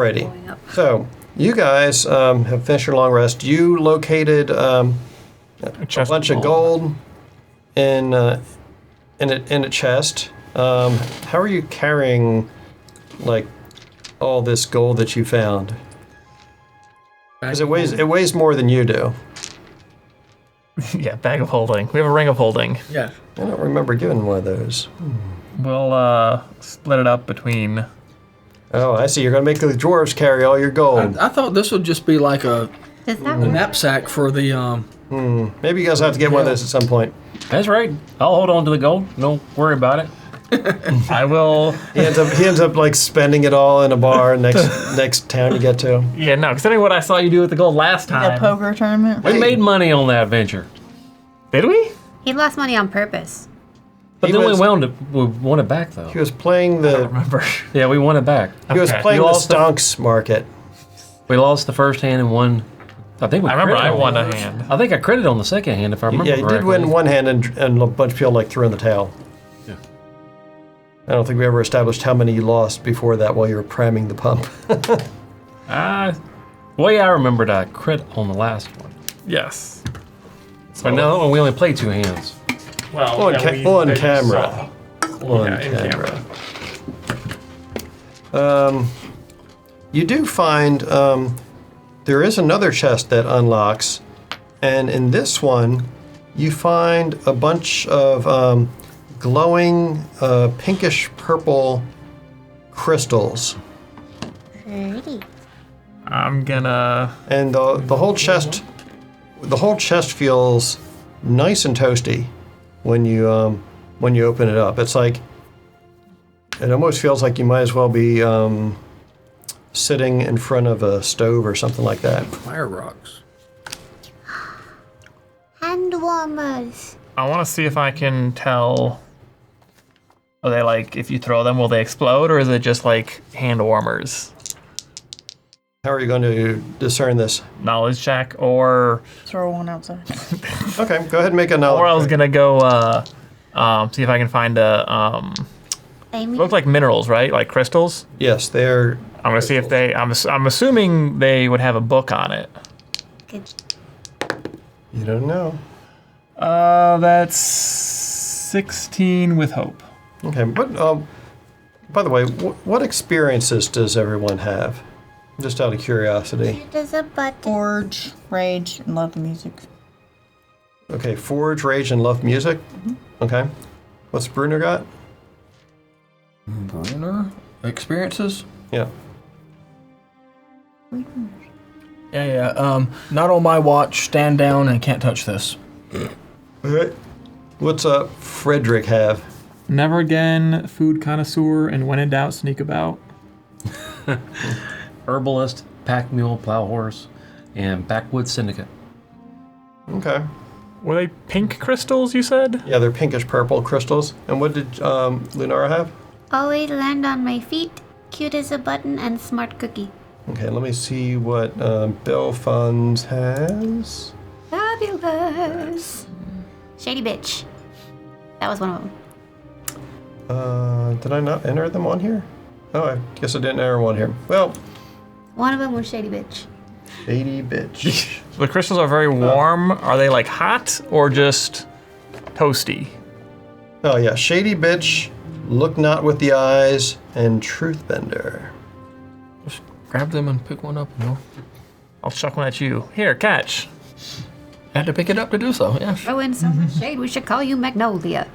Alrighty. So, you guys have finished your long rest. You located a bunch of gold in a chest. How are you carrying, like, all this gold that you found? Because it weighs more than you do. Yeah, bag of holding. We have a ring of holding. Yeah. I don't remember giving one of those. We'll split it up between... Oh, I see. You're going to make the dwarves carry all your gold. I thought this would just be like a knapsack for the... Maybe you guys have to get one of those at some point. That's right. I'll hold on to the gold. Don't worry about it. I will... He ends up like spending it all in a bar next town you get to. Yeah, no, considering what I saw you do with the gold last time. A poker tournament. We made money on that venture. Did we? He lost money on purpose. But then we won it back, though. He was playing the... Remember? Yeah, we won it back. He was playing the stonks market. We lost the first hand and won... I remember I won a hand. I think I critted on the second hand, if I remember correctly. Yeah, you did win one hand, and a bunch of people like threw in the towel. Yeah. I don't think we ever established how many you lost before that while you were pramming the pump. Well, yeah, I remembered I crit on the last one. Yes. But no, we only played 2 hands. Well, on camera. On camera. You do find there is another chest that unlocks, and in this one, you find a bunch of glowing pinkish purple crystals. Pretty. I'm gonna... And the whole chest feels nice and toasty when you open it up. It's like it almost feels like you might as well be sitting in front of a stove or something like that. Fire rocks. Hand warmers. I want to see if I can tell... Are they like, if you throw them, will they explode, or is it just like hand warmers? How are you going to discern this? Knowledge check, or... Throw one outside. Okay, go ahead and make a knowledge Or I was check. gonna go see if I can find a look like minerals, right? Like crystals. Yes, they're... I'm gonna see if they. I'm assuming they would have a book on it. Good. You don't know. That's 16 with hope. Okay, but by the way, what experiences does everyone have? Just out of curiosity. There's a button. Forge, rage, and love the music. Okay, forge, rage, and love music. Okay. What's Bruner got? Bruner? Experiences? Yeah. Yeah. Not on my watch. Stand down and can't touch this. Okay. What's Frederick have? Never again, food connoisseur, and when in doubt, sneak about. Herbalist, pack mule, plow horse, and backwoods syndicate. Okay. Were they pink crystals, you said? Yeah, they're pinkish purple crystals. And what did Lunara have? Always land on my feet. Cute as a button and smart cookie. Okay, let me see what Bill Funds has. Fabulous. Shady bitch. That was one of them. Did I not enter them on here? Oh, I guess I didn't enter one here. Well, One of them was shady bitch. shady bitch. The crystals are very warm. Are they like hot or just toasty? Oh yeah, shady bitch, look not with the eyes, and truth bender. Just grab them and pick one up. I'll chuck one at you. Here, catch. I had to pick it up to do so, yeah. Throw in so much shade, we should call you Magnolia.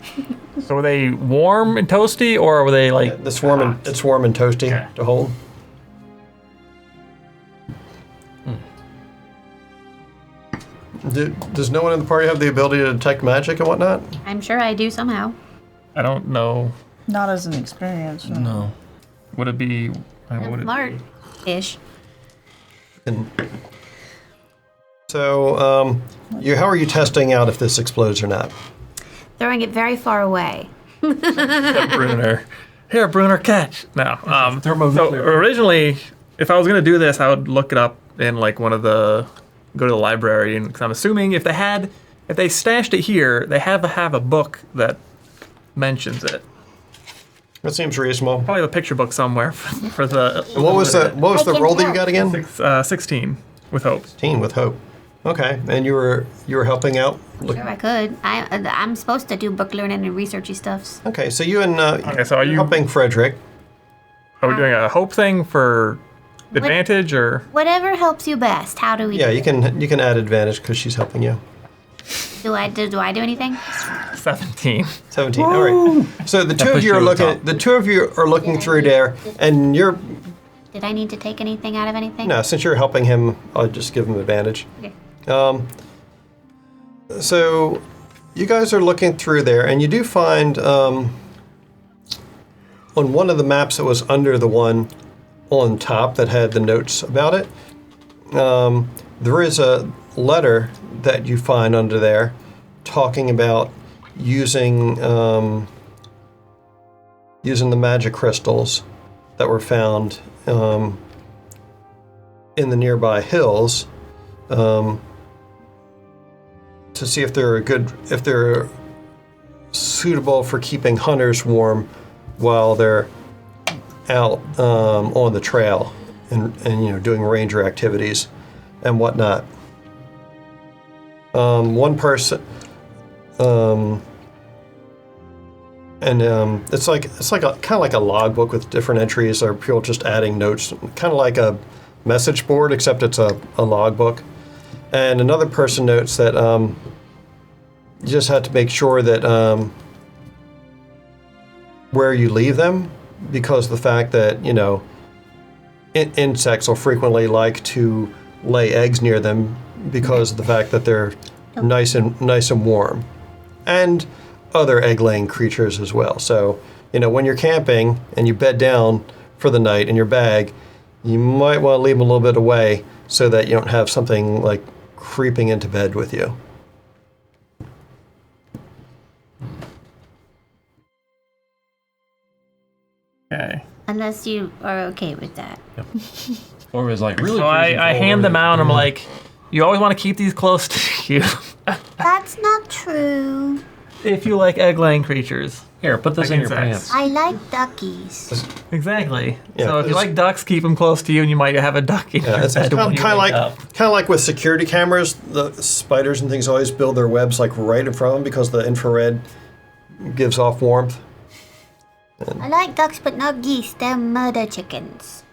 So were they warm and toasty, or were they like... It's warm and toasty to hold. Does no one in the party have the ability to detect magic and whatnot? I'm sure I do somehow. I don't know. Not as an experience. No. Would it be... I'm would it smart-ish. And so, how are you testing out if this explodes or not? Throwing it very far away. Bruner. Here, Bruner, catch. No. So originally, if I was gonna do this, I would look it up in like one of the, go to the library, and because I'm assuming if they stashed it here, they have a book that mentions it. That seems reasonable. Probably the picture book somewhere for the. And what was the can roll that you help. got again? 16 with hope. 16 with hope. Okay, and you were helping out. Sure, I could. I'm supposed to do book learning and researchy stuffs. Okay, so you and So are you're you? helping Frederick. Are we doing a hope thing for advantage or? Whatever helps you best. How do we? Yeah, do you can add advantage because she's helping you. Do I do anything? 17. 17. All right. So the two of puts you you are on looking. top. The two of you are looking through there, and you're Did I need to take anything out of anything? no. Since you're helping him, I'll just give him advantage. Okay. So you guys are looking through there, and you do find on one of the maps that was under the one on top that had the notes about it, there is a letter that you find under there talking about using using the magic crystals that were found in the nearby hills. To see if they're suitable for keeping hunters warm while they're out on the trail and doing ranger activities and whatnot. One person, it's like kind of like a logbook with different entries, or people just adding notes, kind of like a message board, except it's a logbook. And another person notes that you just have to make sure that where you leave them, because of the fact that insects will frequently like to lay eggs near them because of the fact that they're nice and warm, and other egg-laying creatures as well. So when you're camping and you bed down for the night in your bag, you might want to leave them a little bit away so that you don't have something like creeping into bed with you. Okay. Unless you are okay with that. Or it was like really. So I hand them out and I'm like, you always want to keep these close to you That's not true. if you like egg-laying creatures. Here, put this Like in your insects. pants. I like duckies. Exactly. Yeah, so if you it's- like ducks, keep them close to you, and you might have a duck in your It's bed when you wake up. kind of like with security cameras, the spiders and things always build their webs like right in front of them because the infrared gives off warmth. I like ducks, but not geese. They're murder chickens.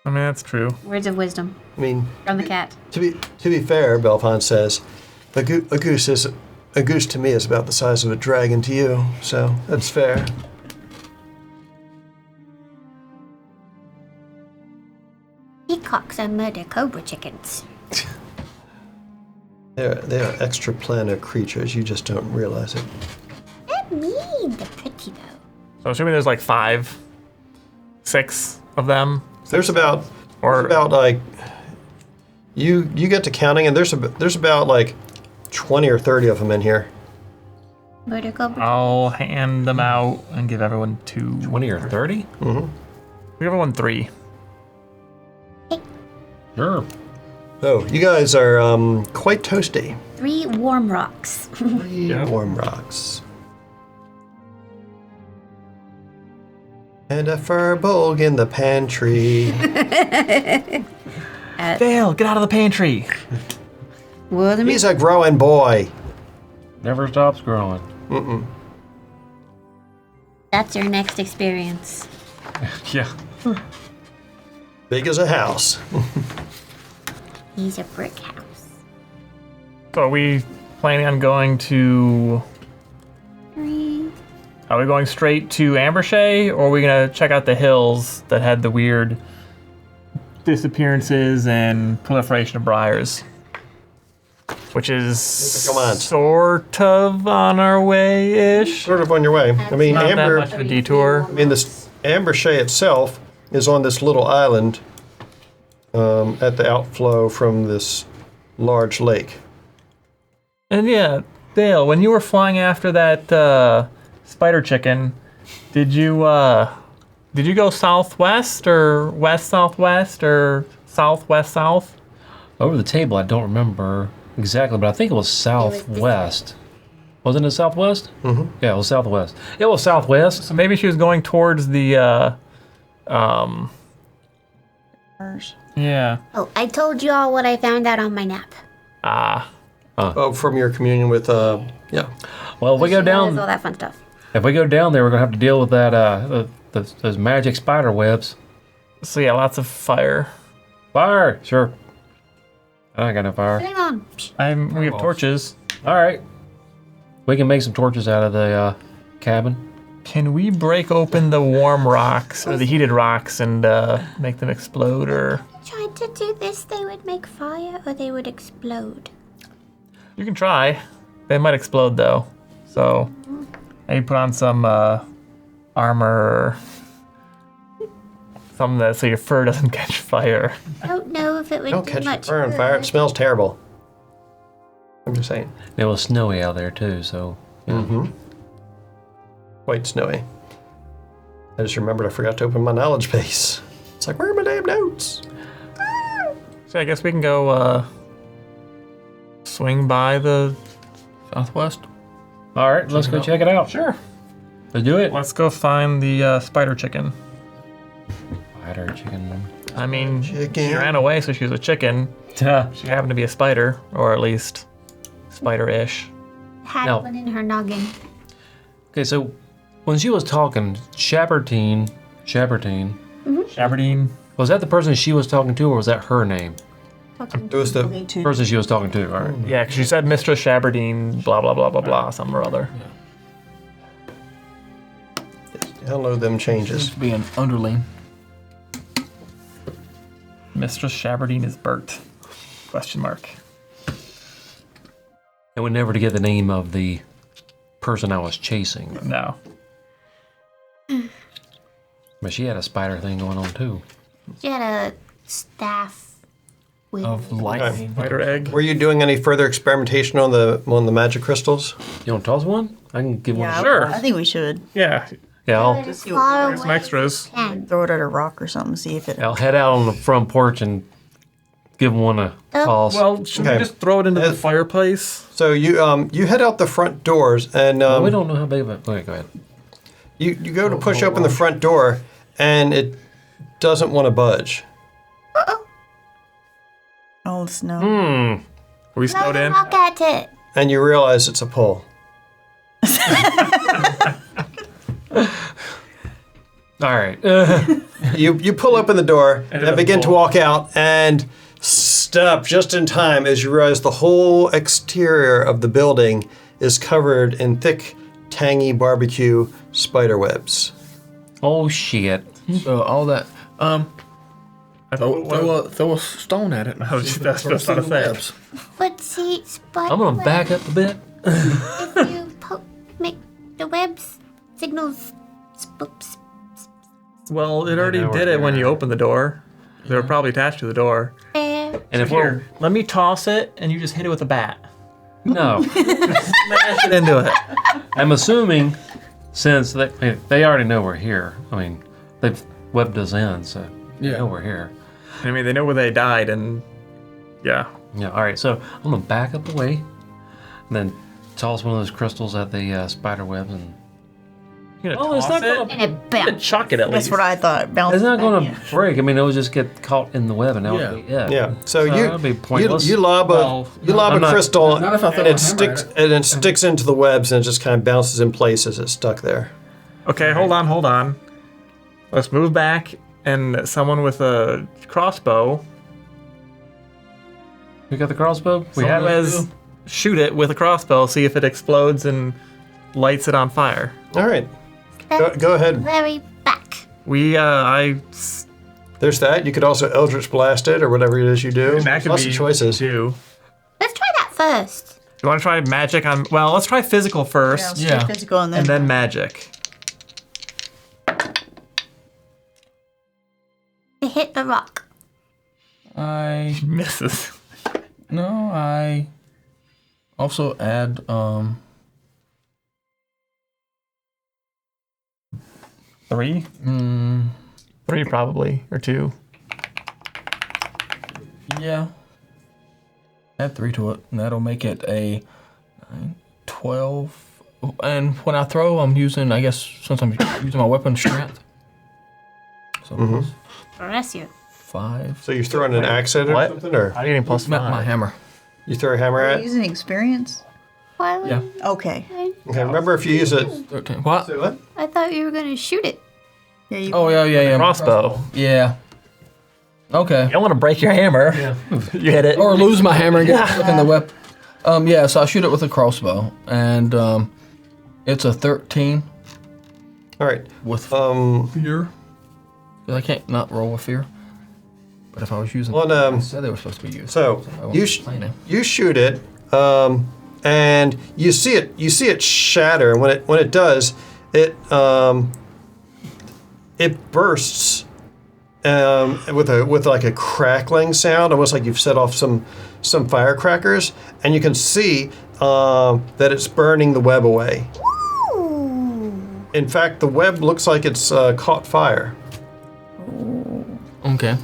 I mean, that's true. Words of wisdom I mean, from the cat. to be fair, Belfont says, a goose to me is about the size of a dragon to you, so that's fair. Peacocks are murder cobra chickens. They are extraplanar creatures. You just don't realize it. They're mean. They're pretty though. So assuming there's like 5, 6 of them. There's about Or like you get to counting, and there's about like 20 or 30 of them in here. Murder cobra. I'll hand them out and give everyone 2. 20 or 30? Give everyone 3. Sure. So you guys are quite toasty. 3 warm rocks. Warm rocks. And a furbolg in the pantry. Dale, get out of the pantry. Well, let me. He's a growing boy. Never stops growing. That's your next experience. Yeah. Big as a house. He's a brick house. So are we planning on going to... Are we going straight to Ambershea, or are we going to check out the hills that had the weird disappearances and proliferation of briars? Which is Come on. sort of on our way-ish. Sort of on your way. I mean, Not that Amber. much of a detour. I mean, this Ambershea itself is on this little island at the outflow from this large lake. And yeah, Dale, when you were flying after that spider chicken, did you go southwest or west southwest or southwest south? Over the table, I don't remember exactly, but I think it was southwest. Was it in the southwest? Mm-hmm. Yeah, it was southwest. It was southwest. So maybe she was going towards the, Hers. yeah. Oh, I told you all what I found out on my nap. Oh, from your communion with, yeah. Well, if we go She knows all down, that fun stuff. if we go down there, we're gonna have to deal with that those magic spider webs. So yeah, lots of fire. Fire, sure. I ain't got no fire. Hang on. We have torches. All right, we can make some torches out of the cabin. Can we break open the warm rocks or the heated rocks and make them explode or... Tried to do this, they would make fire or they would explode. You can try. They might explode though. So maybe put on some armor or something that so your fur doesn't catch fire. I don't know if it would Don't do catch much fur on fire. It good. smells terrible. I'm just saying. It was snowy out there too, so yeah. Quite snowy. I just remembered I forgot to open my knowledge base. It's like, where are my damn notes? So I guess we can go swing by the... Southwest. All right, let's go check it out. Sure. Let's do it. Let's go find the spider chicken. Spider chicken. I mean, Chicken. she ran away, so she was a chicken. She happened to be a spider, or at least spider-ish. Had No. one in her noggin. Okay, so when she was talking, Shepardine, Aberdeen. was that the person she was talking to, or was that her name? Talking It was the Me too. Person she was talking to. All right. Yeah, 'cause she said Mistress Shaberdine, blah, blah, blah, blah, blah, something or other. download them changes. To be an underling. Mistress Shaberdine is Bert. Question mark. And we never to get the name of the person I was chasing. No. But she had a spider thing going on too. She had a staff with Of lightning. Spider egg. Were you doing any further experimentation on the magic crystals? You want to toss one? I can give one. Yeah, Sure. I think we should Yeah. Yeah, as far There's some away extras. as you can. throw it at a rock or something. See if it. I'll head out on the front porch and give one a Oh. toss. Well, should Okay. we just throw it into the Uh, fireplace? So you head out the front doors and we don't know how big of a. Wait, go ahead. you go to push open the front door and it doesn't want to budge. Oh, snow. Are we Throw snowed the in? rock at it. And you realize it's a pole. All right. You pull open the door And it and doesn't begin to pull. walk out and stop just in time as you realize the whole exterior of the building is covered in thick, tangy barbecue spider webs. Oh shit. So all that. I Throw a stone at it. I was just- that's just what I said. But see, spider I'm gonna web, back up a bit. if you make the webs signals spoops. Well, it already know did we're it when there. you opened the door. They were probably attached to the door. There. And if we're Here, let me toss it, and you just hit it with a bat. no, Smash it into it. I'm assuming since they already know we're here. I mean, they've webbed us in, so they know we're here. I mean, they know where they died, and yeah. Yeah. All right. So I'm gonna back up away, and then toss one of those crystals at the spider webs, and You're Oh, gonna it's toss not it. gonna- And it You could bounced. chuck it at That's least. what I thought. Bounce it's not back, gonna yeah. break. I mean, it'll just get caught in the web, and that would be it. Yeah. So that'd be you pointless. you lob Well, a not- crystal not if I throw and a it hammer at sticks it. and it sticks into the webs and it just kind of bounces in place as it's stuck there. Okay, hold on. Let's move back, and someone with a crossbow. You got the crossbow? We Someone have who it. has shoot it with a crossbow, see if it explodes and lights it on fire. All right. Go ahead. Very back. There's that. You could also Eldritch Blast it or whatever it is you do. That could Lots be of choices. too. Let's try that first. You want to try magic on? Well, let's try physical Yeah, first, let's do Yeah. physical and then. and then magic. To hit the rock. I Misses. no. I also add 3? 3 probably, or 2. yeah. Add 3 to it, and that'll make it a 9, 12. And when I throw, I'm using, I guess, since I'm using my weapon, strength. So Bless you. 5. So you're throwing an axe at it or What? something, or I'm getting plus My 5. hammer. you throw a hammer Are at you it? using experience? Why? Yeah. Okay. Okay, remember if you use it. 13. What? Say what? I thought you were gonna shoot it. Yeah, you Oh, yeah. Crossbow. Yeah. Okay. You don't want to break your hammer. Yeah. You hit it. Or lose my hammer and get stuck in the whip. Yeah, so I shoot it with a crossbow. And it's a 13 All right. with Um, fear. 'Cause I can't not roll with fear. But if I was using... Well, I said they were supposed to be used. so I won't you explain it. you shoot it, and you see it shatter. And when it does, it bursts with like a crackling sound, almost like you've set off some firecrackers, and you can see that it's burning the web away. In fact, the web looks like it's caught fire, Okay.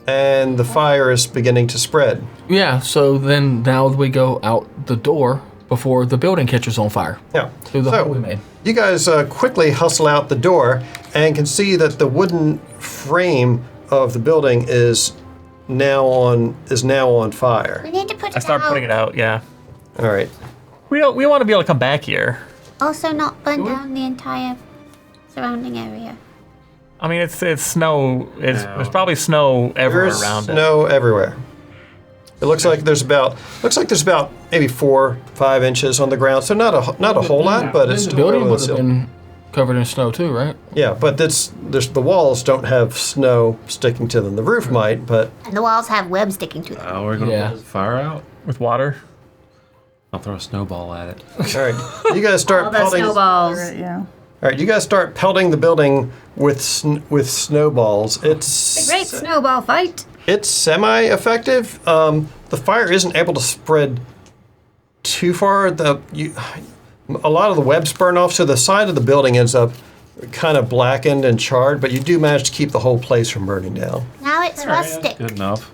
and the fire is beginning to spread. Yeah, so then now we go out the door before the building catches on fire. Yeah. Through the hole we made. You guys quickly hustle out the door and can see that the wooden frame of the building is now on fire. We need to put it I start out. putting it out. Yeah. All right. We want to be able to come back here. Also, not burn down the entire surrounding area. I mean, it's snow. There's probably snow everywhere There's around it. snow everywhere. It looks like there's about maybe 4-5 inches on the ground. So not a whole lot, but it's The still building better would than have silt. been covered in snow too, right? Yeah, but the walls don't have snow sticking to them. The roof might, but And the walls have webs sticking to them. Oh, we're gonna Yeah. put the fire out. With water. I'll throw a snowball at it. all right. You guys start All the pelting. snowballs. Yeah. All right, you guys start pelting the building with snowballs. It's Great snowball fight. It's semi-effective. The fire isn't able to spread too far. A lot of the webs burn off, so the side of the building ends up kind of blackened and charred. But you do manage to keep the whole place from burning down. Now it's rustic. Good enough.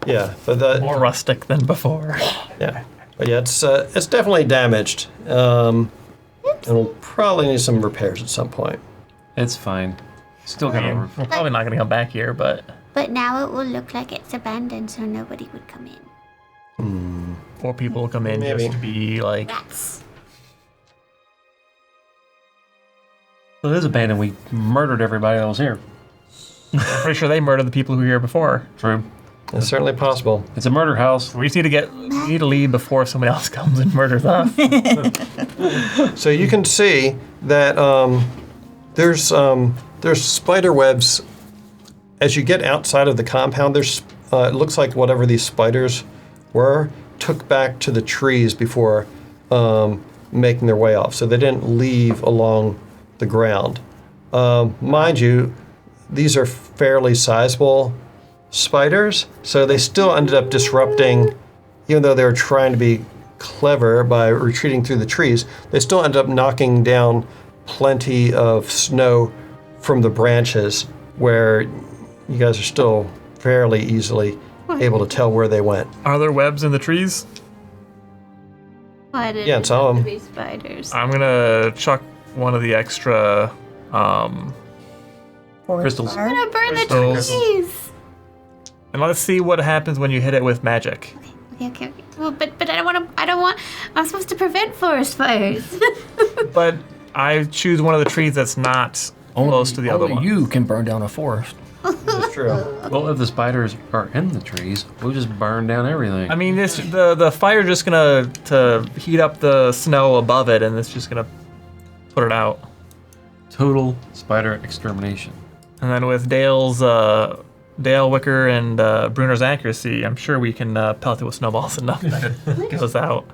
Yeah, but More rustic than before. yeah, it's definitely damaged. And we'll probably need some repairs at some point. It's fine. Still I got mean, a we're probably not going to come back here, but But now it will look like it's abandoned, so nobody would come in. more people will come in Maybe. just to be like, Rats. Well, it is abandoned. We murdered everybody that was here. I'm pretty sure they murdered the people who were here before. True. It's certainly possible. It's a murder house. We just need to leave before somebody else comes and murders us. So you can see that there's spider webs. As you get outside of the compound, it looks like whatever these spiders were took back to the trees before making their way off. So they didn't leave along the ground. Mind you, these are fairly sizable spiders, so they still ended up disrupting, even though they were trying to be clever by retreating through the trees, they still ended up knocking down plenty of snow from the branches where you guys are still fairly easily able to tell where they went. Are there webs in the trees? Why did Yeah, it some of have them. to be spiders? I'm gonna chuck one of the extra Crystals. I'm gonna burn the Crystals. trees. and let's see what happens when you hit it with magic. Okay. Well, but I don't want. I'm supposed to prevent forest fires. But I choose one of the trees that's not close to the other Only one. you can burn down a forest. It's true. Well, if the spiders are in the trees, we'll just burn down everything. I mean, the fire's just gonna to heat up the snow above it, and it's just gonna put it out. Total spider extermination. And then with Dale Wicker and Bruner's accuracy, I'm sure we can pelt it with snowballs enough that it goes out.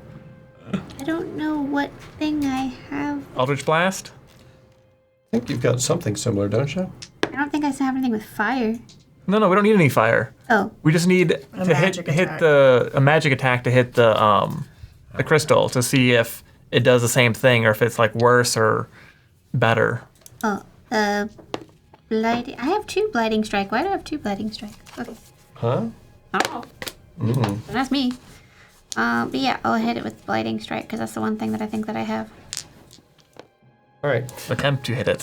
I don't know what thing I have. Eldritch Blast? I think you've got something similar, don't you? I don't think I have anything with fire. No, we don't need any fire. Oh, We just need to hit magic attack. a magic attack to hit the crystal to see if it does the same thing or if it's like worse or better. blighting. I have 2 blighting strike. Why do I have 2 blighting strike? Okay. Huh? I don't know. Don't ask me. But yeah, I'll hit it with Blighting Strike because that's the one thing that I think that I have. All right. Attempt to hit it.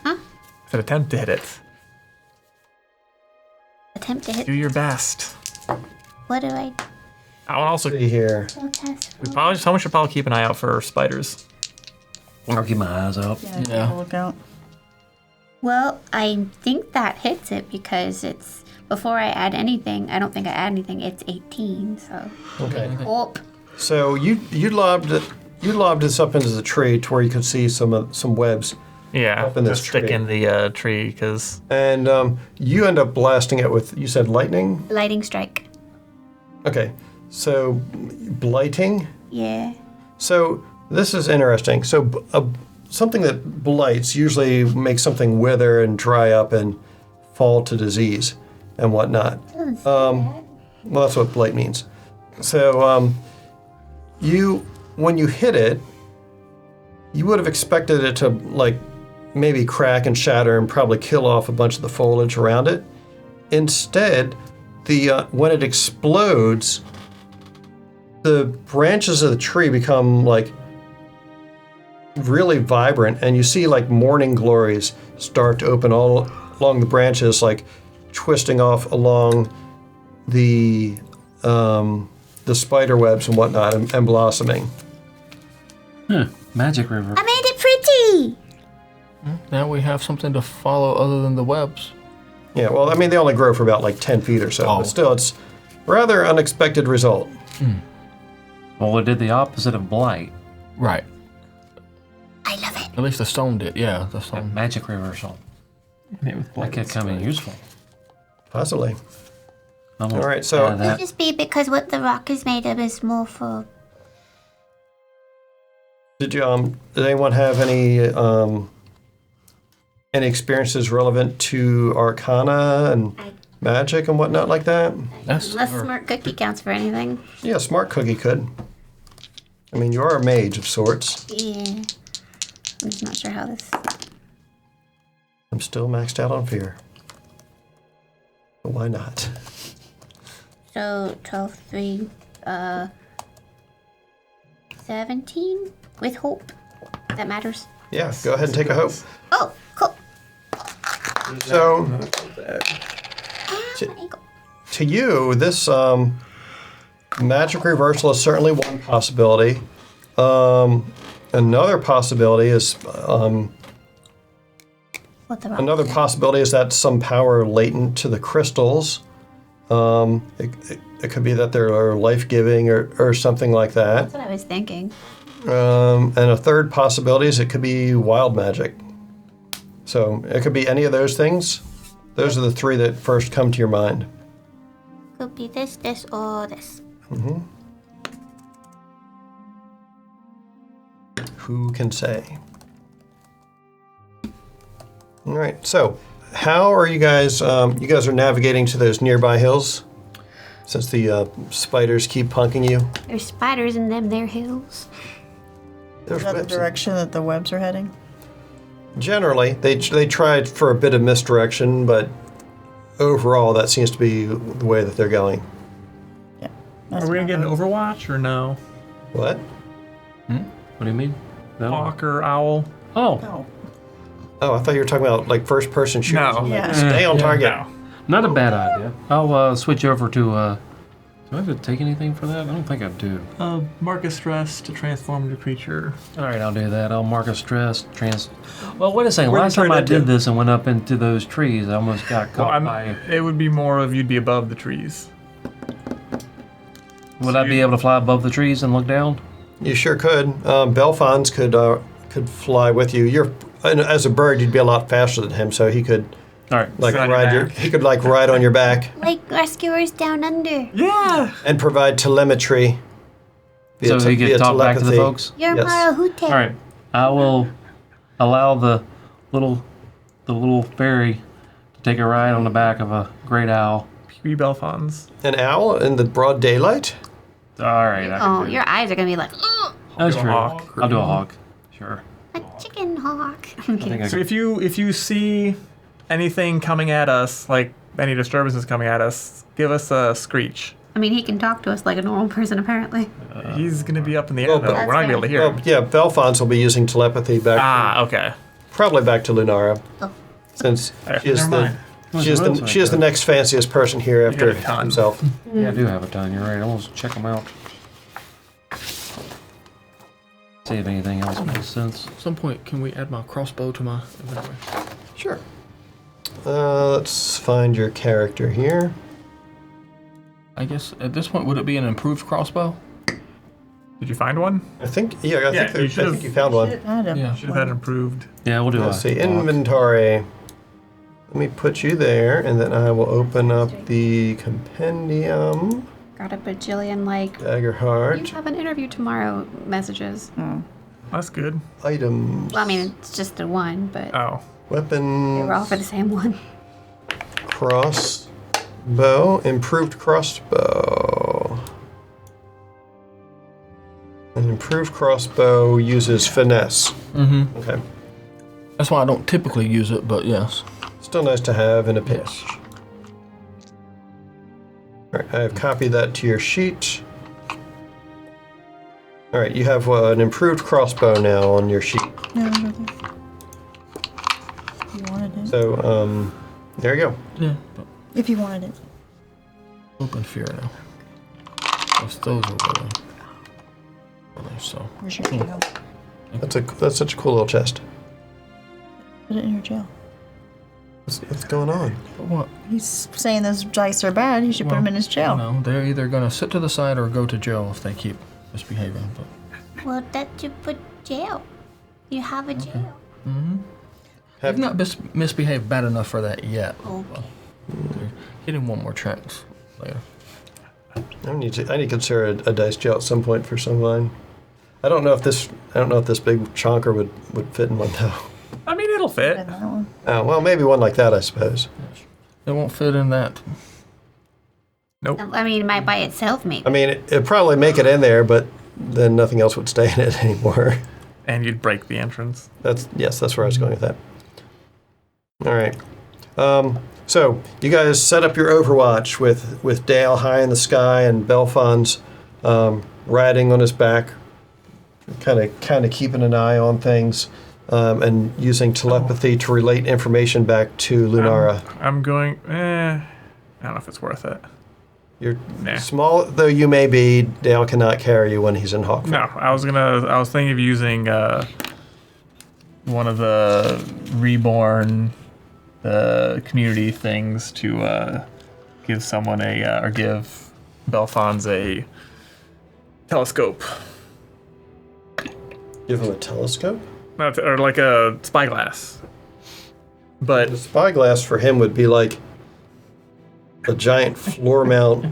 Huh? I said attempt to hit it. Attempt to hit. Do your best. What do I I will also. See here. test? Someone should probably keep an eye out for spiders. I'll keep my eyes up. Yeah. Look out. Well, I think that hits it because it's before I add anything. I don't think I add anything. It's 18. So. Okay. Oh. So you lobbed this up into the tree to where you could see some webs, Yeah, Up in this just stick tree. in the tree because and you end up blasting it with, you said lightning. Lighting Strike. Okay. So blighting. Yeah. So this is interesting. So something that blights usually makes something wither and dry up and fall to disease and whatnot. Well, that's what blight means. So when you hit it, you would have expected it to like maybe crack and shatter and probably kill off a bunch of the foliage around it. Instead, when it explodes, the branches of the tree become like really vibrant, and you see like morning glories start to open all along the branches, like twisting off along the spider webs and whatnot, and blossoming. Magic river. I made it pretty. Now we have something to follow other than the webs. Yeah, well, I mean, they only grow for about like 10 feet or so, Oh. but still, it's rather unexpected result. Well, it did the opposite of blight. Right. I love it. At least the stone did. Yeah, the stone. Magic reversal. That could come in useful. Possibly. I'm gonna All right, so- add Could that. just be because what the rock is made of is more for. Did anyone have any experiences relevant to Arcana and magic and whatnot like that? That's Unless Smart Cookie counts for anything. Yeah, Smart Cookie could. I mean, you are a mage of sorts. Yeah. I'm just not sure how this. I'm still maxed out on fear. But why not? So 12, 3, 17 with hope. That matters. Yeah, go ahead and take a hope. Oh, cool. So, My ankle. to you, this magic reversal is certainly one possibility. Another possibility is What the rock? Another possibility is that some power latent to the crystals. It could be that they're life-giving or something like that. That's what I was thinking. And a third possibility is it could be wild magic. So it could be any of those things. Those are the three that first come to your mind. Could be this, this, or this. Who can say? All right. So, how are you guys? You guys are navigating to those nearby hills, since the spiders keep punking you. There's spiders in them there hills. There's Is that the webs in- direction that the webs are heading? Generally, they tried for a bit of misdirection, but overall, that seems to be the way that they're going. Yeah. Are we gonna get an Overwatch or no? What? What do you mean? No. Hawk or owl? Oh, No. Oh, I thought you were talking about like first-person shooters. No. I'm like, Yeah. Stay on target. No. not a bad idea. I'll switch over to. Do I have to take anything for that? I don't think I do. Mark a stress to transform into creature. All right, I'll do that. I'll mark a stress. Well, wait a second. Where Last did you time turn I into? did this and went up into those trees, I almost got Well, caught by. it would be more of you'd be above the trees. Would I be able to fly above the trees and look down? You sure could. Belfons could fly with you. As a bird, you'd be a lot faster than him, so he could All right. like Sit on your ride back. he could like ride on your back Like rescuers down under. Yeah. and provide telemetry. So he via could talk back to the telepathy. folks. You're Yes. Marahute. All right. I will allow the little fairy to take a ride on the back of a great owl. Pee Belfons. An owl in the broad daylight? All right. I can Oh, do your it. eyes are gonna be like, ugh, That's do a true. hawk. I'll do a hawk. Sure. a chicken hawk. I'm I kidding. think I So could. if you see anything coming at us, like any disturbances coming at us, give us a screech. I mean, he can talk to us like a normal person, apparently. He's gonna be up in the air, Well, though. but- We're not gonna be able to hear Well, him. yeah, Belfon's will be using telepathy back, Okay. probably back to Lunara, Oh. since she is Never the mind. she is the next fanciest person here got after a ton. himself. Yeah, I do have a ton. You're right. I want to check them out. See if anything else makes sense. At some point, can we add my crossbow to my inventory? Sure. Let's find your character here. I guess at this point, would it be an improved crossbow? Did you find one? I think, yeah, I Yeah, think, you I should've- think you found one. Adam. Yeah. Should have had improved. Yeah, we'll do Let's see, walk. inventory. Let me put you there, and then I will open up the compendium. Got a bajillion, like, Dagger you heart. have an interview tomorrow messages. That's good. Items. Well, I mean, it's just the one, but Oh. Weapons. they were all for the same one. Crossbow. Improved crossbow. An improved crossbow uses finesse. Mm-hmm. Okay. That's why I don't typically use it, but yes. Still nice to have in a pinch. Alright, I've copied that to your sheet. Alright, you have an improved crossbow now on your sheet. No, no, no. You wanted it. So, there you go. Yeah. But If you wanted it. open fear now. Yes, those are really. So. Where's your jail? That's such a cool little chest. Put it in your jail. What's going on? But what? He's saying those dice are bad. He should put Well, them in his jail. No, they're either gonna sit to the side or go to jail if they keep misbehaving. But Well, that's you put jail. You have a jail. they've not misbehaved bad enough for that yet. Okay. They're getting one more chance later. I need to consider a dice jail at some point for some mine. I don't know if this big chonker would fit in one though. I mean, it'll fit. And that one. Well, maybe one like that, I suppose. It won't fit in that. I mean, it might by itself, maybe. I mean, it'd probably make it in there, but then nothing else would stay in it anymore. And you'd break the entrance. That's where I was going with that. All right. So you guys set up your Overwatch with Dale high in the sky and Belfon's riding on his back, kind of keeping an eye on things, and using telepathy to relate information back to Lunara. I'm going. I don't know if it's worth it. You're Nah. small though you may be. Dale cannot carry you when he's in Hawk. No, I was thinking of using one of the reborn community things to give someone or give Belfons a telescope. Give him a telescope. Or like a spyglass. The But spyglass for him would be like a giant floor mount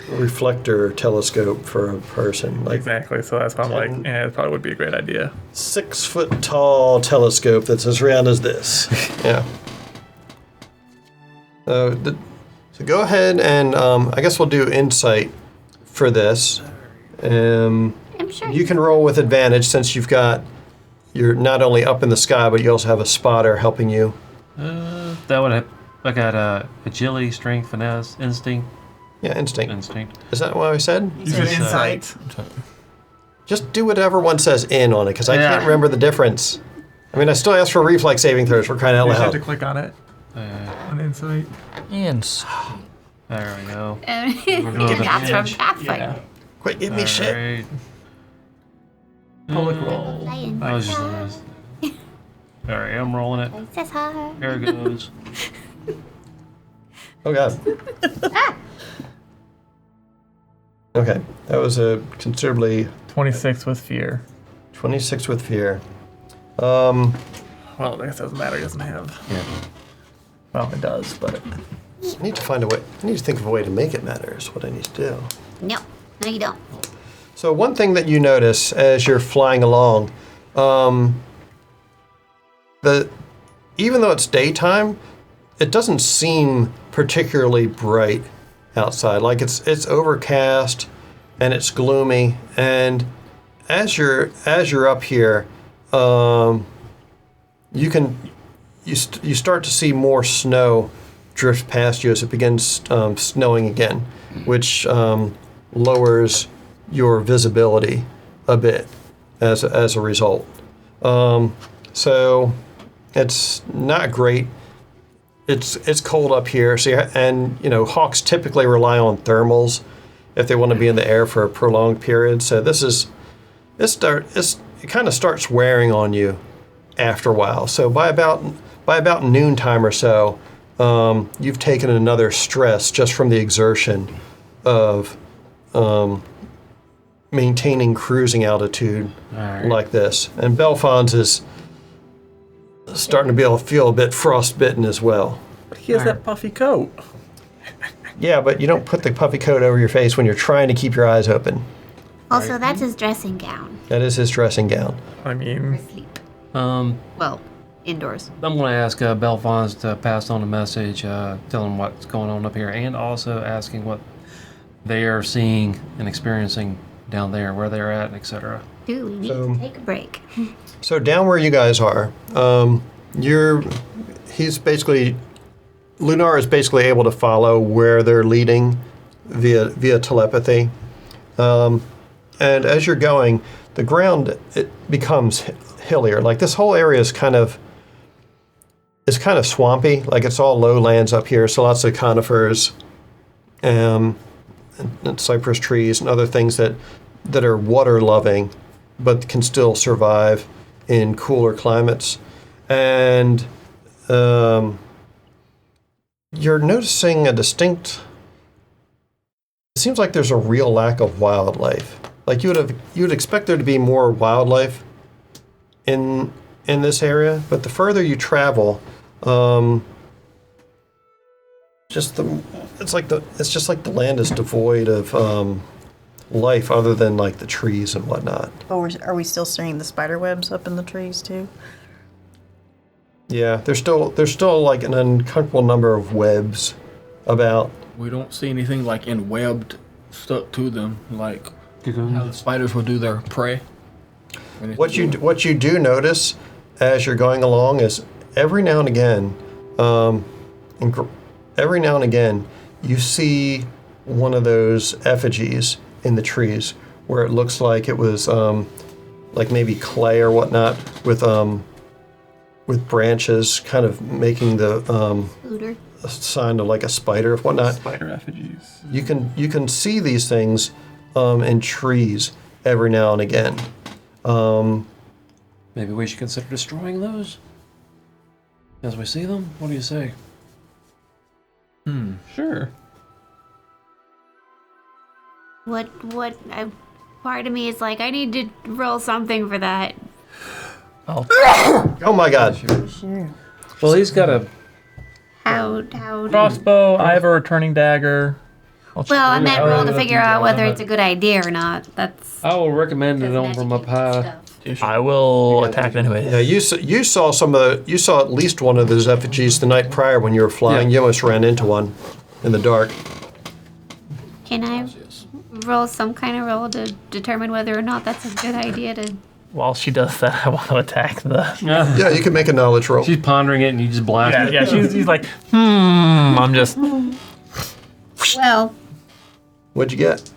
reflector telescope for a person. Like exactly, so that's why I'm like, it probably would be a great idea. 6 foot tall telescope that's as round as this. Yeah. So go ahead and I guess we'll do insight for this. I'm sure. You can roll with advantage since you're not only up in the sky, but you also have a spotter helping you. That would have. I got agility, strength, finesse, instinct. Yeah, instinct. Instinct. Is that what I said? Use an insight. Just do whatever one says in on it, because I Yeah. can't remember the difference. I mean, I still ask for reflex saving throws. We're crying out You just have to loud. click on it. On insight. And There we go. That's from Pathfinder. Quit giving me shit. Alright. Public roll. I was just. Alright, I'm rolling it. That's hard. There it goes. Oh god. Okay, that was a considerably 26 with fear. 26 with fear. Well, I guess it doesn't matter. It doesn't have. Yeah. Well, it does, but I need to find a way. I need to think of a way to make it matter. Is what I need to do. No, you don't. So one thing that you notice as you're flying along, even though it's daytime, it doesn't seem particularly bright outside. Like it's overcast and it's gloomy. And as you're up here, you start to see more snow drifts past you as it begins snowing again, which lowers your visibility a bit as a result. So it's not great. It's cold up here. So hawks typically rely on thermals if they want to be in the air for a prolonged period. So it kind of starts wearing on you after a while. So by about noontime or so, you've taken another stress just from the exertion of maintaining cruising altitude like this. And Belfons is starting to be able to feel a bit frostbitten as well. But he has that puffy coat. Yeah, but you don't put the puffy coat over your face when you're trying to keep your eyes open. Also, that's his dressing gown That is his dressing gown. I for mean, sleep. I'm Indoors. going to ask Belfons to pass on a message, telling what's going on up here, and also asking what they are seeing and experiencing down there, where they're at, etc. Do we need to take a break? So down where you guys are, Lunar is basically able to follow where they're leading via telepathy. And as you're going, the ground, it becomes hillier. Like this whole area is kind of swampy. Like it's all lowlands up here, so lots of conifers, and cypress trees and other things that are water loving, but can still survive in cooler climates. And you're noticing a distinct. It seems like there's a real lack of wildlife. Like you would expect there to be more wildlife in this area, but the further you travel, it's just like the land is devoid of life other than like the trees and whatnot. Oh, are we still seeing the spider webs up in the trees too? Yeah, there's still like an uncomfortable number of webs about. We don't see anything like in webbed stuck to them, like how the spiders will do their prey. What you do notice as you're going along is every now and again, you see one of those effigies in the trees where it looks like it was like maybe clay or whatnot with branches kind of making the Scooter. a sign of like a spider or whatnot. spider effigies. You can see these things in trees every now and again. Maybe we should consider destroying those as we see them. What do you say? Sure. Part of me is like, I need to roll something for that. Oh my God! Sure. Well, he's got a. How? Crossbow. I have a returning dagger. Well, I meant roll to figure out whether it's a good idea or not. That's. I will recommend it on from up high. I will attack it anyway. Yeah, you saw you saw at least one of those effigies the night prior when you were flying. Yeah. You almost ran into one in the dark. Can I roll some kind of roll to determine whether or not that's a good idea to? While she does that, I want to attack the. Yeah, you can make a knowledge roll. She's pondering it, and you just blast it. Yeah, she's like, I'm just. Well. What'd you get?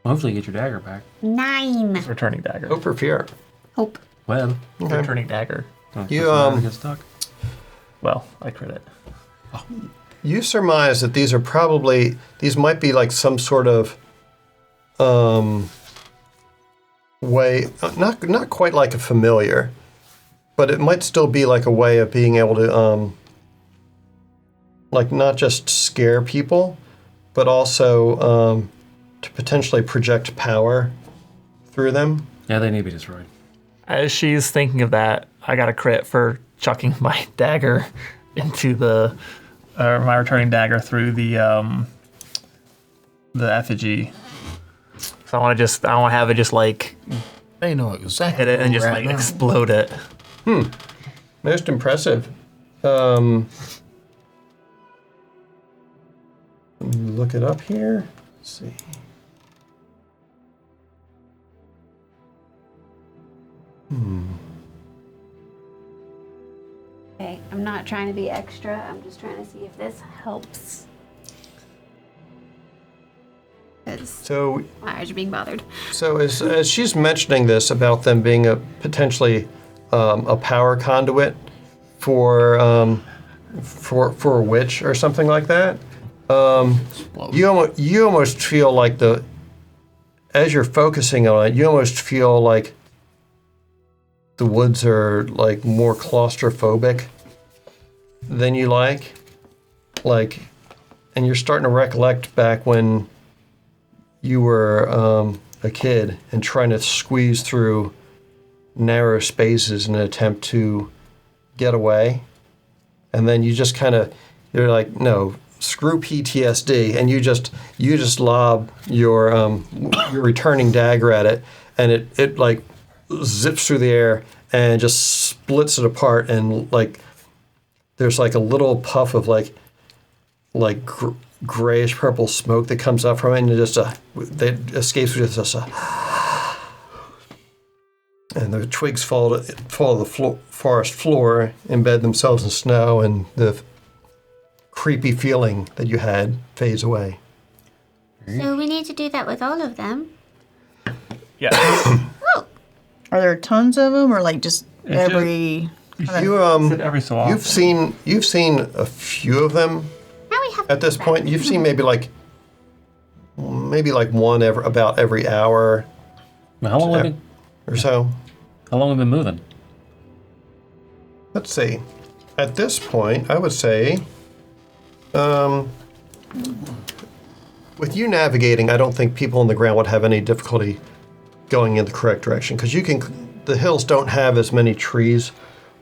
Hopefully, you get your dagger back. 9. Returning dagger. Hope for fear. Hope. Well, Returning dagger. You, get stuck. Well, I crit it. You surmise that these might be like some sort of way, not quite like a familiar, but it might still be like a way of being able to like not just scare people, but also to potentially project power through them. Yeah, they need to be destroyed. As she's thinking of that, I got a crit for chucking my dagger into my returning dagger through the effigy. So I want to have it just like They know exactly hit it and just where like we're at now. explode it. Most impressive. Let me look it up here. Let's see. Okay, I'm not trying to be extra. I'm just trying to see if this helps. Because So my eyes are being bothered. So as she's mentioning this about them being a potentially a power conduit for a witch or something like that, you almost feel like as you're focusing on it, you almost feel like the woods are like more claustrophobic than you like, and you're starting to recollect back when you were a kid and trying to squeeze through narrow spaces in an attempt to get away. And then you just you're like, no, screw PTSD. And you just lob your returning dagger at it, and it like zips through the air and just splits it apart. And like, there's like a little puff of like grayish purple smoke that comes up from it, and it just that escapes with just and the twigs fall to the forest floor, embed themselves in snow, and the creepy feeling that you had fades away. So we need to do that with all of them. Yeah. Oh, Are there tons of them, or like just It's every? You Every so often. you've seen a few of them now we have at this point. You've seen maybe like one about every hour How long have we or so. How long have we been moving? Let's see. At this point, I would say, with you navigating, I don't think people on the ground would have any difficulty going in the correct direction, because the hills don't have as many trees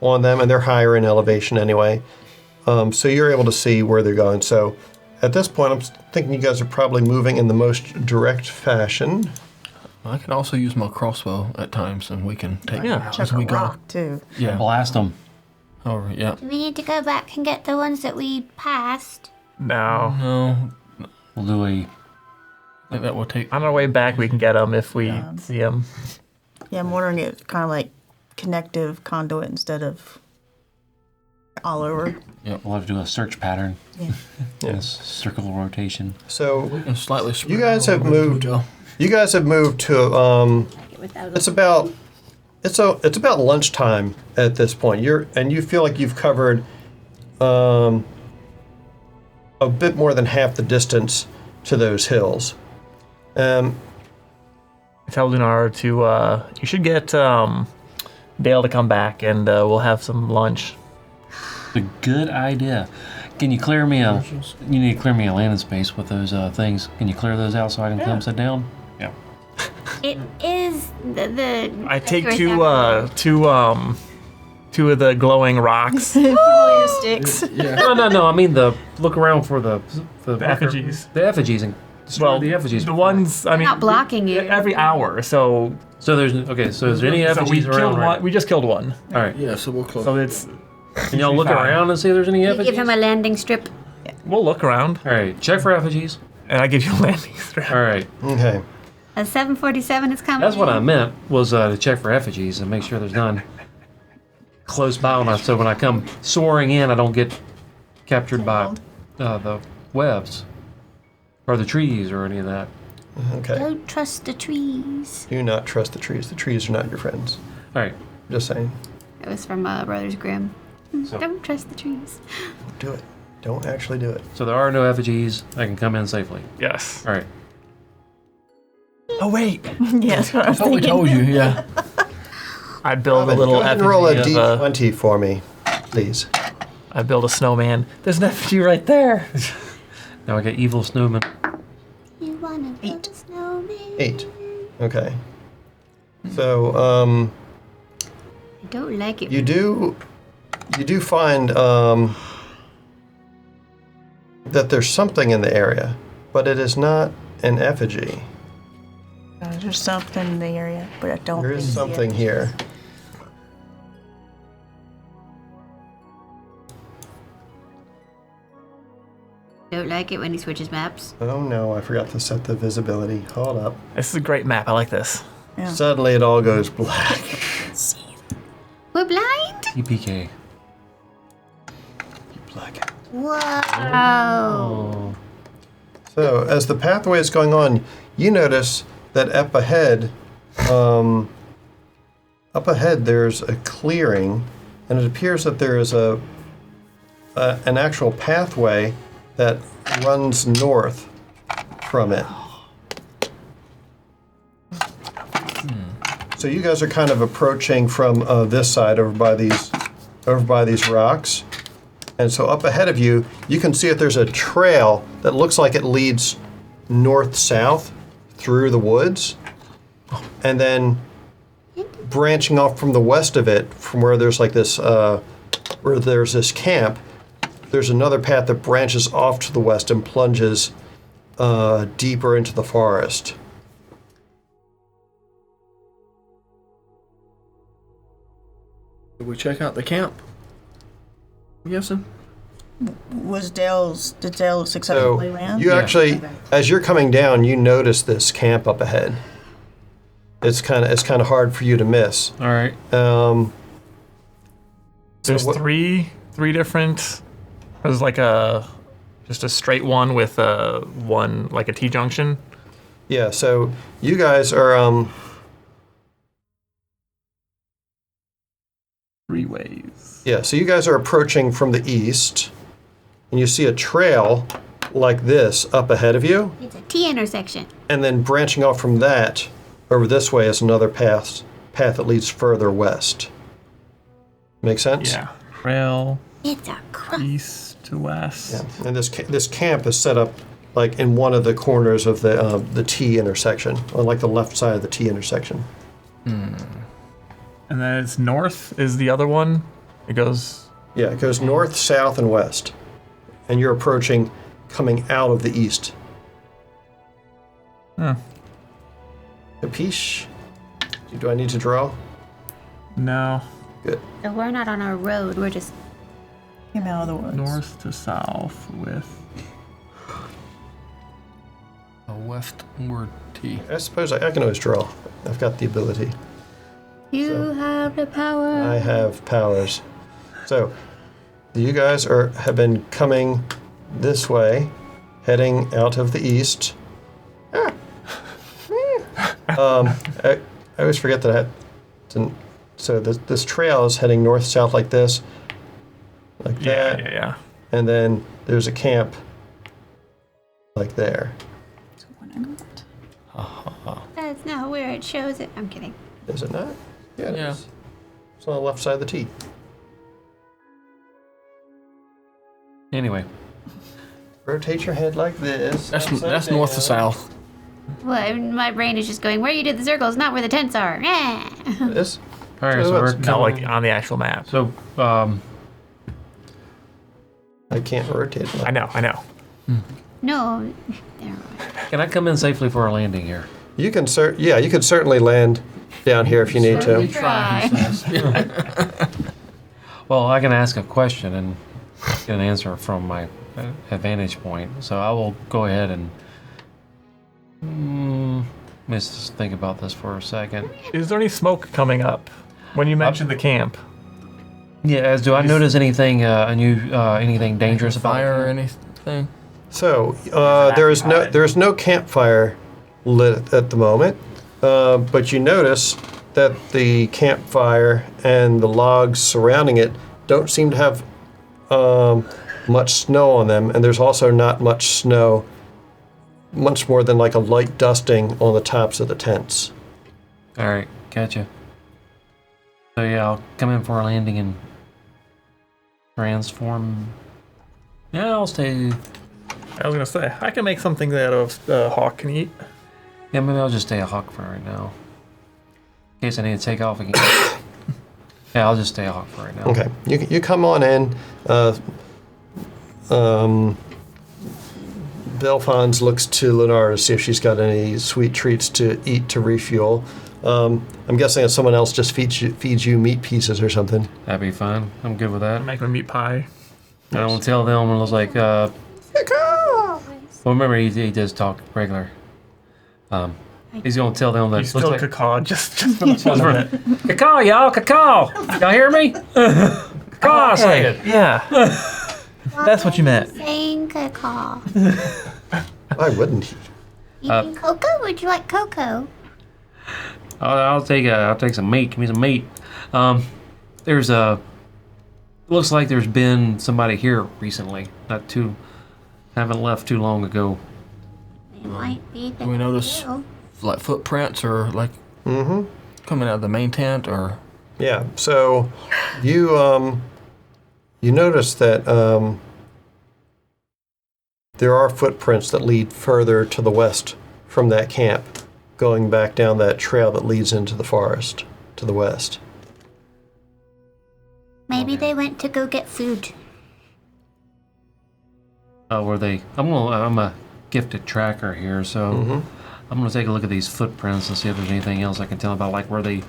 on them, and they're higher in elevation anyway. So you're able to see where they're going. So at this point, I'm thinking you guys are probably moving in the most direct fashion. I can also use my crossbow at times, and we can take it Chuck as a we go. rock too. Yeah. Blast them. However, yeah. Do we need to go back and get the ones that we passed? No. No, We'll do a. I think that will take. On our way back, we can get them if we see them. Yeah, I'm wondering if kind of like connective conduit instead of all over. We'll have to do a search pattern. Yeah. Yes. Circle rotation. So And slightly spread you guys out a have little bit, moved. Joe. You guys have moved to. Without It's about lunchtime at this point. You feel like you've covered a bit more than half the distance to those hills. Tell Lunar to, you should get Dale to come back, and we'll have some lunch. A good idea. Can you clear me a? You need to clear me a landing space with those things. Can you clear those out so I can come sit down? Yeah. It is the I take two of the glowing rocks. Familiar sticks. No. I mean look around for the effigies. The effigies and destroy the effigies. The ones, I mean, not blocking you. every hour. So So there's okay. So is there any so we effigies killed around? one. Right? We just killed one. All right. Yeah, so we'll close. So it's Can y'all look fine. around and see if there's any We effigies? give him a landing strip. we'll look around, All right. Check for effigies. and I give you a landing strip. All right. Okay. A 747 is coming. That's what in. I meant was to check for effigies and make sure there's none close by so when I come soaring in, I don't get captured by the webs or the trees or any of that. Okay. Don't trust the trees. Do not trust the trees. The trees are not your friends. All right. Just saying. It was from Brothers Grimm. So- Don't trust the trees. Don't do it. Don't actually do it. So there are no effigies. I can come in safely. Yes. All right. Oh wait, Yeah, that's what I I was thought we thinking. told you, yeah. I build a Robin, little go ahead and roll a effigy of d20 for me, please. I build a snowman. There's an effigy right there. Now I got evil snowman. You wanna build a snowman? 8. Okay. So, I don't like it. you do find that there's something in the area, but it is not an effigy. There's something in the area, but I don't. There think is it's something yet. here. Don't like it when he switches maps. Oh no, I forgot to set the visibility. Hold up. This is a great map. I like this. Yeah. Suddenly it all goes black. We're blind? EPK. Blackout. Whoa. So as the pathway is going on, you notice that up ahead there's a clearing, and it appears that there is an actual pathway that runs north from it. So you guys are kind of approaching from this side over by these rocks. And so up ahead of you, you can see that there's a trail that looks like it leads north-south through the woods. And then branching off from the west of it, from where there's like this, where there's this camp, there's another path that branches off to the west and plunges deeper into the forest. Did we check out the camp? I'm guessing. Did Dale So successfully land? you actually, as you're coming down, you notice this camp up ahead. It's kind of hard for you to miss. All right. There's three different. There's like just a straight one with one like a T-junction. Yeah. So you guys are 3 ways. Yeah, so you guys are approaching from the east, and you see a trail like this up ahead of you, It's a T intersection. and then branching off from that over this way is another path that leads further west. Make sense? Yeah. Trail It's a cross. east to west. Yeah. And this camp is set up like in one of the corners of the T intersection, on like the left side of the T intersection. And then it's north is the other one. It goes. Yeah, it goes north, south, and west, and you're approaching, coming out of the east. Capiche? Do I need to draw? No. Good. So we're not on our road. We're just. Came out of the woods. North to south with. A westward T. I suppose I can always draw. I've got the ability. You have the power. I have powers. So, you guys have been coming this way, heading out of the east. I always forget that so this trail is heading north-south like this, like that, Yeah. and then there's a camp like there. That's not where it shows it. I'm kidding. Is it not? Yeah, it Yeah. is. It's on the left side of the T. Anyway, Rotate your head like this. That's upside north to down. south. Well, my brain is just going where you did the circles, not where the tents are. This? all right. So So we're it's Not like coming. on the actual map. So I can't rotate it. I know. No. Never mind. can I come in safely for a landing here? You can you could certainly land down here if you need to. Try. Well, I can ask a question and get an answer from my vantage point. So I will go ahead and let's just think about this for a second. Is there any smoke coming up? When you mentioned the camp. Yeah, do I notice anything anything dangerous about Fire or it? anything? So there's no campfire lit at the moment, but you notice that the campfire and the logs surrounding it don't seem to have much snow on them, and there's also not much snow, much more than like a light dusting on the tops of the tents. All right, gotcha. So yeah, I'll come in for a landing and transform. Yeah, I'll stay. I was gonna say I can make something that a hawk can eat. Yeah, maybe I'll just stay a hawk for right now. In case I need to take off again. Yeah, I'll just stay a hawk for right now. Okay, you come on in. Belfons looks to Lenara to see if she's got any sweet treats to eat to refuel. I'm guessing that someone else just feeds you meat pieces or something. That'd be fine. I'm good with that. Make a meat pie. I don't tell them. I was like, well, remember he does talk regular. He's gonna tell them that. You still looks cacaw just for the fun of it. Cacao, y'all, cacao. Y'all hear me? Cacao, I said. Yeah. That's what you meant. Saying caw. Why wouldn't he? Eating cocoa? Would you like cocoa? I'll take some meat. Give me some meat. Looks like there's been somebody here recently. Haven't left too long ago. They might be the Do we notice kill. like footprints or like coming out of the main tent or? Yeah. So you you notice that there are footprints that lead further to the west from that camp, going back down that trail that leads into the forest to the west. Maybe they went to go get food. Oh, were they? I'm a gifted tracker here, so I'm gonna take a look at these footprints and see if there's anything else I can tell about. Like, were they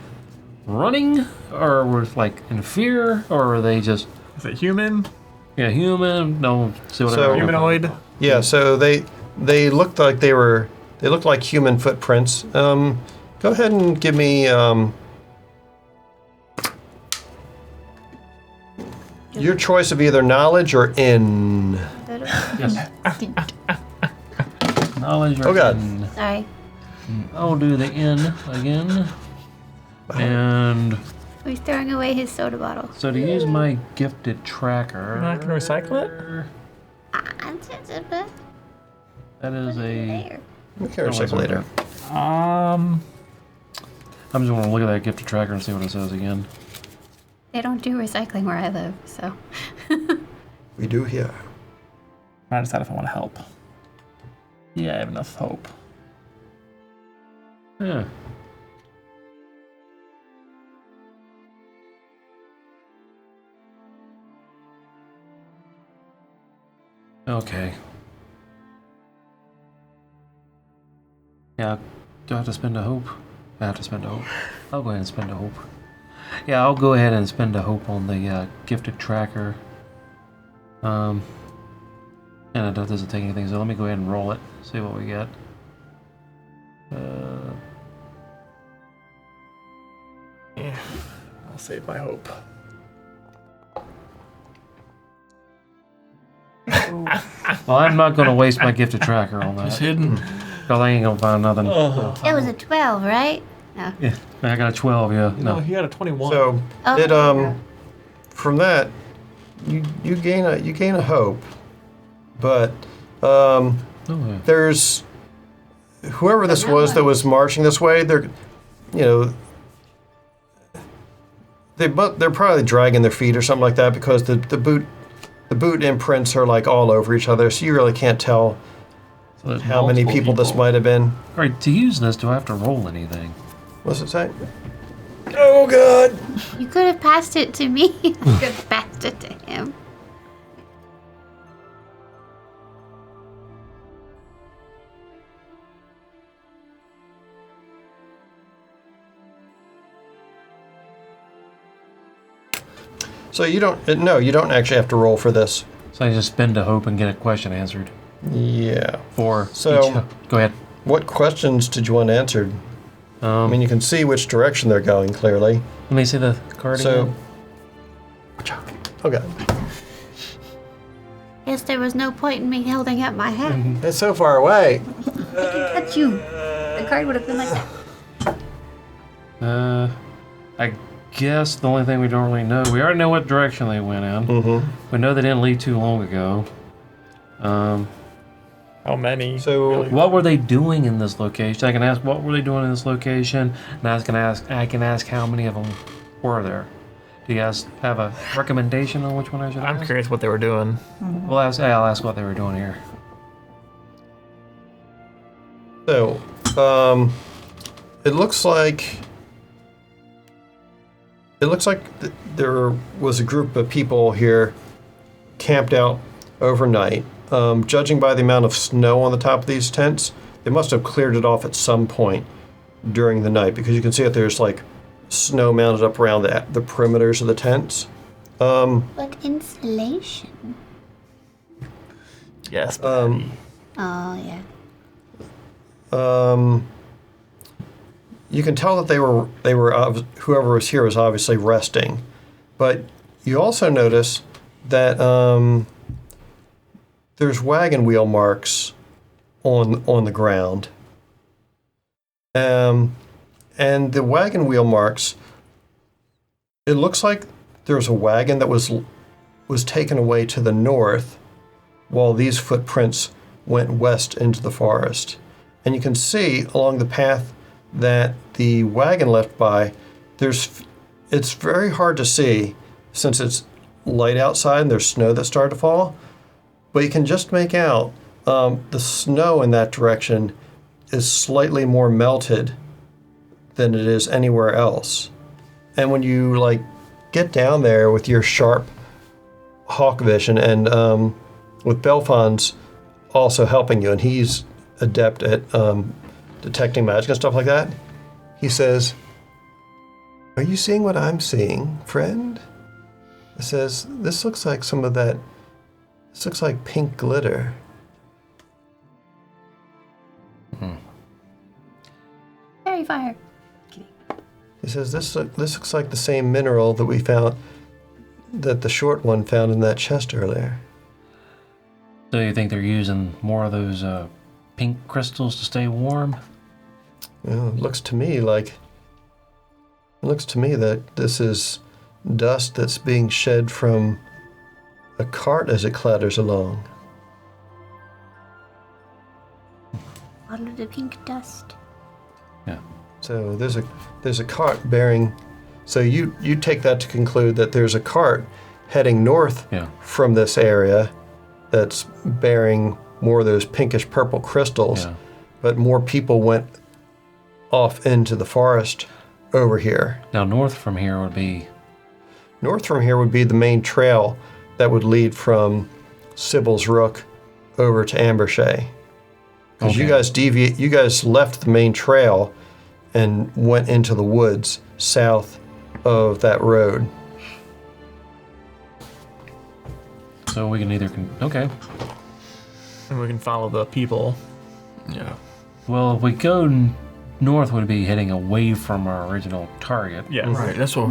running, or were like in fear, or were they just Is it human? human? No, see what So- Humanoid? Yeah. So they looked like they looked like human footprints. Go ahead and give me your choice of either knowledge or in. Yes. Knowledge. Or Oh, God. in. Sorry. I'll do the in again. And He's throwing away his soda bottle. so to use my gifted tracker, You're not gonna recycle it? that is a. There. We can recycle later. I'm just gonna look at that gifted tracker and see what it says again. They don't do recycling where I live, so. We do here. I decide if I want to help. Yeah, I have enough hope. Yeah. Okay. Yeah, do I have to spend a hope? I have to spend a hope. I'll go ahead and spend a hope. Yeah, I'll go ahead and spend a hope on the gifted tracker. And it doesn't take anything, so let me go ahead and roll it. See what we get. Yeah, I'll save my hope. Well, I'm not going to waste my gifted tracker on It's that. hidden. Because I ain't going to find nothing. It was a 12, right? No. Yeah, I got a 12, yeah. No, No. he got a 21. So Oh, it from that you gain a hope, but Oh, yeah. there's whoever this was that was marching this way. They're they're probably dragging their feet or something like that because the boot imprints are like all over each other, so you really can't tell So there's how many multiple people this might have been. All right, to use this, do I have to roll anything? What's it say? Oh God! You could have passed it to me. You could have passed it to him. So you don't actually have to roll for this. So I just spend a hope and get a question answered Yeah. for So- each. Go ahead. What questions did you want answered? I mean, you can see which direction they're going clearly. Let me see the card So, again. oh God, Guess there was no point in me holding up my hand. it's so far away. Touch you. The card would have been like that. I guess the only thing we don't really know, we already know what direction they went in. Mm-hmm. We know they didn't leave too long ago. How many? So, What were they doing in this location? I can ask what were they doing in this location, and I can ask how many of them were there. Do you guys have a recommendation on which one I should ask? I'm curious what they were doing. I'll ask what they were doing here. it looks like there was a group of people here camped out overnight. Judging by the amount of snow on the top of these tents, they must have cleared it off at some point during the night because you can see that there's like snow mounted up around the perimeters of the tents. What insulation? Yes. Oh, yeah. You can tell that they were whoever was here was obviously resting, but you also notice that there's wagon wheel marks on the ground. And the wagon wheel marks, it looks like there's a wagon that was taken away to the north while these footprints went west into the forest. And you can see along the path that the wagon left by, it's very hard to see since it's light outside and there's snow that started to fall, but you can just make out the snow in that direction is slightly more melted than it is anywhere else. And when you get down there with your sharp hawk vision and with Belfon's also helping you, and he's adept at detecting magic and stuff like that, he says, "Are you seeing what I'm seeing, friend?" It says, "This looks like some of that, this looks like pink glitter." Fairy fire. He says, this looks like the same mineral that we found, that the short one found in that chest earlier. So you think they're using more of those pink crystals to stay warm? Well, it looks to me that this is dust that's being shed from a cart as it clatters along. All of the pink dust. Yeah. So there's a cart bearing. So you take that to conclude that there's a cart heading north from this area that's bearing more of those pinkish purple crystals, but more people went off into the forest over here. Now north from here would be the main trail that would lead from Sybil's Rook over to Ambershea. Because you guys left the main trail and went into the woods south of that road. So we can either okay. And we can follow the people. Yeah. Well, if we go north, would be heading away from our original target. Yeah. Right. That's what.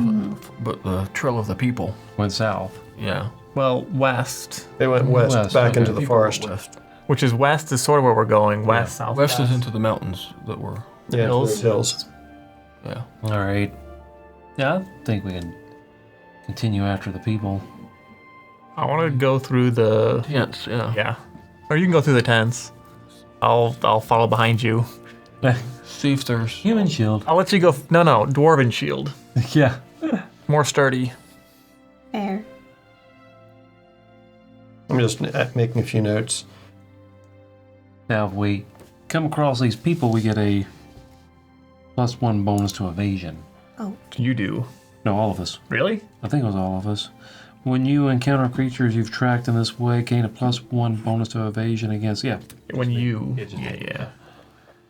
But the trail of the people. Went south. Yeah. Well, west. They went west back into the People forest. West. Which is west is sort of where we're going. West, south. West is into the mountains that were. Yeah, Hills. hills. Yeah. All right. Yeah, I think we can continue after the people. I want to go through the Tents. Yeah. yeah, or you can go through the tents. I'll follow behind you. See if there's. Human shield. I'll let you go. No, dwarven shield, Yeah. more sturdy. Fair. I'm just making a few notes. Now, if we come across these people, we get a +1 bonus to evasion. Oh. You do. No, all of us. Really? I think it was all of us. When you encounter creatures you've tracked in this way, gain a +1 bonus to evasion against. Yeah. When you. Yeah. Yeah.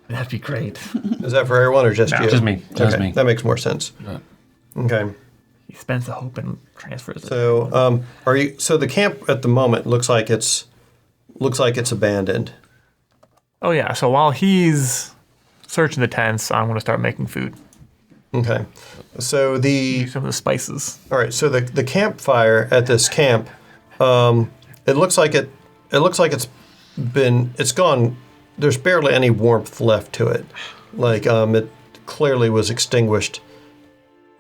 That'd be great. Is that for everyone or just you? Just me. Just Okay, me. that makes more sense. Yeah. Okay. He spends a hope and transfers it. So, so the camp at the moment looks like it's abandoned. Oh yeah. So while he's searching the tents, I'm gonna start making food. Okay. So Use some of the spices. all right. So the campfire at this camp, it looks like it's gone. There's barely any warmth left to it. It clearly was extinguished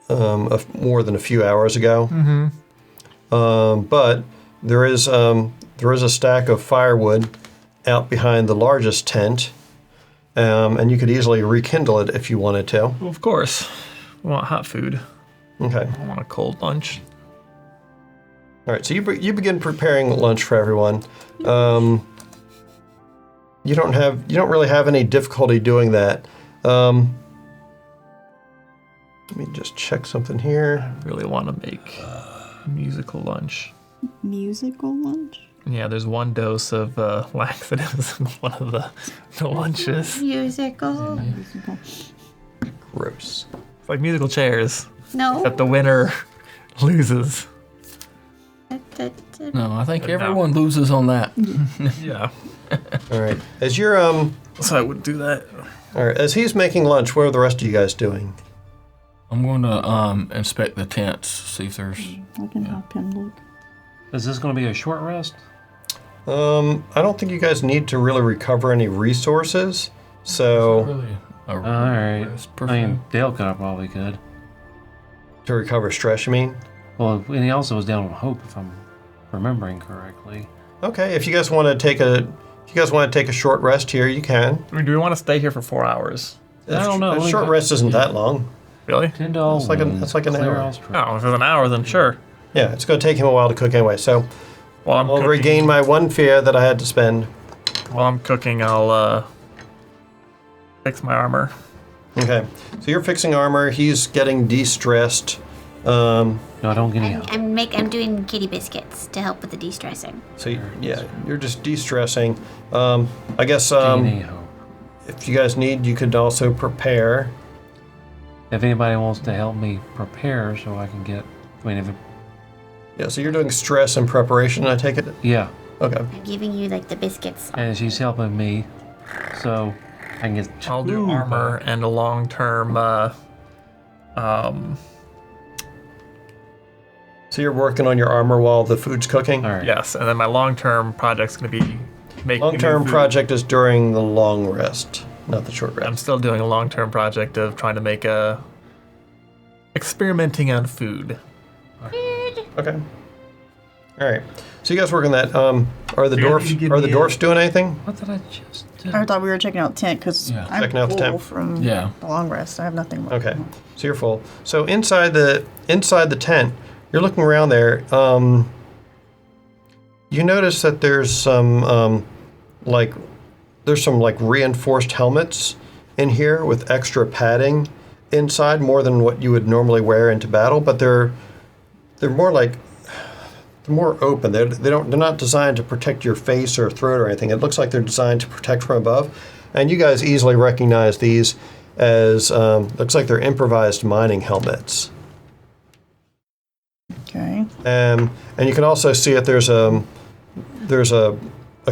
more than a few hours ago. Mm-hmm. But there is a stack of firewood out behind the largest tent, and you could easily rekindle it if you wanted to. Well, of course. I want hot food. Okay. I want a cold lunch. All right. So you begin preparing lunch for everyone. You don't really have any difficulty doing that. Let me just check something here. I really want to make a musical lunch. Musical lunch? Yeah, there's one dose of laxatives in one of the lunches. Musical. Gross. It's like musical chairs, No. except the winner loses. No, I think everyone loses on that. Yeah. All right. As you're So I would do that. all right, as he's making lunch, what are the rest of you guys doing? I'm going to inspect the tents, see if there's. I can help him look. Is this going to be a short rest? I don't think you guys need to really recover any resources. So Really? All right. Rest I mean, Dale probably could. to recover stress, you mean? Well, and he also was down on hope, if I'm remembering correctly. Okay, if you guys want to take a short rest here, you can. I mean, do we want to stay here for 4 hours? I don't know. A short rest isn't that long. Really? Tyndall It's like an clear hour. all stress. Oh, if it's an hour, then sure. Yeah, it's going to take him a while to cook anyway. So While I'm I'll cooking, regain my one fear that I had to spend. While I'm cooking, I'll fix my armor. Okay, so you're fixing armor. He's getting de-stressed. No, I don't get any help. I'm doing kitty biscuits to help with the de-stressing. So you're just de-stressing. I guess Any help. if you guys need, you could also prepare. If anybody wants to help me prepare so I can get, I mean, if it, Yeah, so you're doing stress and preparation, I take it? yeah, Okay. I'm giving you like the biscuits. and she's helping me, so I can get I'll do two armor and a long-term. So you're working on your armor while the food's cooking? All right. Yes, and then my long-term project's going to be making. a new Long-term food. project is during the long rest, not the short I'm rest. still doing a long-term project of trying to make a experimenting on food. Okay. All right. So you guys work on that. Are the So you guys need to give me dwarfs doing anything? What did I just do? I thought we were checking out tent because Yeah. I'm Checking out the full tent. from Yeah. the long rest. I have nothing more. Okay. So you're full. So inside the tent, you're looking around there. You notice that there's some reinforced helmets in here with extra padding inside, more than what you would normally wear into battle. But they're more open. They're not designed to protect your face or throat or anything. It looks like they're designed to protect from above. And you guys easily recognize these as looks like they're improvised mining helmets. Okay. And you can also see that there's a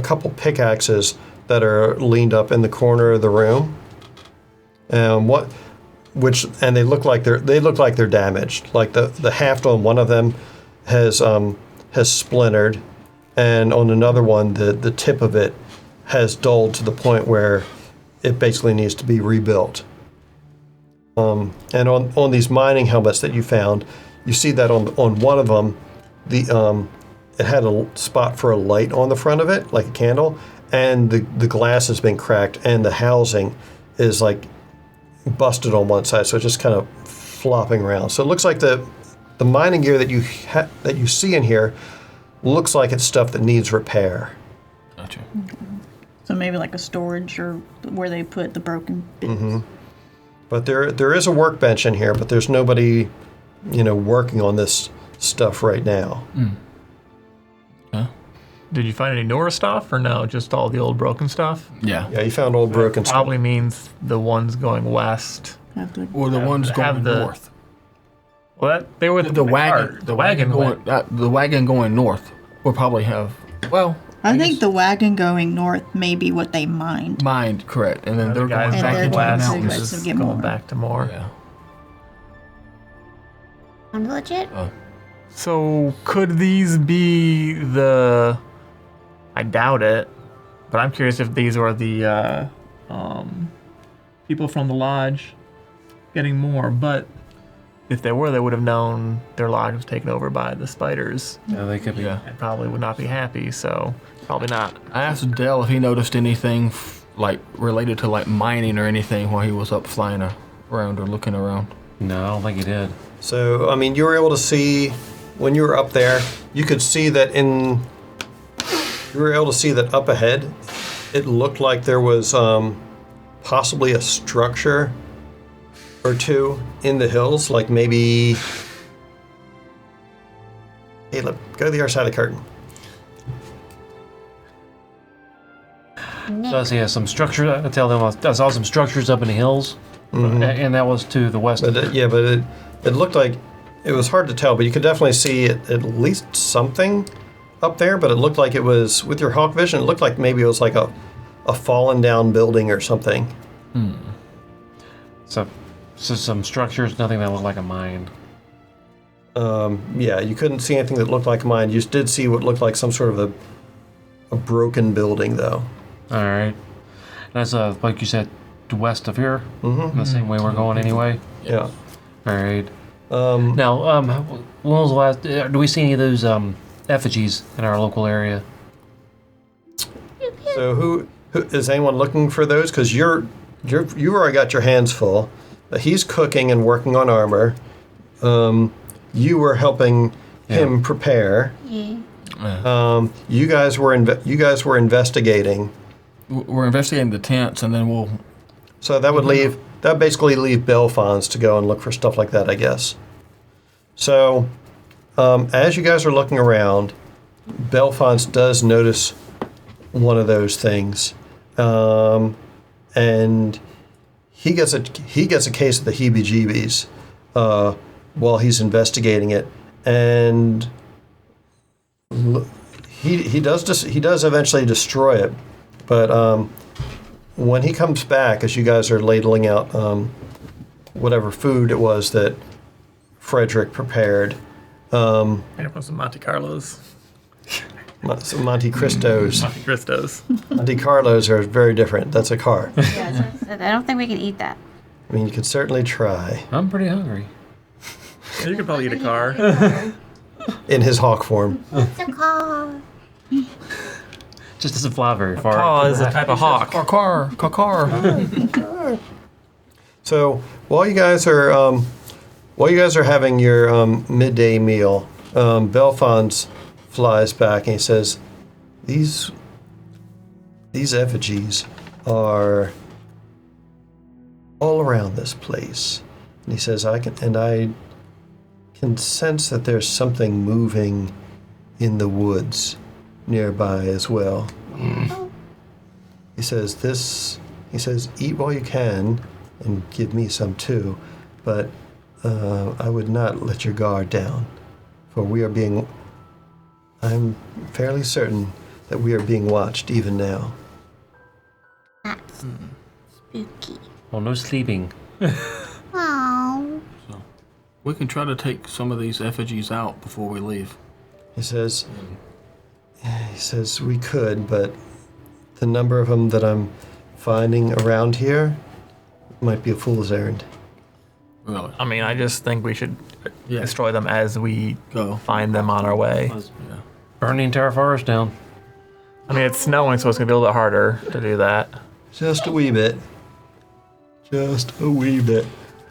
couple pickaxes that are leaned up in the corner of the room. And they look like they're damaged. Like the haft on one of them has splintered, and on another one the tip of it has dulled to the point where it basically needs to be rebuilt. And on these mining helmets that you found, you see that on one of them, it had a spot for a light on the front of it, like a candle, and the glass has been cracked, and the housing is like busted on one side, so it's just kind of flopping around. So it looks like the mining gear that you see in here looks like it's stuff that needs repair. Gotcha. So maybe like a storage or where they put the broken bits. Mm-hmm. But there is a workbench in here, but there's nobody, working on this stuff right now. Did you find any newer stuff, or no? Just all the old broken stuff? Yeah. Yeah, you found old broken stuff. Probably means the ones going west. Have to- Or the ones have going the- north. Well, they were The wagon. The wagon going. The wagon going north will probably have. Well, I think the wagon going north may be what they mined. mined correct, and then The they're guys going And back they're into the taking west cigarettes mountains. to is get going more. back to more. Yeah. Sounds legit. So could these be the? I doubt it, but I'm curious if these were the people from the lodge getting more. But if they were, they would have known their lodge was taken over by the spiders Yeah, they could be. Yeah. and probably would not be happy. So probably not. I asked Dell if he noticed anything like related to like mining or anything while he was up flying around or looking around. No, I don't think he did. So, you were able to see, when you were up there, you could see that you were able to see that up ahead, it looked like there was possibly a structure or two in the hills, like maybe, hey, look, go to the other side of the curtain. Nick, So I see some structure. I tell them I saw some structures up in the hills, and that was to the west. But it looked like, it was hard to tell, but you could definitely see at least something up there, but it looked like it was, with your hawk vision, it looked like maybe it was like a fallen down building or something. So some structures, nothing that looked like a mine. Yeah, you couldn't see anything that looked like a mine. You did see what looked like some sort of a broken building, though. All right. That's like you said, west of here. The same way we're going anyway. Yeah. All right. Now, when was the last? Do we see any of those effigies in our local area? So who is anyone looking for those? Because you've already got your hands full. He's cooking and working on armor. You were helping him prepare. Yeah. You guys were investigating. We're investigating the tents, and then we'll. So that would basically leave Belfons to go and look for stuff like that, I guess. So, as you guys are looking around, Belfons does notice one of those things, and he gets a case of the heebie-jeebies while he's investigating it, and he does eventually destroy it, but when he comes back, as you guys are ladling out whatever food it was that Frederick prepared, It was Monte Carlos. some Monte Cristos. Monte Cristos. Monte Carlos are very different. That's a car. Yeah, I don't think we can eat that. I mean, you could certainly try I'm pretty hungry. You could probably eat a car. in his hawk form. It's a car. Just doesn't fly very far. Caw is a type of hawk. Car. So while you guys are having your midday meal, Belfons flies back and he says, "These effigies are all around this place." And he says, I can sense that there's something moving in the woods nearby as well. He says, eat while you can and give me some too, but I would not let your guard down, for I'm fairly certain that we are being watched even now. That's spooky. Well, no sleeping. Oh. We can try to take some of these effigies out before we leave. He says, we could, but the number of them that I'm finding around here might be a fool's errand. Really? I mean, I just think we should Yeah. destroy them as we Go. find them on our way. Yeah. Burn the entire forest down. I mean, it's snowing, so it's going to be a little bit harder to do that. Just a wee bit. Just a wee bit.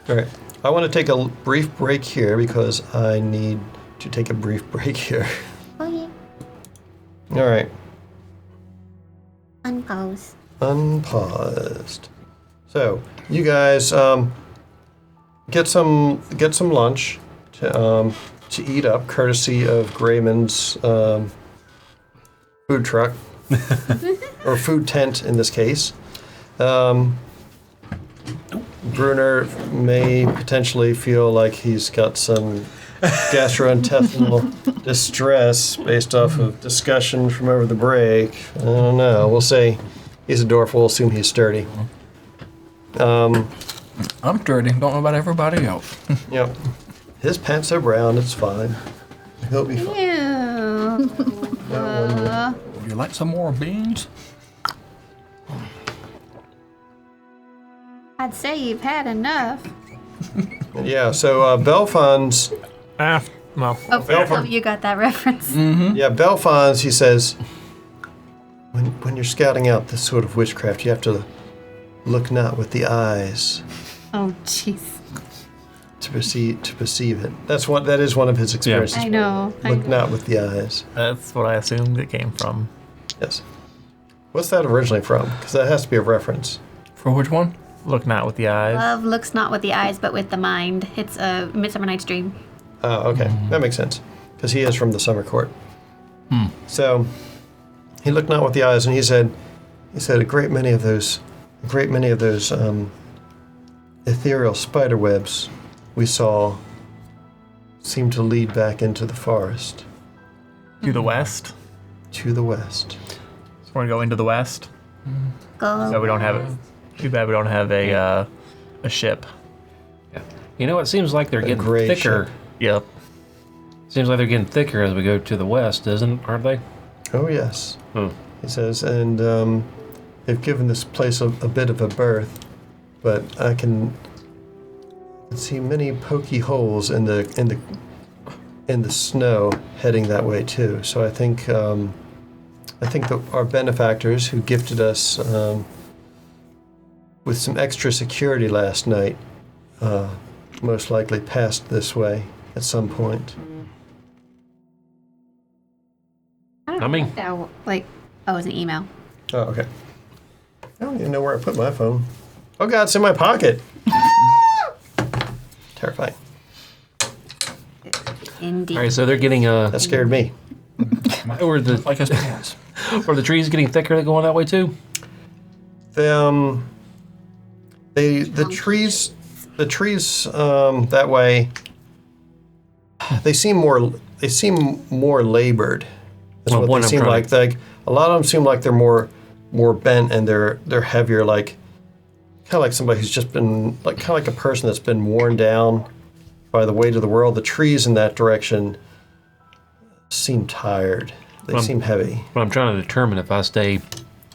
All right. I want to take a brief break here because I need to take a brief break here. Okay. All right. Unpause. Unpaused. So you guys get some lunch to eat up, courtesy of Grayman's food truck or food tent in this case. Bruner may potentially feel like he's got some gastrointestinal distress based off of discussion from over the break. I don't know. We'll say he's a dwarf. We'll assume he's sturdy. I'm sturdy. Don't know about everybody else. Yep. His pants are brown. It's fine. He'll be fine. Ew. Would you like some more beans? I'd say you've had enough. Yeah. So Belfons. Oh, you got that reference. Yeah, Belfons. He says, when you're scouting out this sort of witchcraft, you have to look not with the eyes Oh, jeez. to perceive it. That is one of his experiences. I know. Look not with the eyes. That's what I assumed it came from. Yes. What's that originally from? Because that has to be a reference. For which one? Look not with the eyes. Love looks not with the eyes, but with the mind. It's a Midsummer Night's Dream. Oh, okay. That makes sense. Because he is from the summer court. So he looked not with the eyes, and he said a great many of those ethereal spider webs we saw seem to lead back into the forest. To the west. To the west. So we're going to go into the west. Go. So we don't have it. Too bad we don't have a ship. Yeah. You know, it seems like they're getting gray thicker. ship. Yep. Seems like they're getting thicker as we go to the west, aren't they? Oh, yes. he says, and they've given this place a bit of a berth, but I can see many pokey holes in the snow heading that way too. So I think that our benefactors who gifted us with some extra security last night most likely passed this way at some point. I don't know if that it was an email. Oh, okay. I don't even know where I put my phone. Oh God, it's in my pocket. Terrifying. Indeed. All right, so they're getting That scared me. or the Like his pants. or the trees getting thicker. They're going that way too. The trees that way. They seem more labored. That's Well, what one they I'm seem trying like. Like a lot of them seem like they're more bent and they're heavier. Like kind of like somebody who's just been kind of like a person that's been worn down by the weight of the world. The trees in that direction seem tired. They seem heavy. But I'm trying to determine if I stay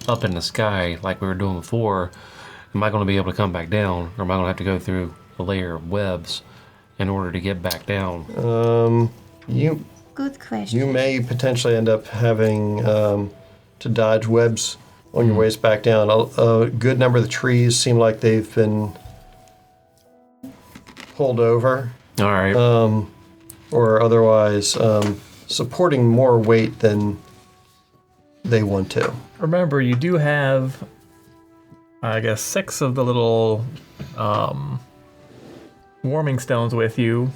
up in the sky like we were doing before, am I going to be able to come back down, or am I going to have to go through a layer of webs in order to get back down? Good question. You may potentially end up having to dodge webs on your ways back down. A good number of the trees seem like they've been pulled over All right. or otherwise supporting more weight than they want to. Remember, you do have, I guess, 6 of the little warming stones with you,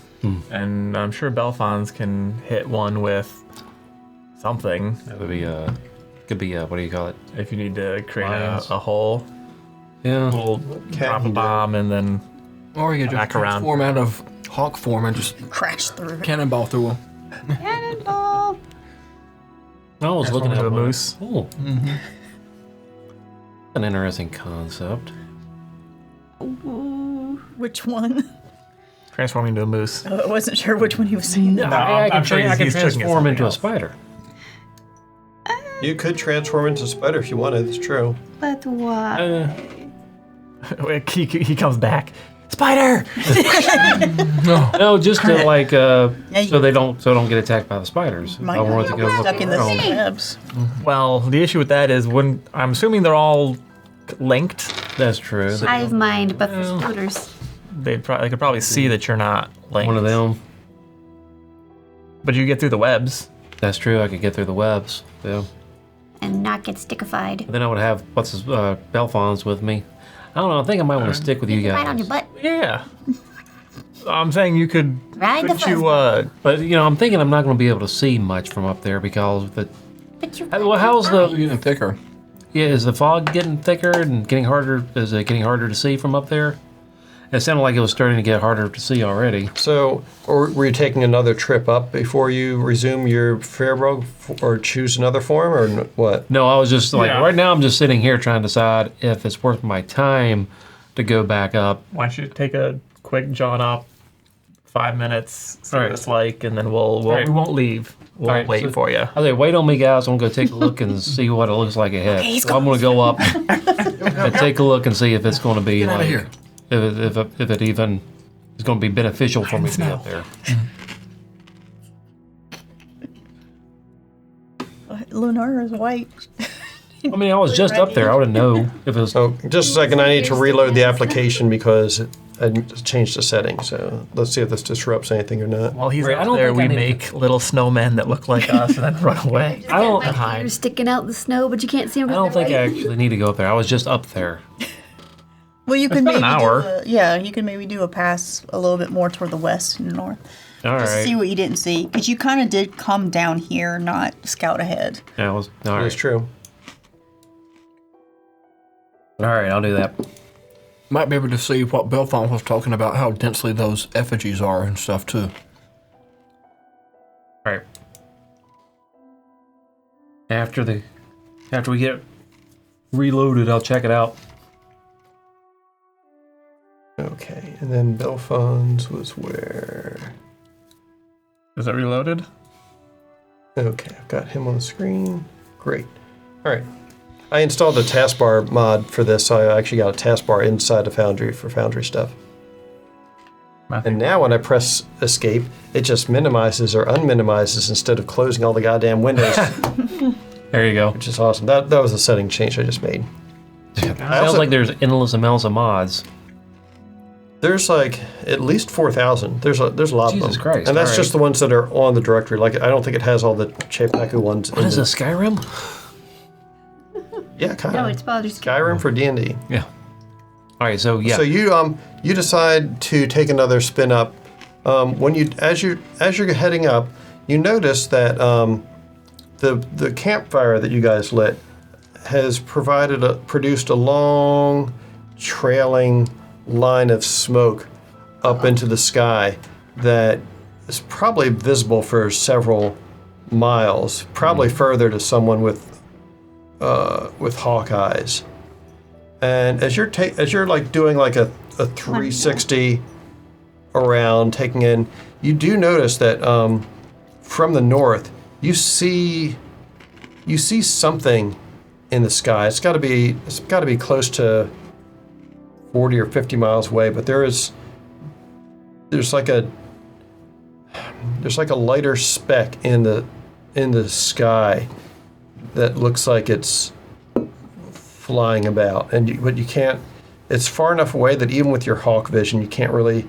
and I'm sure Belfons can hit one with something That would be could be what do you call it? if you need to create Lions. a hole. Yeah. We'll drop a bomb and then Or you could just Back around. transform out of hawk form and just Crash through it. cannonball through him. Cannonball. I was looking at into a one. moose. Oh. An interesting concept. Which one? Transforming into a moose. I wasn't sure which one he was saying. I can I'm sure he's chucking it transform something into else. a spider. You could transform into a spider if you wanted. It's true. But why? He comes back. Spider! No, just to like so you- they don't get attacked by the spiders. Might I wanted to not go get look stuck in the around. webs. Well, the issue with that is when I'm assuming they're all linked, That's true. Hive mind, but for scooters. they could probably see that you're not linked. One of them. But you get through the webs. That's true. I could get through the webs. Yeah. And not get stickified. Then I would have Belfons with me. I don't know. I think I might want to stick with you guys. Right on your butt. Yeah. I'm saying you could. Ride the Couldn't you? fuzz. But I'm thinking I'm not going to be able to see much from up there because the. But you. Well, how's You're the? getting thicker. Yeah, is the fog getting thicker and getting harder? Is it getting harder to see from up there? It sounded like it was starting to get harder to see already. So, or were you taking another trip up before you resume your Fairbrogue or choose another form or what? No, I was just like, Yeah. right now I'm just sitting here trying to decide if it's worth my time to go back up. Why don't you take a quick jaunt up, 5 minutes, see All what right. it's like, and then we right. won't leave. We'll All right, wait so- for you. I say, wait on me, guys. I'm going to take a look and see what it looks like ahead. Okay, he's So I'm going to go up and take a look and see if it's going to be Get outta like, here. if it even is going to be beneficial for me to be up there. Lunar is white. I mean, I was just up there. I would know if it was. So, just a second. I need to reload the application because I changed the setting. So let's see if this disrupts anything or not. While he's Right, I up don't there, think I we need make little snowmen that look like us and then run away. I don't. Hide. You're sticking out in the snow, but you can't see them. I don't think I actually need to go up there. I was just up there. Well, you can about maybe an hour. you can maybe do a pass a little bit more toward the west and north. All Just see right. what you didn't see, because you kind of did come down here, not scout ahead. Yeah, I was. All That's right. true. All right. I'll do that. Might be able to see what Belfont was talking about, how densely those effigies are and stuff too. All right. After we get reloaded, I'll check it out. Okay, and then Belfons was where? Is it reloaded? Okay, I've got him on the screen. Great. All right. I installed a taskbar mod for this, so I actually got a taskbar inside the Foundry for Foundry stuff. And now when I press escape, it just minimizes or unminimizes instead of closing all the goddamn windows, There you go. which is awesome. That was a setting change I just made. Sounds like there's endless amounts of mods. There's like at least 4,000. There's a lot Jesus of them. Christ, And that's all just right. the ones that are on the directory. Like I don't think it has all the Chepaku ones. What is this, Skyrim? Yeah, kind No, of. it's Baldur's Gate. Skyrim for D&D. Yeah. All right, so yeah. So you decide to take another spin up. As you're heading up, you notice that the campfire that you guys lit has produced a long trailing line of smoke up into the sky that is probably visible for several miles, probably further to someone with hawk eyes. And as you're like doing like a 360 around, taking in, you do notice that from the north you see something in the sky. It's got to be close to 40 or 50 miles away, but there's like a lighter speck in the sky that looks like it's flying about, but you can't. It's far enough away that even with your hawk vision, you can't really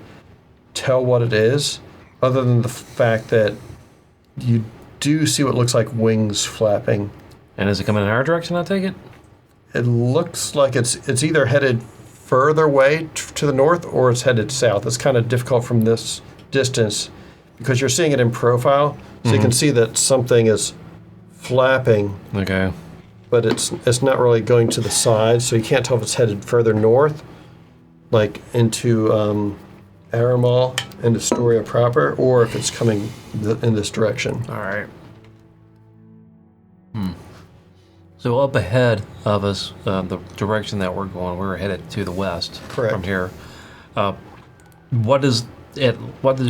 tell what it is, other than the fact that you do see what looks like wings flapping. And is it coming in our direction, I take it? It looks like it's either headed further away to the north or it's headed south. It's kind of difficult from this distance because you're seeing it in profile, so you can see that something is flapping. Okay. But it's not really going to the side, so you can't tell if it's headed further north, like into Aramal, into Storia proper, or if it's coming in this direction. All right. So up ahead of us, the direction that we're going, we're headed to the west. Correct. From here. What do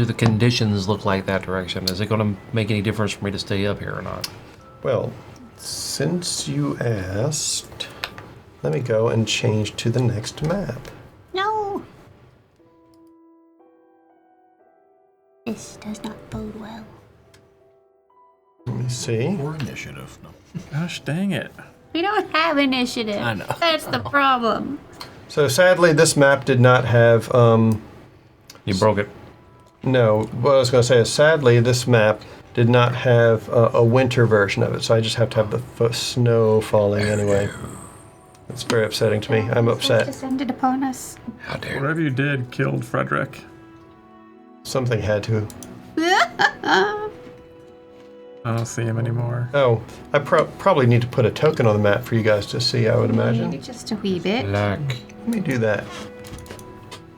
the conditions look like that direction? Is it going to make any difference for me to stay up here or not? Well, since you asked, let me go and change to the next map. No. This does not bode well. Let me see. Or initiative. No. Gosh dang it. We don't have initiative. I know. That's the problem. So sadly, this map did not have. You broke it. No, what I was going to say is sadly, this map did not have a winter version of it, so I just have to have the snow falling anyway. It's very upsetting to me. I'm upset. Descended upon us. How dare Whatever you did killed Frederick. Something had to. I don't see him anymore. Oh, I probably need to put a token on the map for you guys to see, I would imagine. Just a wee bit. Like Let me do that.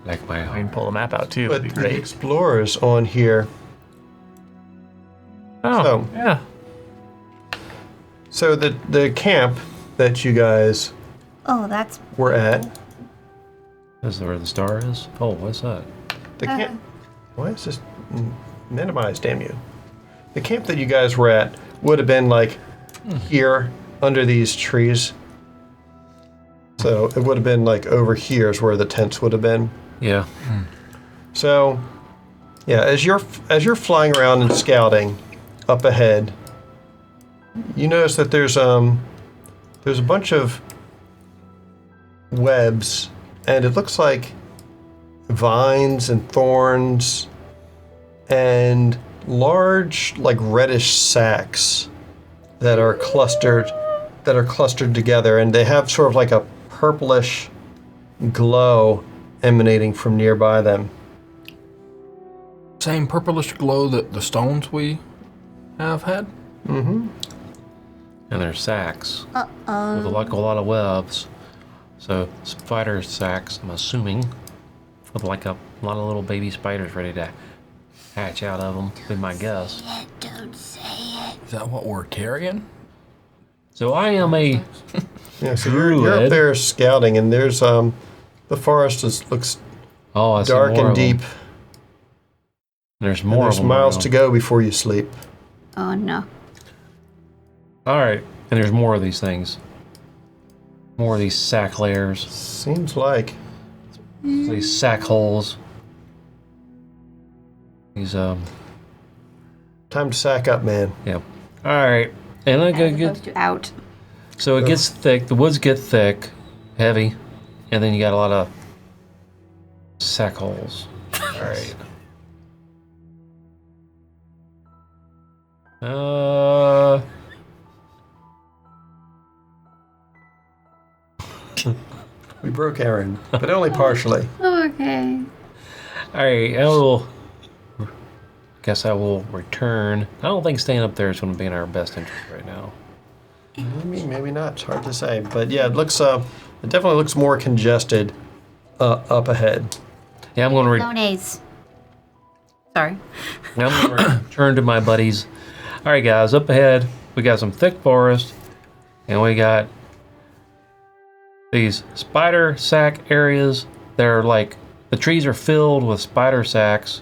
my I can pull the map out too. But That'd be the great. explorers on here. Oh, So- yeah. So the camp that you guys Oh, that's were at, Is that where the star is? Oh, what's that? the camp. Why is this minimized? Damn you! The camp that you guys were at would have been like here under these trees. So it would have been like over here is where the tents would have been. Yeah. So, yeah, as you're flying around and scouting up ahead, you notice that there's a bunch of webs, and it looks like vines and thorns and large, like reddish sacks that are clustered together, and they have sort of like a purplish glow emanating from nearby them. Same purplish glow that the stones we have had? Mm-hmm. And they're sacks with Uh-oh. like a lot of webs. So spider sacks, I'm assuming, with like a lot of little baby spiders ready to hatch out of them, would be my guess. Don't say it. Is that what we're carrying? So I am a Yeah, so you're up Druid. there scouting, and there's the forest looks I see dark more and of 'em. deep. There's And more there's of them. miles to go before you sleep. Oh no. All right. And there's more of these things. More of these sack layers. Seems like. These sack holes. These, Time to sack up, man. yeah. Alright. And I go As get. opposed to out. So it gets thick. The woods get thick, heavy. And then you got a lot of sack holes. Alright. We broke Aaron, but only partially. Okay. Alright, I will. Guess I will return. I don't think staying up there is going to be in our best interest right now. Maybe not. It's hard to say. But yeah, it looks. It definitely looks more congested up ahead. Yeah, I'm going to Lones. Sorry. I'm going to return to my buddies. Alright, guys, up ahead, we got some thick forest, and we got these spider sack areas. They're like, the trees are filled with spider sacks,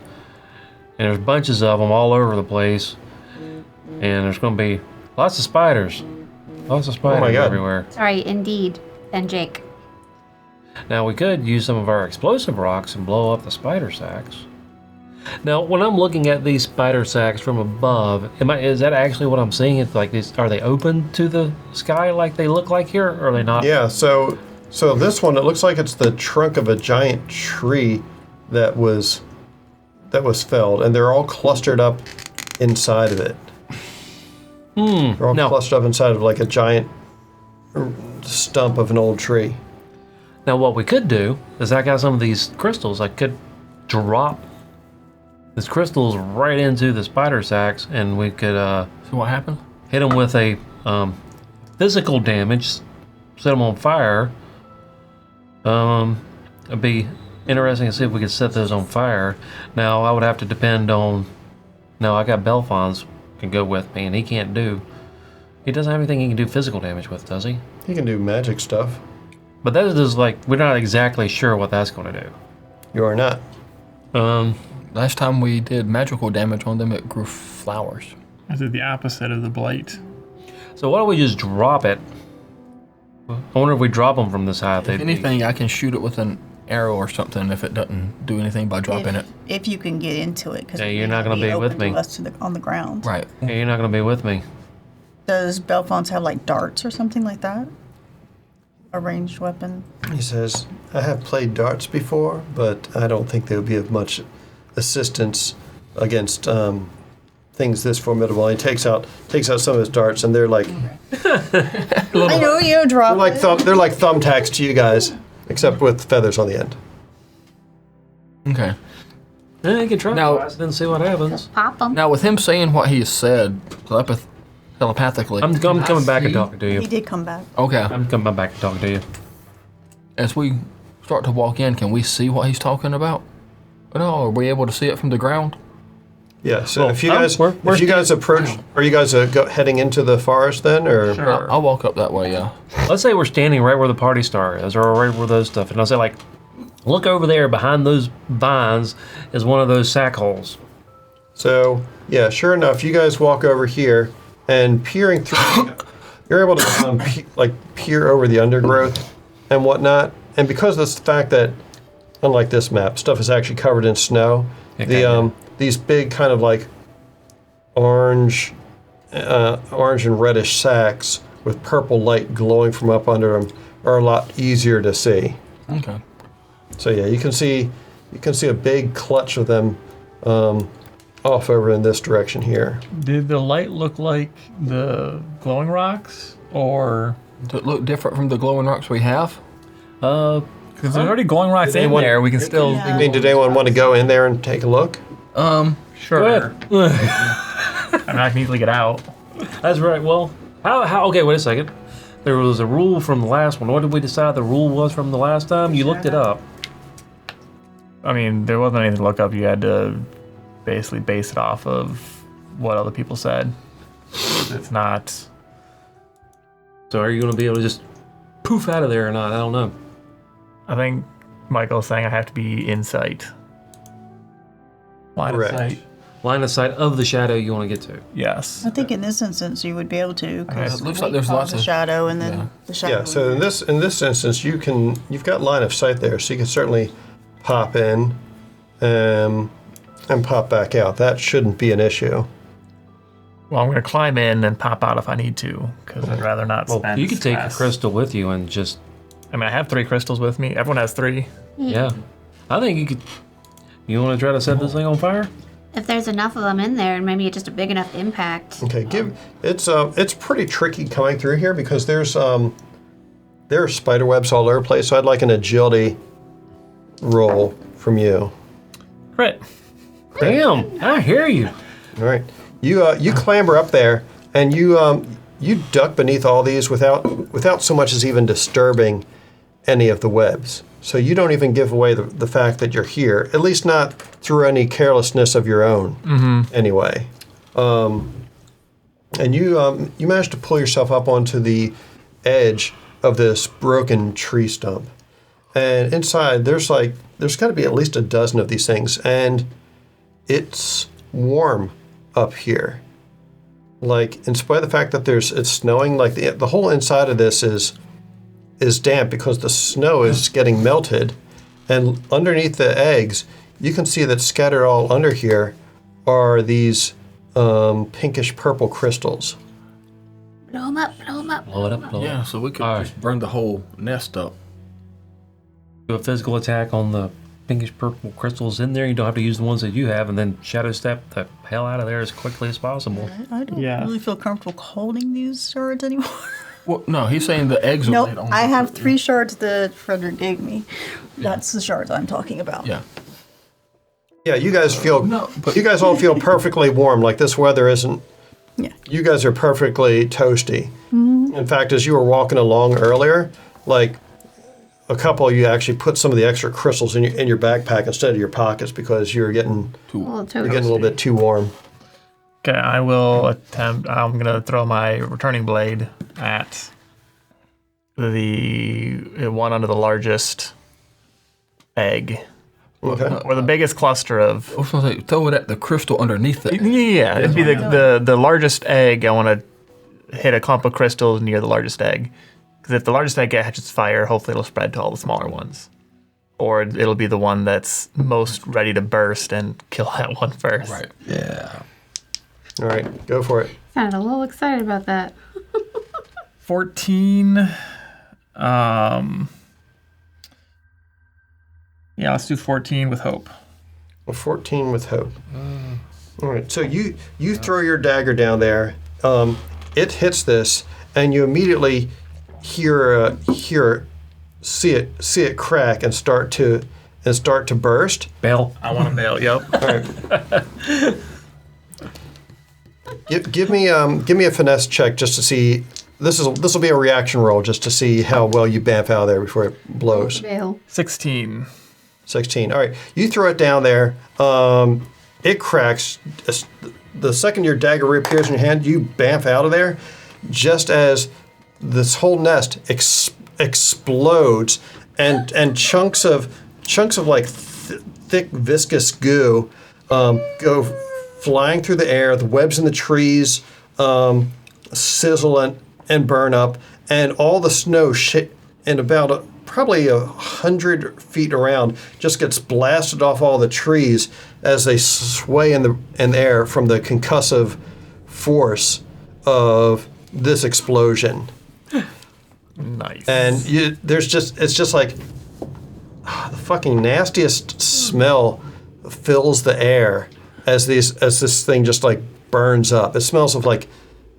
and there's bunches of them all over the place, and there's going to be lots of spiders. Lots of spiders God. everywhere. Sorry, indeed. And Jake. Now, we could use some of our explosive rocks and blow up the spider sacks. Now, when I'm looking at these spider sacks from above, is that actually what I'm seeing? It's like these, are they open to the sky like they look like here, or are they not? Yeah. So this one, it looks like it's the trunk of a giant tree that was felled, and they're all clustered up inside of it. They're all clustered up inside of like a giant stump of an old tree. Now, what we could do is I got some of these crystals. I could drop these crystals right into the spider sacks, and we could So what happened? hit them with a physical damage, set them on fire. It'd be interesting to see if we could set those on fire. Now, I would have to depend on. No, I got Belfon's can go with me, and he can't do. He doesn't have anything he can do physical damage with, does he? You can do magic stuff. But that is just like, we're not exactly sure what that's going to do. You are not. Last time we did magical damage on them, it grew flowers. I did the opposite of the blight. So why don't we just drop it? I wonder if we drop them from this high. If anything, I can shoot it with an arrow or something if it doesn't do anything by dropping it. If you can get into it, because Yeah, you're not gonna be with me. on the ground. Right. Hey, you're not going to be with me. Does Belfon's have like darts or something like that? A ranged weapon? He says, I have played darts before, but I don't think they would be of much assistance against things this formidable. And he takes out some of his darts, and they're like I know you drop they're like thumbtacks to you guys, except with feathers on the end. Okay. Yeah, you can try Now- it and see what happens. Pop them. Now, with him saying what he said telepathically, I'm coming back and talking to He you. did come back. okay, I'm coming back and talking to you. as we start to walk in, can we see what he's talking about at all? Are we able to see it from the ground? Yeah. So Well, if you guys approach, are you guys heading into the forest then, or? Sure. I'll walk up that way, yeah. Let's say we're standing right where the party star is, or right where those stuff, and I'll say like, look over there behind those vines is one of those sack holes. So yeah, sure enough, you guys walk over here, and peering through, you're able to peer over the undergrowth and whatnot. And because of the fact that, unlike this map, stuff is actually covered in snow, Okay. these big kind of like orange and reddish sacks with purple light glowing from up under them are a lot easier to see. Okay. So yeah, you can see a big clutch of them off over in this direction here. Did the light look like the glowing rocks, or Does it look different from the glowing rocks we have? because there's already glowing rocks Did in anyone- there? We can still. Yeah. I mean, did anyone want to go in there and take a look? Sure. Go ahead. I mean, I can easily get out. That's right. Well, how? Okay, wait a second. There was a rule from the last one. What did we decide the rule was from the last time? You looked it up. I mean, there wasn't anything to look up. You had to basically base it off of what other people said. It's not. So are you going to be able to just poof out of there or not? I don't know. I think Michael's saying I have to be in sight. Line Correct. of sight. line of sight of the shadow you want to get to. Yes. I think in this instance you would be able to. It looks like there's lots of of shadow, and then the shadow. Yeah. So in this instance, you've got line of sight there, so you can certainly pop in, and pop back out. That shouldn't be an issue. Well, I'm going to climb in and pop out if I need to, because I'd rather not spend You could take a stress. crystal with you and just I mean, I have 3 crystals with me. Everyone has 3. yeah. I think you could. You want to try to set this thing on fire? If there's enough of them in there, and maybe just a big enough impact. Okay. It's pretty tricky coming through here because there are spider webs all over the place. So I'd like an agility roll from you. Crit. Damn! I hear you. All right. You clamber up there and you duck beneath all these without so much as even disturbing any of the webs. So you don't even give away the fact that you're here, at least not through any carelessness of your own. Anyway. And you manage to pull yourself up onto the edge of this broken tree stump. And inside there's got to be at least a dozen of these things, and it's warm up here. Like, in spite of the fact that it's snowing, like the whole inside of this is damp because the snow is getting melted, and underneath the eggs, you can see that scattered all under here are these pinkish purple crystals. Blow them up, blow them up. Blow it up. Blow it Yeah, up. so we could All just burn the whole nest up. Do a physical attack on the pinkish purple crystals in there. You don't have to use the ones that you have, and then shadow step the hell out of there as quickly as possible. I don't Yeah. really feel comfortable holding these shards anymore. Well, no, he's saying the eggs are No, laid on. I have 3 shards that Frederick gave me. That's the shards I'm talking about. Yeah. Yeah, you guys all feel perfectly warm. Like this weather isn't. Yeah. You guys are perfectly toasty. In fact, as you were walking along earlier, like a couple of you actually put some of the extra crystals in your backpack instead of your pockets because you're getting Well, a little bit too warm. Okay, I will attempt. I'm going to throw my returning blade at the one under the largest egg. Okay. Or the biggest cluster of. I was gonna say, throw it at the crystal underneath it. Yeah, it'd be the largest egg. I want to hit a clump of crystals near the largest egg. Because if the largest egg catches fire, hopefully it'll spread to all the smaller ones. Or it'll be the one that's most ready to burst and kill that one first. Right. Yeah. All right, go for it. Sounded a little excited about that. 14. Yeah, let's do 14 with hope. Well, 14 with hope. All right, so you throw your dagger down there. It hits this, and you immediately see it crack and start to burst. Bell. I want to bail. Yep. All right. Give me a finesse check just to see. This will be a reaction roll just to see how well you bamf out of there before it blows. Bail. 16. 16. All right, you throw it down there. It cracks. The second your dagger reappears in your hand, you bamf out of there. Just as this whole nest explodes, and chunks of like thick viscous goo go flying through the air. The webs in the trees sizzle and burn up, and all the snow in about probably 100 feet around just gets blasted off all the trees as they sway in the air from the concussive force of this explosion. Nice. And it's just like the fucking nastiest smell fills the air as this thing just like burns up. It smells of like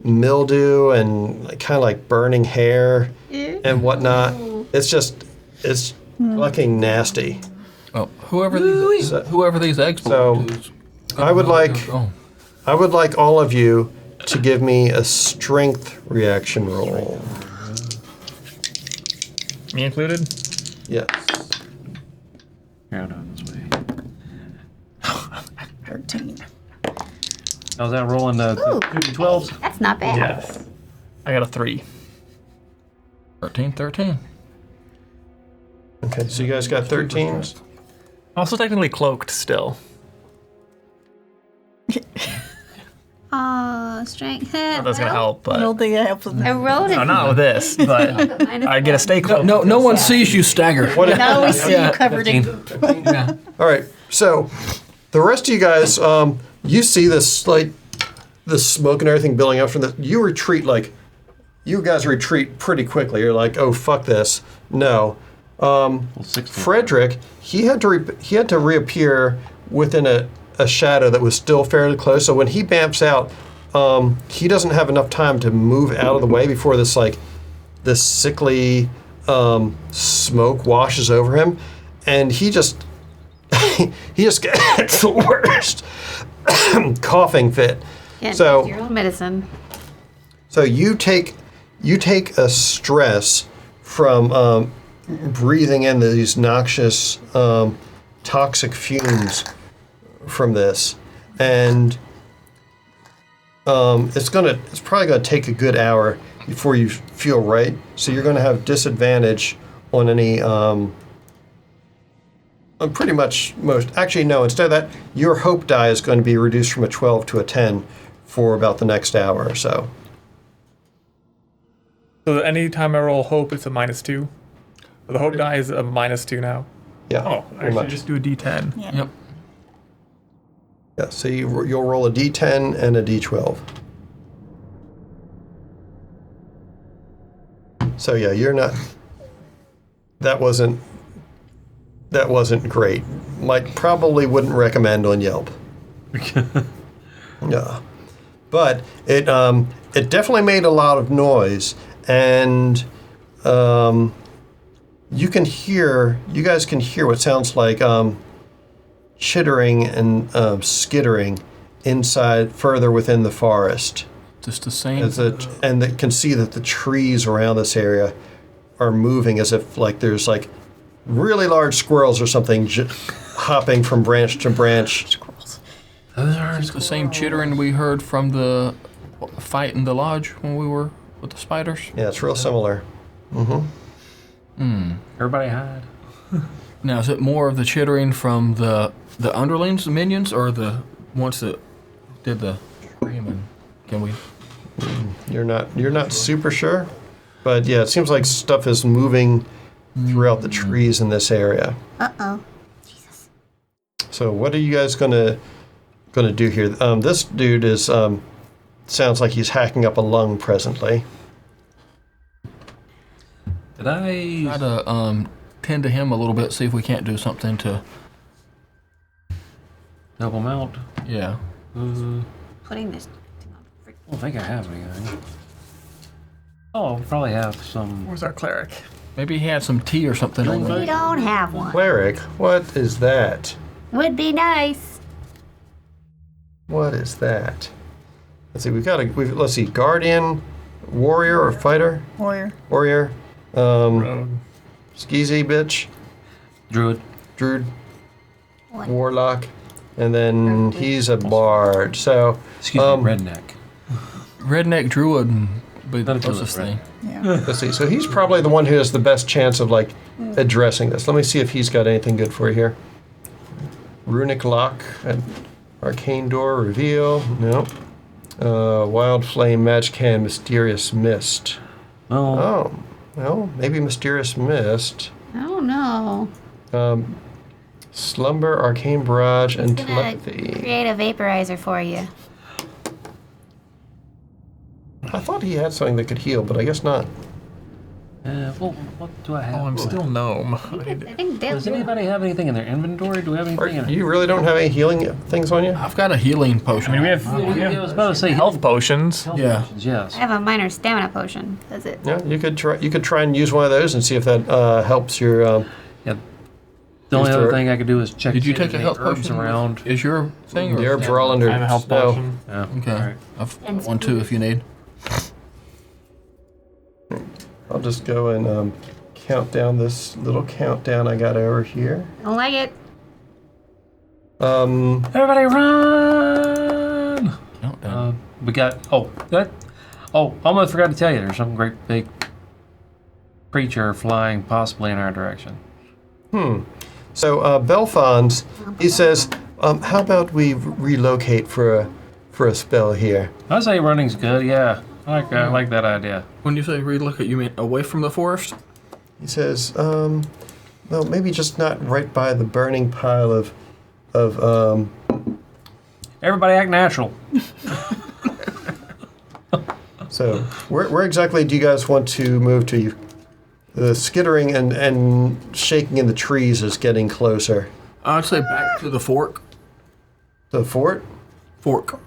mildew and kind of like burning hair and whatnot. It's fucking nasty. Oh, whoever these eggs belong to is I would like oh. all of you to give me a strength reaction roll. Me included? Yes. Yeah, no, this way. 13. How's that rolling? The 2d12s? That's not bad. Yes. I got a 3. 13. Okay, so you guys got 13s. Also technically cloaked still. Strength. That's gonna help, I but don't think it helps with I that. rolled it. no, not with this. But I get a stay close. No one sees you stagger. Now we see you covered in. Yeah. All right, so the rest of you guys, you see this like the smoke and everything building up from the. You retreat like, you guys retreat pretty quickly. You're like, oh fuck this, no. Well, 16. Frederick, he had to reappear within a shadow that was still fairly close. So when he bamps out, he doesn't have enough time to move out of the way before this sickly smoke washes over him, and he just gets the worst coughing fit. Yeah, So- take your own medicine. So you take a stress from breathing in these noxious toxic fumes from this, and it's probably gonna take a good hour before you feel right. So you're gonna have disadvantage on any on pretty much most. Actually, no. Instead of that, your hope die is going to be reduced from a 12 to a 10 for about the next hour or so. So anytime I roll hope, it's a -2. The hope die is a -2 now. Yeah. Oh, I pretty should much. just do a D10. Yeah. Yep. Yeah, so you'll roll a D10 and a D12. So yeah, you're not. That wasn't great. Probably wouldn't recommend on Yelp. Yeah, but it definitely made a lot of noise, and you guys can hear what sounds like chittering and skittering inside further within the forest. Just the same. And they can see that the trees around this area are moving as if like there's like really large squirrels or something hopping from branch to branch. It's the same chittering we heard from the fight in the lodge when we were with the spiders. Yeah, it's real similar. Everybody hide. Now, is it more of the chittering from the underlings, the minions, or the ones that did the screaming? Can we? You're not super sure, but yeah, it seems like stuff is moving throughout the trees in this area. Uh-oh. So what are you guys gonna do here? This dude is sounds like he's hacking up a lung presently. Did I? Try to tend to him a little bit, see if we can't do something to. Help him out. Yeah. Putting this thing on. I don't think I have anything. Oh, I probably have some. Where's our cleric? Maybe he had some tea or something on We him. don't have one. Cleric, what is that? Would be nice. What is that? Let's see. Let's see. Guardian, warrior or fighter? Warrior. Warrior. Rogue. Skeezy bitch. Druid. Druid. One. Warlock. And then he's a bard. So Excuse me, redneck. Redneck druid be the That'll kill closest it, right? thing. Yeah. let's see. So he's probably the one who has the best chance of like addressing this. Let me see if he's got anything good for you here. Runic lock and arcane door reveal. Nope. Wild flame, magic hand, mysterious mist. Oh, Oh, well, maybe mysterious mist. I don't know. Slumber, arcane barrage, and It's gonna telepathy. create a vaporizer for you. I thought he had something that could heal, but I guess not. well, what do I have? Oh, I'm still gnome. I think Does they'll anybody have anything in their inventory? Do we have anything in You really don't have any healing things on you? I've got a healing potion. I mean, we have I was about to say health potions. Yeah. potions, yes. I have a minor stamina potion. Does it? Yeah, you could try. You could try and use one of those and see if that helps your. Yeah. The only Is other there- thing I could do is check. Did you if take a there's health any herbs potion around? Is your thing? The Or? herbs are all under I have a health snow. potion. Yeah. Okay. All right. I've And got one too if you need. I'll just go and count down this little countdown I got over here. I don't like it. Everybody run! Countdown. We got. Almost forgot to tell you. There's some great big creature flying possibly in our direction. So Belfons, he says, How about we relocate for a spell here? I say running's good. Yeah, I like that idea. When you say relocate, you mean away from the forest? He says, well, maybe just not right by the burning pile of Everybody act natural. So, where exactly do you guys want to move to? The skittering and shaking in the trees is getting closer. I'd say back to the fork. The fort? Fork.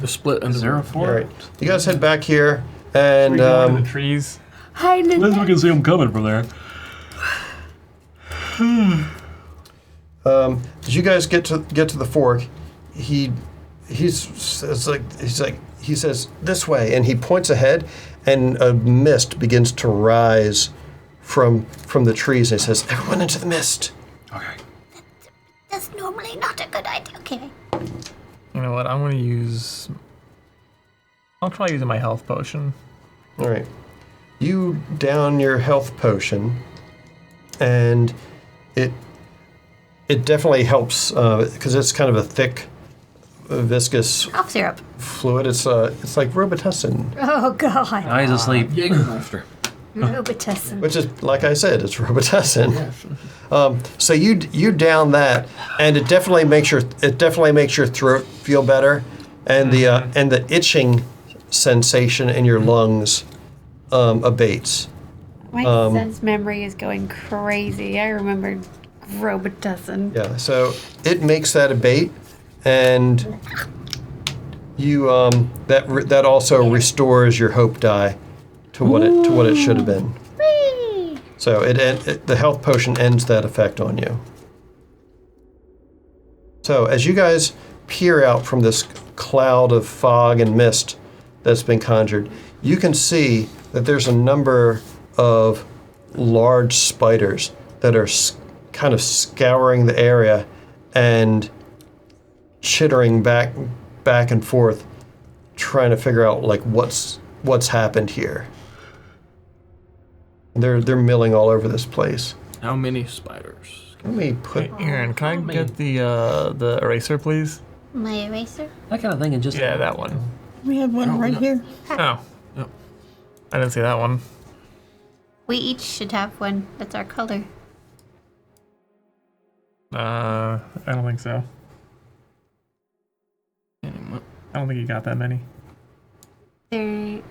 The split under Is there a All fort? right. You guys head back here, and We go into the trees. Hi, At least we can see them coming from there. as you guys get to the fork, he says this way, and he points ahead, and a mist begins to rise from the trees. And he says, "Everyone into the mist." Okay. That's normally not a good idea. Okay. You know what? I'm gonna use. I'll try using my health potion. All right. You down your health potion, and it definitely helps because it's kind of a thick, viscous Cough syrup. fluid. It's like Robitussin, Oh, God. Now he's asleep. Jägermeister. Robitussin. which is, like I said, it's Robitussin. So you down that, and it definitely makes your throat feel better, and the itching sensation in your lungs abates. My sense memory is going crazy. I remembered Robitussin. Yeah, so it makes that abate, and you that also restores your hope die to what it should have been. Whee! So the health potion ends that effect on you. So as you guys peer out from this cloud of fog and mist that's been conjured, you can see that there's a number of large spiders that are kind of scouring the area and chittering back and forth, trying to figure out like what's happened here. They're milling all over this place. How many spiders? Let me put. Aaron, can I get the eraser, please? My eraser? That kind of thing, and just Yeah, that one. We have one right here. Oh, Yep. I didn't see that one. We each should have one. That's our color. I don't think so. Anyway. I don't think you got that many. They're.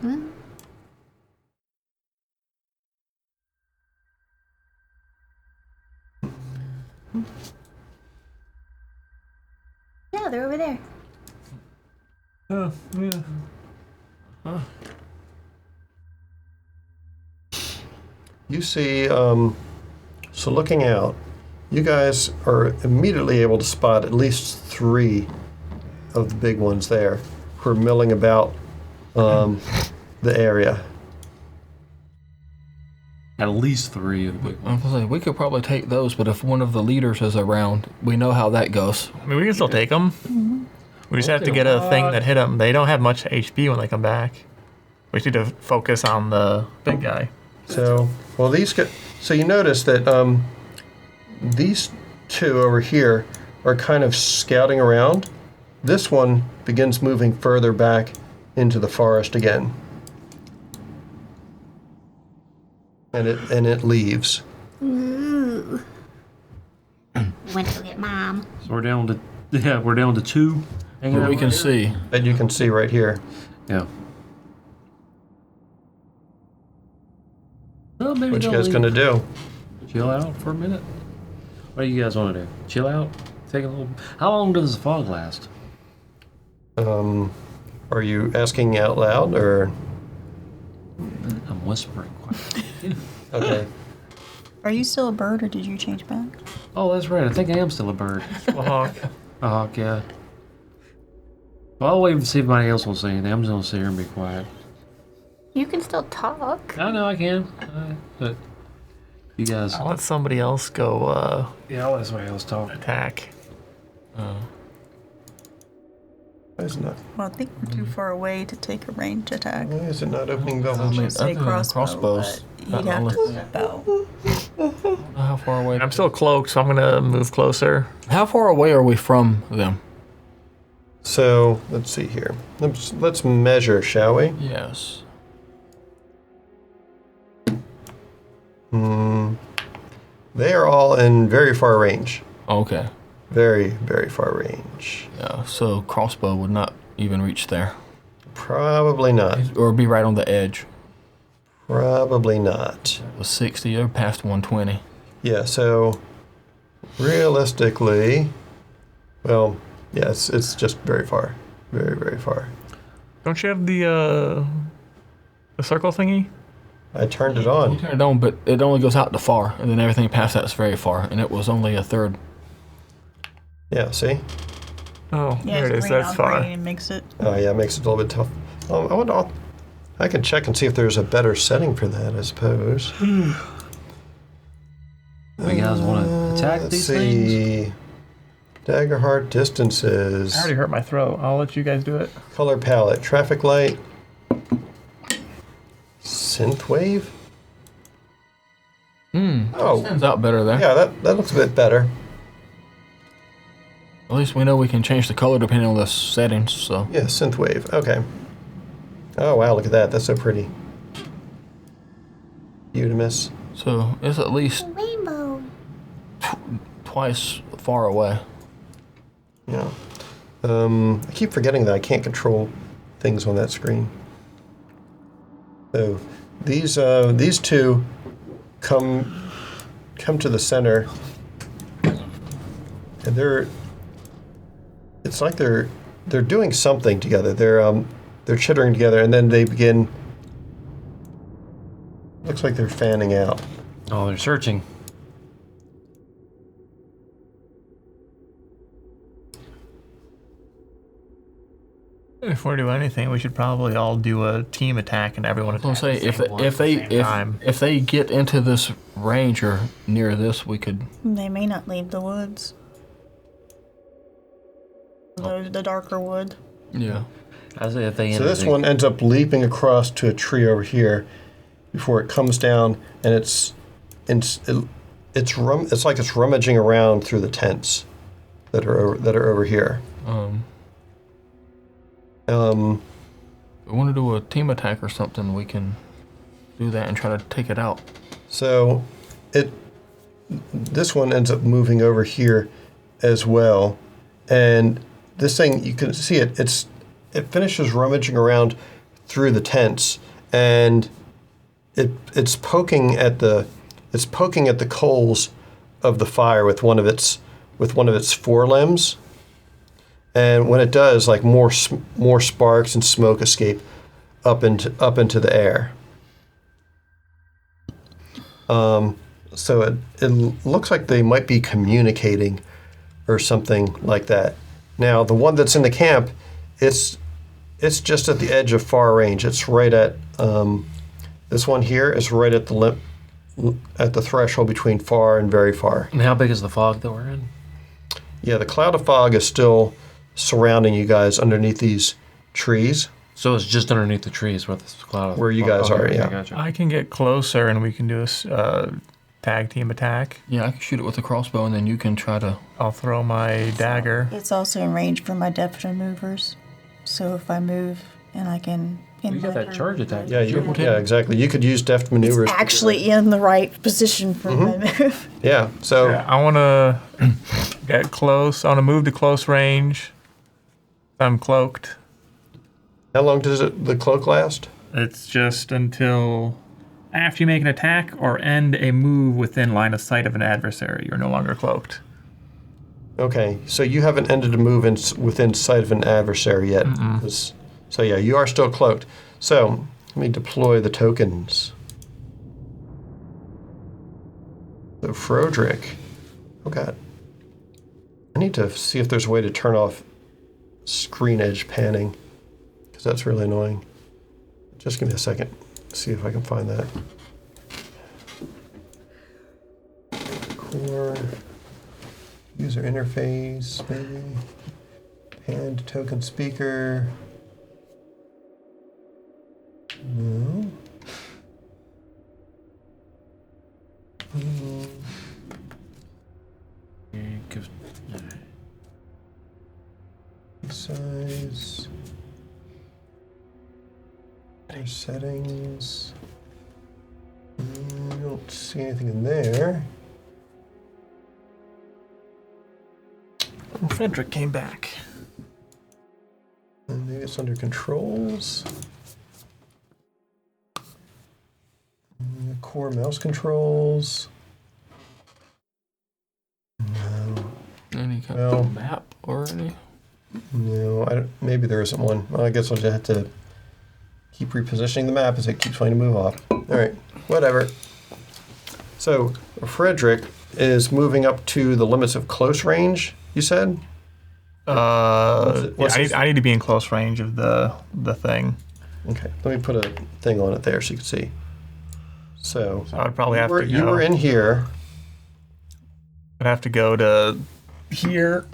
Yeah, they're over there. Oh, yeah. You see, so looking out, you guys are immediately able to spot at least 3 of the big ones there who are milling about the area. at least 3 of the big ones. I was gonna say, we could probably take those, but if one of the leaders is around, we know how that goes. I mean, we can still take them. We just have to get a thing that hit them. They don't have much HP when they come back. We need to focus on the big guy. So, well, so you notice that these 2 over here are kind of scouting around. This one begins moving further back into the forest again. And it leaves. Ooh. Went to get Mom. So we're down to 2. hanging But we out can right see. That you can see right here. here. Yeah. Well, maybe What you they'll guys gonna do? chill out for a minute. What do you guys want to do? Chill out? Take a little. How long does the fog last? Are you asking out loud or? I'm whispering. Okay. Are you still a bird, or did you change back? Oh, that's right. I think I am still a bird. A hawk. A hawk, yeah. Well, I'll wait and see if anybody else will say anything. I'm just gonna sit here and be quiet. You can still talk. I know I can, but you guys. I'll let somebody else go Yeah, I'll let somebody else talk. attack. Why is it not? Well, I think we're too far away to take a ranged attack. Why is it not opening I velvet? mean, Say other than crossbow, crossbows. You'd have to step out. How far away? I'm still cloaked, so I'm gonna move closer. How far away are we from them? So let's see here. Let's measure, shall we? Yes. They are all in very far range. Okay. Very, very far range. Yeah. So crossbow would not even reach there, Probably not. or be right on the edge. Probably not. It was 60 or past 120. Yeah, so realistically, well, yeah, it's just very far. Very, very far. Don't you have the circle thingy? I turned it You on. turn it on, but it only goes out to far, and then everything past that's very far, and it was only a third. Yeah, see? Oh, Yeah, there it it's is. green That's on far. green. It makes it. Oh, yeah, it makes it a little bit tough. I can check and see if there's a better setting for that, I suppose. You guys want to attack Let's these things? see. Dagger heart distances. I already hurt my throat. I'll let you guys do it. Color palette. Traffic light. Synthwave? Oh, Stands out better there. yeah, that looks a bit better. At least we know we can change the color depending on the settings, so. Yeah, synthwave. Okay. Oh, wow, look at that. That's so pretty. Beautimous. So it's at least Rainbow. twice far away. Yeah. I keep forgetting that I can't control things on that screen. So these two come to the center, and it's like they're doing something together. They're chittering together, and then they begin. Looks like they're fanning out. Oh, they're searching. If we're doing anything, we should probably all do a team attack and everyone I was attack. gonna say the same if time. they get into this range or near this, we could. They may not leave the woods. The darker wood. Yeah. I say if they So this one ends up leaping across to a tree over here before it comes down, and it's like it's rummaging around through the tents that are over here. We want to do a team attack or something. We can do that and try to take it out. So this one ends up moving over here as well, and this thing, you can see it finishes rummaging around through the tents, and it's poking at the coals of the fire with one of its forelimbs. And when it does, like more sparks and smoke escape up into the air. So it looks like they might be communicating or something like that. Now the one that's in the camp, it's just at the edge of far range. It's right at this one here is right at the threshold between far and very far. And how big is the fog that we're in? Yeah, the cloud of fog is still surrounding you guys underneath these trees. So it's just underneath the trees where the cloud. Where you guys are, yeah. I gotcha. I can get closer and we can do a tag team attack. Yeah, I can shoot it with a crossbow, and then you can try to. I'll throw my dagger. It's also in range for my deft movers. So if I move and I can. You got that charge attack. Yeah, exactly. You could use deft maneuvers. Actually in the right position for my move. Yeah, so Yeah, I want to get close. I want to move to close range. I'm cloaked. how long does the cloak last? It's just until after you make an attack or end a move within line of sight of an adversary. You're no longer cloaked. Okay, so you haven't ended a move within sight of an adversary yet. So yeah, you are still cloaked. So let me deploy the tokens. So Frodrick. Oh god. I need to see if there's a way to turn off screen edge panning, because that's really annoying. Just give me a second. See if I can find that. Core. User interface, maybe. Hand token speaker. No. Size. Settings. I don't see anything in there. Frederick came back. And maybe it's under controls. Core mouse controls. No. Any kind Well, of map or any? No, I don't, maybe there isn't one. Well, I guess I'll just have to keep repositioning the map as it keeps wanting to move off. All right, whatever. So Frederick is moving up to the limits of close range, you said? What's I need to be in close range of the thing. Okay, let me put a thing on it there so you can see. So I would probably have to go. You were in here. I'd have to go to here,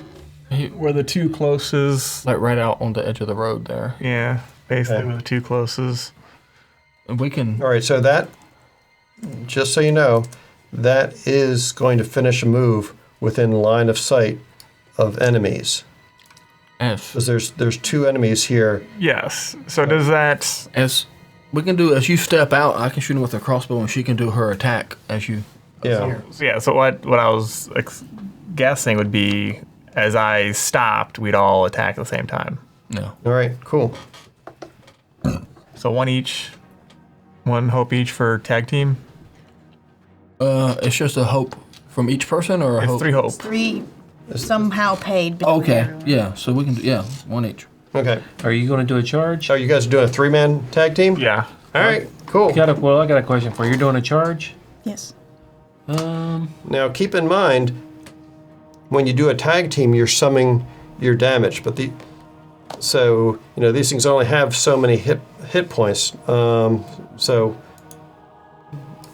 where the two closest. Like right out on the edge of the road there. Yeah, basically Okay. where the two closest. And we can. All right, so that, just so you know, that is going to finish a move within line of sight of enemies. Because there's two enemies here. Yes. So does that? As we can do, as you step out, I can shoot him with a crossbow, and she can do her attack as you. Yeah. Yeah. So what I was guessing would be, as I stopped, we'd all attack at the same time. No. All right, cool. So one each, one hope each for tag team. It's just a hope from each person, or a It's hope. 3 hope. 3 somehow paid. between Okay. everyone. Yeah. So we can do one each. Okay. Are you going to do a charge? So you guys are doing a 3-man tag team? Yeah. All right, cool. I got a question for you. You're doing a charge? Yes. Now keep in mind, when you do a tag team, you're summing your damage, but so these things only have so many hit points. So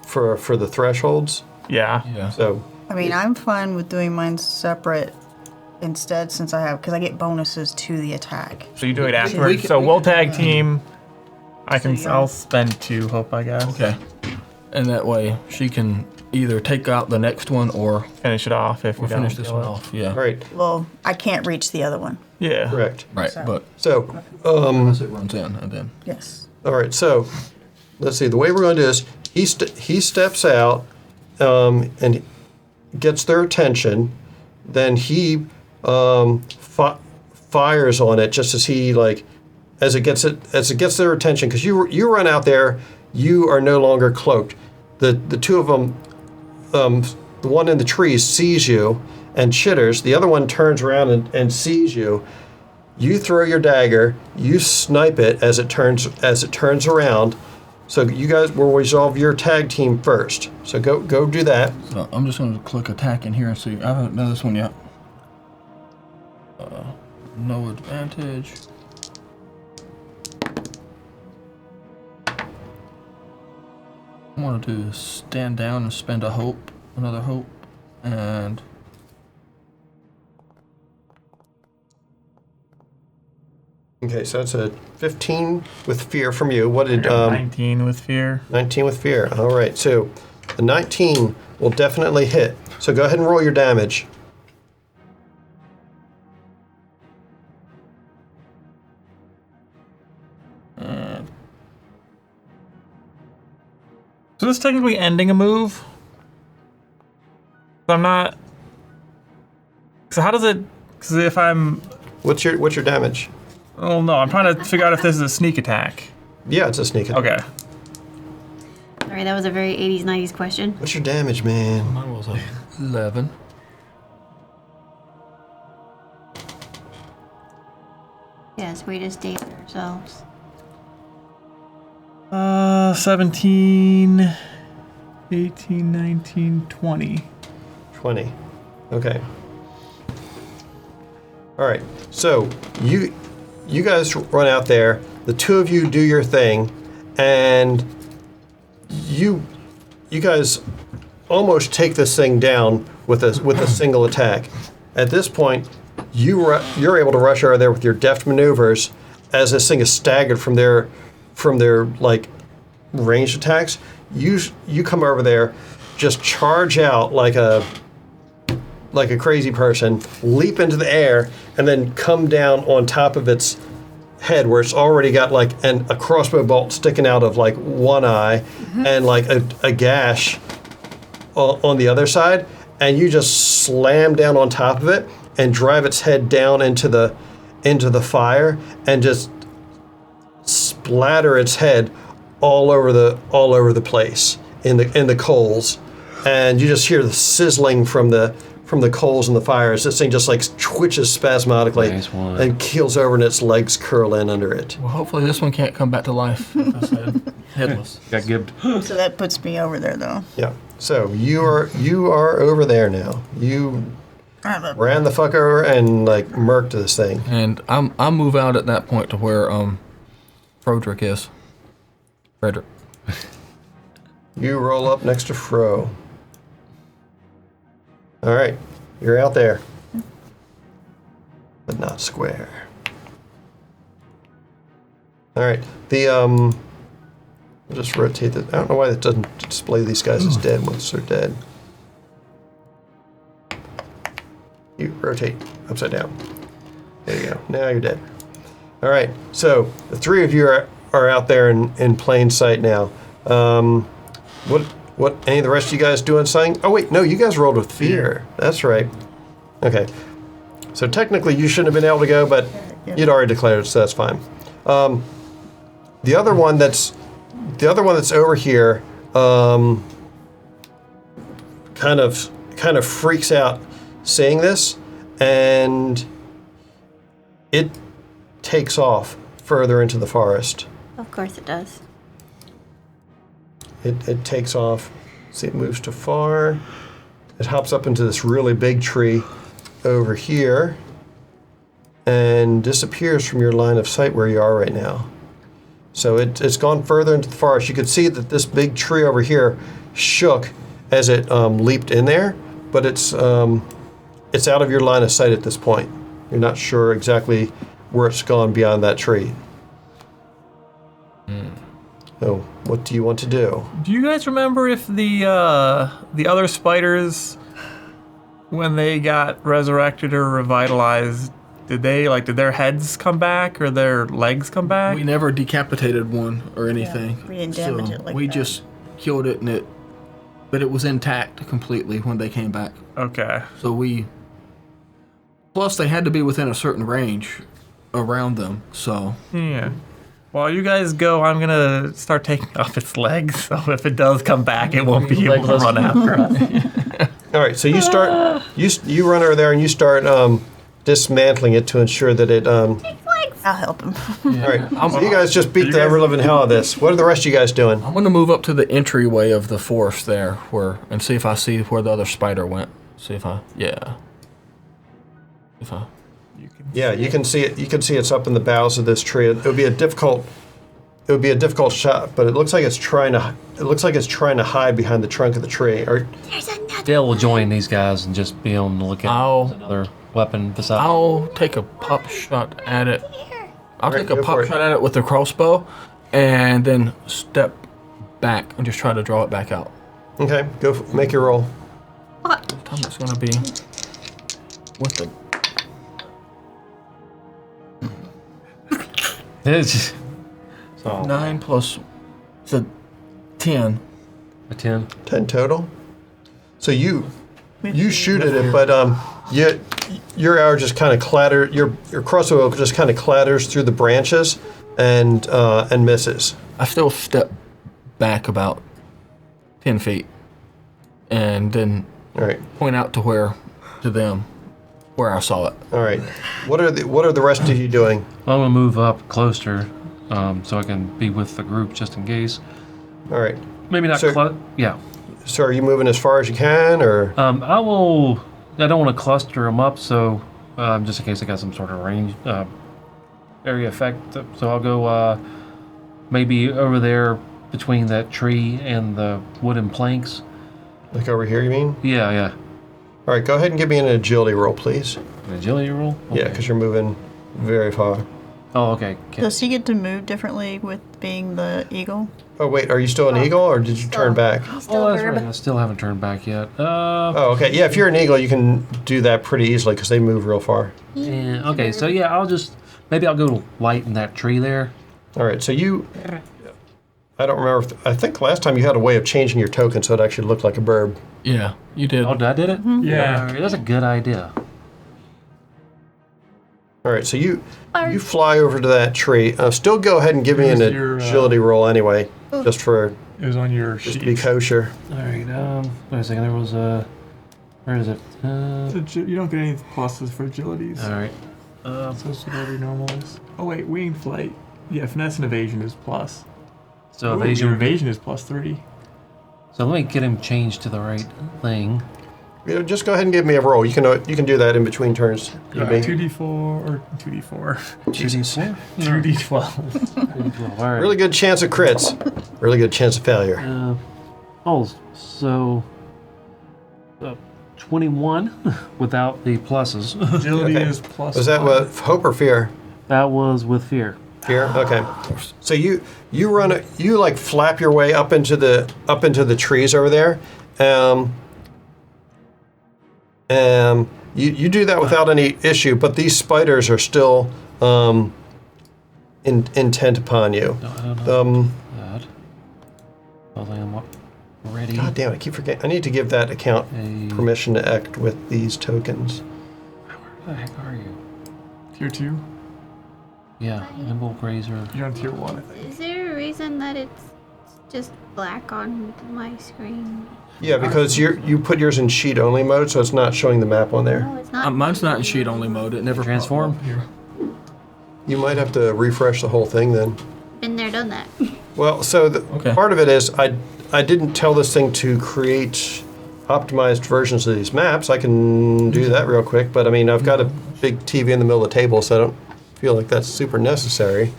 for the thresholds. Yeah. Yeah. So I mean, I'm fine with doing mine separate instead, since because I get bonuses to the attack. So you do it afterwards. So we'll tag team. I'll spend 2 hope, I guess. Okay. And that way she can either take out the next one or Finish it off if we don't finish this kill one it. off. Yeah. all right, Well, I can't reach the other one. Yeah. correct. Right. So- But So once it runs in, and then. Yes. all right, so let's see. The way we're going to do this, he steps out and gets their attention. Then he fires on it just as he as it gets their attention, because you run out there, you are no longer cloaked. The two of them, the one in the trees sees you and chitters. The other one turns around and sees you. You throw your dagger. You snipe it as it turns around. So you guys will resolve your tag team first. So go do that. So I'm just going to click attack in here and see. I haven't done this one yet. No advantage. I'm going to do stand down and spend another hope, and Okay, so that's a 15 with fear from you. What did 19 with fear. 19 with fear? All right, so the 19 will definitely hit. So go ahead and roll your damage. So this is technically ending a move. I'm not. So how does it? Because if I'm. What's your damage? Oh no, I'm trying to figure out if this is a sneak attack. Yeah, it's a sneak attack. Okay. Sorry, that was a very 80s, 90s question. What's your damage, man? mine was 11. Yes, we just dated ourselves. 17, 18, 19, 20. 20. Okay. All right. So you guys run out there. The two of you do your thing, and you guys almost take this thing down with a single attack. At this point, you're able to rush over there with your deft maneuvers as this thing is staggered from their ranged attacks. You come over there, just charge out like a crazy person, leap into the air, and then come down on top of its head where it's already got like a crossbow bolt sticking out of like one eye and like a gash on the other side, and you just slam down on top of it and drive its head down into the fire and just splatter its head all over the place in the coals, and you just hear the sizzling from the coals and the fire as this thing just like twitches spasmodically and keels over and its legs curl in under it. Well, hopefully this one can't come back to life. Like I said, headless. Got gibbed. So that puts me over there, though. Yeah. So you are over there now. You ran the fuck over and like murked this thing. And I move out at that point to where Frederick is. Frederick. You roll up next to Fro. All right, you're out there, but not square. All right, I'll just rotate it. I don't know why that doesn't display these guys as dead once they're dead. You rotate upside down. There you go. Now you're dead. All right, so the three of you are out there in plain sight now. What any of the rest of you guys doing something? Oh wait, no, you guys rolled with fear. That's right. Okay. So technically you shouldn't have been able to go, but you'd already declared, so that's fine. The other one that's over here kind of freaks out seeing this, and it takes off further into the forest. Of course it does. It takes off. See, it moves to far. It hops up into this really big tree over here and disappears from your line of sight where you are right now. So it's gone further into the forest. You could see that this big tree over here shook as it leaped in there, but it's out of your line of sight at this point. You're not sure exactly where it's gone beyond that tree. So, what do you want to do? Do you guys remember if the other spiders, when they got resurrected or revitalized, did their heads come back or their legs come back? We never decapitated one or anything. Yeah, we didn't damage it like we that. just killed it, but it was intact completely when they came back. Okay. So plus they had to be within a certain range around them, so. Yeah. While you guys go, I'm gonna start taking off its legs, so if it does come back, it won't be able to run after us. All right, so you start. You run over there and you start dismantling it to ensure that it. All I'll help him. right, so you guys just beat the ever living hell out of this. What are the rest of you guys doing? I'm gonna move up to the entryway of the forest there, and see if I see where the other spider went. Yeah, you can see it. You can see it's up in the boughs of this tree. It would be a difficult shot, but it looks like it's trying to hide behind the trunk of the tree. Or Dale will join these guys and just be on the lookout. There's another weapon beside. I'll take a pop shot at it. I'll take a go pop for it. shot at it with the crossbow, and then step back and just try to draw it back out. okay, make your roll. What time it's gonna be? With the It's 9 plus the 10. a 10. 10 total. So you shoot at it, but your arrow just kind of clatters. Your crossbow just kind of clatters through the branches and misses. I still step back about 10 feet, and then All right. point out to them where I saw it. All right. What are the rest of you doing? I'm gonna move up closer, so I can be with the group just in case. All right. Maybe not. So- Yeah. So are you moving as far as you can, or? I will. I don't want to cluster them up, so just in case I got some sort of range area effect. So I'll go maybe over there between that tree and the wooden planks. Like over here, you mean? Yeah. All right, go ahead and give me an agility roll, please. An agility roll. Yeah, because you're moving very far. Oh, okay. Does he get to move differently with being the eagle? Oh wait, are you still an eagle, or did you turn back? Still Oh, that's herb. right. I still haven't turned back yet. Oh, okay. Yeah, if you're an eagle, you can do that pretty easily because they move real far. And, okay, so yeah, maybe I'll go to light in that tree there. All right, so I don't remember. I think last time you had a way of changing your token so it actually looked like a bird. Yeah, you did. Oh, I did it? Yeah. All right, that's a good idea. All right, so you fly over to that tree. Still go ahead and give me an Here's your, agility roll anyway, just to It was on your be sheet. kosher. All right, wait a second. There was a. Where is it? You don't get any pluses for agilities. All right. So it's whatever your normal is. Oh wait, wing flight. Yeah, finesse and evasion is plus. So Ooh, evasion. your evasion is +3. So let me get him changed to the right thing. Just go ahead and give me a roll. You can do that in between turns. Yeah, Maybe. 2d4 or 2d4. Jesus. 2d12. All right. Really good chance of crits. Really good chance of failure. So 21 without the pluses. Agility Okay. is plus. Was that what hope or fear? That was with fear. Fear. Okay. So you like flap your way up into the trees over there. You do that without any issue, but these spiders are still intent upon you. No, I don't know that. Although I'm ready. God damn it! I keep forgetting. I need to give that account A- permission to act with these tokens. Where the heck are you? Tier 2? Yeah, nimble grazer. You're on tier 1, I think. Is there a reason that it's just black on my screen? Yeah, because you put yours in sheet only mode, so it's not showing the map on there. No, it's not. Mine's not in sheet only mode. It never Transform? popped up here. You might have to refresh the whole thing then. Been there, done that. Well, so Okay. part of it is I didn't tell this thing to create optimized versions of these maps. I can do that real quick, but I mean I've got a big TV in the middle of the table, so I don't feel like that's super necessary.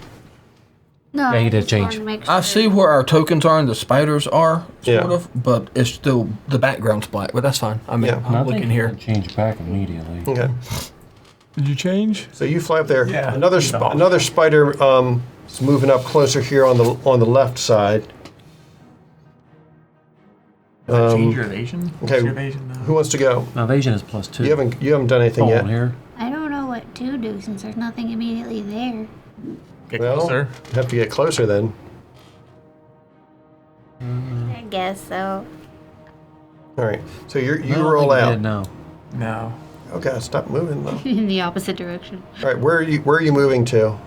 No. Yeah, you did just wanted change. to make I sure. see where our tokens are and the spiders are, sort Yeah. of, but it's still, the background's black, but that's fine. I mean, Yeah. I'm looking here. Change back immediately. Okay. Did you change? So you fly up there. Yeah. Another spider is moving up closer here on the left side. Does that change your evasion? What's okay. your evasion now? Who wants to go? My evasion is +2. You haven't done anything Hold yet. on here. I don't know what to do since there's nothing immediately there. Get Well, closer. you have to get closer then. I guess so. All right. So you I don't roll think we out. did, no. No. Okay, stop moving though. In the opposite direction. All right, where are you moving to?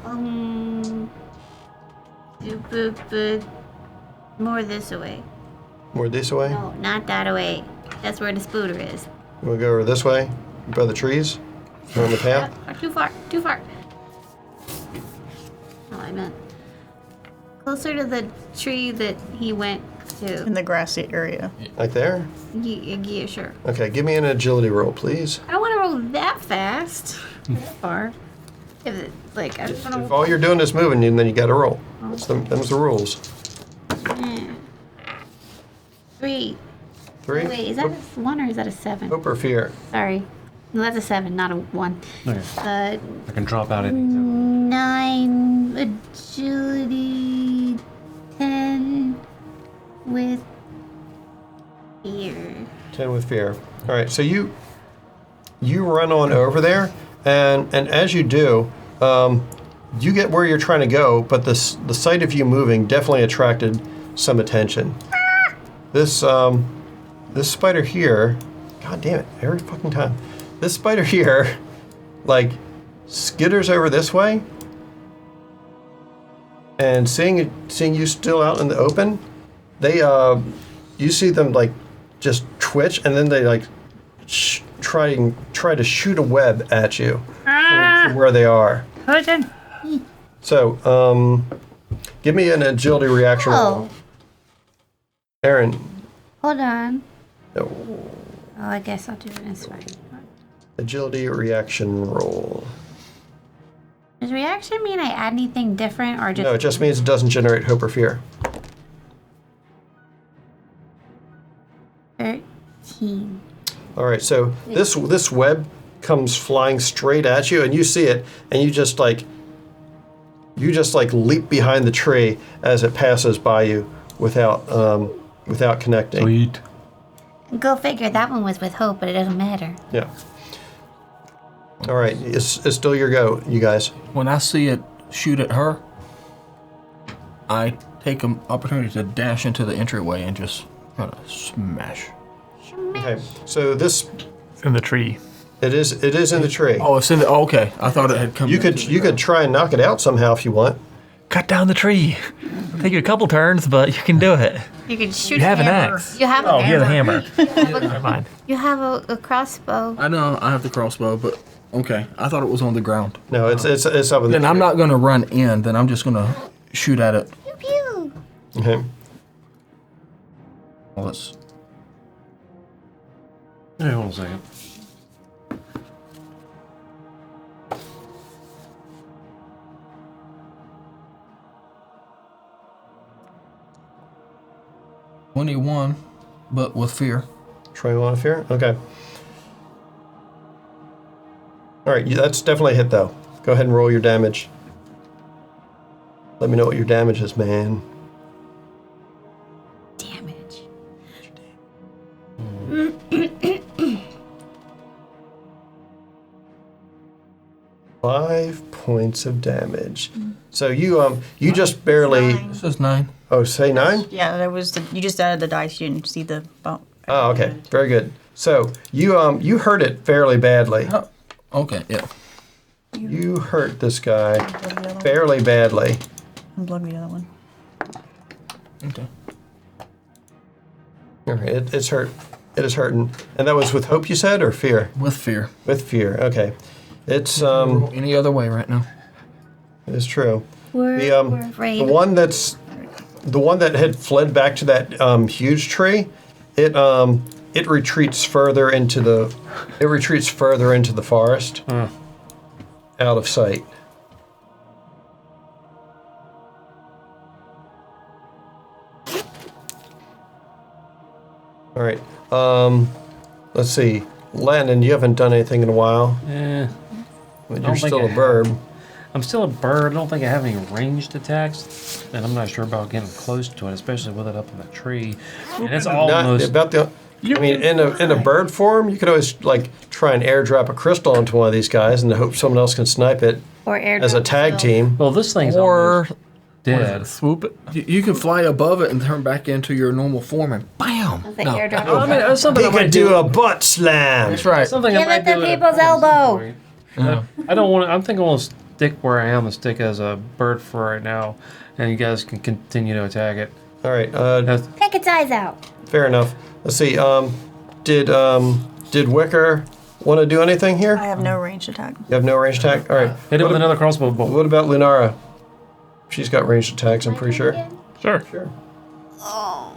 More this way. More this way? No, not that way. That's where the spooter is. We'll go over this way, by the trees, on the path. Too far. Too far. Oh, I meant closer to the tree that he went to. In the grassy area. Like there? Yeah, sure. Okay, give me an agility roll, please. I don't want to roll that fast. That far. If it, like, I just want If to. all you're doing is moving, then you got to roll. Them's the rules. 3. 3. Wait, is that a 1 or is that a 7? Hope or fear? Sorry. No, that's a 7, not a 1. Okay. Uh, I can drop out anytime. 9 agility, 10 with fear. 10 with fear. All right, so you run on over there, and as you do, you get where you're trying to go, but the sight of you moving definitely attracted some attention. This spider here, god damn it, every fucking time. This spider here, like, skitters over this way, and seeing you still out in the open, they you see them like just twitch, and then they like try to shoot a web at you from where they are. So, give me an agility reaction roll. Oh, Aaron. hold on. No. Oh, I guess I'll do it. It's fine. Agility reaction roll. Does reaction mean I add anything different or just? No, it just means it doesn't generate hope or fear. 13. All right, so this web comes flying straight at you, and you see it, and you just like you just like leap behind the tree as it passes by you without connecting. Sweet. Go figure. That one was with hope, but it doesn't matter. Yeah. All right, it's still your go, you guys. When I see it shoot at her, I take an opportunity to dash into the entryway and just try to smash. Okay, so this In the tree. it is in the tree. Oh, it's in the. Oh, okay, I thought it had come. You could try and knock it out somehow if you want. Cut down the tree. It'll take you a couple turns, but you can do it. You can shoot. You have an hammer. axe. You have a Oh, you have a hammer. hammer. Never mind. You have a crossbow. I know I have the crossbow, but okay, I thought it was on the ground. No, it's up in the Then I'm not gonna run in. Then I'm just gonna shoot at it. Pew pew. Okay. Well, let's. Hey, hold on a second. $21, but with fear. Try one fear. Okay. All right, that's definitely a hit though. Go ahead and roll your damage. Let me know what your damage is, man. Damage. 5 points of damage. So you just barely. This is 9. Oh, say 9. Yeah, there was you just added the dice. You didn't see the bump. Oh, okay, very good. So you hurt it fairly badly. Oh, okay, yeah. You hurt this guy fairly badly. Unplug the other one. Okay. All right, it's hurt. It is hurting. And that was with hope, you said, or fear? With fear. With fear. Okay. It's Roll any other way right now. it's true. We're The afraid. the one that had fled back to that huge tree, it retreats further into the forest, out of sight. All right. Let's see. Landon, you haven't done anything in a while. Eh, But don't you're think still I a bird. I'm still a bird. I don't think I have any ranged attacks, and I'm not sure about getting close to it, especially with it up in the tree. And it's Not almost. about the. I mean, in a bird form, you could always like try and airdrop a crystal onto one of these guys and hope someone else can snipe it or air as a tag team. Well, this thing's Or almost dead. swoop it. You can fly above it and turn back into your normal form and BAM! The No. airdrop. I mean, that's something He I might could do a butt slam. That's right. Something Give I might it the do at a people's point. elbow. I don't want to. I'm thinking I want to stick where I am and stick as a bird for right now, and you guys can continue to attack it. All right. That's- Pick its eyes out. Fair enough. Let's see. Did Wicker want to do anything here? I have no ranged attack. You have no ranged attack. All right. Hit it with another crossbow bolt. What about Lunara? She's got ranged attacks. I'm pretty sure. Sure. Sure.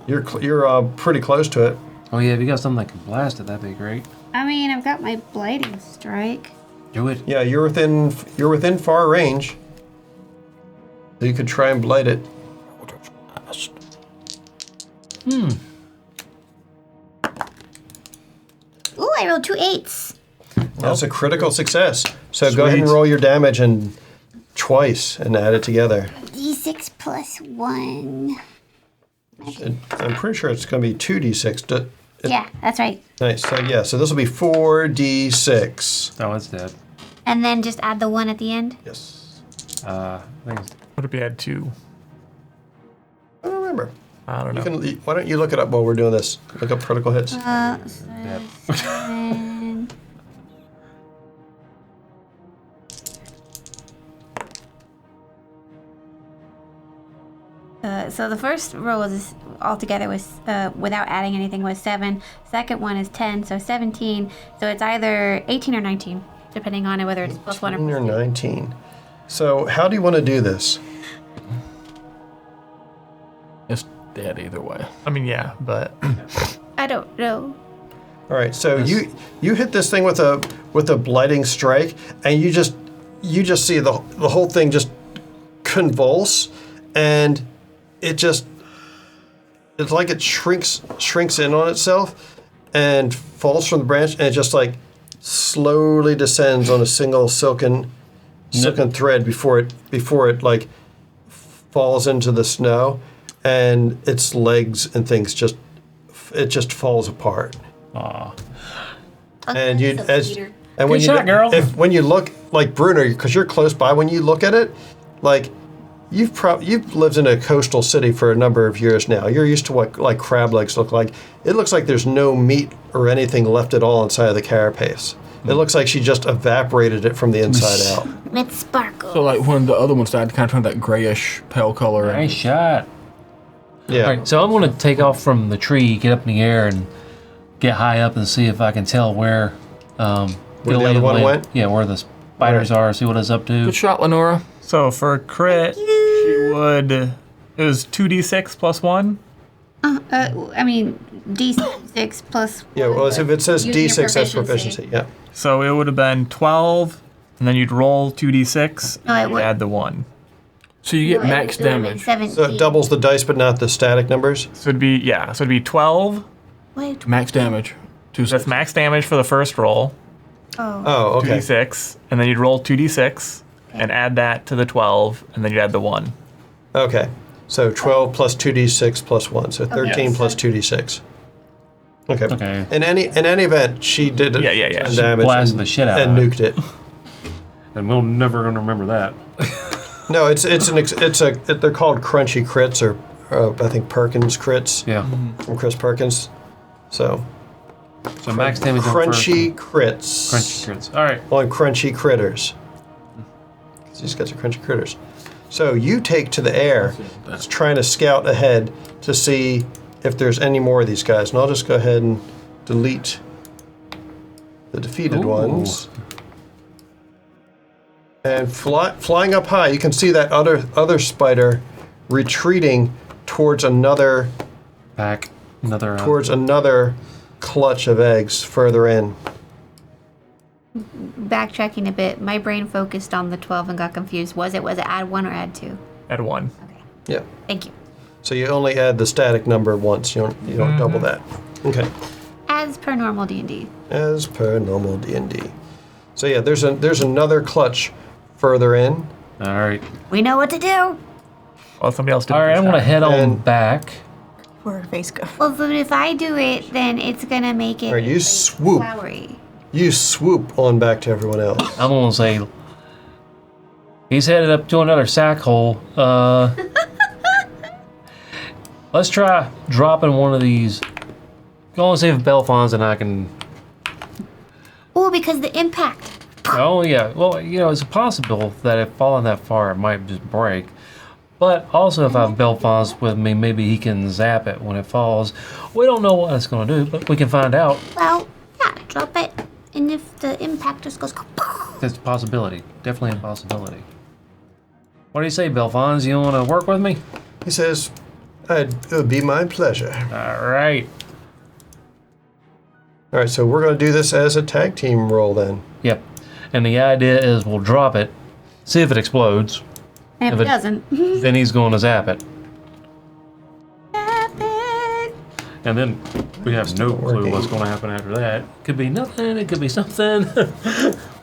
You're pretty close to it. Oh yeah, if you got something that can blast it, that'd be great. I mean, I've got my blighting strike. Do it. Yeah, you're within far range. So you could try and blight it. Ooh, I rolled 2 8s. That's a critical success. So go ahead and Sweet. roll your damage and twice and add it together. D6 plus 1. I'm pretty sure it's going to be 2d6. Yeah, that's right. Nice. So yeah, so this will be 4d6. Oh, it's dead. And then just add the 1 at the end. Yes. I think it's- What if you had 2? I don't remember. I don't know. Why don't you look it up while we're doing this? Look up critical hits. Seven. So the first roll was altogether was without adding anything was 7. Second one is 10, so 17. So it's either 18 or 19, depending on whether it's plus 1 or 18 or plus 2. 19. So how do you want to do this? It's dead either way. I mean, yeah, but I don't know. All right. So you hit this thing with a blighting strike, and you just see the whole thing just convulse, and it's like it shrinks in on itself and falls from the branch, and it just like slowly descends on a single silken silken thread before it like falls into the snow, and its legs and things just falls apart. Aw. And you as Peter. and when Good you shot, girl. when you look like Bruno, because you're close by, when you look at it, like you've lived in a coastal city for a number of years now. You're used to what like crab legs look like. It looks like there's no meat or anything left at all inside of the carapace. It looks like she just evaporated it from the inside out. It sparkles. So like when the other ones died, kind of turned that grayish pale color. Nice shot. Yeah. All right, so I'm going to take off from the tree, get up in the air, and get high up and see if I can tell where Where the other one went? Yeah, where the spiders are. See what it's up to. Good shot, Lenora. So for a crit, she would. It was 2d6 plus 1. I mean, D6 plus. Yeah, well, if it says Using your D6, that's proficiency. proficiency. Yeah. So it would have been 12, and then you'd roll 2d6, No, it and would- add the 1. So you get max damage. 17. So it doubles the dice, but not the static numbers. So it'd be 12. Wait. Max damage. That's max damage for the first roll, Oh. Oh, okay. 2d6, and then you'd roll 2d6, and add that to the 12, and then you'd add the 1. Okay. So 12 plus 2d6 plus 1. So 13 Yes. plus 2d6. Okay. Okay. In any event, she did Yeah. ton She damage blasted and, the shit out and of it. nuked it. And we're never going to remember that. No, they're called crunchy crits, or I think Perkins crits Yeah. from Chris Perkins. So So max damage on crunchy first. crits. Crunchy crits. All right. On crunchy critters. These guys are crunchy critters. So you take to the air, trying to scout ahead to see if there's any more of these guys. And I'll just go ahead and delete the defeated Ooh. ones. And flying up high, you can see that other spider retreating towards another Back. another clutch of eggs further in. Backtracking a bit, my brain focused on the 12 and got confused. Was it add 1 or add 2? Add 1. Okay. Yeah. Thank you. So you only add the static number once. You don't double that. Okay. As per normal D&D. As per normal D&D. So yeah, there's another clutch further in. All right. We know what to do. Well, somebody else did. All right, I'm going to head on And- back. Where her face go? Well, then if I do it, then it's gonna make it All right, you like, swoop. flowery. You swoop on back to everyone else. I'm going to say he's headed up to another sack hole. Let's try dropping one of these. Go and see if Belfons and I can. Oh, because the impact. Oh yeah. Well, it's possible that if falling that far, it might just break. But also, if I have Belfons with me, maybe he can zap it when it falls. We don't know what it's going to do, but we can find out. Well, yeah, drop it. And if the impact just goes, That's a possibility. Definitely a possibility. What do you say, Belfons? You want to work with me? He says, it would be my pleasure. All right. All right, so we're going to do this as a tag team roll then. Yep. And the idea is we'll drop it, see if it explodes. and if If it it- doesn't, Then he's going to zap it. zap it. And then we have no clue what's going to happen after that. Could be nothing. It could be something.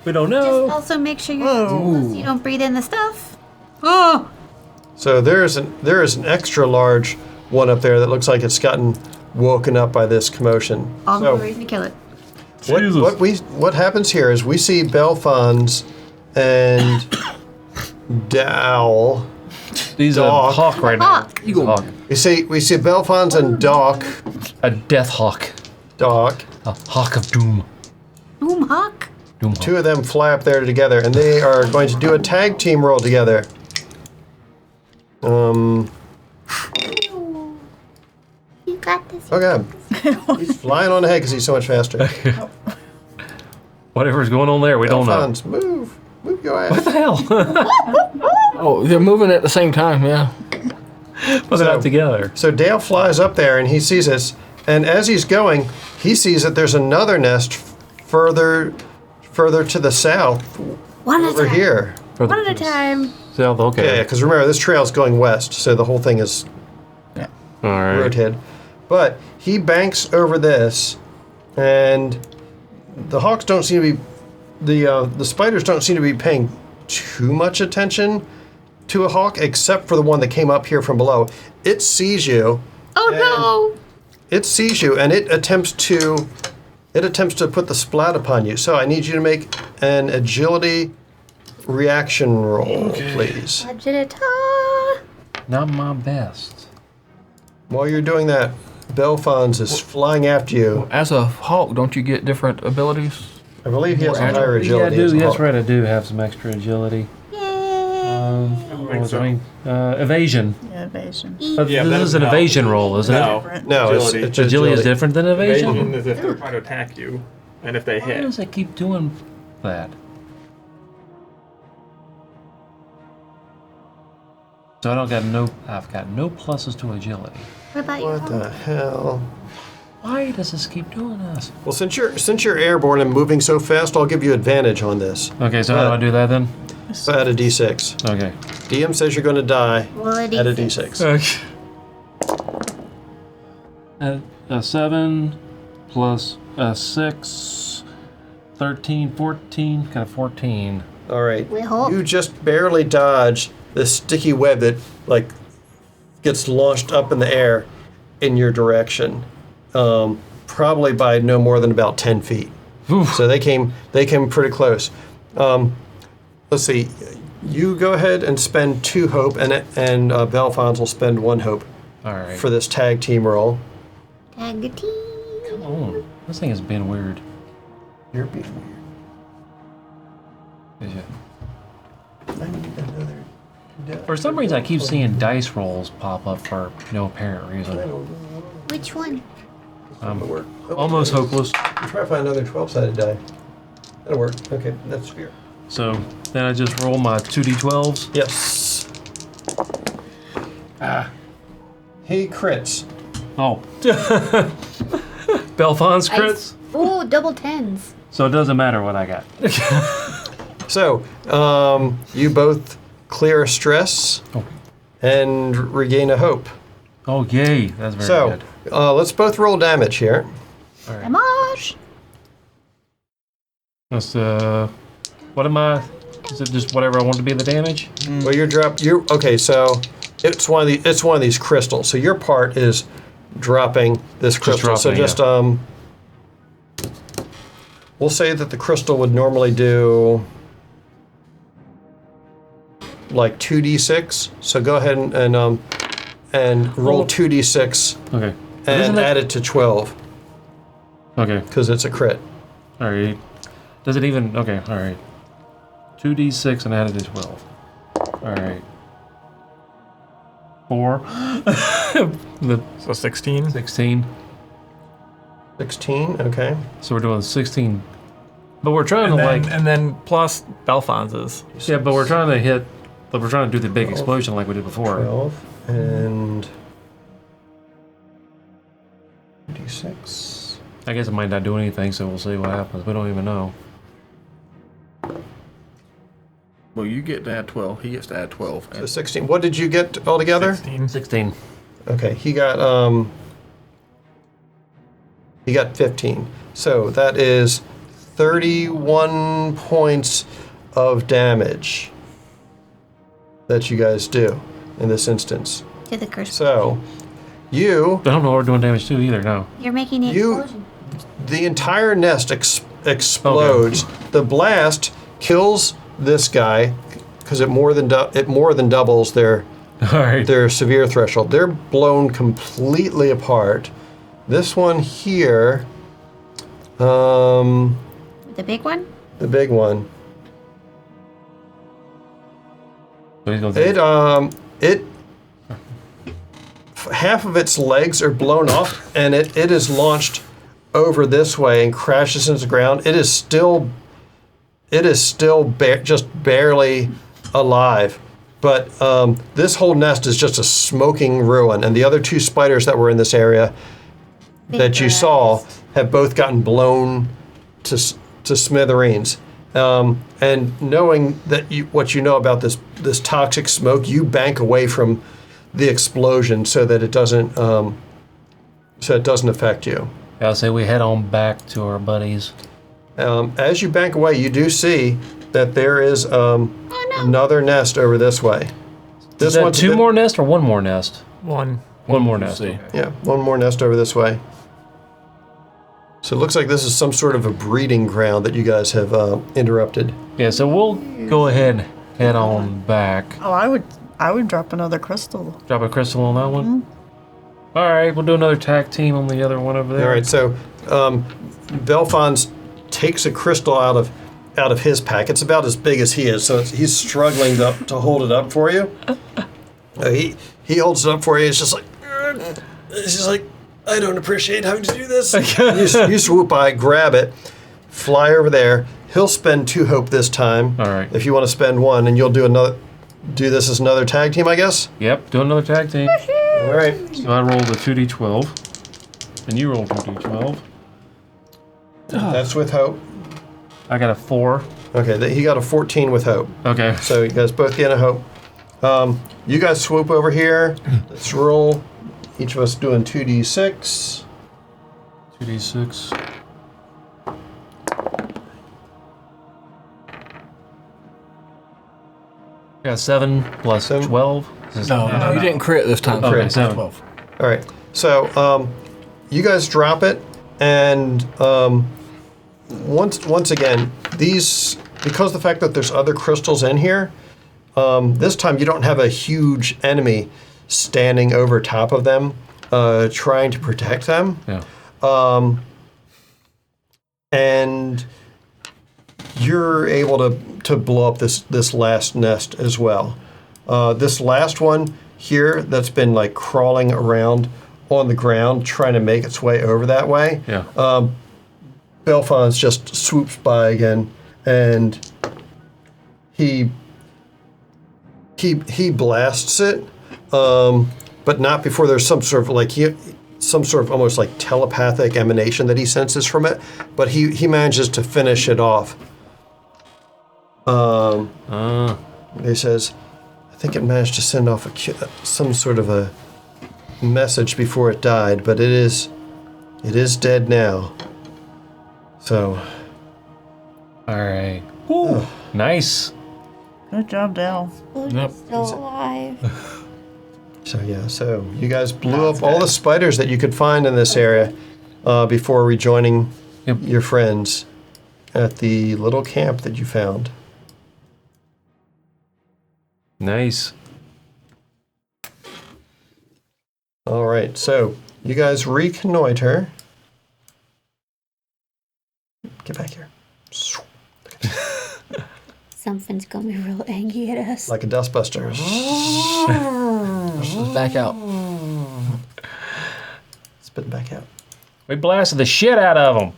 We don't know. Just also make sure you don't breathe in the stuff. So there is an extra large one up there that looks like it's gotten woken up by this commotion. All the So reason to kill it. what happens here is we see Belfons and Dowl. He's a Dog. hawk right now. Hawk. He's a hawk. We see Belfons and Doc. A death hawk. A hawk of doom. Hawk. Doom hawk. two of them fly up there together, and they are going to do a tag team roll together. You got this. Oh god, he's flying on ahead because he's so much faster. Whatever's going on there, we don't know. Belfons, move your ass. What the hell? Oh, they're moving at the same time, yeah. Put it out together. So Dale flies up there and he sees this, and as he's going, he sees that there's another nest further to the south One at a over time. here. One at a time. Okay, because remember this trail's going west, so the whole thing is All right. roadhead. But he banks over this, and the hawks don't seem to be, the spiders don't seem to be paying too much attention to a hawk, except for the one that came up here from below. It sees you. Oh no! It sees you, and it attempts to put the splat upon you. So I need you to make an agility reaction roll, please. Agility. Not my best. While you're doing that, Belfons is flying after you. As a hawk, don't you get different abilities? I believe he has a More higher agile. Yeah, I agility. do. as a That's hawk. right. I do have some extra agility. What was it? Evasion. Yeah, evasion. But this is an evasion roll, isn't No. it? No, Agility. it's Agility is different than evasion. Evasion is if they're trying to attack you, and if they Why hit. does it keep doing that? So I've got no pluses to agility. What about your What the hell? Why does this keep doing this? Well, since you're airborne and moving so fast, I'll give you advantage on this. Okay, so how do I do that then? So add a d6. Okay. DM says you're going to die. Roll a Add a d6. d6. Okay. A 7 plus a 6, 13, 14, kind of 14. All right. We hope. You just barely dodge this sticky web that like gets launched up in the air in your direction, probably by no more than about 10 feet. So they came pretty close. Let's see. You go ahead and spend 2 hope, and Belfons will spend 1 hope All right. for this tag team roll. Tag the team. Oh, this thing has been weird. You're being weird. Is it? I need another. For some reason, I keep seeing dice rolls pop up for no apparent reason. Which one? Work. Almost hopeless. Try to find another 12-sided die. That'll work. Okay, that's fair. So then I just roll my 2d12s. Yes. He crits. Oh. Belfon's crits. Oh, double tens. So it doesn't matter what I got. So, you both clear stress and regain a hope. Oh, yay. That's very So, good. let's both roll damage here. Damage. That's, what am I? Is it just whatever I want to be the damage? Well, okay, so it's one of these crystals. So your part is dropping this crystal. So dropping, just we'll say that the crystal would normally do like 2d6. So go ahead and roll 2d6 Okay. and add it to 12 Okay. because it's a crit. All right. Does it even? Okay. All right. 2d6 and add it to 12. All right. 4. So 16. 16. 16, okay. So we're doing 16. But we're trying And then plus Belfon's. Yeah, but we're trying to hit. But we're trying to do the big explosion like we did before. 12 and d6. I guess it might not do anything, so we'll see what happens. We don't even know. Well, you get to add 12. He gets to add 12. So 16. What did you get altogether? 16. 16. Okay, he got 15. So that is 31 points of damage that you guys do in this instance. To the crystal. So you, I don't know what we're doing damage to either now. You're making the You- explosion. the entire nest explodes. The blast kills this guy because it more than doubles their All right. their severe threshold. They're blown completely apart. This one here, The big one? the big one, So he's gonna half of its legs are blown off, and it is launched over this way and crashes into the ground. It is still just barely alive. But this whole nest is just a smoking ruin, and the other 2 spiders that were in this area that you saw have both gotten blown to smithereens. And knowing that what you know about this toxic smoke, you bank away from the explosion so that it doesn't affect you. I'll say we head on back to our buddies. As you bank away, you do see that there is another nest over this way. This Is that one's a two bit- more nests or one more nest? One. One more nest. See. Okay. Yeah, one more nest over this way. So it looks like this is some sort of a breeding ground that you guys have interrupted. Yeah, so we'll go ahead and head on back. Oh, I would drop another crystal. Drop a crystal on that one. All right, we'll do another tag team on the other one over there. All right, so Belfons takes a crystal out of his pack. It's about as big as he is, so he's struggling to hold it up for you. He holds it up for you. It's just like, I don't appreciate having to do this. you swoop by, grab it, fly over there. He'll spend 2 hope this time. All right. If you want to spend 1, and you'll do this as another tag team, I guess. Yep, do another tag team. All right. So I rolled a 2d12, and you rolled 2d12. That's with hope. I got a 4. Okay, he got a 14 with hope. Okay. So you guys both get a hope. You guys swoop over here. Let's roll. Each of us doing 2d6. 2d6. Got 7 plus 7. 12. No, you didn't crit this time. Okay, crit. 7. 12. All right. So you guys drop it, and once again, these, because the fact that there's other crystals in here, this time you don't have a huge enemy standing over top of them, trying to protect them. Yeah. And you're able to blow up this last nest as well. This last one here that's been like crawling around on the ground trying to make its way over that way. Yeah. Belfons just swoops by again, and he blasts it, but not before there's some sort of almost like telepathic emanation that he senses from it. But he manages to finish it off. He says, I think it managed to send off some sort of a message before it died, but it is dead now. So. All right. Nice. Good job, Dell. Yep. Still alive. So you guys blew up all the spiders that you could find in this area before rejoining your friends at the little camp that you found. Nice. All right, so you guys reconnoiter. Get back here. Something's gonna be real angry at us. Like a dustbuster. Back out. Spit back out. We blasted the shit out of them.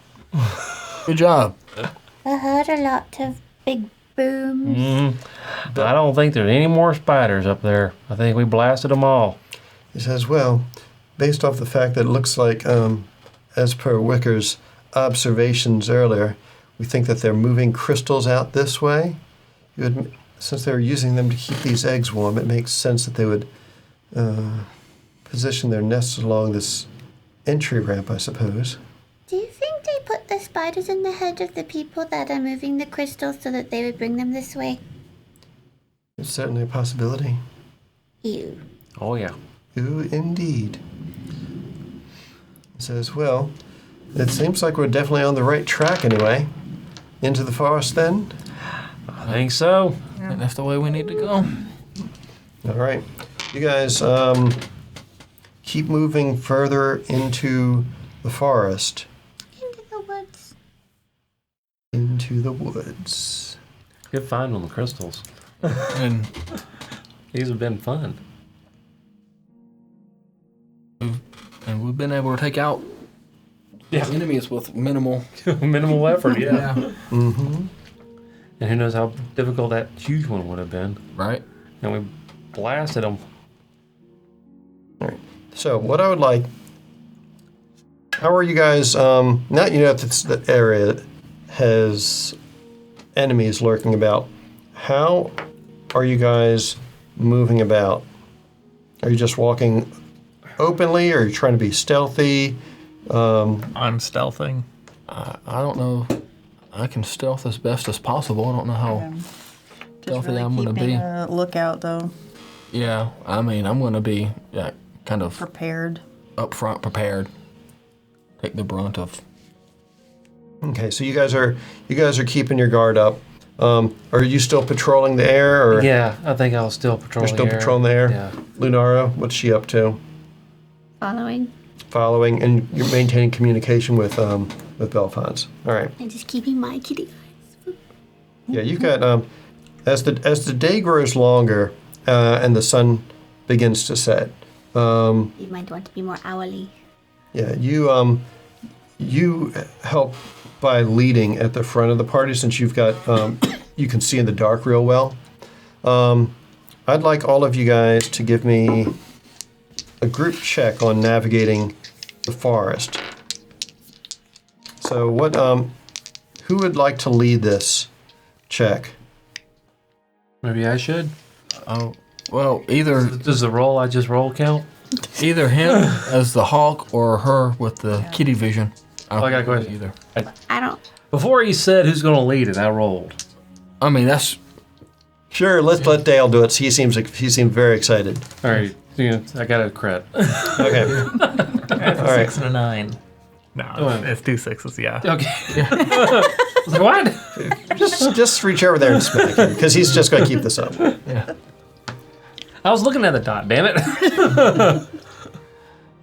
Good job. I heard a lot of big booms. I don't think there's any more spiders up there. I think we blasted them all. He says, well, based off the fact that it looks like, as per Wicker's observations earlier, we think that they're moving crystals out this way. Since they're using them to keep these eggs warm, it makes sense that they would position their nests along this entry ramp, I suppose. Do you think they put the spiders in the head of the people that are moving the crystals so that they would bring them this way? It's certainly a possibility. Ew. Oh, yeah. Ooh, indeed. He says, well, it seems like we're definitely on the right track anyway. Into the forest then? I think so. And that's the way we need to go. All right. You guys keep moving further into the forest. Into the woods. Into the woods. Good find on the crystals. And These have been fun. we've been able to take out enemies with minimal Minimal effort, yeah. Mm-hmm. And who knows how difficult that huge one would have been. Right? And we blasted them. All right. So what I would like, how are you guys, now you know that the area has enemies lurking about, how are you guys moving about? Are you just walking openly, or are you trying to be stealthy? I'm stealthing. I don't know. I can stealth as best as possible. I don't know how Just stealthy really I'm going to keeping be. a lookout, though. Yeah, I mean, I'm going to be kind of Prepared. up front, prepared. Take the brunt of. Okay, so you guys are keeping your guard up. Are you still patrolling the air, or Yeah, I think I'll still patrol you're still the air. patrolling the air? Yeah. Lunara, what's she up to? Following. Following, and you're maintaining communication with Belfons. All right. And just keeping my kitty eyes. Yeah, you've got as the day grows longer and the sun begins to set. You might want to be more owly. Yeah, you help by leading at the front of the party since you've got you can see in the dark real well. I'd like all of you guys to give me a group check on navigating the forest. So what who would like to lead this check? Maybe I should. Oh, well, either Does the roll I just roll count? him as the hawk or her with the kitty vision. I got a question. Either. I don't. Before he said who's going to lead it, I rolled. I mean, that's Sure, let's let Dale do it. He seemed very excited. All right, yeah, I got a crit. Okay. All right. 6 and a 9. No, it's 2 6s, yeah. Okay. I was like, what? Just reach over there and smack him because he's just going to keep this up. yeah. I was looking at the dot, damn it.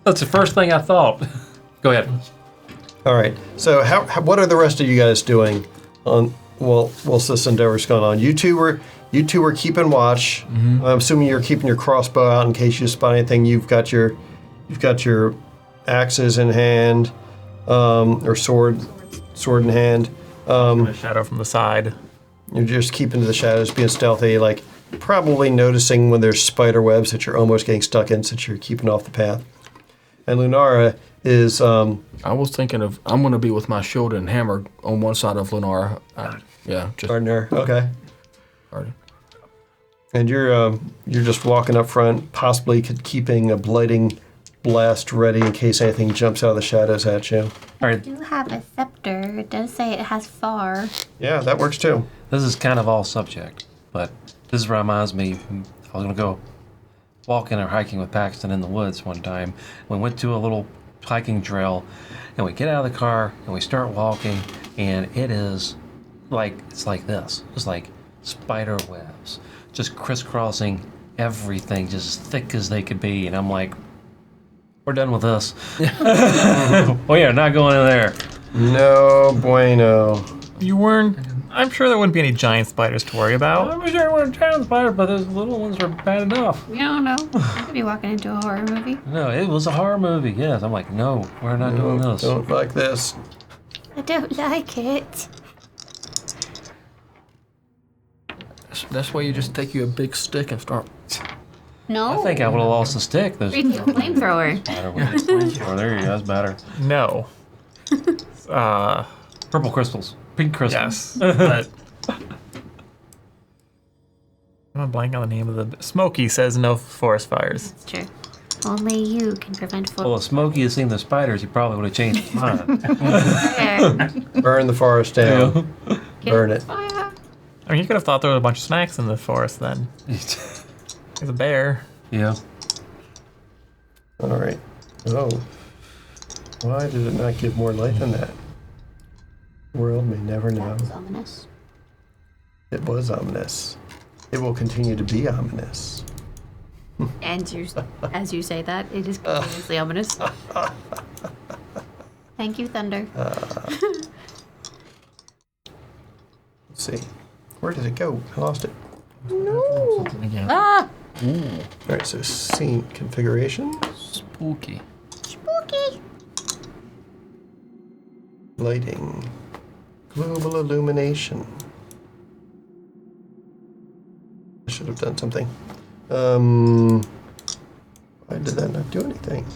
That's the first thing I thought. Go ahead. All right. So what are the rest of you guys doing whilst this endeavor's going on? You two were keeping watch. I'm assuming you're keeping your crossbow out in case you spot anything. You've got your axes in hand, or sword in hand. A shadow from the side. You're just keeping to the shadows, being stealthy, like probably noticing when there's spider webs that you're almost getting stuck in since you're keeping off the path. And Lunara is I was thinking of I'm going to be with my shield and hammer on one side of Lenara. Yeah, just gardener. Okay. garden. And you're just walking up front, possibly keeping a blighting blast ready in case anything jumps out of the shadows at you. All right, I do have a scepter. It does say it has far. Yeah, that works too. this is kind of all subject, but this reminds me, I was going to go walking or hiking with Paxton in the woods one time. We went to a little hiking trail, and we get out of the car, and we start walking, and it's like this. It's like spider webs, just crisscrossing everything, just as thick as they could be, and I'm like, we're done with this. Oh yeah, not going in there. No bueno. I'm sure there wouldn't be any giant spiders to worry about. I'm sure we're giant spider, but those little ones are bad enough. You don't know. I could be walking into a horror movie. No, it was a horror movie, yes. I'm like, no, we're not doing this. Don't like this. I don't like it. That's why you just take you a big stick and start. No. I think I would have lost the stick. Those Freaking flamethrower. spider webs. Oh, there you go, that's better. No. Purple crystals. Pink crystals. Yes. But I'm blanking on the name of the. Smokey says no forest fires. It's true. Only you can prevent Well, if Smokey had seen the spiders, he probably would have changed his mind. fire. Burn the forest down. Burn it. Fire. I mean, you could have thought there were a bunch of snacks in the forest then. There's a bear. Yeah. All right. Oh. Why did it not give more light than that? The world may never know. That was ominous. It was ominous. It will continue to be ominous. And as you say that, it is continuously ominous. Thank you, Thunder. Let's see. Where did it go? I lost it. Again. Ah! All right, so scene configuration, Spooky. Spooky. lighting, global illumination. I should have done something. Why did that not do anything?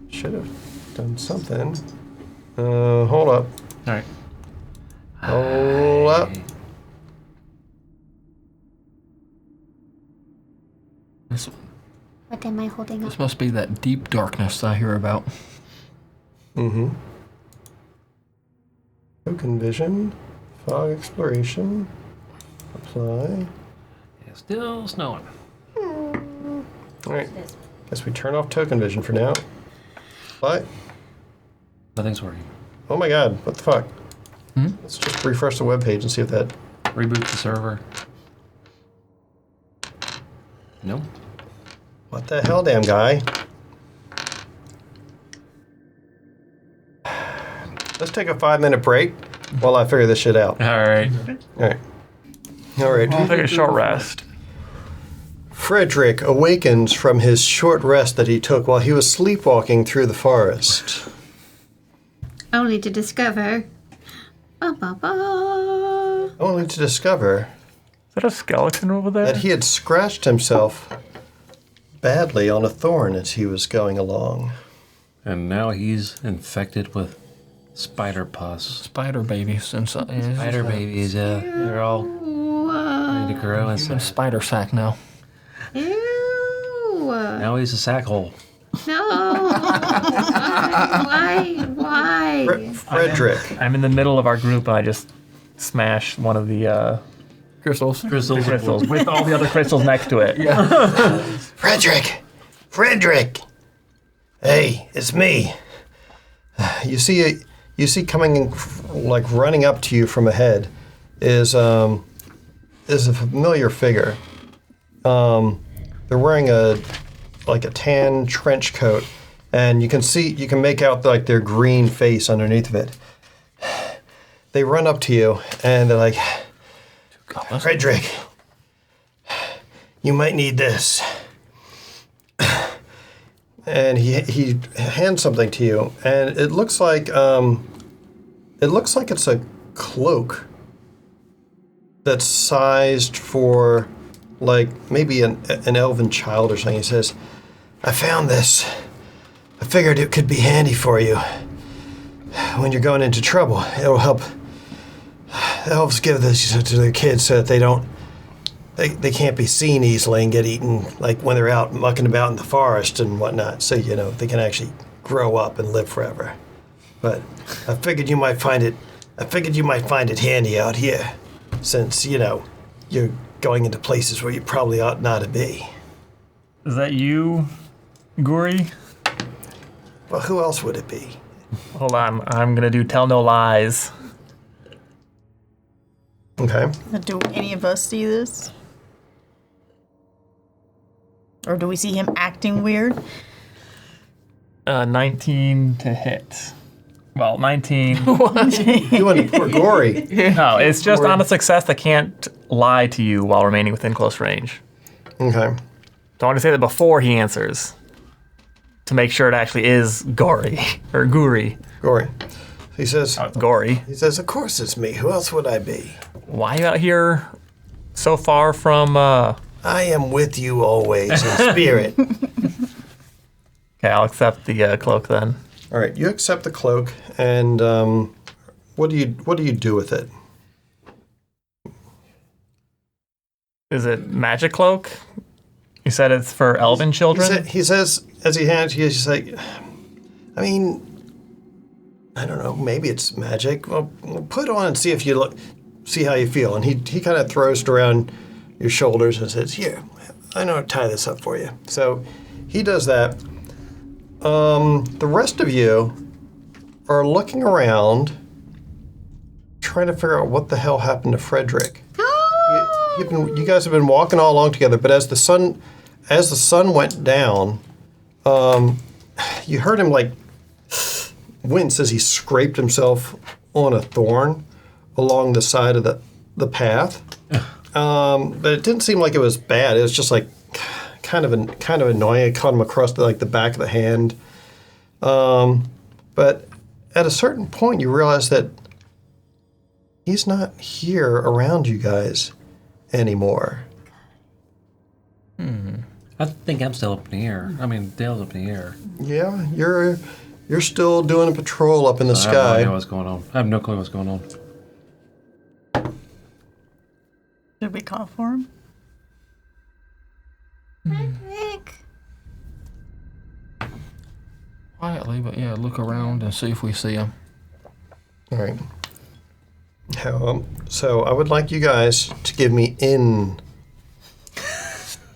Should have done something. Hold up. All right. Hold up. This, What am I holding up? this must be that deep darkness I hear about. Mm-hmm. Oh, token vision, fog exploration, apply. Yeah, still snowing. All right. Guess we turn off token vision for now. What? Nothing's working. Oh my god, what the fuck? Let's just refresh the web page and see if that... Reboot the server. No. What the hell, damn guy? Let's take a 5-minute break while I figure this shit out. All right. Alright. Alright. Take a short rest. Frederick awakens from his short rest that he took while he was sleepwalking through the forest. Only to discover. Ba, ba, ba. Only to discover Is that a skeleton over there? that he had scratched himself badly on a thorn as he was going along. And now he's infected with spider pus. Spider babies inside. Yeah, Spider babies, they're all ready to grow in inside. spider sack now. Ew. Now he's a sack hole. No. Why? Frederick. I'm in the middle of our group and I just smashed one of the Crystals. crystals with all the other crystals next to it. Frederick! Frederick! Hey, it's me. You see coming, like running up to you from ahead, is a familiar figure. They're wearing a tan trench coat, and you can make out like their green face underneath of it. They run up to you and they're like, Frederick, you might need this. And he hands something to you, and it looks like it's a cloak that's sized for like maybe an elven child or something. He says, I found this. I figured it could be handy for you when you're going into trouble. It'll help. Elves give this to their kids so that they can't be seen easily and get eaten, like when they're out mucking about in the forest and whatnot. So, they can actually grow up and live forever. But I figured you might find it handy out here, since, you're going into places where you probably ought not to be. Is that you, Guri? Well, who else would it be? Hold on. I'm going to do tell no lies. Okay. Do any of us see this? Or do we see him acting weird? 19 to hit. Well, 19. You want to poor Gory. No, it's just on a success that can't lie to you while remaining within close range. Okay. So I want to say that before he answers to make sure it actually is Gory or Guri. Gory. He says, Gory. of course it's me. Who else would I be? Why are you out here so far from? I am with you always in spirit. Okay, I'll accept the cloak then. All right, you accept the cloak, and what do you do with it? Is it magic cloak? You said it's for elven children? He says as he hands you, he's like, I mean, I don't know, maybe it's magic. Well, put it on and see how you feel. And he kind of throws it around your shoulders and says, here, I know how to tie this up for you. So he does that. The rest of you are looking around, trying to figure out what the hell happened to Frederick. You guys have been walking all along together, but as the sun went down, you heard him like wince as he scraped himself on a thorn along the side of the path. But it didn't seem like it was bad. It was just like kind of annoying. It caught him across the back of the hand. But at a certain point, you realize that he's not here around you guys anymore. I think I'm still up in the air. I mean, Dale's up in the air. Yeah, you're still doing a patrol up in the I have no sky. idea what's going on. I have no clue what's going on. Did we call for him? Frederick. Quietly, but yeah, look around and see if we see him. All right. So I would like you guys to give me in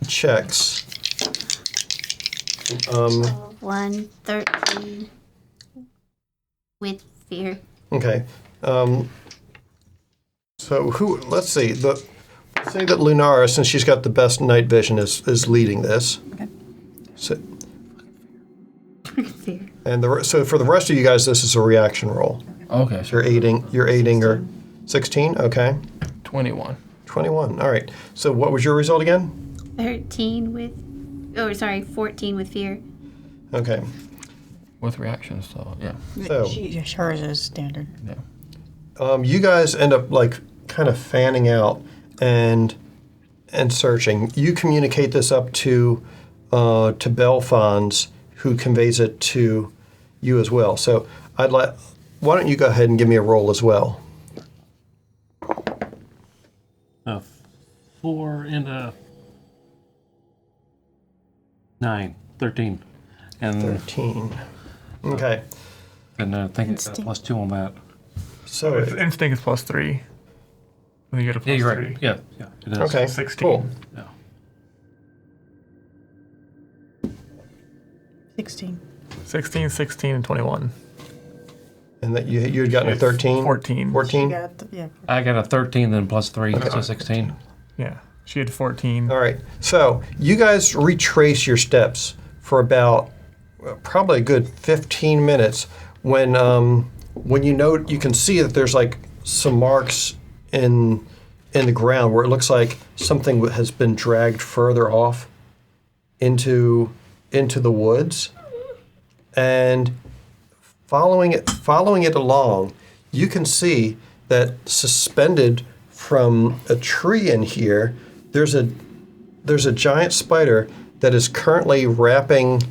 checks. 1, 13 with fear. Okay. So let's see. Let's say that Lunara, since she's got the best night vision, is leading this. Okay. So, Fear. and so for the rest of you guys, this is a reaction roll. Okay, so You're aiding her. 16. Okay. 21. 21. All right. So what was your result again? 14 with. Oh, sorry, 14 with fear. Okay. With reactions, so yeah. So Hers is standard. Yeah. you guys end up like kind of fanning out and searching. You communicate this up to Belfons, who conveys it to you as well. So why don't you go ahead and give me a roll as well? 4 and a 9, 13. And 13. Okay. And I think it's Instinct. plus 2 on that. So Instinct is +3. When you get a Yeah, +3. you're right. Yeah, it is. okay. 16. Cool. Yeah. 16. 16, 16, and 21. And that you had gotten a 13? 14. 14? Yeah. I got a 13, then plus 3, so 16. Yeah. She had 14. All right. So you guys retrace your steps for about probably a good 15 minutes when you can see that there's like some marks in the ground where it looks like something has been dragged further off into the woods, and following it along, you can see that suspended from a tree in here, there's a giant spider that is currently wrapping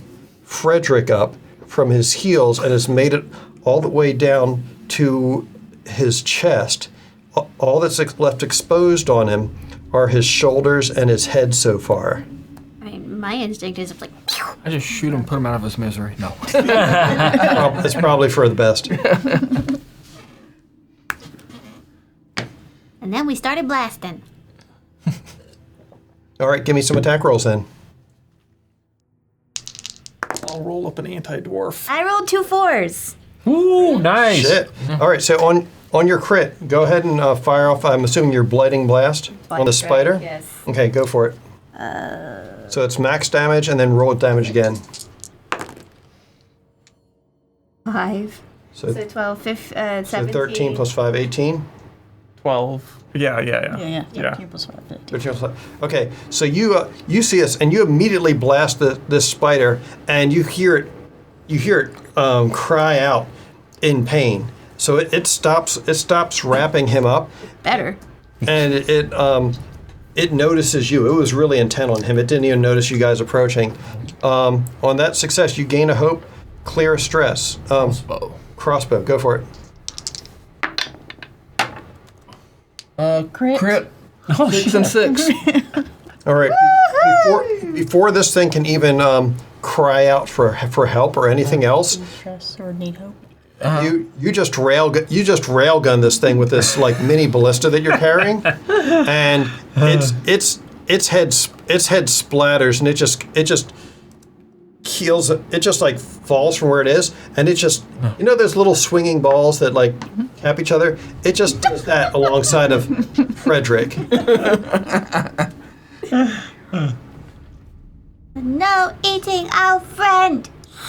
Frederick up from his heels and has made it all the way down to his chest. All that's left exposed on him are his shoulders and his head so far. I mean, my instinct is like, I just shoot him, put him out of his misery. No. It's probably for the best. and then we started blasting. All right, give me some attack rolls then. I'll roll up an anti-dwarf. I rolled 2 4s. Ooh, nice. Shit. All right, so on your crit, go ahead and fire off, I'm assuming your Blighting Blast on the spider? Yes. Okay, go for it. So it's max damage and then roll damage again. 5. So, So 12, 15, 17. 13 plus 5, 18. 12. Yeah. Yeah. Yeah. 2 plus 5, 15. 13 plus 5. Okay, so you see this and you immediately blast this spider and you hear it cry out in pain. So it stops wrapping him up. Better. And it notices you. It was really intent on him. It didn't even notice you guys approaching. On that success, you gain a hope, clear a stress. Crossbow, go for it. Crit. Oh, 6 and 6. All right. Before this thing can even cry out for help or anything else, Stress or need hope. you just railgun this thing with this like mini ballista that you're carrying, and its head splatters and it just keels. It just like falls from where it is, and it just those little swinging balls that like cap each other. It just does that alongside of Frederick. No eating our friend.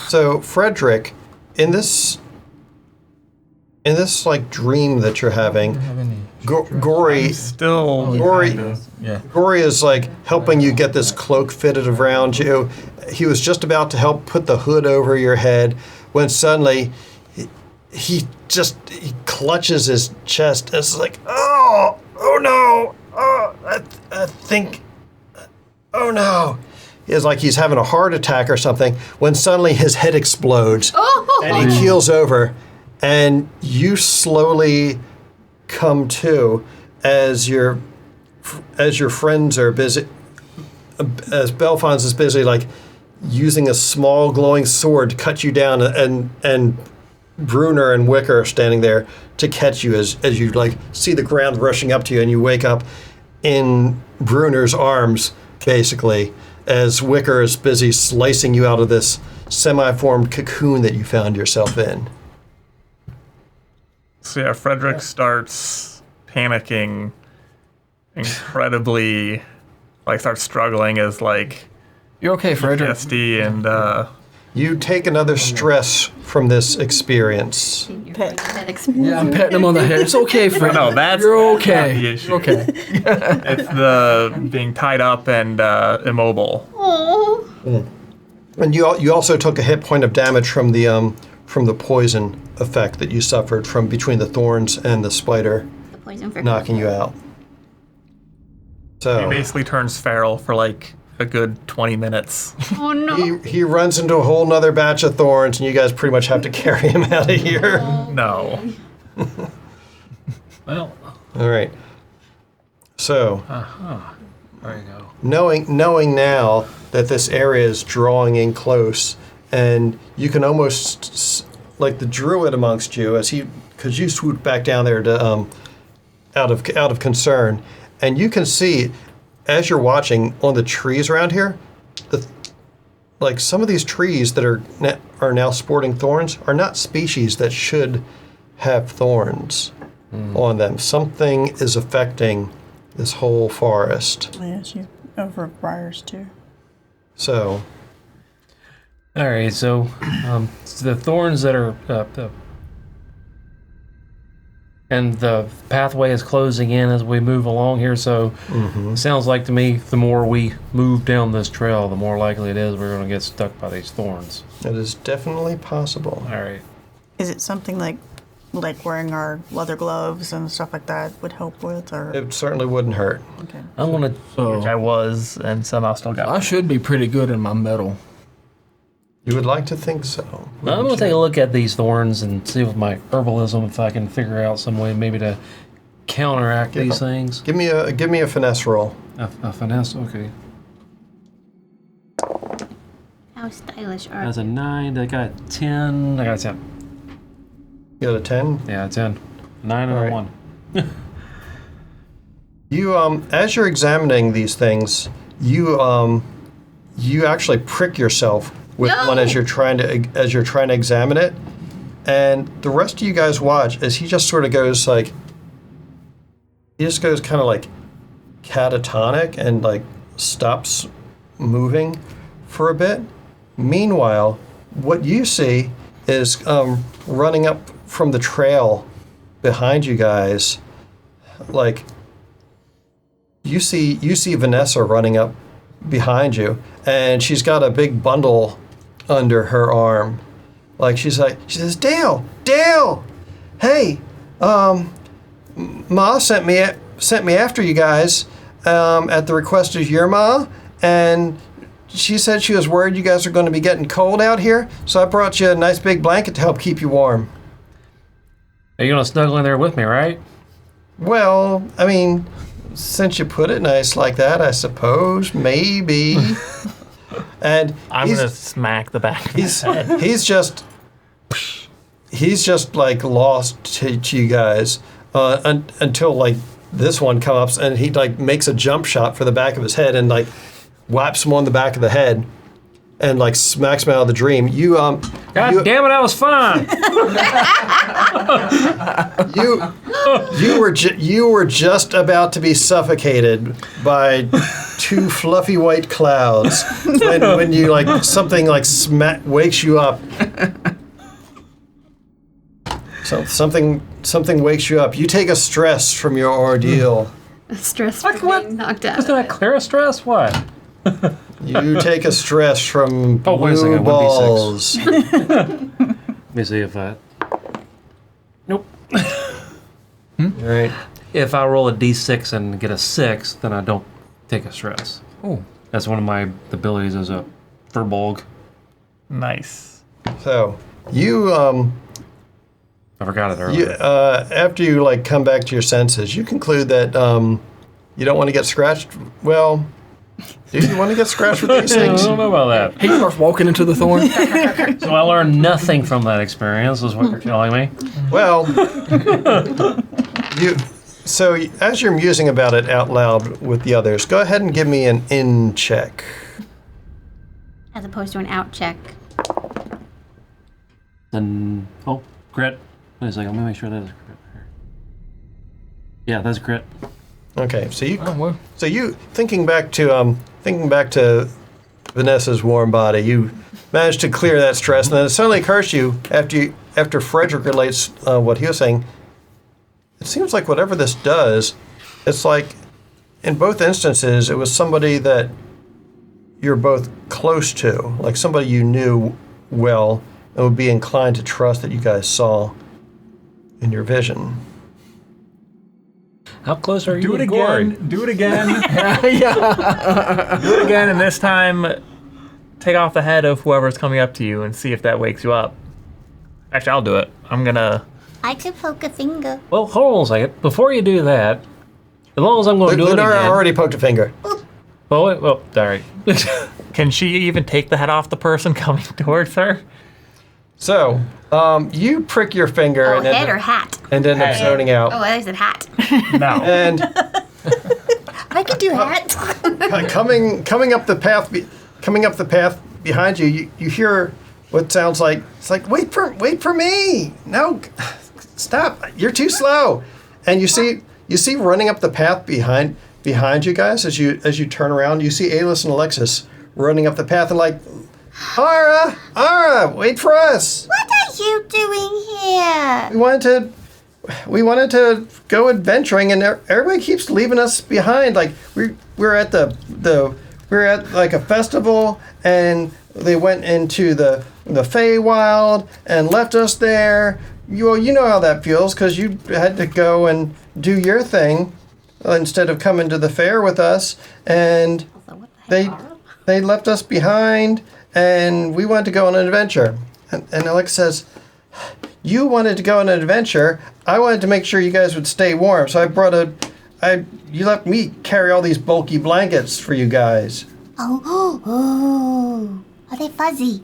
So Frederick, in this like dream that you're having, Gory Yeah. Gory is like helping you get this cloak fitted around you. He was just about to help put the hood over your head when suddenly he clutches his chest. It's like, oh no, I think, oh no. It's like he's having a heart attack or something when suddenly his head explodes and he keels over, and you slowly come to as your friends are busy, as Belfons is busy like using a small glowing sword to cut you down and Bruner and Wicker are standing there to catch you as you like see the ground rushing up to you, and you wake up in Bruner's arms, basically, as Wicker is busy slicing you out of this semi-formed cocoon that you found yourself in. So yeah, Frederick starts panicking incredibly, like starts struggling as like You're okay, Frederick. PTSD and You take another stress from this experience. Yeah, I'm patting him on the head. It's okay, Fred. no, that's You're not the okay. issue. You're okay. It's the being tied up and immobile. And you also took a hit point of damage from the poison effect that you suffered from between the thorns and the spider The poison for knocking you out. He So basically turns feral for like a good 20 minutes. Oh no. he runs into a whole nother batch of thorns, and you guys pretty much have to carry him out of here. No. Well, All right. So there you go. knowing now that this area is drawing in close, and you can almost like the druid amongst you because you swooped back down there to out of concern, and you can see as you're watching on the trees around here, like some of these trees that are now sporting thorns are not species that should have thorns on them. Something is affecting this whole forest. Yeah, she's over briars too. So All right, so the thorns that are and the pathway is closing in as we move along here. So it sounds like to me, the more we move down this trail, the more likely it is we're going to get stuck by these thorns. it is definitely possible. All right. Is it something like wearing our leather gloves and stuff like that would help with, or It certainly wouldn't hurt. okay? I'm going to Which I was, and somehow still got. I should be pretty good in my metal. You would like to think so. I'm going to take a look at these thorns and see with my herbalism if I can figure out some way maybe to counteract these things. Give me a finesse roll. A finesse, okay. How stylish are That's a 9. I got a 10. I got a 10. You got a 10? Yeah, a 10. 9 and All a right. 1. You as you're examining these things, you actually prick yourself with one as you're trying to examine it, and the rest of you guys watch as he just sort of goes like, he just goes kind of like catatonic and like stops moving for a bit. Meanwhile, what you see is running up from the trail behind you guys, like you see Vanessa running up behind you, and she's got a big bundle under her arm. Like she says, Dale, hey, Ma sent me after you guys at the request of your ma, and she said she was worried you guys are going to be getting cold out here, so I brought you a nice big blanket to help keep you warm. Are you going to snuggle in there with me, right? Well, I mean, since you put it nice like that, I suppose, maybe. And I'm gonna smack the back of his head. he's just like lost to you guys until like this one comes up, and he like makes a jump shot for the back of his head and like whaps him on the back of the head and like smacks him out of the dream. God damn it, I was fine. You were just about to be suffocated by two fluffy white clouds when you like something like wakes you up. So something wakes you up. You take a stress from your ordeal. stress from being knocked out. Isn't that clear stress? What? You take a stress from Oh, wait a blue second, 1d6. balls. Let me see if that. Nope. All right. If I roll a d6 and get a 6, then I don't take a stress. Oh, That's one of my abilities as a Furbolg. Nice. So you I forgot it earlier. after you like come back to your senses, you conclude that you don't want to get scratched. Well, Do you want to get scratched with these I things? don't know about that. He starts walking into the thorn. So I learned nothing from that experience, is what you're telling me. Well, so as you're musing about it out loud with the others, go ahead and give me an in check. As opposed to an out check. Then, crit. Wait a second, let me make sure that is a crit. Yeah, that's a crit. Okay, so you Oh, well. So you thinking back to Vanessa's warm body, you managed to clear that stress, and then it suddenly occurs to you after Frederick relates what he was saying. It seems like whatever this does, it's like in both instances it was somebody that you're both close to, like somebody you knew well and would be inclined to trust that you guys saw in your vision. How close are you Do it to Gory? again. Do it again. Yeah. Do it again, and this time, take off the head of whoever's coming up to you and see if that wakes you up. Actually, I'll do it. I'm gonna. I could poke a finger. Well, hold on a second. Before you do that, as long as I'm going to do it Lunara again. already poked a finger. Well, sorry. Can she even take the head off the person coming towards her? So, you prick your finger Oh, and head or hat? end up Head. zoning out. Oh, I said hat. No. And I could do hat. coming up the path behind you, you hear what sounds like it's like wait for me. No, stop! You're too slow. And you see running up the path behind you guys as you turn around. You see Alis and Alexis running up the path and like, Ara, wait for us. What are you doing here? We wanted to go adventuring, and everybody keeps leaving us behind. Like we're at we're at like a festival, and they went into the Feywild and left us there. You know how that feels because you had to go and do your thing instead of coming to the fair with us, and they left us behind, and we wanted to go on an adventure. And Alex says, you wanted to go on an adventure. I wanted to make sure you guys would stay warm, so you let me carry all these bulky blankets for you guys. Oh, are they fuzzy?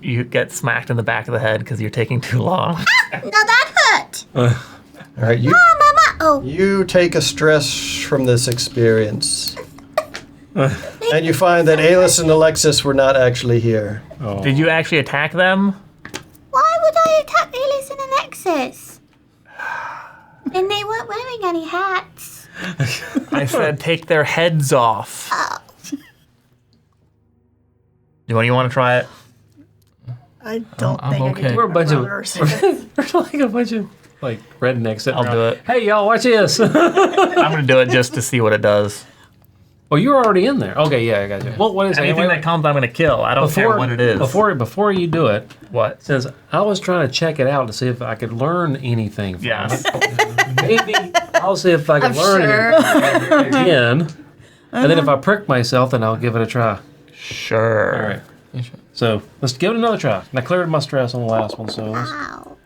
You get smacked in the back of the head because you're taking too long. Now that hurt. All right, Mama. Oh, you take a stress from this experience. And you find that Alis and Alexis were not actually here. Did you actually attack them? why would I attack Alice and Alexis? And they weren't wearing any hats. I said take their heads off. Oh. You want to try it? I don't I'm think I okay. can do We're a bunch of- brothers. We're like a bunch of rednecks sitting I'll around. do it. Hey, y'all, watch this. I'm gonna do it just to see what it does. Oh, you're already in there. Okay, yeah, I got you. Well, what is it? Anything that comes, I'm gonna kill. I don't care what it is. Before you do it, What? since I was trying to check it out to see if I could learn anything from Yes. it, maybe I'll see if I can I'm learn sure. it again. And then if I prick myself, then I'll give it a try. Sure. All right. So let's give it another try. And I cleared my stress on the last one, so let's, Ouch.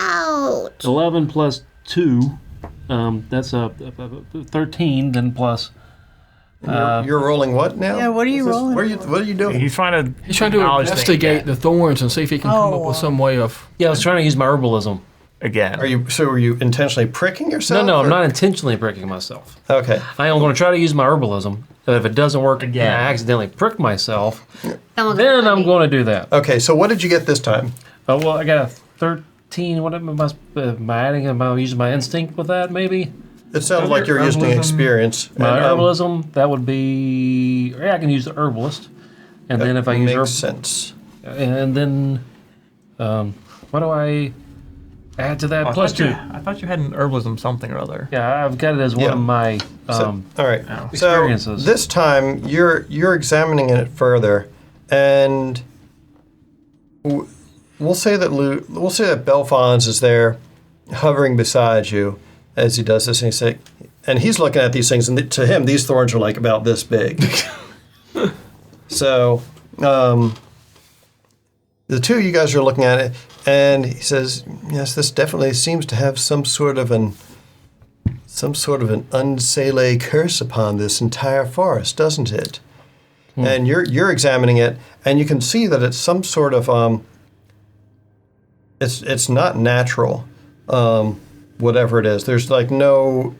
Ouch. 11 plus 2. That's 13. Then plus. You're rolling what now? Yeah, what are you rolling? What are you doing? He's trying to. He's trying to acknowledge things investigate the thorns and see if he can come up with some way of. Yeah, I was trying to use my herbalism. again. Are you intentionally pricking yourself? No, I'm or- not intentionally pricking myself. Okay. I am going to try to use my herbalism. But if it doesn't work again, Again. I accidentally prick myself, Someone's then gonna I'm going to do that. Okay. So what did you get this time? Oh, well, I got a 13. What am I adding? Am I using my instinct with that, maybe? It sounded like you're using Herbalism. experience. My And, herbalism, that would be. Yeah, I can use the herbalist. And then if I use makes sense. and then, what do I add to that? Oh, Plus 2. I thought you had an herbalism something or other. Yeah, I've got it as one Yeah. of my. So, all right. So experiences. this time you're examining it further, and we'll say that Belfons is there, hovering beside you as he does this, and he's looking at these things, and to him these thorns are like about this big. So the two of you guys are looking at it, and he says, "Yes, this definitely seems to have some sort of an some sort of an unsele curse upon this entire forest, doesn't it? And you're examining it, and you can see that it's some sort of it's not natural, whatever it is. There's like no.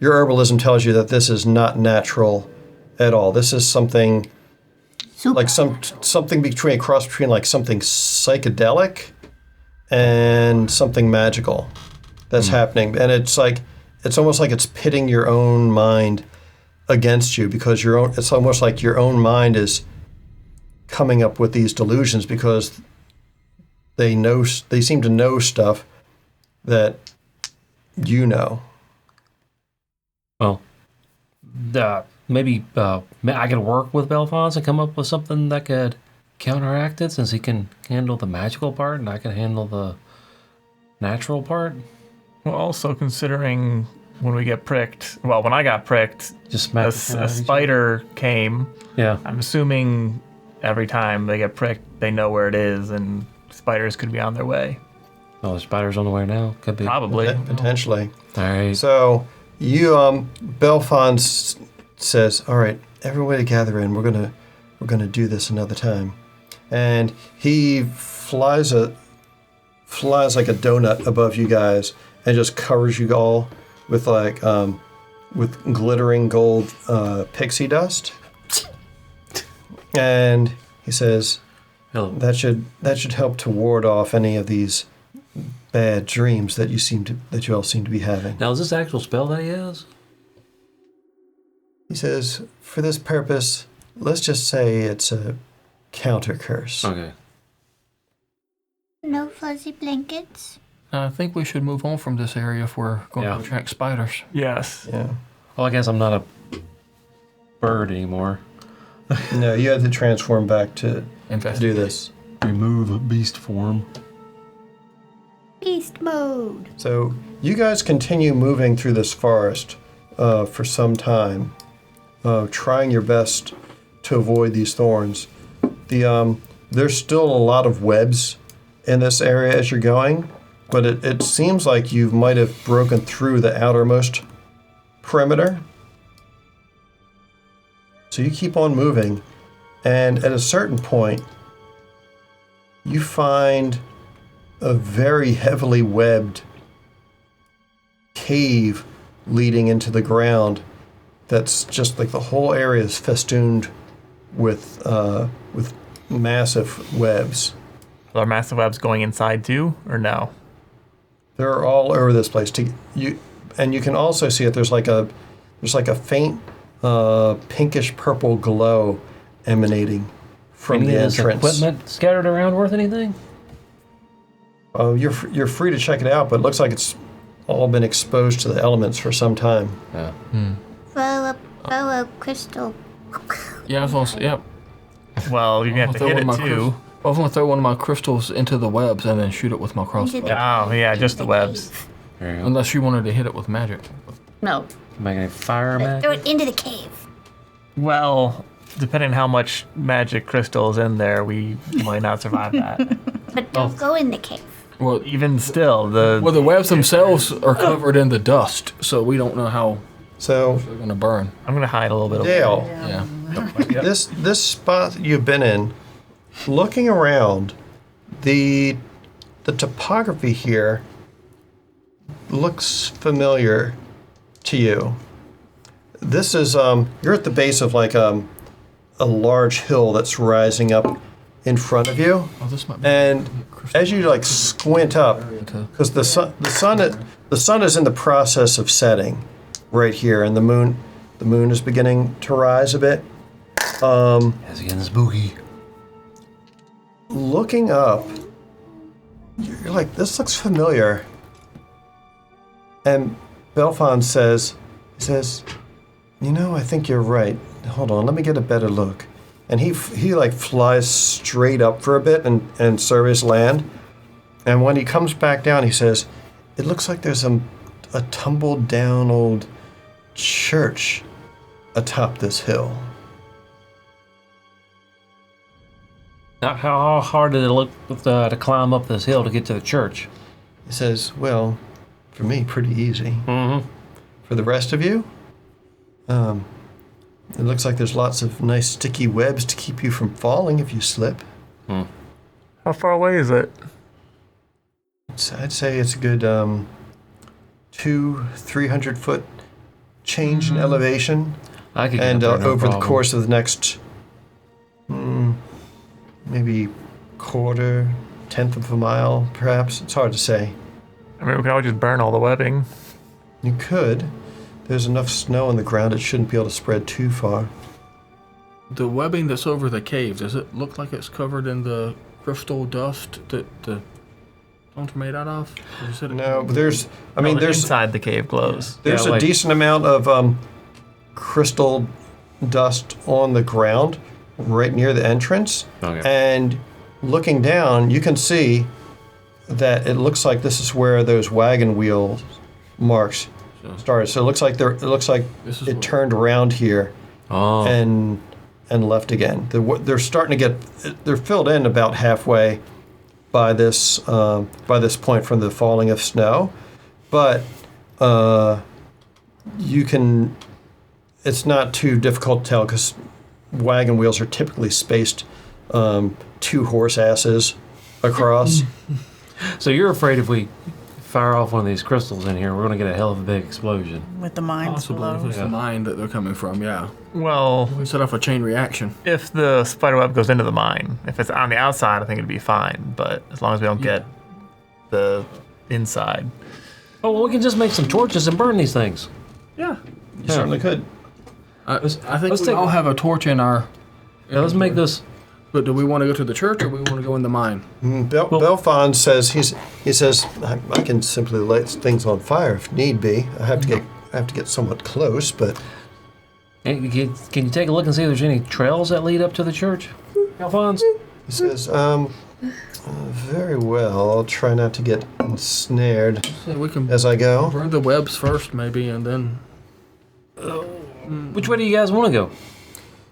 Your herbalism tells you that this is not natural at all. This is something like something between a cross between like something psychedelic and something magical that's happening, and it's almost like it's pitting your own mind against you because it's almost like your own mind is coming up with these delusions because they seem to know stuff that you know. Well, maybe I could work with Belfons and come up with something that could counteract it, since he can handle the magical part and I can handle the natural part. Well, also considering when we get pricked, well, when I got pricked, Just a smack the spider came. Yeah. I'm assuming every time they get pricked, they know where it is, and spiders could be on their way. Oh, the spider's on the way now. Could be. Probably. Potentially. All right. So you, Belfons says, "All right, everybody gather in. We're gonna do this another time," and he flies like a donut above you guys and just covers you all with with glittering gold pixie dust. And he says, Hello. that should help to ward off any of these bad dreams that you all seem to be having. Now, is this actual spell that he has? He says, for this purpose, let's just say it's a counter curse. Okay. No fuzzy blankets. I think we should move on from this area if we're going to attract spiders. Yes. Yeah. Well, I guess I'm not a bird anymore. No, you had to transform back to do Investigate. this. Remove beast form. Beast mode. So you guys continue moving through this forest for some time, trying your best to avoid these thorns. There's still a lot of webs in this area as you're going, but it seems like you might have broken through the outermost perimeter. So you keep on moving, and at a certain point, you find a very heavily webbed cave leading into the ground that's just like the whole area is festooned with massive webs. Are massive webs going inside too, or no? They're all over this place. You can also see it. There's like a faint pinkish purple glow emanating from Any the of this entrance. equipment scattered around worth anything? You're free to check it out, but it looks like it's all been exposed to the elements for some time. Yeah. Throw a crystal. Yeah, I was going to say, yep. Well, you're gonna have to hit it too. I was going to throw one of my crystals into the webs and then shoot it with my crossbow. Oh yeah, just the webs. There you go. Unless you wanted to hit it with magic. No. Make a fire Throw magic. it into the cave. Well, depending on how much magic crystal is in there, we might not survive that. But don't go in the cave. Well, Even still, the webs themselves are covered in the dust, so we don't know how So, they're going to burn. I'm gonna hide a little bit of Dale, Yeah. this spot you've been in, looking around, the topography here looks familiar to you. This is you're at the base of like a large hill that's rising up in front of you, Oh, this might be and as you like squint up, to- because the sun is in the process of setting right here, and the moon is beginning to rise a bit. It's getting spooky. Looking up, you're like, this looks familiar. And Belfon says, you know, I think you're right. Hold on, let me get a better look. And he like flies straight up for a bit and surveys land. And when he comes back down, he says, it looks like there's a tumbled down old church atop this hill. Now, how hard did it look to climb up this hill to get to the church? He says, well, for me, pretty easy. Mm-hmm. For the rest of you, it looks like there's lots of nice sticky webs to keep you from falling if you slip. How far away is it? I'd say it's a good 200-300 foot change in elevation. I could get And up there, no over the problem. course of the next maybe quarter, 1/10 of a mile, perhaps. It's hard to say. I mean, we can always just burn all the webbing. You could. There's enough snow on the ground, it shouldn't be able to spread too far. The webbing that's over the cave, does it look like it's covered in the crystal dust that the stones are made out of? Or is it No, but there's inside the cave glows. there's Yeah, a like- decent amount of crystal dust on the ground right near the entrance. Okay. And looking down, you can see that it looks like this is where those wagon wheel marks started. So it looks like This is it what- turned around here Oh. and left again. They're starting to they're filled in about halfway by this point from the falling of snow, but it's not too difficult to tell because wagon wheels are typically spaced 2 horse asses across. So you're afraid if we fire off one of these crystals in here, we're going to get a hell of a big explosion. With the mines Possibly, if below. it's the mine that they're coming from, yeah. Well, We set off a chain reaction. if the spider web goes into the mine, if it's on the outside, I think it'd be fine. But as long as we don't get the inside. Oh, well, we can just make some torches and burn these things. Yeah. You certainly could. I think let's we take- all have a torch in our... Yeah, let's make this. But do we want to go to the church or we want to go in the mine? Belfon says he says I can simply light things on fire if need be. I have to get somewhat close, but Hey, can you take a look and see if there's any trails that lead up to the church, Alphonse? he says very well. I'll try not to get ensnared Yeah, we can as I go. burn the webs first, maybe, and then... Which way do you guys want to go?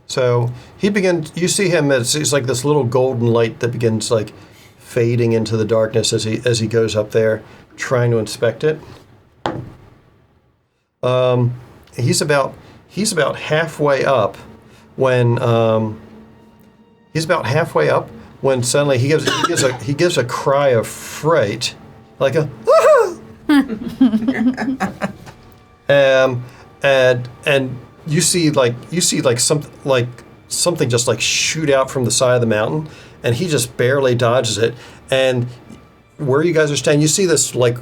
So he begins. You see him as it's like this little golden light that begins like fading into the darkness as he goes up there, trying to inspect it. He's about halfway up when suddenly he gives a cry of fright, like a and you see something just like shoot out from the side of the mountain, and he just barely dodges it. And where you guys are standing, you see this like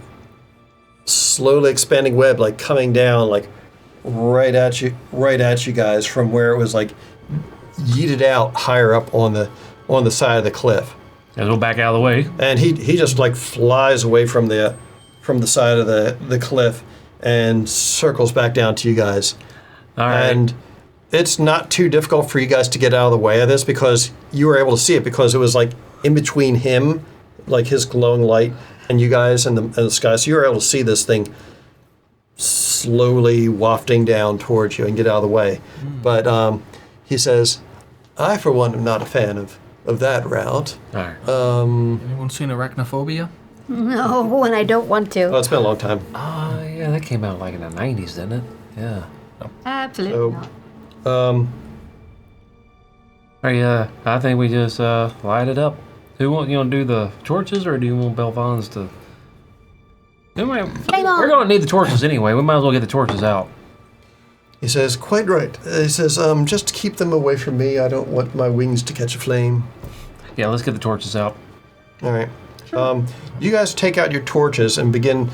slowly expanding web like coming down like right at you guys from where it was like yeeted out higher up on the side of the cliff. Guys, we'll back out of the way. And he just like flies away from the side of the cliff and circles back down to you guys. All right. And it's not too difficult for you guys to get out of the way of this because you were able to see it because it was like in between him, like his glowing light, and you guys and the sky. So you were able to see this thing slowly wafting down towards you and get out of the way. But he says, I, for one, am not a fan of that route. All right. Anyone seen arachnophobia? No, and I don't want to. Oh, it's been a long time. Yeah, that came out like in the 90s, didn't it? Yeah. Absolutely So, not. Hey, I think we just light it up. Who want you want to do the torches, or do you want Belfons to? We're gonna need the torches anyway. We might as well get the torches out. He says, quite right. He says, just keep them away from me. I don't want my wings to catch a flame. Yeah, let's get the torches out. All right. You guys take out your torches and begin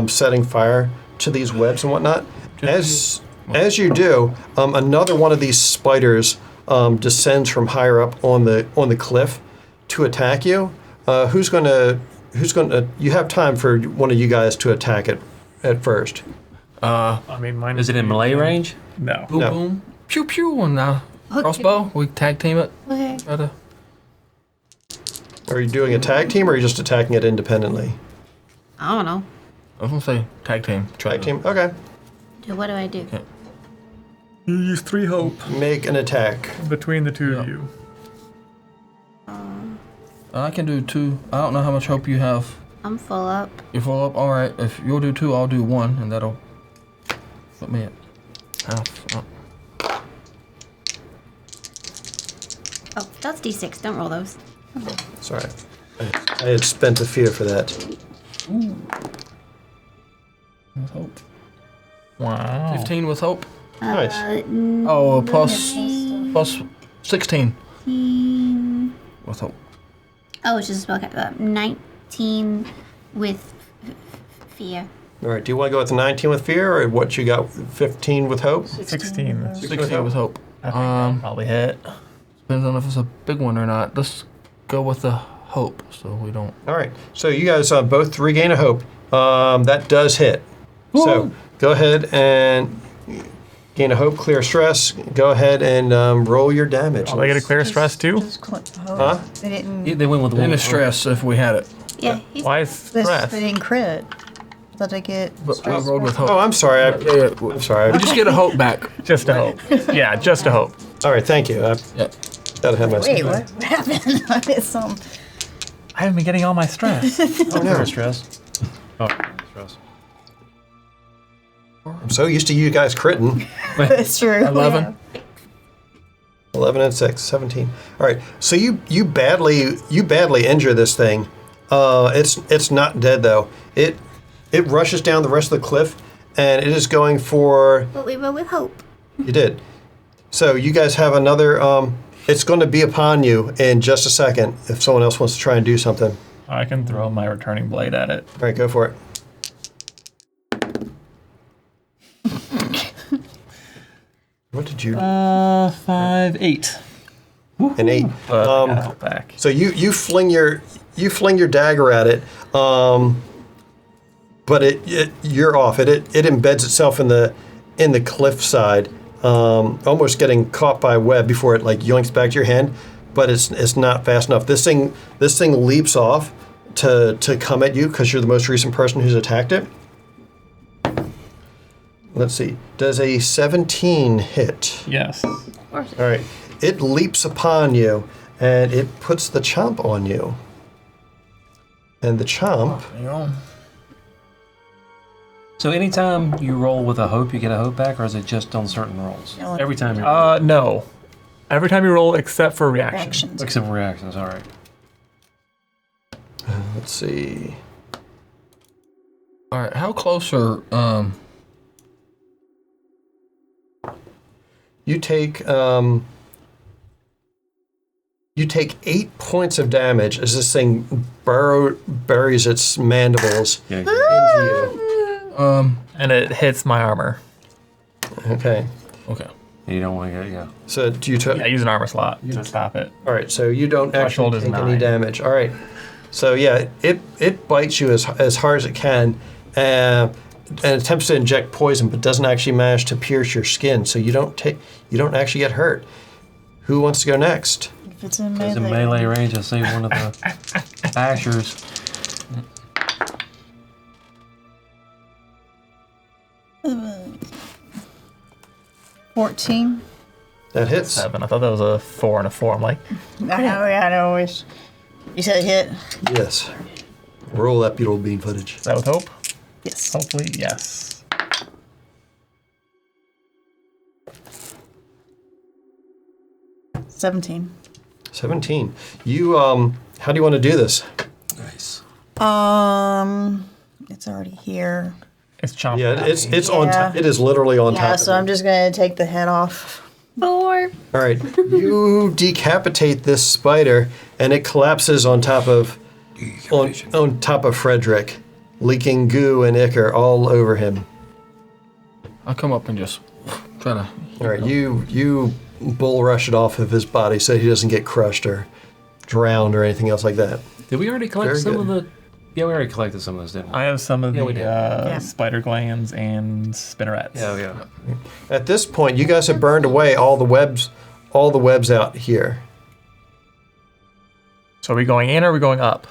setting fire to these webs and whatnot. As you do, another one of these spiders descends from higher up on the cliff to attack you. Who's gonna? You have time for one of you guys to attack it at first. I mean, mine Is it in melee range? No. Boom, No. boom. Pew, pew, and crossbow. We tag team it. Okay. Try to... Are you doing a tag team or are you just attacking it independently? I don't know. I was going to say tag team. Tag team. Okay. So what do I do? Okay. You use 3 hope Make an attack. between the two of you. I can do 2. I don't know how much hope you have. I'm full up. You full up? Alright. If you'll do 2, I'll do 1, and that'll... Let me. Oh. Oh, that's D6. Don't roll those. Sorry. I had spent a fear for that. With hope. Wow. 15 with hope. Nice. Oh, plus 16 with hope. Oh, it's just a spell. 19 with fear. All right. Do you want to go with the 19 with fear, or what you got? 15 with hope. 16. 16 with hope. I think that'll probably hit. Depends on if it's a big one or not. Let's go with the hope, so we don't. All right. So you guys both regain a hope. That does hit. So go ahead and gain a hope, clear stress. Go ahead and roll your damage. Oh, they get a clear stress too? Huh? They didn't. They went with the In one. the stress if we had it. Yeah. He's, Why is stress? They didn't crit. Thought I get. But I rolled with hope. Oh, I'm sorry. Yeah, I'm sorry. we just get a hope back. Just a hope. Yeah, just a hope. All right. Thank you. Yeah. Gotta have my. Wait, what happened? I missed some. I haven't been getting all my stress. Oh no. Stress. Oh, stress. I'm so used to you guys critting. That's true. 11. 11 and 6, 17. All right. So you badly injure this thing. It's not dead though. It rushes down the rest of the cliff, and it is going for. but we roll with hope. You did. So you guys have another. It's going to be upon you in just a second if someone else wants to try and do something. I can throw my returning blade at it. All right, go for it. What did you? 5, 8. An 8. But I gotta help back. So you fling your dagger at it, but you're off. It embeds itself in the cliff side, almost getting caught by a web before it like yoinks back to your hand. But it's not fast enough. This thing leaps off to come at you because you're the most recent person who's attacked it. Let's see. Does a 17 hit? Yes. All right. It leaps upon you, and it puts the chomp on you. And the chomp... So anytime you roll with a hope, you get a hope back, or is it just on certain rolls? No. Every time you No. Every time you roll except for reaction. Actions. except for reactions, all right. Let's see. All right, how close are You take 8 points of damage as this thing buries its mandibles Yeah. into you. And it hits my armor. Okay. Okay. You don't want to get, yeah. So do you Yeah, use an armor slot to stop it. All right, so you don't Threshold actually is take any 9. damage. All right. So yeah, it bites you as hard as it can, and attempts to inject poison, but doesn't actually manage to pierce your skin. So you don't actually get hurt. Who wants to go next? If it's in It's melee. in melee range. I see one of the bashers. Uh, 14. That hits. 7. I thought that was a 4 and a 4. I'm like, I know. You said hit. Yes. Roll that beautiful bean footage. is that with hope? Yes. Hopefully, yes. – 17. 17. You how do you want to do this? Nice. It's already here. It's chomping. Yeah, at it's me. on Yeah. top. It is literally on top. Yeah, of so it. I'm just gonna take the head off. 4. All right. You decapitate this spider, and it collapses on top of on top of Frederick, leaking goo and ichor all over him. I'll come up and just try to. All right. You bull rush it off of his body so he doesn't get crushed or drowned or anything else like that. Did we already collect Very some good. of the... Yeah, we already collected some of those, didn't we? I have some of Yeah, the we did. spider glands and spinnerets. Yeah. At this point, you guys have burned away all the webs out here. So are we going in or are we going up?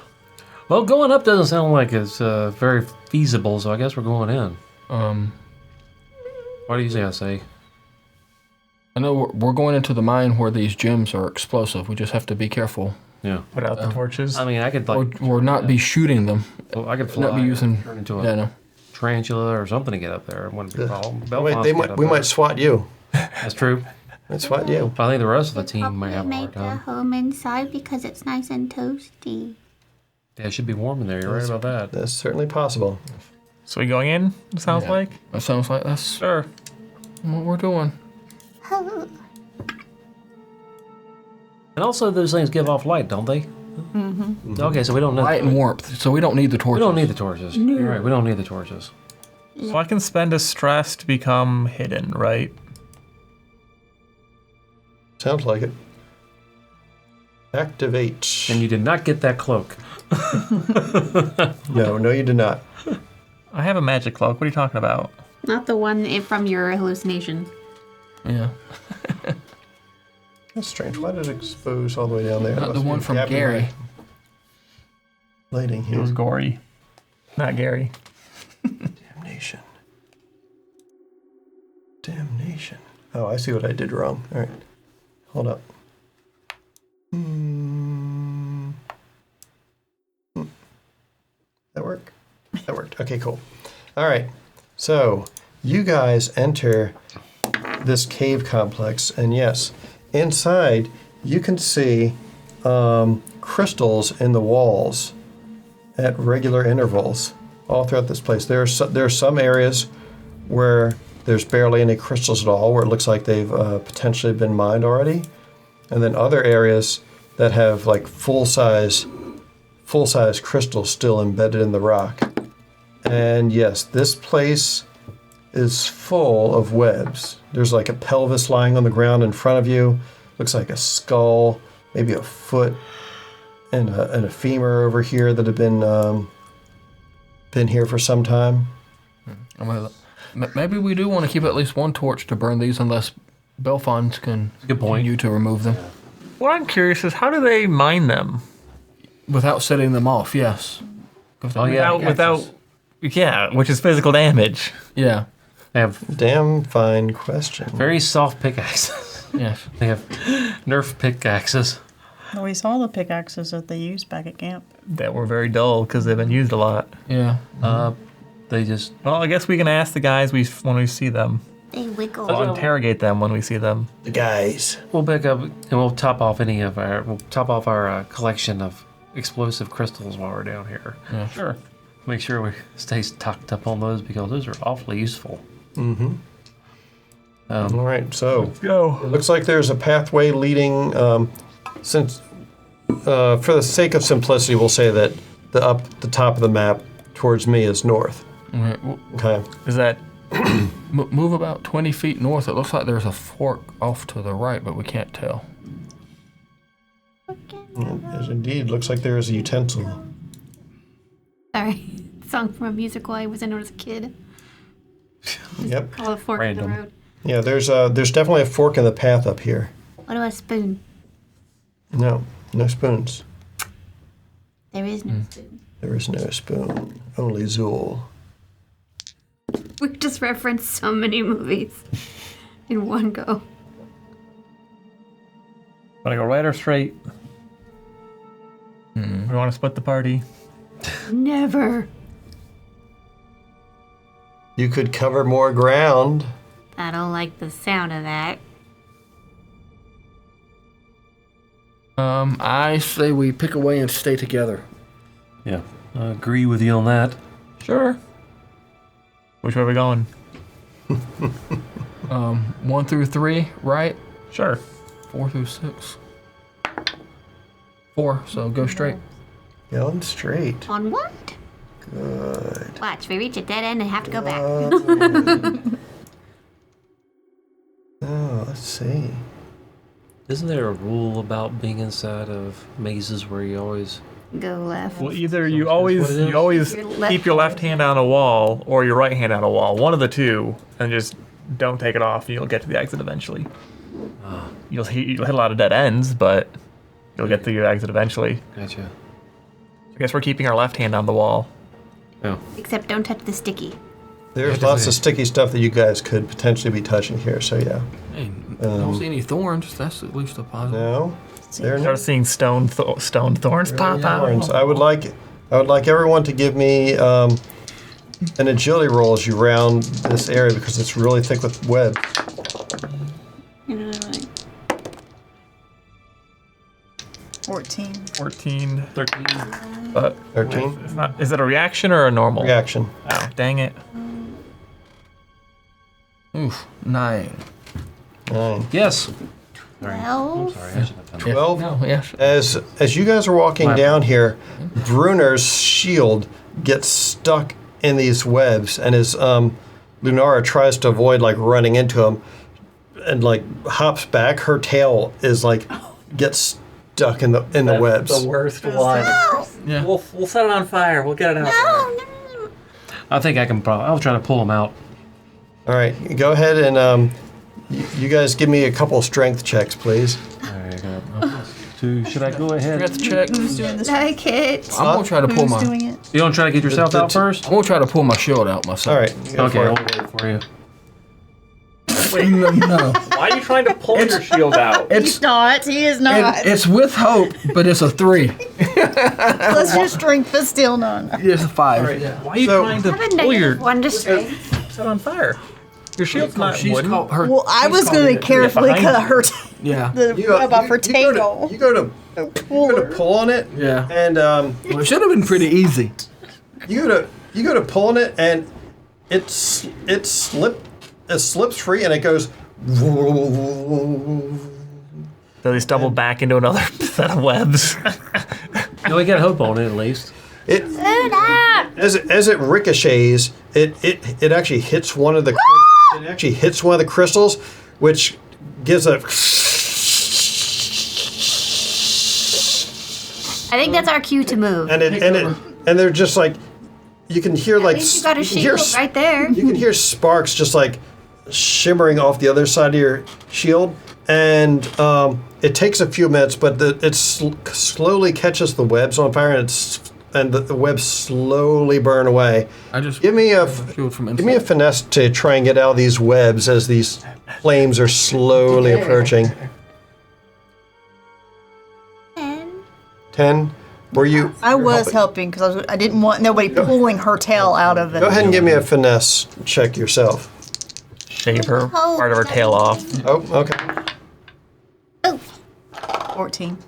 Well, going up doesn't sound like it's very feasible, so I guess we're going in. What do you say? I know we're going into the mine where these gems are explosive. We just have to be careful. Yeah. Put out the torches. I mean, I could Or like... not be shooting them. I could fly. Not be using. Turn into a Yeah, no. tarantula or something to get up there. It wouldn't be a problem. We Belfonts might, get up we there. might swat you. That's true. Might swat you. I think the rest of the team might have a hard Make the time. home inside because it's nice and toasty. Yeah, it should be warm in there. You're right about that. That's certainly possible. So we going in? It sounds Yeah. like. That sounds like that's Sure. what we're doing. And also, those things give off light, don't they? Mm-hmm. Okay, so we don't need Light and warmth, so we don't need the we torches. don't need the torches. You're right. We don't need the torches. So I can spend a stress to become hidden, right? Sounds like it. Activate. And you did not get that cloak. No, you did not. I have a magic cloak. What are you talking about? Not the one from your hallucination. Yeah. That's strange. Why did it expose all the way down there? Not the Must one be from gapping Gary. my Lighting It was here. gory. Not Gary. Damnation. Damnation. Oh, I see what I did wrong. All right. Hold up. That work? That worked. Okay, cool. All right. So you guys enter this cave complex, and yes, inside you can see crystals in the walls at regular intervals all throughout this place. There are some areas where there's barely any crystals at all, where it looks like they've potentially been mined already, and then other areas that have like full-size crystals still embedded in the rock. And yes, this place is full of webs. There's like a pelvis lying on the ground in front of you. Looks like a skull, maybe a foot, and a femur over here that have been here for some time. Well, maybe we do want to keep at least one torch to burn these, unless Belfonts can Good point. continue to remove them What I'm curious is how do they mine them? without setting them off. Yes. Oh, yeah. Yeah, which is physical damage. Yeah. They have Damn fine question. very soft pickaxes. Yes. They have Nerf pickaxes. Well, we saw the pickaxes that they used back at camp. That were very dull because they've been used a lot. Yeah. They just Well, I guess we can ask the guys when we see them. They wiggle. We'll interrogate them when we see them. The guys. we'll pick up and we'll top off our collection of explosive crystals while we're down here. Yeah. Sure. Make sure we stay stocked up on those because those are awfully useful. Mm-hmm. All right, so Go. it looks like there's a pathway leading. Since, for the sake of simplicity, we'll say that the top of the map towards me is north. Okay. Okay. Is that Move about 20 feet north. It looks like there's a fork off to the right, but we can't tell. Yes, indeed. Looks like there is a utensil. Sorry. Song from a musical I was in when I was a kid. Yep. Called a fork in Random. the road. Yeah, there's definitely a fork in the path up here. What about a spoon? No spoons. There is no spoon. There is no spoon. Only Zool. We just referenced so many movies in one go. want to go right or straight? We want to split the party. Never. You could cover more ground. I don't like the sound of that. I say we pick away and stay together. Yeah, I agree with you on that. Sure. Which way are we going? 1 through 3, right? Sure. 4 through 6. 4, so go straight. Going straight. On what? Good. Watch, we reach a dead end and have to go back. Oh, let's see. Isn't there a rule about being inside of mazes where you always Go left. Well, either you what always it is. you always Your left keep your left hand on a wall or your right hand on a wall. One of the two, and just don't take it off. And you'll get to the exit eventually. You'll hit a lot of dead ends, but you'll get to your exit eventually. gotcha? I guess we're keeping our left hand on the wall. Oh, Except don't touch the sticky. There's lots of sticky stuff that you guys could potentially be touching here, so yeah. Hey, don't see any thorns. That's at least a positive. No? There are no Start seeing stone thorns pop out. thorns. I would like everyone to give me an agility roll as you round this area because it's really thick with web. You know, like 14. 14. 13. But 13. it's not. Is it a reaction or a normal? Reaction. Oh, dang it. Oof, 9. 9. Yes. Sorry. 12. I'm sorry. I should have done that. 12. No, yes. As you guys are walking My down here, Bruner's shield gets stuck in these webs, and as Lunara tries to avoid like running into him, and like hops back, her tail is like gets stuck in the webs. The worst one. Yeah. We'll set it on fire. We'll get it out. No. I think I can probably. I'll try to pull him out. All right, go ahead and you guys give me a couple strength checks, please. All right, I got two. Should I go ahead? Strength check. Who's doing this? Like it. I'm gonna try to pull Who's my. doing it? You want to try to get yourself out first? I'm gonna try to pull my shield out myself. All right. Go Okay, for I'll it. wait for you. No. Why are you trying to pull your shield out? He's not. He is not. It's with hope, but it's a 3. Plus your strength is still none. It's a 5. Why are you So- trying to I have a pull your negative 1 to strength. set on fire? Your shield's not She's wooden. called her. Well, I was going to carefully behind cut you. her Yeah. the web off her tail. You go to pull on it, Yeah. and Well, it should have been pretty easy. you go to pulling it, and it slips free, and it goes. So he's doubled back into another set of webs. No, we got hope on it at least. It as it ricochets, it actually hits one of the crystals, which gives a. I think that's our cue to move. And they're just like, you can hear like At least you got a you can hear shield right there. You can hear sparks just like shimmering off the other side of your shield, and it takes a few minutes, but it slowly catches the webs on fire, and the webs slowly burn away. I just Give me a shield from give me a finesse to try and get out of these webs as these flames are slowly approaching. 10. Were you? I was helping because I didn't want nobody pulling her tail out of it. Go ahead and give me a finesse check yourself. Shave her part of her tail off. Oh, okay. Oh, 14.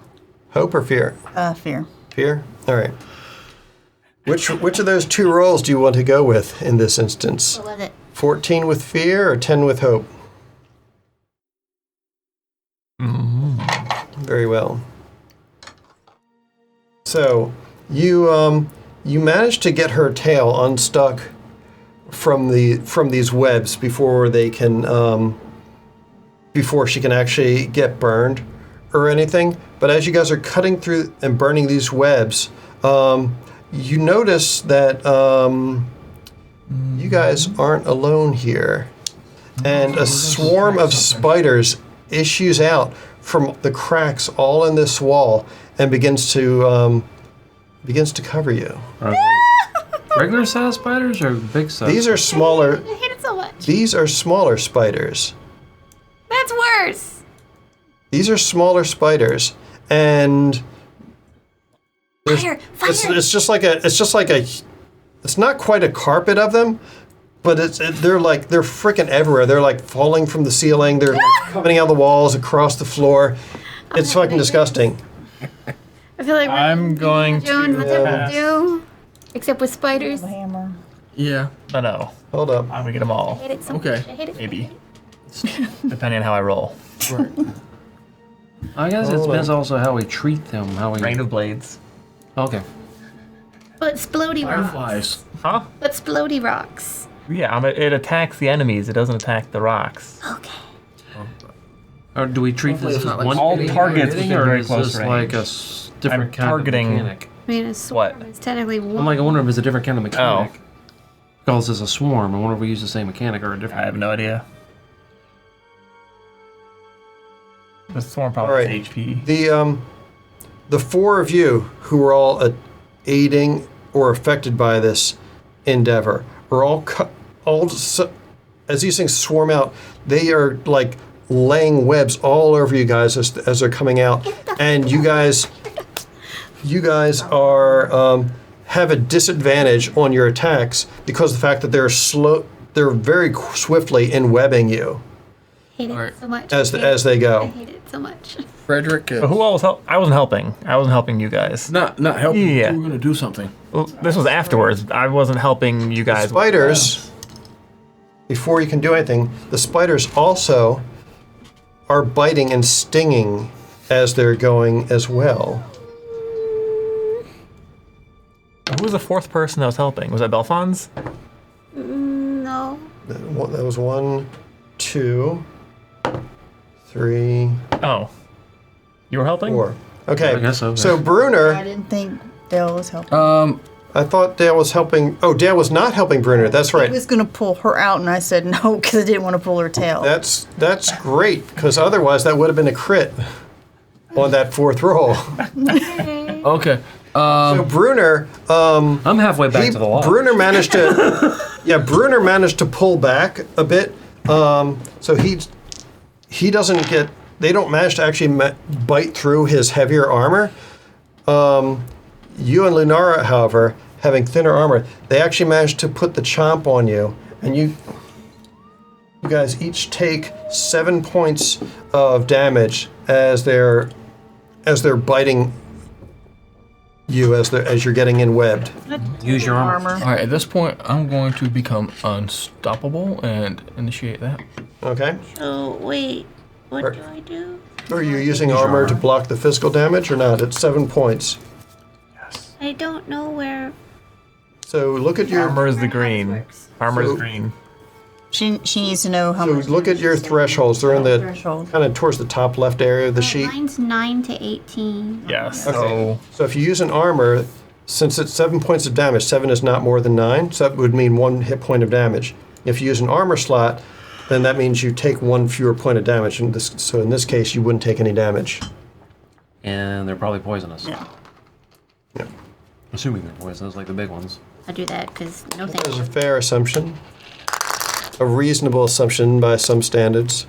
Hope or fear? Fear. Fear? All right. Which of those two rolls do you want to go with in this instance? what was it? 14 with fear or 10 with hope? Very well. So you managed to get her tail unstuck from these webs before they can before she can actually get burned or anything. But as you guys are cutting through and burning these webs, you notice that you guys aren't alone here, and a swarm of spiders issues out from the cracks all in this wall and begins to cover you. Are they regular size spiders or big size? These are smaller. I hate it so much. These are smaller spiders. That's worse. These are smaller spiders, and Fire! it's just like a. It's not quite a carpet of them, but they're freaking everywhere. They're like falling from the ceiling. They're like coming out the walls, across the floor. It's fucking disgusting. I feel like I'm going Jones, to. whatever we do, except with spiders. I Hammer. Yeah. But no, Hold up. I'm gonna get them all. hate it so Okay. much. I hate it. Maybe. Depending on how I roll. Right. I guess it Hold depends on. also how we treat them. How we. Rain of blades. Okay. But splody rocks. Fireflies. Huh? But splody rocks. Yeah, it attacks the enemies. It doesn't attack the rocks. Okay. Or do we treat Hopefully this it's as not like one all thing targets or within anything, or very is close this like a range. different I'm kind targeting- of mechanic? I mean, a swarm What? is technically one. I'm like, I wonder if it's a different kind of mechanic. Because it's a swarm. I wonder if we use the same mechanic or a different. I have no idea. The swarm All probably right. has HP. The four of you who are all aiding or affected by this endeavor are as these things swarm out, they are like laying webs all over you guys as they're coming out, and you guys are have a disadvantage on your attacks because of the fact that they're very swiftly enwebbing you hate it Alright. so much. as they I go. hate it so much. Frederick. But who all was I wasn't helping. I wasn't helping you guys. Not helping. Yeah. You were gonna do something. Well, this was afterwards. I wasn't helping you guys. Spiders, before you can do anything, the spiders also are biting and stinging as they're going as well. Who was the fourth person that was helping? Was that Belfons? No. That was 1, 2, 3, Oh. You were helping? 4. Okay. I guess so. So I Bruner, didn't think Dale was helping. I thought Dale was helping. Oh, Dale was not helping Bruner. That's He right. was going to pull her out, and I said no because I didn't want to pull her tail. That's great because otherwise that would have been a crit on that fourth roll. Okay. So Bruner, I'm halfway back to the lodge. Bruner managed to pull back a bit. So he doesn't get. They don't manage to actually bite through his heavier armor. You and Lunara, however, having thinner armor, they actually managed to put the chomp on you, and you guys each take 7 points of damage as they're biting you as you're getting in webbed. Use your armor. All right. At this point, I'm going to become unstoppable and initiate that. Okay. Oh, wait. What Or- do I do? Are you using armor to block the physical damage or not? It's 7 points. I don't know where. So look at your Armor is the green. Armor is So- green. She needs to know how so much look at your thresholds. They're in the threshold. kind of towards the top left area of the sheet. Mine's 9 to 18. Yes. Okay. So if you use an armor, since it's 7 points of damage, 7 is not more than 9, so that would mean 1 hit point of damage. If you use an armor slot, then that means you take 1 fewer point of damage. So in this case, you wouldn't take any damage. And they're probably poisonous. Yeah. Yeah. Assuming they're poisonous, like the big ones. I'll do that because no That is thanks. a fair assumption. A reasonable assumption by some standards.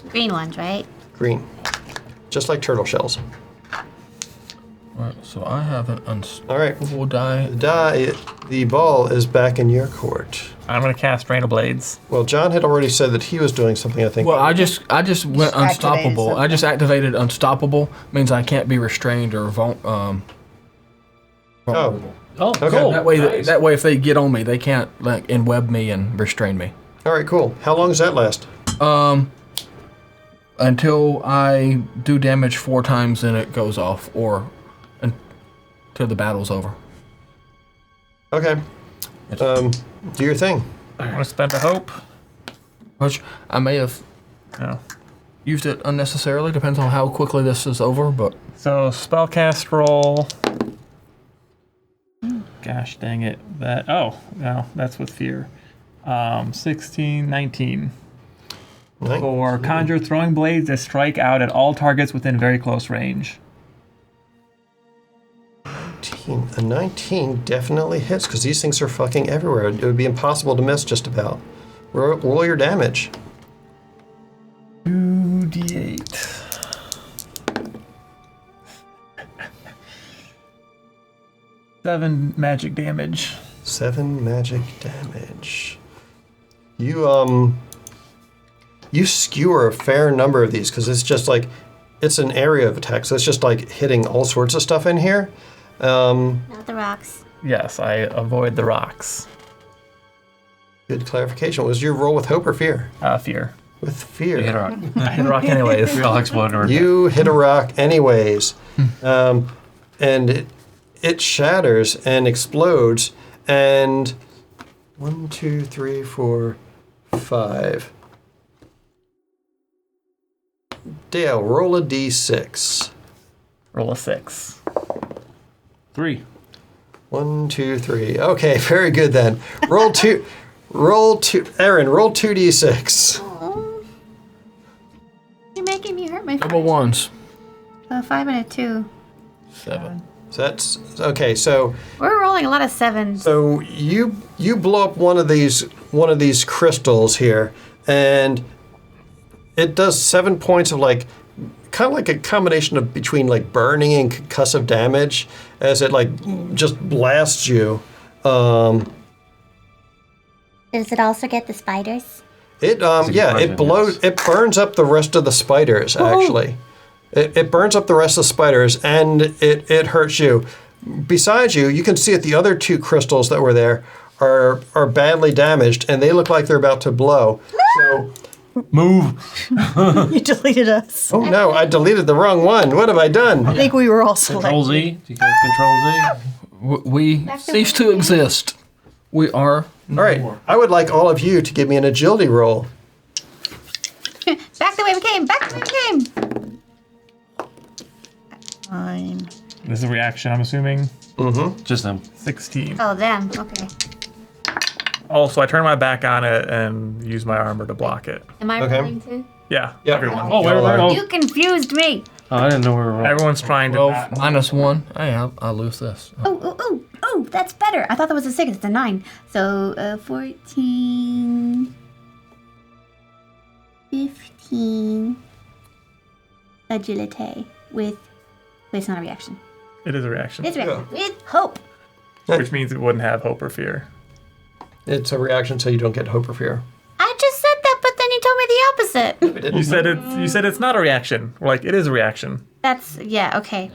Green ones, right? Green. Just like turtle shells. All right. So I have an All right. unstoppable die. The ball is back in your court. I'm gonna cast Rain of Blades. Well, John had already said that he was doing something, I think. Well, I just went activated unstoppable. I something. just activated unstoppable. Means I can't be restrained or vulnerable. Oh, Oh, Okay. cool. That way, Nice. that way, if they get on me, they can't like enweb me and restrain me. all right, cool. How long does that last? Until I do damage 4 times, then it goes off, or until the battle's over. Okay. Do your thing. I'm gonna spend a hope. Which I may have Oh. used it unnecessarily. Depends on how quickly this is over. But So spellcast roll. Gosh dang it. No, that's with fear. 16, 19. Right? For conjure throwing blades that strike out at all targets within very close range. A 19 definitely hits because these things are fucking everywhere. It would be impossible to miss just about. Roll your damage. 2d8. Seven magic damage. 7 magic damage. You skewer a fair number of these because it's just like it's an area of attack, so it's just like hitting all sorts of stuff in here. Not the rocks. Yes, I avoid the rocks. Good clarification. Was your roll with hope or fear? Fear. With fear. You hit a rock. I hit a rock anyways. We all explode or You hit a rock anyways, and it shatters and explodes. And 1, 2, 3, 4, 5. Dale, roll a d6. Roll a 6. 3. 1, 2, 3. Okay, very good then. Roll two. Aaron, roll 2d6. Oh. You're making me hurt my double ones. A 5 and a 2. 7. So that's okay. So We're rolling a lot of 7s. So you blow up one of these crystals here, and it does 7 points of like kind of like a combination of between like burning and concussive damage as it like just blasts you. Does it also get the spiders? It burns up the rest of the spiders actually. It burns up the rest of the spiders and it hurts you. Besides you, you can see that the other 2 crystals that were there are badly damaged and they look like they're about to blow. So Move. You deleted us. oh no, I deleted the wrong one. What have I done? I think we were all selected. Control Z. Do you go Control Z? We cease to exist. We are. All right, I would like all of you to give me an agility roll. Back the way we came. Back the way we came. 9. This is a reaction, I'm assuming. Just them. 16. Oh, them. Okay. Also, I turn my back on it and use my armor to block it. Am I Okay. rolling too? Yeah, Yep. everyone. Oh, wait. You confused me. Oh, I didn't know we were rolling. Everyone's trying to. 12 minus 1. Hey, I'll lose this. Oh, that's better. I thought that was a 6. It's a 9. So, 14, 15, agility with. Wait, it's not a reaction. It is a reaction, It's a reaction with hope. which means it wouldn't have hope or fear. It's a reaction so you don't get hope or fear. I just said that, but then you told me the opposite. You said it's not a reaction. We're like, it is a reaction. That's yeah. Okay.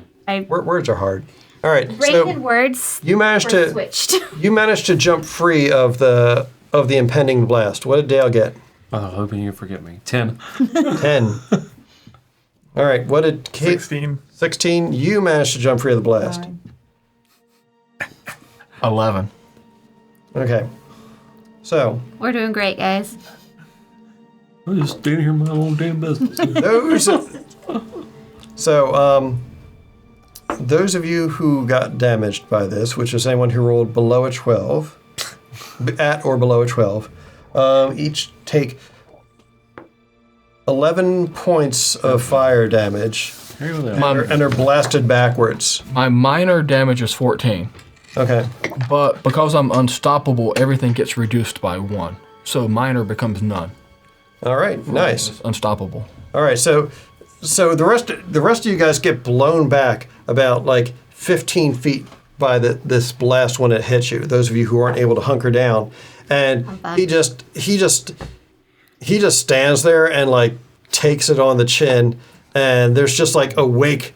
Words are hard. All right, Brain so and words you managed were to switched. you managed to jump free of the impending blast. What did Dale get? Oh, hoping you forget me. 10. 10. All right, what did Kate? 16. 16. You managed to jump free of the blast. 9. 11. Okay. So We're doing great, guys. I'm just standing here in my own damn business. those of you who got damaged by this, which is anyone who rolled below a 12, at or below a 12, each take 11 points of fire damage and are blasted backwards. My minor damage is 14. Okay. But because I'm unstoppable, everything gets reduced by 1. So minor becomes none. All right. Nice. It's unstoppable. All right. So the rest of you guys get blown back about like 15 feet by this blast when it hits you. Those of you who aren't able to hunker down, and he just stands there and like takes it on the chin, and there's just like a wake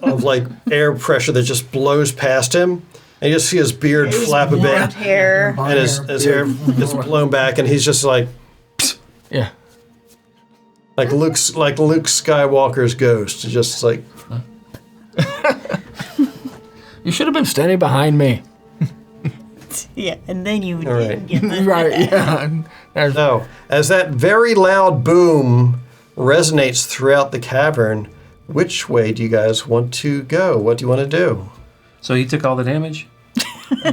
of like air pressure that just blows past him. And you just see his beard flap a bit, Hair. and his hair gets blown back, and he's just like Yeah. like Luke Skywalker's ghost, just like. You should have been standing behind me. Yeah, and then you All didn't right. get the Right, yeah. There's, No, as that very loud boom resonates throughout the cavern, which way do you guys want to go? What do you want to do? So he took all the damage? He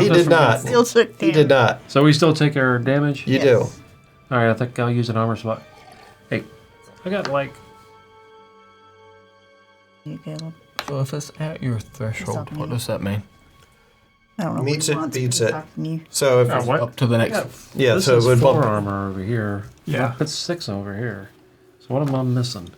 did not. Still took He did not. So we still take our damage? You do. All right, I think I'll use an armor spot. Hey, I got like... You, Caleb. so if it's at your threshold, what does that mean? I don't know. Meets what he it, wants, beats but it. talking to you. So if What? Up to the next. yeah, This so it is would 4 bump. armor over here. Yeah. I put 6 over here. So what am I missing?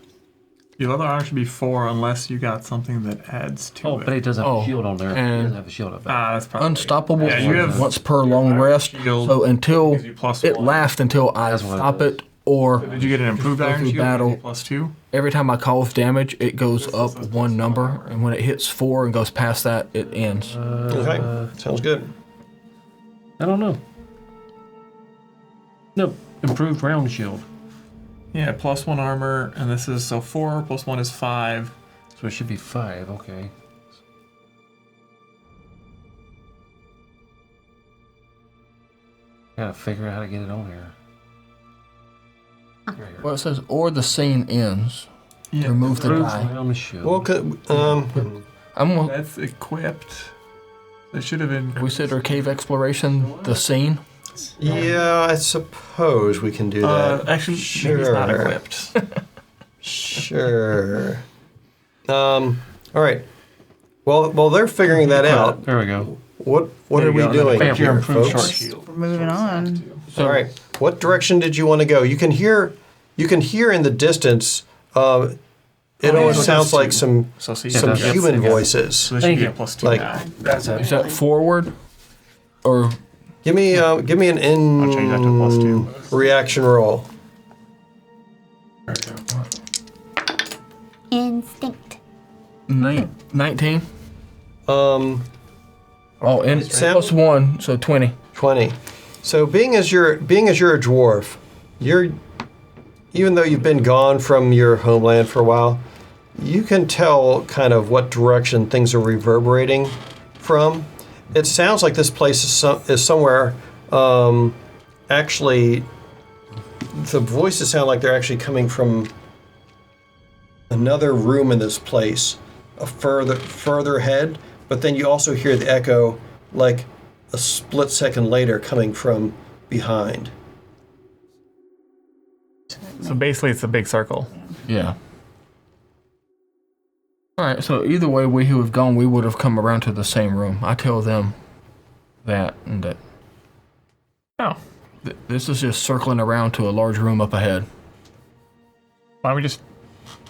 Your other arm should be 4 unless you got something that adds to Oh, it. but he does have Oh, a shield on there. He and- doesn't have a shield up there. That's probably Unstoppable Yeah, you have once per long rest. shield So until gives you plus it 1. lasts until I That's what it stop is. it, or Did you get an improved Go iron through shield? battle. Gives you plus 2. every time I cause damage, it goes up 1 number, and when it hits 4 and goes past that, it ends. Okay, sounds good. I don't know. No, improved round shield. Yeah, plus 1 armor, and this is so 4 plus 1 is 5. So it should be 5, okay. Gotta figure out how to get it on here. Right here. Well, it says, or the scene ends. Yeah, Remove the Improved die. round shield. Well, I'm gonna, That's equipped. It should have been. we said our cave exploration, the scene. yeah, I suppose we can do that. Actually, maybe it's not Sure. equipped. Sure. All right. Well, they're figuring that out. There we go. What There are you we go, and then doing equip your here, improved folks? short shield. We're moving on. All right. What direction did you want to go? You can hear in the distance It always sounds like some So see, some that's- human that's- voices. So this should Thank be you. a +2 Like- now. That's Is it. that forward? Or Give me an I'll change that to +2. reaction roll. Instinct. 19? Um, Oh, and Sam- +1, so 20. 20. So being as you're a dwarf, even though you've been gone from your homeland for a while, you can tell kind of what direction things are reverberating from. It sounds like this place is somewhere. Actually, the voices sound like they're actually coming from another room in this place, further ahead. But then you also hear the echo, like a split second later, coming from behind. So basically, it's a big circle. Yeah. All right, so either way we who have gone, we would have come around to the same room. I tell them that, and that Oh, this is just circling around to a large room up ahead. why don't we just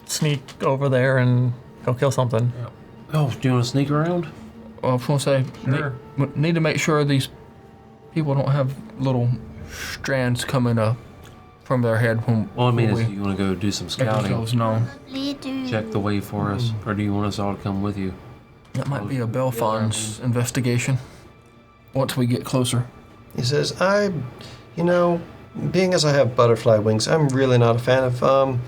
sneak over there and go kill something? Oh, do you want to sneak around? Well, I was going to say, Sure. need to make sure these people don't have little strands coming up from their head when Well, I mean, when is we you want to go do some make scouting, ourselves known. check the way for us, or do you want us all to come with you? That might be a Belfon's investigation once we get closer. He says, being as I have butterfly wings, I'm really not a fan of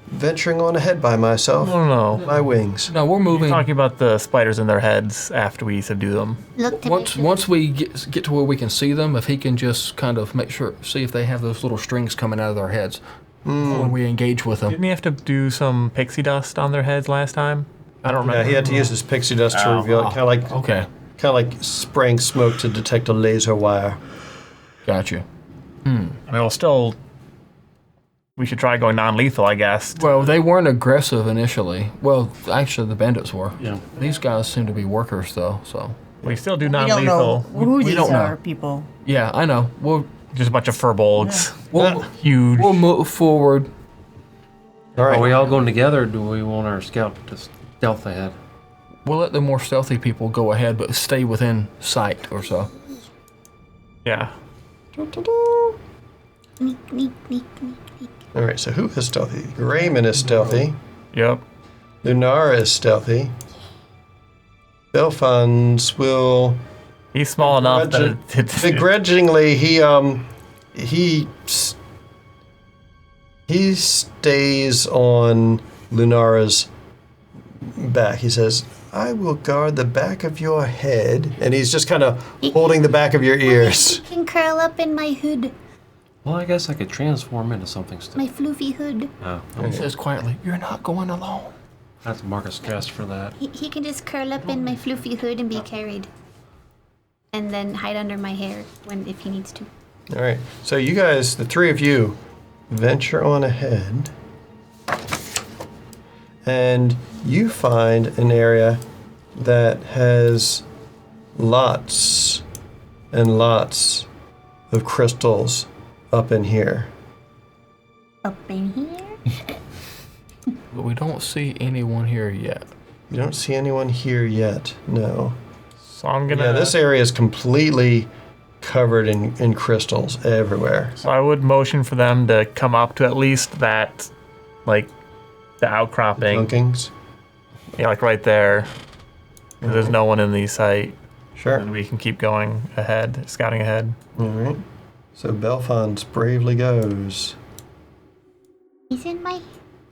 venturing on ahead by myself. No. My wings. No, we're moving. Talking about the spiders in their heads after we subdue them. Look to Once we get to where we can see them, if he can just kind of see if they have those little strings coming out of their heads when we engage with them. Didn't he have to do some pixie dust on their heads last time? I don't remember. Yeah, he had to use his pixie dust to reveal it, Okay, kind of like spraying smoke to detect a laser wire. got you. I mean, we should try going non-lethal, I guess. Well, they weren't aggressive initially. Well, actually, the bandits were. Yeah. These guys seem to be workers, though. So We still do We don't know non-lethal. who We these don't know. are, people. yeah, I know. Just a bunch of furbolgs. We'll Huge. move forward. All right. Are we all going together, or do we want our scout to stealth ahead? We'll let the more stealthy people go ahead, but stay within sight or so. Yeah. All right, so who is stealthy? Raymond is stealthy. Yep. Lunara is stealthy. Belfons will He's small enough that begrudgingly he stays on Lunara's back. He says, "I will guard the back of your head," and he's just kind of holding the back of your ears. You can curl up in my hood, Well, I guess I could transform into something still. my floofy hood. Oh, He says quietly, "You're not going alone." I have to mark a stress for that. He can just curl up in my floofy hood and be carried. And then hide under my hair if he needs to. All right, so you guys, the three of you, venture on ahead, and you find an area that has lots and lots of crystals up in here. Up in here? But we don't see anyone here yet. You don't see anyone here yet, no. So I'm gonna. Yeah, this area is completely covered in crystals everywhere. So I would motion for them to come up to at least that, like, the outcropping. Dunkings. Yeah, like right there. 'Cause there's no one in the sight. Sure. And we can keep going ahead, scouting ahead. All right. So Belfons bravely goes He's in my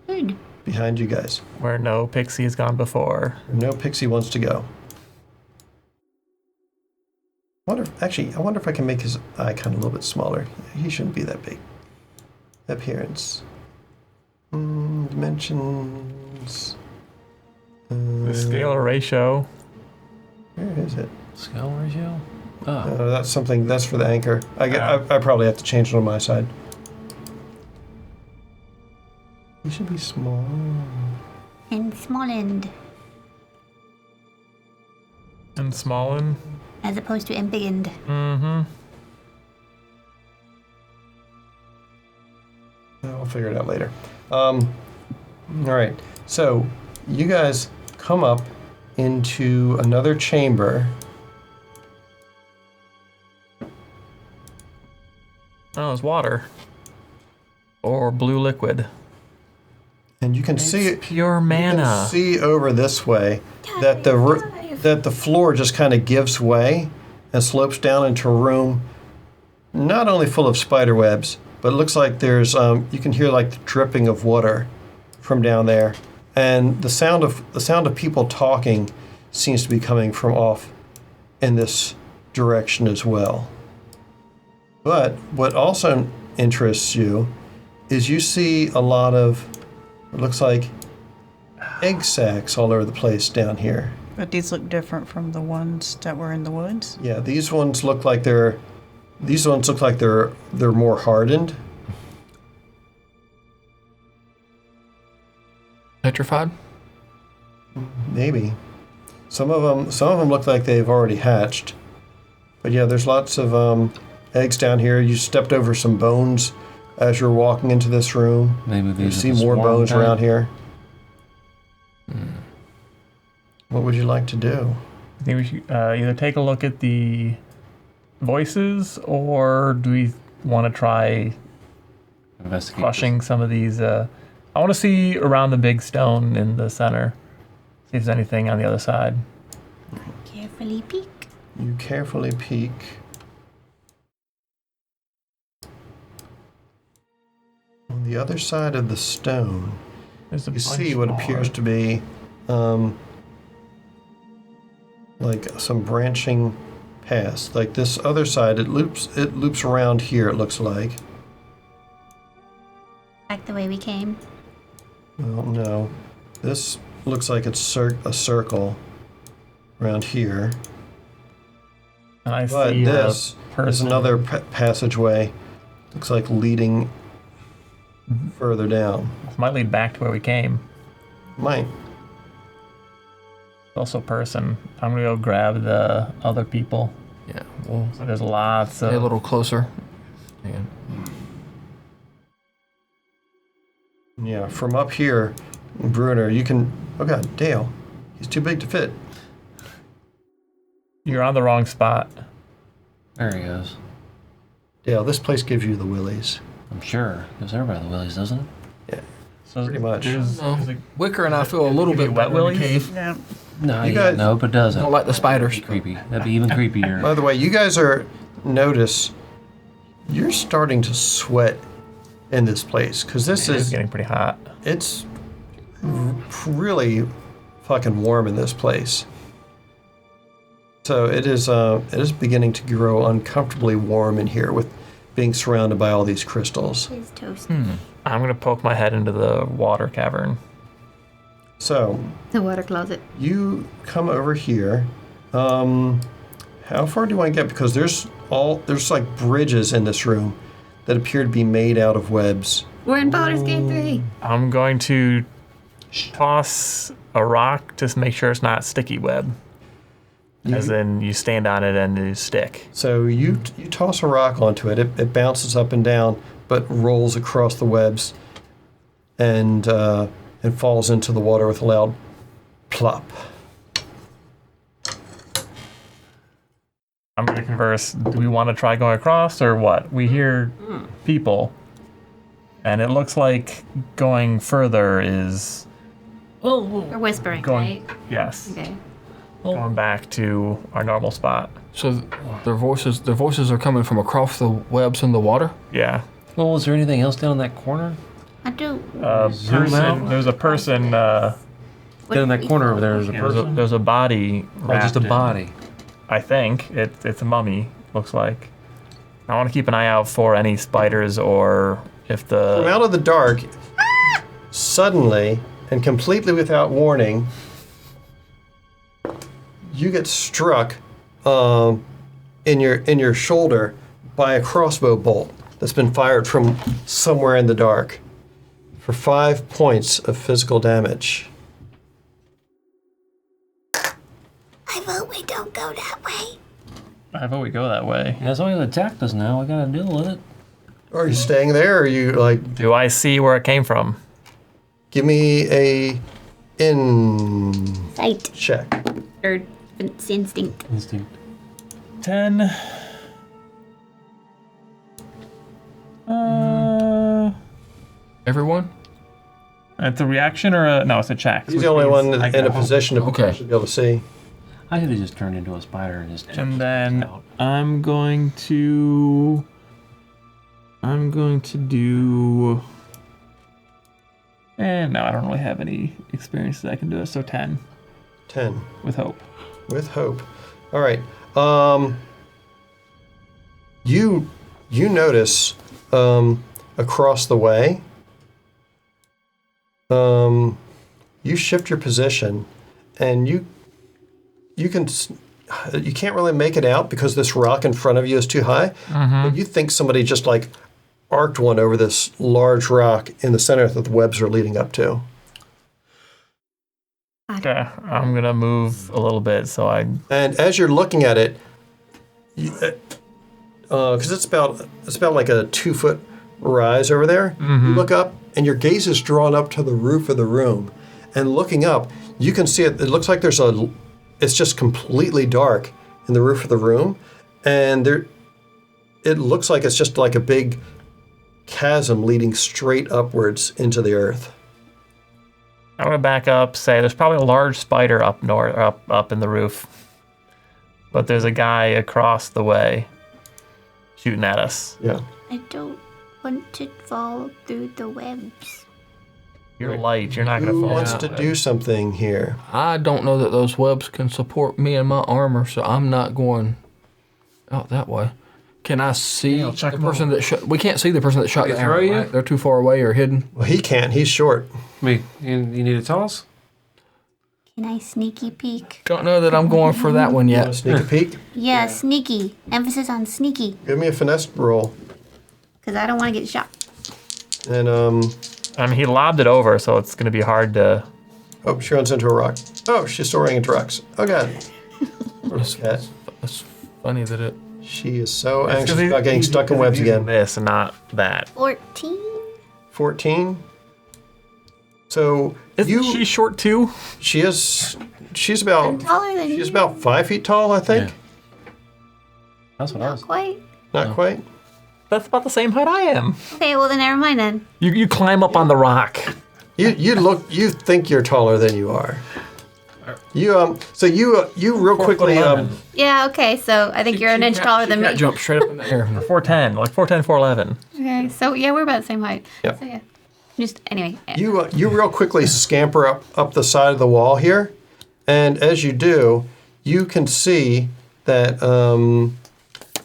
hood. behind you guys. Where no pixie has gone before. No pixie wants to go. I wonder if I can make his icon a little bit smaller. He shouldn't be that big. Appearance. Dimensions. The scalar ratio. Where is it? Scale ratio? Ah, That's for the anchor. I probably have to change it on my side. He should be small. And Smolland. And Smallin. As opposed to embiggened. Mm-hmm. I'll figure it out later. All right. So you guys come up into another chamber. Oh, it's water. Or blue liquid. And you can see Pure You mana. can see over this way that the floor just kind of gives way and slopes down into a room not only full of spider webs, but it looks like there's you can hear like the dripping of water from down there, and the sound of people talking seems to be coming from off in this direction as well. But what also interests you is you see a lot of, it looks like, egg sacs all over the place down here. But these look different from the ones that were in the woods. Yeah, these ones look like they're more hardened. Petrified? Maybe. Some of them look like they've already hatched. But yeah, there's lots of eggs down here. You stepped over some bones as you're walking into this room. Maybe You these are see the more swarm bones type. around here. What would you like to do? I think we should either take a look at the voices, or do we want to try Investigate crushing some of these? I want to see around the big stone in the center. See if there's anything on the other side. Carefully peek. You carefully peek. On the other side of the stone, There's a you bunch see what more. appears to be like some branching paths. Like this other side, it loops around here, it looks like. Back the way we came. Well, no. This looks like it's a circle around here. And I But see this is person. another passageway. Looks like leading further down. This might lead back to where we came. Might. Also, person. I'm gonna go grab the other people. Yeah. We'll So there's lots stay a of. little closer. And Yeah, from up here, Bruner, you can... Oh god, Dale. He's too big to fit. You're on the wrong spot. There he goes. Dale, this place gives you the willies. I'm sure. Gives everybody the willies, doesn't it? So Pretty much. There's, No. there's a, Wicker and I feel a little bit wet better in willies? the cave. Yeah. No, You yeah, guys- no, but doesn't. I don't like the spiders. That'd be creepy. That'd be even creepier. By the way, you guys notice you're starting to sweat in this place because this it's is getting pretty hot. it's really fucking warm in this place. So it is beginning to grow uncomfortably warm in here with being surrounded by all these crystals. It's toast. I'm gonna poke my head into the water cavern. So The water closet. you come over here. How far do you want to get? Because there's like bridges in this room that appear to be made out of webs. We're in Baldur's Gate 3. I'm going to toss a rock to make sure it's not sticky web. As in, you stand on it and you stick. So you toss a rock onto it. It bounces up and down, but rolls across the webs, and falls into the water with a loud plop. I'm going to converse. Do we want to try going across or what? We hear people, and it looks like going further is We're whispering, going. right? Yes, Okay. going back to our normal spot. So their voices are coming from across the webs in the water. Yeah. Well, was there anything else down in that corner? I do. Zoom Person. out. There's a person. Down in that corner over there, there's a person. There's a body. Oh, just a wrapped in- body. I think it's a mummy. Looks like. I want to keep an eye out for any spiders or if From the. out of the dark, suddenly and completely without warning, you get struck in your shoulder by a crossbow bolt that's been fired from somewhere in the dark for 5 points of physical damage. I vote we don't go that way. I vote we go that way. Yeah, somebody attacked us now. We gotta deal with it. Are you staying there, or are you like... Do I see where it came from? Give me a insight Sight. check. Or instinct. Instinct. 10. Everyone? It's a reaction or a... No, it's a check. He's which the only means one I in get a position to Okay. actually be able to see. I could have just turned into a spider and just. And then I'm going to do... And no, I don't really have any experiences I can do it, so 10 10. with hope. With hope. All right. You notice across the way. You shift your position, and you can't really make it out because this rock in front of you is too high. But you think somebody just like arced one over this large rock in the center that the webs are leading up to. Okay, I'm gonna move a little bit so I... And as you're looking at it, because it's about like a 2-foot rise over there, you look up and your gaze is drawn up to the roof of the room. And looking up, you can see it. It looks like it's just completely dark in the roof of the room, and it looks like it's just like a big chasm leading straight upwards into the earth. I'm gonna back up, say there's probably a large spider up north, up in the roof. But there's a guy across the way shooting at us. Yeah. I don't want to fall through the webs. You're light, you're not gonna Who fall. wants to do something here? I don't know that those webs can support me and my armor, so I'm not going out that way. Can I see I'll check the 'em person that shot? We can't see the person that shot the throw arrow. you? Right? They're too far away or hidden. Well, he can't. He's short. Me, you need a toss? Can I sneaky peek? Don't know that I'm going for that one You want yet. to sneak a peek? Yeah, sneaky. Emphasis on sneaky. Give me a finesse roll. Because I don't want to get shot. And I mean, he lobbed it over, so it's gonna be hard to... oh, she runs into a rock. Oh, she's still running into rocks. Oh god. Poor cat. That's funny that it. She is so anxious about getting stuck in webs again. This and not that. 14? 14. So Isn't she short too? she's I'm about taller than she's you. about 5 feet tall, I think. That's what I Not was. quite. Not quite. That's about the same height I am. Okay, well then never mind then. You climb up on the rock. You think you're taller than you are. You real quickly 4'11". Yeah, okay, so I think you're an inch taller than me. Jump straight up in the air. 4'10", like 4'10", 4'11". Okay, so yeah, we're about the same height. Yeah. So yeah. Just anyway. you real quickly scamper up the side of the wall here, and as you do, you can see that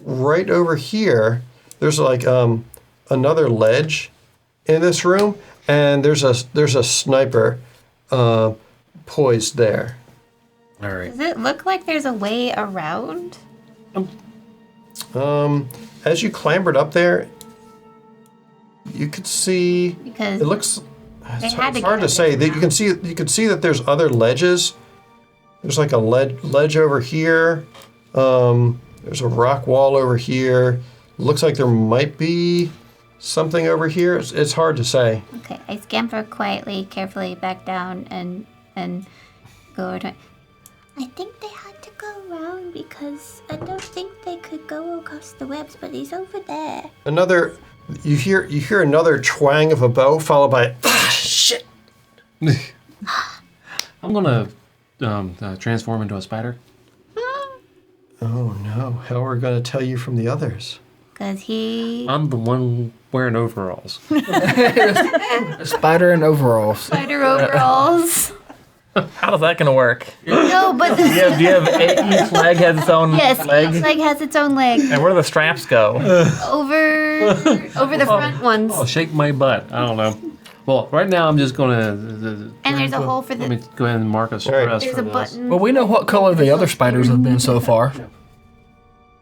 right over here there's like another ledge in this room, and there's a sniper poised there. All right. Does it look like there's a way around? As you clambered up there, you could see. Because It looks. They It's, had it's to hard get to say. up That you can see that there's other ledges. There's like a ledge over here. There's a rock wall over here. Looks like there might be something over here. It's hard to say. okay, I scamper quietly, carefully back down and go over to it. I think they had to go around because I don't think they could go across the webs, but he's over there. Another. You hear another twang of a bow followed by shit. I'm gonna transform into a spider. Oh no! How are we going to tell you from the others? Because he I'm the one wearing overalls. A spider in overalls. spider overalls. How is that gonna work? No, but Do you have each leg has its own yes, leg? each leg has its own leg. And where do the straps go? Over the front ones. Oh, shake my butt. I don't know. Well, right now I'm just gonna. And there's a hole for Let the. me go ahead and mark a right. stress There's for a this. button. Well, we know what color the other spiders have been so far.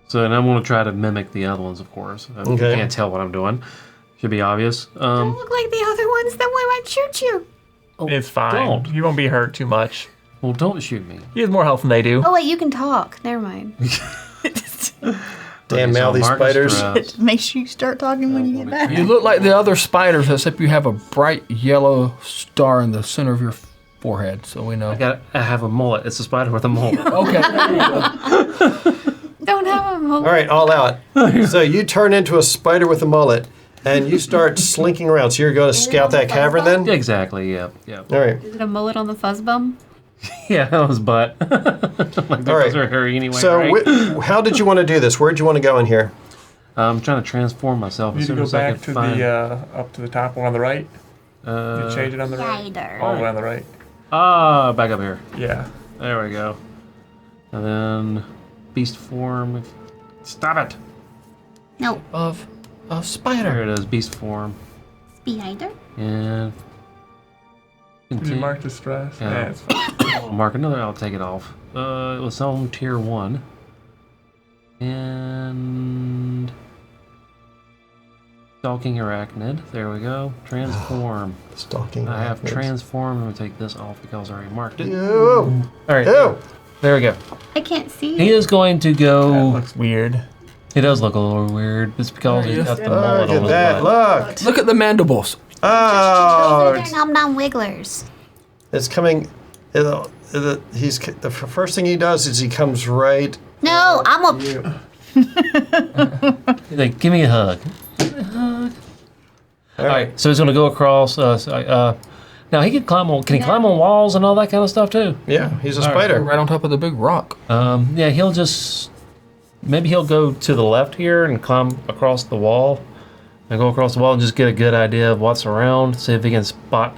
So, and I'm gonna try to mimic the other ones, of course. You Okay. can't tell what I'm doing. Should be obvious. Don't look like the other ones. Then we might shoot you. It's fine. Don't. You won't be hurt too much. Well, don't shoot me. He has more health than they do. Oh wait, you can talk. Never mind. Damn Okay, so mouthy mark a spiders. stress. Make sure you start talking when you get back. You look like the other spiders, except you have a bright yellow star in the center of your forehead, so we know. I have a mullet. It's a spider with a mullet. Okay. Don't have a mullet. All right, all out. So you turn into a spider with a mullet, and you start slinking around. So you're going to scout that cavern then? Exactly. Yeah. All right. Is it a mullet on the fuzz bum? Yeah, that was butt. Like All right. those are hairy anyway. So right? how did you want to do this? Where'd you want to go in here? I'm trying to transform myself You as need to soon go as I back can to find. the up to the top one on the right. You change it on the right. Yider. All the way on the right. Back up here. Yeah. There we go. And then beast form. Stop it. No, Of There spider. it is, beast form. Spider. And Did you continue. mark the stress? Yeah. Yeah, it's fine. I'll mark another. I'll take it off. It was on tier 1. And stalking arachnid. There we go. Transform. Stalking. I have arachnids. transformed. I'm gonna take this off because I already marked it. Ew. All right. Ew. There we go. I can't see He it. is going to That go. looks weird. He does look a little weird. It's because he's got the mullet Look on at his that. butt. Look. Look at the mandibles. Those Oh, are nom nom wigglers. it's coming. He's the first thing he does is he comes right. No, I'm a. He's like, give me a hug. All right. So he's going to go across. Now he can climb on. Can he climb on walls and all that kind of stuff too? Yeah, he's a All right. spider. Right on top of the big rock. Yeah, he'll just maybe he'll go to the left here and climb across the wall, and go across the wall and just get a good idea of what's around. See if he can spot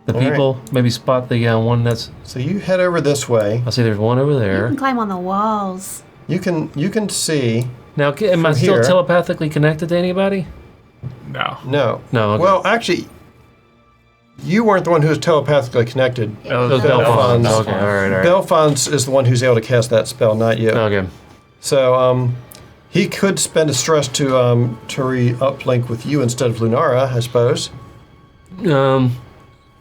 the All right. people. Maybe spot the one that's. So you head over this way. I see there's one over You there. can climb on the walls. You can see. Now, am I From still here. telepathically connected to anybody? No. No. No. Okay. Well, actually, you weren't the one who was telepathically connected. it was Belfons. Belfons. Okay. All right. Belfons is the one who's able to cast that spell, not you. Okay. So he could spend a stress to uplink with you instead of Lunara, I suppose.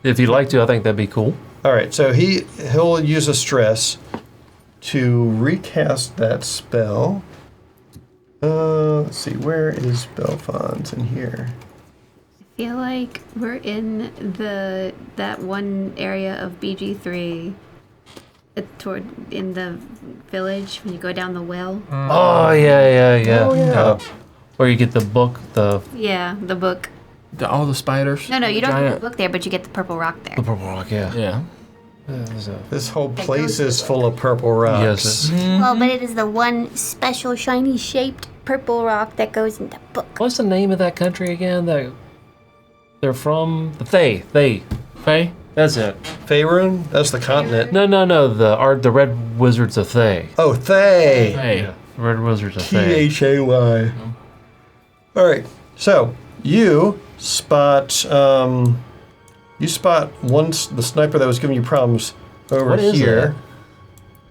If you'd like to, I think that'd be cool. All right, so he'll use a stress to recast that spell. Let's see, where is Belfons in here? I feel like we're in that one area of BG3 in the village when you go down the well. Oh yeah. Oh, yeah. Where you get the book, the Yeah, the book. All the spiders. No, you don't get Giant- the book there, but you get the purple rock there. purple rock. Yeah. Yeah. This whole place is full of purple rocks. Yes. Well, but it is the one special shiny shaped purple rock that goes in the book. What's the name of that country again? That they're from the Thay. Faye? That's it. Faerun? That's the continent. No. The Red Wizards of Thay. Oh, Thay. Faye. The Red Wizards of Thay. Thay. All right, so you spot the sniper that was giving you problems over What is here.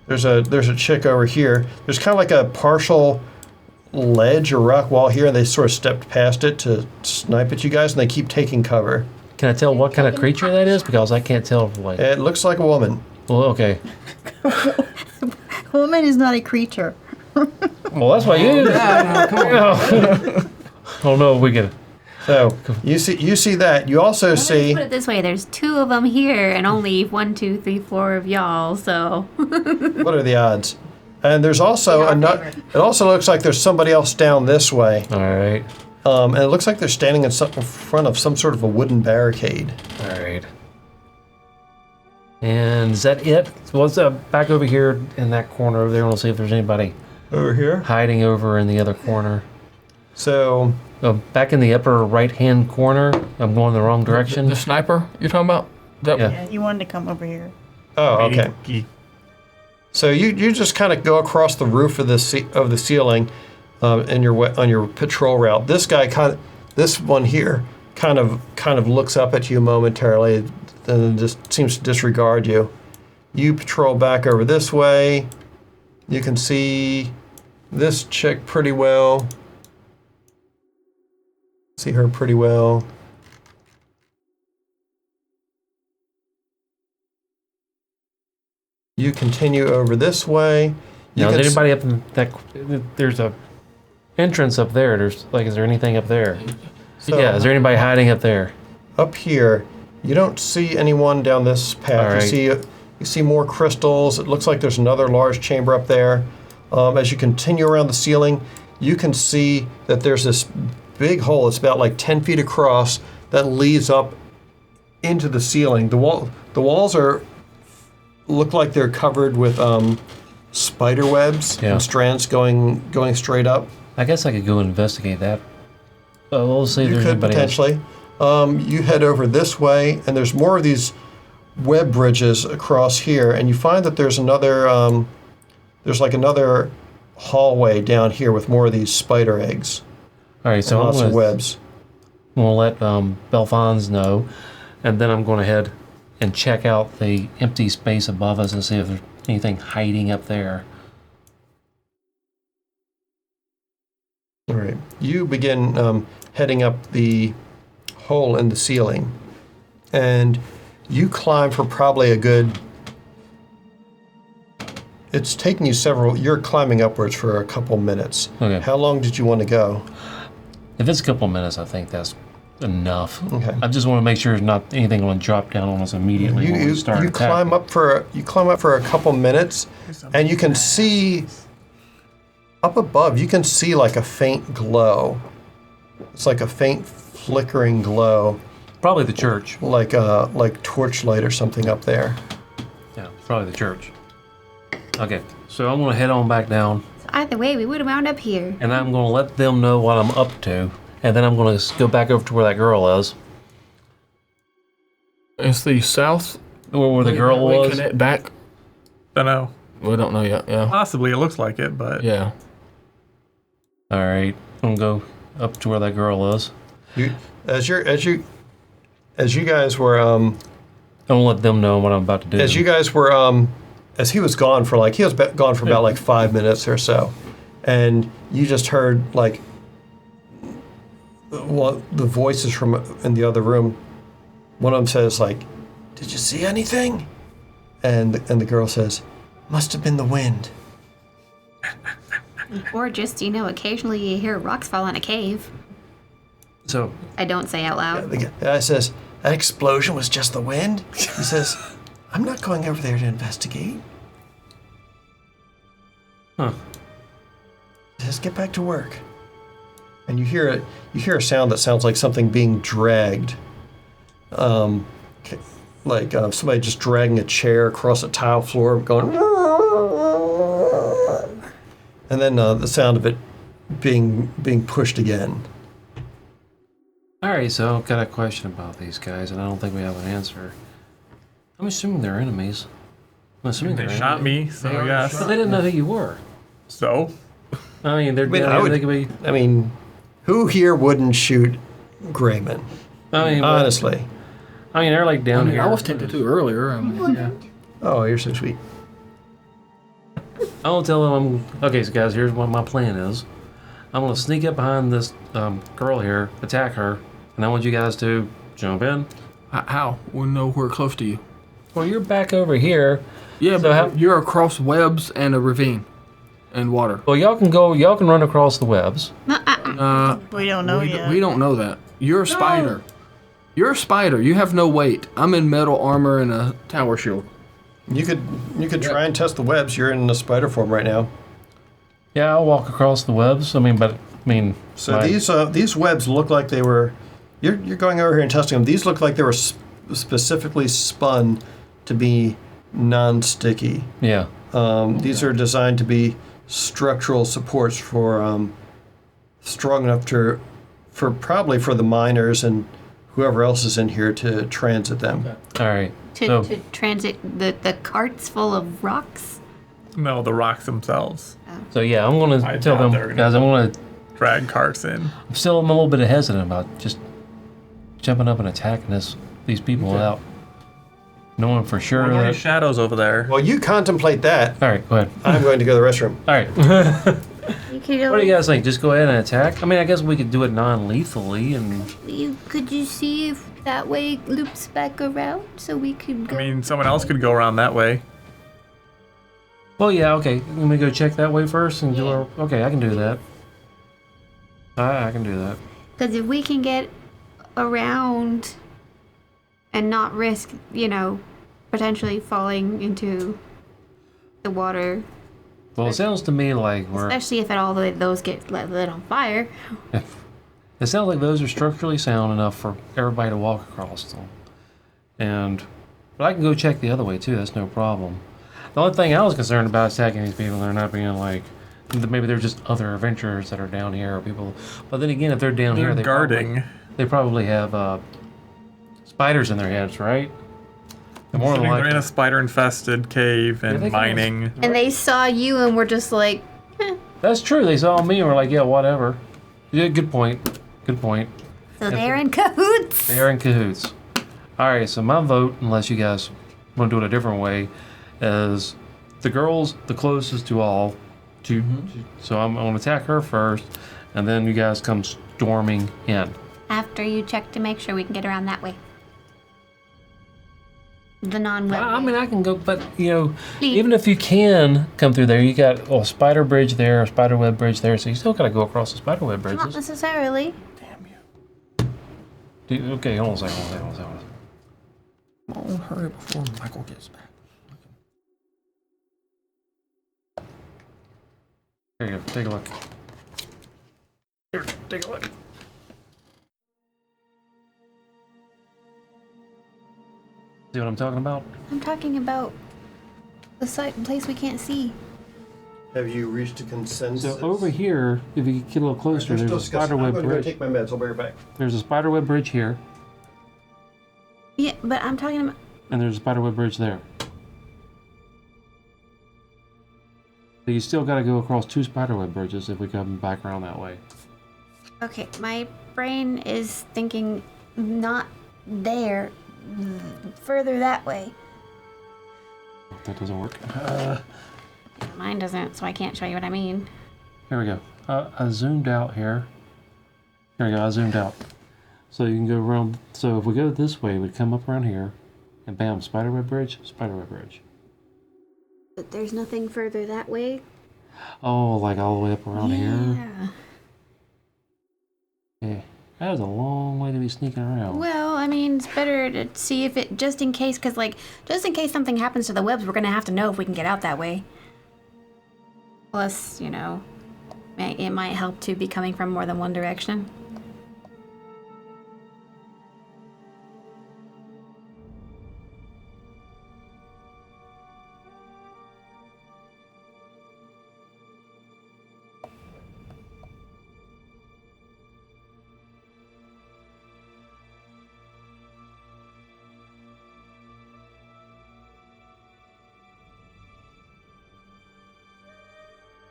There's a chick over here. There's kind of like a partial ledge or rock wall here, and they sort of stepped past it to snipe at you guys, and they keep taking cover. Can I tell what kind of creature that is? Because I can't tell. Like, It looks like a woman. well, okay. Woman is not a creature. Well, that's why you. Oh no, we can. So you see that. You also Let's see. put it this way: there's 2 of them here, and only 1, 2, 3, 4 of y'all. So What are the odds? And there's also In our another. favor. It also looks like there's somebody else down this way. All right. And it looks like they're standing in front of some sort of a wooden barricade. All right. And is that it? So what's back over here in that corner over there? We'll see if there's anybody Over here. hiding over in the other corner. So Back in the upper right-hand corner. I'm going the wrong direction. The sniper you're talking about? That Yeah. Yeah, you wanted to come over here. oh, okay. So you just kind of go across the roof of the ceiling, on your patrol route. This guy this one here kind of looks up at you momentarily, and then just seems to disregard you. You patrol back over this way. You can see this chick pretty well. See her pretty well. You continue over this way. You Now, can is anybody up in that? There's a entrance up there. There's like, is there anything up there? So Yeah, is there anybody hiding up there? up here, you don't see anyone down this path. All right. You see more crystals. It looks like there's another large chamber up there. As you continue around the ceiling, you can see that there's this big hole. It's about like 10 feet across that leads up into the ceiling. The walls look like they're covered with spider webs Yeah. and strands going straight up. I guess I could go investigate that. We'll see if You there's could anybody else. potentially. You head over this way, and there's more of these web bridges across here, and you find that there's another, there's like another hallway down here with more of these spider eggs. All right, so And I'm lots of gonna, webs. I'm gonna let Belfons know, and then I'm going to head and check out the empty space above us and see if there's anything hiding up there. All right. You begin heading up the hole in the ceiling, and you climb for probably a good. It's taking you several. You're climbing upwards for a couple minutes. Okay. How long did you want to go? If it's a couple minutes, I think that's enough. Okay. I just want to make sure there's not anything going to drop down on us immediately when we start you climb up for a couple minutes, and you can see up above. You can see like a faint glow. It's like a faint flickering glow, Probably the church. like torchlight or something up there. Yeah, probably the church. Okay, so I'm going to head on back down, So either way, we would have wound up here. and I'm going to let them know what I'm up to, and then I'm going to go back over to where that girl is, It's the south. where the girl we was. Connect back. Don't know. We don't know yet. Yeah. Possibly it looks like it, but Yeah. All right, I'm going to go up to where that girl is. As you guys were I'm going to let them know what I'm about to do. as you guys were as he was gone for like gone for about like 5 minutes or so, and you just heard like the voices from in the other room. One of them says like, "Did you see anything?" And the girl says, "Must have been the wind." Or just, occasionally you hear rocks fall in a cave. So, I don't say out loud. The guy says, "That explosion was just the wind." He says, "I'm not going over there to investigate." huh. He says, "Get back to work." And you hear a sound that sounds like something being dragged. Like somebody just dragging a chair across a tile floor, going. And then the sound of it being pushed again. All right, so I've got a question about these guys, and I don't think we have an answer. I'm assuming they're enemies. I'm assuming they they're shot enemies. me, so yes. But they didn't know who you were. So I mean, they're. I mean, they could be. I mean, who here wouldn't shoot Grayman? I mean, Honestly. I mean, they're like down here. I was tempted to earlier. I mean, yeah. Oh, you're so sweet. I won't tell them okay, so guys, here's what my plan is. I'm gonna sneak up behind this girl here, attack her, and I want you guys to jump in. How? We know we're close to you. Well, you're back over here. Yeah, So but how- you're across webs and a ravine and water. Well, y'all can run across the webs. We don't know yet. We don't know that. You're a spider. You're a spider. You have no weight. I'm in metal armor and a tower shield. You could try and test the webs. You're in the spider form right now. Yeah, I'll walk across the webs. So my- these webs look like they were. You're going over here and testing them. These look like they were specifically spun to be non-sticky. Yeah. These are designed to be structural supports for strong enough for probably for the miners and whoever else is in here to transit them. All right. To So transit the carts full of rocks. no, the rocks themselves yeah, I'm gonna I tell doubt them they're gonna- guys. I'm drag carts in. a little bit hesitant about just jumping up and attacking these people without knowing for sure What are that. these shadows over there? Well, you contemplate that. All right, go ahead. I'm going to go to the restroom. All right. You could What do you guys think? Just go ahead and attack? I mean, I guess we could do it non-lethally, and Could you see if that way loops back around so we could go? I mean, someone else could go around that way. well, yeah, okay. Let me go check that way first and do our. Okay, I can do that. I can do that. Because if we can get around and not risk, potentially falling into the water, Well, it sounds to me like especially if at all those get lit on fire. it sounds like those are structurally sound enough for everybody to walk across them. But I can go check the other way too. That's no problem. The only thing I was concerned about is attacking these people. They're not being like, maybe they're just other adventurers that are down here or people. But then again, if they're down here, guarding. They probably have spiders in their heads, right? They're in a spider-infested cave and mining. And they saw you and were just like, That's true. They saw me and were like, yeah, whatever. Yeah, good point. Good point. So they're in cahoots. They are in cahoots. All right, so my vote, unless you guys want to do it a different way, is the girl's the closest to all. So I'm going to attack her first, and then you guys come storming in. After you check to make sure we can get around that way. The non-web I way. mean, I can go, but, even if you can come through there, you got a spider bridge there, a spider web bridge there, so you still got to go across the spider web bridges. Not necessarily. Damn you. Okay, hold on a second. Oh, hurry before Michael gets back. Here you go, take a look. Here, take a look. See what I'm talking about? I'm talking about the place we can't see. Have you reached a consensus? So over here, if you get a little closer, there's a spider web I'm going to go bridge. take my meds. I'll be right back. There's a spider web bridge here, Yeah, but I'm talking about... and there's a spider web bridge there. So you still got to go across 2 spider web bridges if we come back around that way. Okay, my brain is thinking not there, further that way. That doesn't work. Mine doesn't, so I can't show you what I mean. Here we go. I zoomed out here. Here we go, I zoomed out. So you can go around. So if we go this way, we'd come up around here, and bam, spiderweb bridge, spiderweb bridge. But there's nothing further that way? Oh, like all the way up around here? Yeah. Yeah. That was a long way to be sneaking around. Well, I mean, it's better to see if it, just in case something happens to the webs, we're gonna have to know if we can get out that way. Plus, it might help to be coming from more than one direction.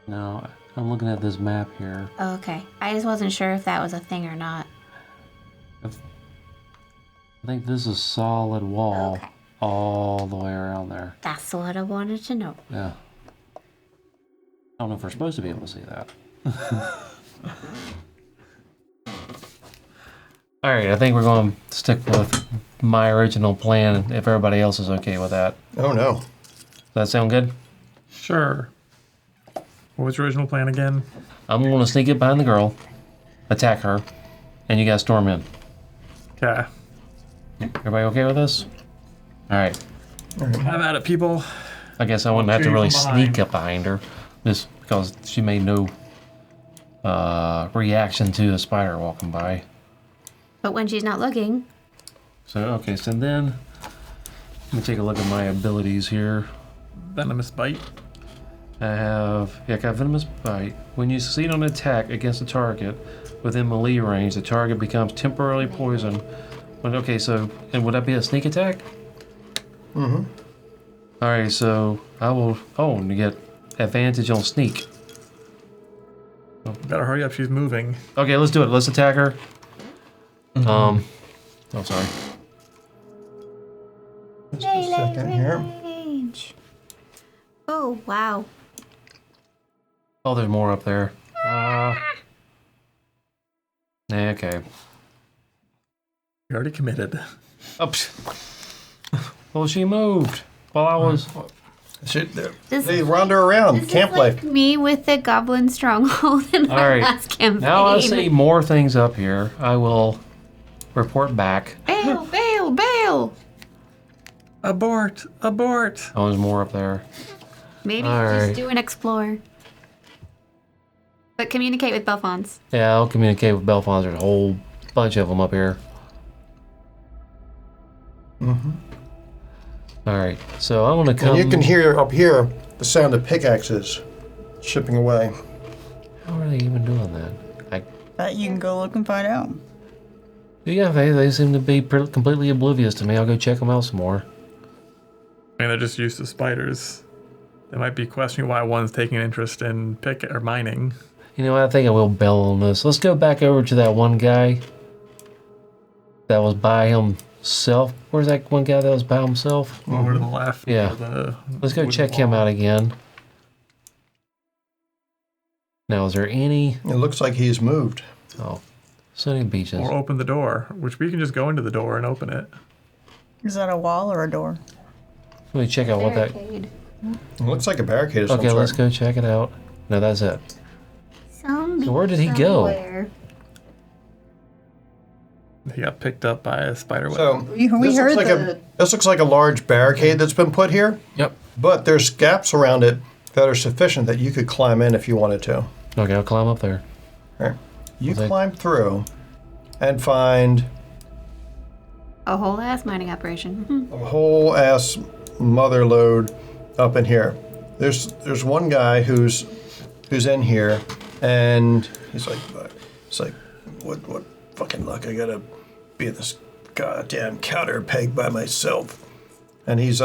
No, I'm looking at this map here. Oh, okay. I just wasn't sure if that was a thing or not. I think this is solid wall Okay. all the way around there. That's what I wanted to know. Yeah. I don't know if we're supposed to be able to see that. All right, I think we're going to stick with my original plan if everybody else is okay with that. Oh, no. Does that sound good? Sure. What was your original plan again? I'm going to sneak it behind the girl, attack her, and you guys storm in. Okay. Everybody okay with this? All right. Have at it, people. I guess I wouldn't have to shoot you really from behind. sneak up behind her, just because she made no reaction to the spider walking by. But when she's not looking, So, okay, so then, let me take a look at my abilities here. Venomous bite. I got Venomous Bite. When you succeed on an attack against a target within melee range, the target becomes temporarily poisoned. Okay, so, and would that be a sneak attack? Mm-hmm. Alright, so I will, and you get advantage on sneak. Better hurry up, she's moving. Okay, let's do it. Let's attack her. Oh, sorry. Just a second here. range. Oh, wow. Oh, there's more up there. Okay. You already committed. Oops. Well, she moved while I was. They wander around, This camp is like life. me with the goblin stronghold in my All right. last campaign. Now I see more things up here. I will report back. Bail, bail, bail! Abort! Abort! Oh, there's more up there. Maybe All just right. do an explore. But communicate with Belfons. Yeah, I'll communicate with Belfons. There's a whole bunch of them up here. Mm-hmm. All right, so I'm gonna come. And you can hear up here the sound of pickaxes chipping away. How are they even doing that? You can go look and find out. Yeah, they seem to be completely oblivious to me. I'll go check them out some more. I mean, they're just used to spiders. They might be questioning why one's taking an interest in mining. You know what? I think I will bail on this. Let's go back over to that one guy that was by himself. Where's that one guy that was by himself? Over to the left. Yeah. Let's go check him out again. Now, is there any... It looks like he's moved. Oh, sunny beaches. Or open the door, which we can just go into the door and open it. Is that a wall or a door? Let me check out what that... Barricade. It looks like a barricade of some Okay, sort. let's go check it out. No, that's it. Zombie So where did he go? somewhere. He got picked up by a spider web. So We this heard looks like this looks like a large barricade that's been put here, Yep. but there's gaps around it that are sufficient that you could climb in if you wanted to. Okay, I'll climb up there. All right. You Okay. climb through and find A whole ass mining operation. a whole ass mother load up in here. There's one guy who's in here, and he's like, what fucking luck? I gotta be at this goddamn counter peg by myself. And he's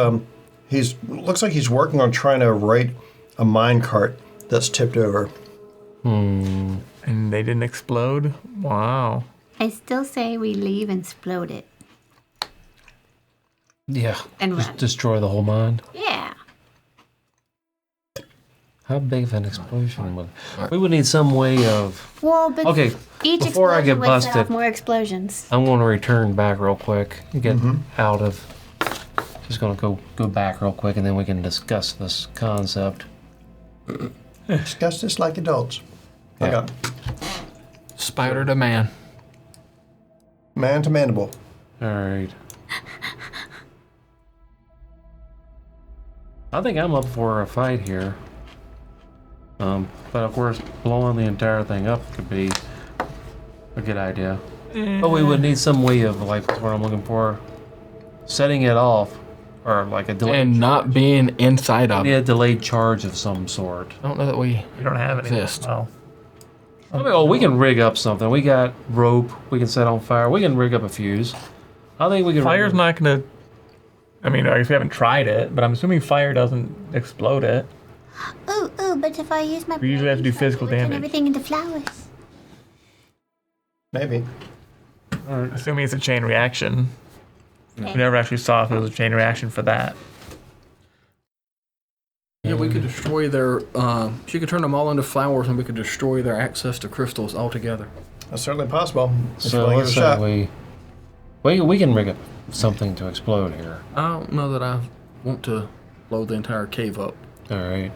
looks like he's working on trying to right a mine cart that's tipped over. And they didn't explode? Wow. I still say we leave and explode it. Yeah. And Just run. destroy the whole mine. Yeah. How big of an explosion would... We would need some way of... Well, but Okay, each before I explosion get would set off busted, more explosions. I'm going to return back real quick and get out of... Just going to go back real quick, and then we can discuss this concept. Discuss this like adults. Yeah. Okay. Spider to man. Man to mandible. All right. I think I'm up for a fight here. But of course, blowing the entire thing up could be a good idea. But we would need some way of, like, that's what I'm looking for, setting it off, or like a delayed And not being inside of need it. a delayed charge of some sort. I don't know that we We don't have any. exist. Well, I mean, well, we can rig up something. We got rope. We can set on fire. We can rig up a fuse. I think we can. fire's not gonna. I mean, I guess we haven't tried it, but I'm assuming fire doesn't explode it. Ooh, but if I use my We usually have to do brains, I physical will turn damage. everything into flowers. Maybe. Assuming it's a chain reaction. Okay. We never actually saw if it was a chain reaction for that. Yeah, we could destroy their. She could turn them all into flowers, and we could destroy their access to crystals altogether. That's certainly possible. If you So wanna give let's it a shot. say we can rig up something to explode here. I don't know that I want to blow the entire cave up. All right.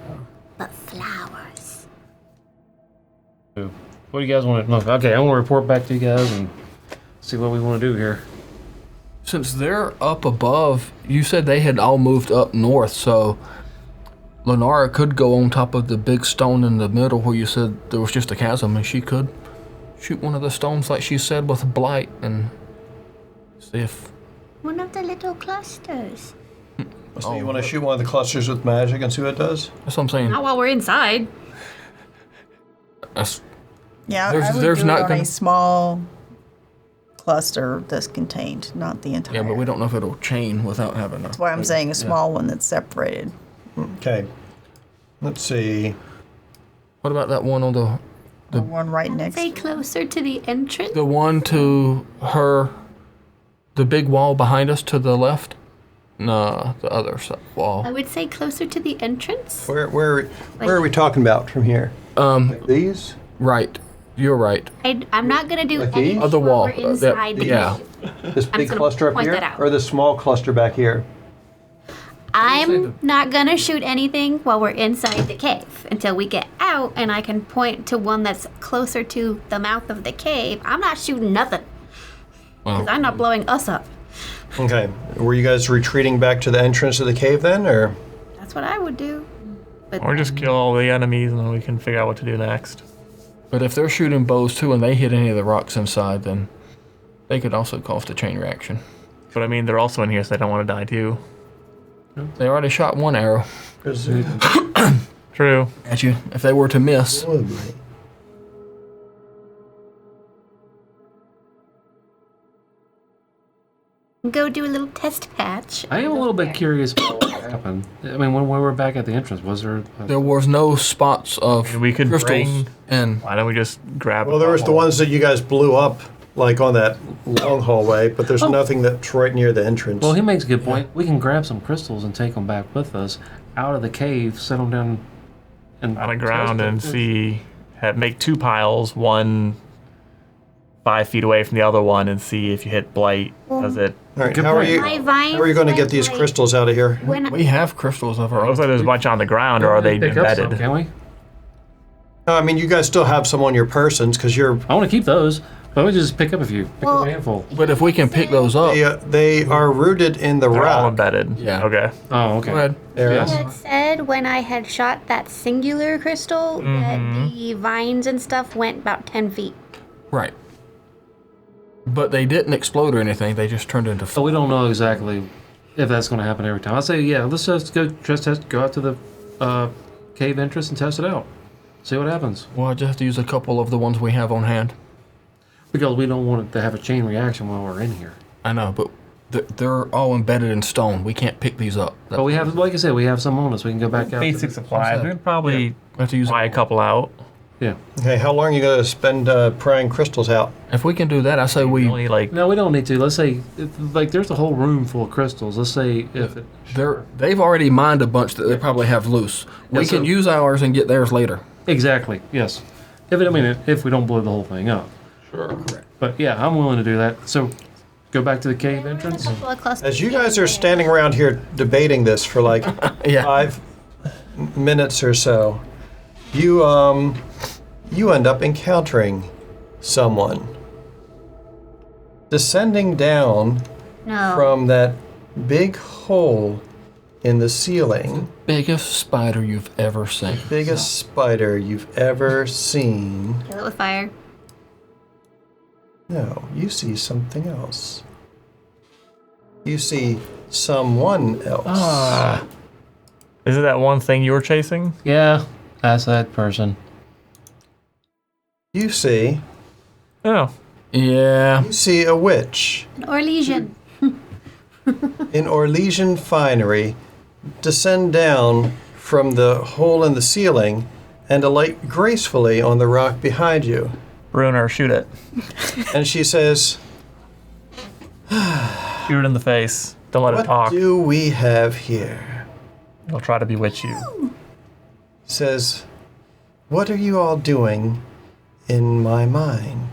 But flowers. So, what do you guys want to? Look, okay, I want to report back to you guys and see what we want to do here. Since they're up above, you said they had all moved up north, so Lenara could go on top of the big stone in the middle where you said there was just a chasm, and she could shoot one of the stones like she said with blight and see if. One of the little clusters. So you want to shoot one of the clusters with magic and see what it does? That's what I'm saying. Not while we're inside. That's, Yeah, There's- I would there's do not it on gonna- a small cluster that's contained, not the entire. yeah, but we don't know if it'll chain without having a. That's why I'm saying a small one that's separated. Okay. Let's see. What about that one on The one right next. Say closer to the entrance. the one to her, the big wall behind us to the left? No, the other wall. I would say closer to the entrance. Where are we talking about from here? These? Right. You're right. I'm not gonna do Like anything these? Other while wall, we're inside. the yeah. cave. This I'm big just gonna cluster up point here, that out. or this small cluster back here? I'm not gonna shoot anything while we're inside the cave until we get out and I can point to one that's closer to the mouth of the cave. I'm not shooting nothing. Because I'm not blowing us up. Okay. Were you guys retreating back to the entrance of the cave then, or? That's what I would do. But Or just kill all the enemies and then we can figure out what to do next. But if they're shooting bows too and they hit any of the rocks inside, then they could also cause a chain reaction. But I mean, they're also in here, so they don't want to die too. They already shot one arrow True. at you. If they were to miss, go do a little test patch. I am a little bit curious about what happened. I mean, when we were back at the entrance, was there? there was no spots of We could crystals. bring. And Why don't we just grab? Well, there was the ones that you guys blew up, like on that long hallway, but there's nothing that's right near the entrance. Well, he makes a good point. We can grab some crystals and take them back with us out of the cave, set them down and on the ground test and it. see. Make 2 piles, one 5 feet away from the other one, and see if you hit blight. Does it? All right, Good how are point. you? My vines How are you going to get went, these like, crystals out of here? When we have crystals of our Looks own. like there's a bunch on the ground, or are they Pick up some, embedded? can we? No, I mean, you guys still have some on your persons because you're. I want to keep those, but we just pick up a few. Pick Well- up a handful. But if we can pick those up, They are rooted in the They're all rock. embedded. Yeah. Okay. Oh, okay. go ahead. Aaron. Yes. it said when I had shot that singular crystal that the vines and stuff went about 10 feet. Right. But they didn't explode or anything. They just turned into. So we don't know exactly if that's going to happen every time. I'd say, yeah, let's just go go out to the cave entrance and test it out. See what happens. Well, I just have to use a couple of the ones we have on hand. Because we don't want it to have a chain reaction while we're in here. I know, but they're all embedded in stone. We can't pick these up. But we have, like I said, we have some on us. We can go back out. Basic supplies. We could probably We have to use. buy a couple out. Yeah. Okay, how long are you going to spend prying crystals out? If we can do that, I say we. Only like No, we don't need to. Let's say, like, there's a whole room full of crystals. Let's say if it, They've already mined a bunch that they probably have loose. We Yeah, so- can use ours and get theirs later. exactly, yes. If we don't blow the whole thing up. Sure. Correct. But yeah, I'm willing to do that. So, go back to the cave entrance. As you guys are standing around here debating this for like Yeah. 5 minutes or so, you end up encountering someone descending down No. from that big hole in the ceiling, Biggest spider you've ever seen. biggest spider you've ever seen. Kill it with fire. No, you see something else. You see someone else. is it that one thing you were chasing? Yeah, that's that person. You see Oh. Yeah. a witch An Orlesian. in Orlesian finery descend down from the hole in the ceiling and alight gracefully on the rock behind you. Bruner, shoot it. And she says, Shoot it in the face. Don't let it "What talk. do we have here?" It'll try to bewitch you. Says, "What are you all doing in my mine?"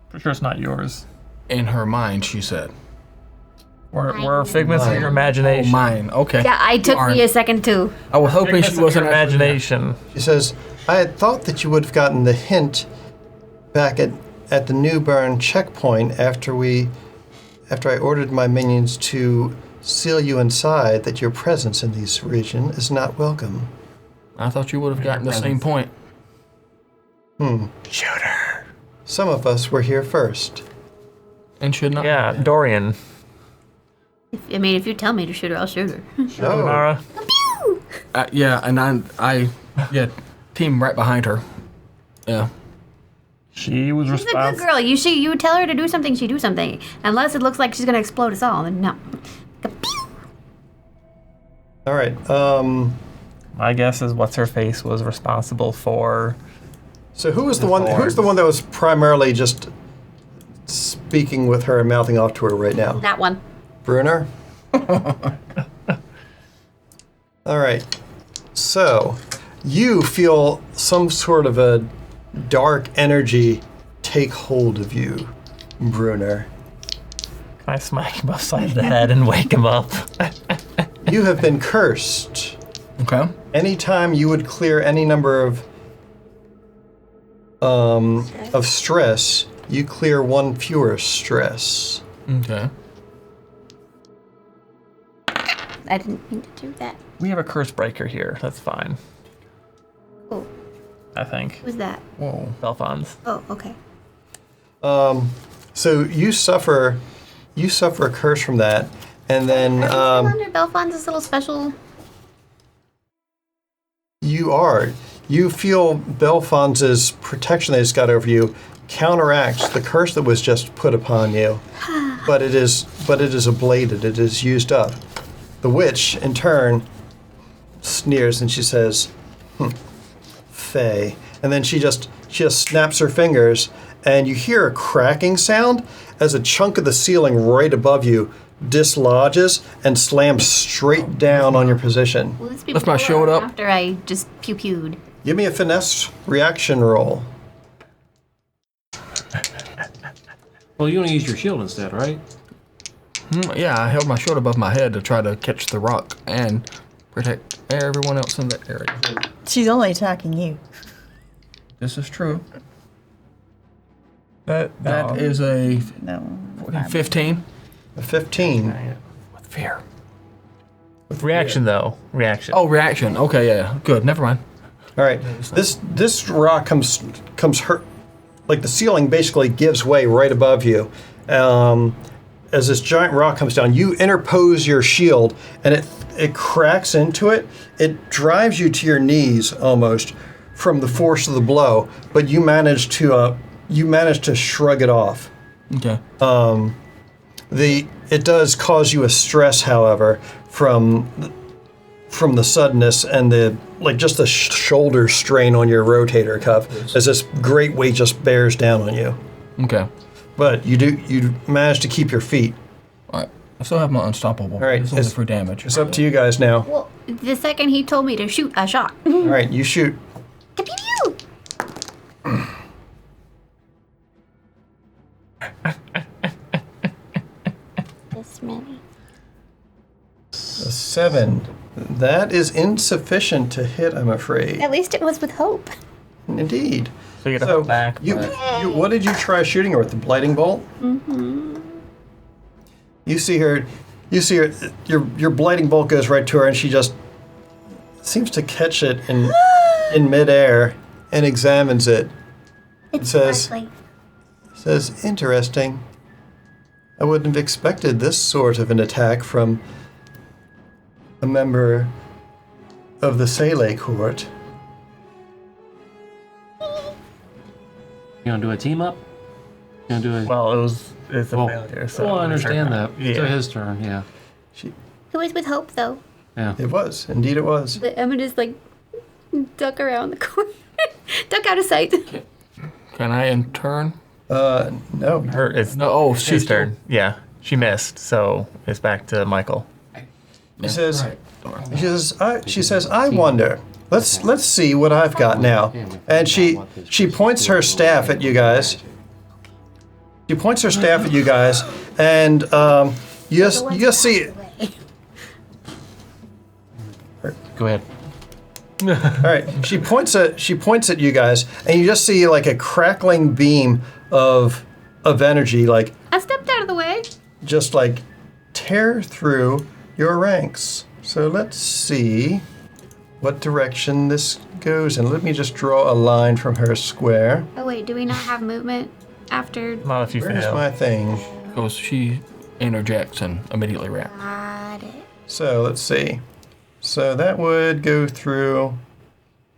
For sure it's not yours. In her mind, she said. We're figments of your Oh, imagination. mine. Okay. Yeah, I took Darn. me a second too. I was hoping Figments she of wasn't your actually- imagination. She says, "I had thought that you would have gotten the hint back at the Newburn checkpoint after I ordered my minions to seal you inside that your presence in this region is not welcome." I thought you would have gotten the same point. Shoot her. Some of us were here first. And should not. Yeah, Dorian. If you tell me to shoot her, I'll shoot her. Oh, Nara. Yeah, and yeah, team right behind her. Yeah. She was She's a good responsible. girl. You tell her to do something, she do something. Unless it looks like she's gonna explode us all, then no. all right. My guess is what's her face was responsible for. So who was the one? Who's the one that was primarily just speaking with her and mouthing off to her right now? That one. Bruner? All right. So, you feel some sort of a dark energy take hold of you, Bruner. Can I smack him upside the head and wake him up? You have been cursed. Okay. Anytime you would clear any number of stress, you clear one fewer stress. Okay. I didn't mean to do that. We have a curse breaker here. That's fine. Oh, I think. who's that? Whoa. Belfons. Oh, okay. So you suffer a curse from that, and then Under Belfon's little special. you feel Belfon's protection that he's got over you counteracts the curse that was just put upon you, but it is ablated. It is used up. The witch, in turn, sneers and she says, "Fey," and then she just snaps her fingers, and you hear a cracking sound as a chunk of the ceiling right above you dislodges and slams straight down on your position. Will this be Lift my before shield or up. after I just pew-pewed? Give me a finesse reaction roll. Well, you want to use your shield instead, right? Yeah, I held my shield above my head to try to catch the rock and protect everyone else in that area. She's only attacking you. This is true. That That is a No. 15. A 15. With fear. reaction though. Reaction. Oh, reaction. Okay, yeah. Good. Never mind. All right. This rock comes hurt, like the ceiling basically gives way right above you. As this giant rock comes down, you interpose your shield, and it cracks into it. It drives you to your knees almost from the force of the blow, but you manage to shrug it off. Okay. It does cause you a stress, however, from the suddenness and the shoulder strain on your rotator cuff as this great weight just bears down on you. Okay. But you manage to keep your feet. All right. I still have my unstoppable. All right, It's only for damage. It's up to you guys now. Well, the second he told me to shoot, I shot. All right, you shoot. Pew-pew! This many. A 7. That is insufficient to hit, I'm afraid. At least it was with hope. Indeed. So you gotta go back. You, what did you try shooting her with? The blighting bolt? Mm-hmm. You see her. Your blighting bolt goes right to her, and she just seems to catch it in midair and examines it. It's says- sparkly. Says, "Interesting. I wouldn't have expected this sort of an attack from a member of the Sele court." You want to do a team up? You want to do a... Well, it's a failure. So well, I it's her understand turn. that. It's Yeah. his turn, yeah. It was with hope, though. Yeah. It was. Indeed it was. But I'm gonna just duck around the corner, duck out of sight. Can I in turn? No. It's No. Oh, she's she's turn. Yeah, she missed, so it's back to Michael. She says, she says, "I wonder. Let's see what I've got now." And she points her staff at you guys. She points her staff at you guys, and you just see. Go ahead. All right, she points at you guys, and you just see like a crackling beam of energy, like I stepped out of the way. just like tear through your ranks. So let's see what direction this goes in. Let me just draw a line from her square. Oh wait, do we not have movement after? Not if you Where's fail. my thing? Because she interjects and immediately reacts. Got it. So let's see. So that would go through,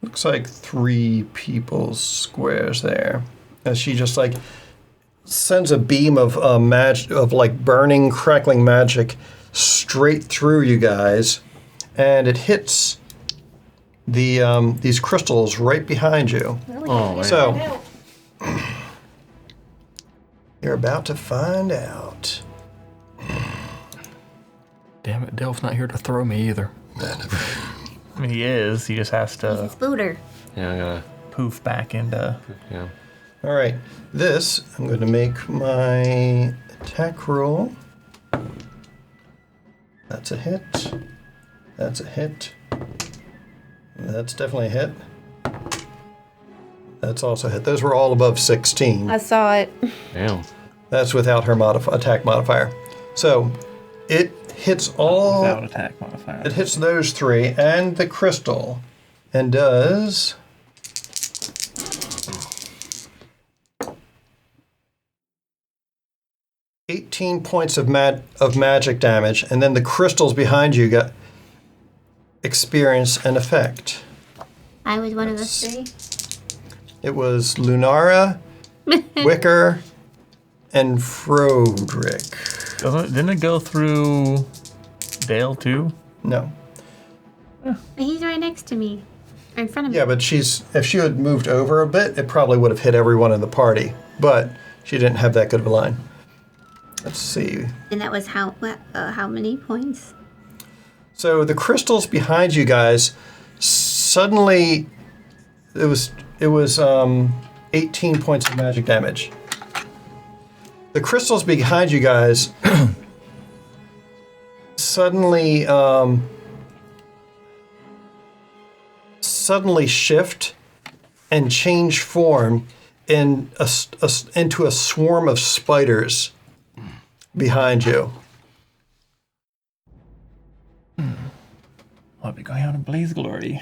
looks like 3 people's squares there. As she just like sends a beam of like burning, crackling magic straight through you guys, and it hits these crystals right behind you. Oh, man. So you're about to find out. Damn it, Delph's not here to throw me either. I mean, he is. He just has He's to a spooter. Yeah, I gotta... poof back into. Yeah. All right, this, I'm going to make my attack roll. That's a hit. That's a hit. That's definitely a hit. That's also a hit. Those were all above 16. I saw it. Damn. That's without her attack modifier. So it hits all. Without attack modifier. It hits those 3 and the crystal, and does 18 points of magic damage, and then the crystals behind you experience an effect. I was one of the 3. It was Lunara, Wicker, and Frodrick. Didn't it go through Dale too? No. But he's right next to me. Or in front of me. Yeah, but if she had moved over a bit, it probably would have hit everyone in the party. But she didn't have that good of a line. Let's see. And that was how many points? So the crystals behind you guys suddenly it was 18 points of magic damage. The crystals behind you guys suddenly shift and change form into a swarm of spiders behind you. I'll be going out in blaze glory.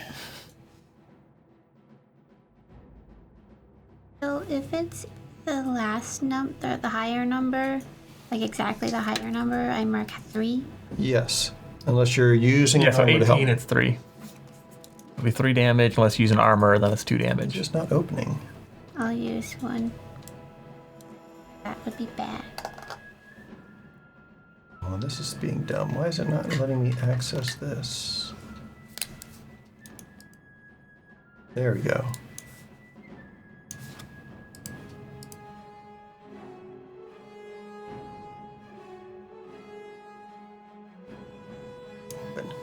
So if it's the last number, the higher number, like exactly the higher number, I mark 3. Yes, unless you're using Yeah, so armor to help. 18, it's 3. It'll be 3 damage unless you use an armor, then it's 2 damage. Just not opening. I'll use 1. That would be bad. Oh, this is being dumb. Why is it not letting me access this? There we go. Open.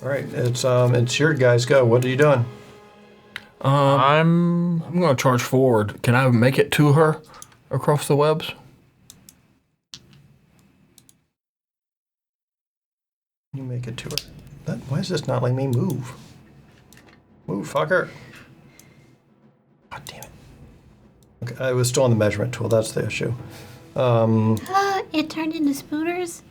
All right, it's your guys' go. What are you doing? I'm going to charge forward. Can I make it to her across the webs? You make it to her. Why is this not letting me move? Move, fucker. God damn it. Okay, I was still on the measurement tool. That's the issue. It turned into spooners?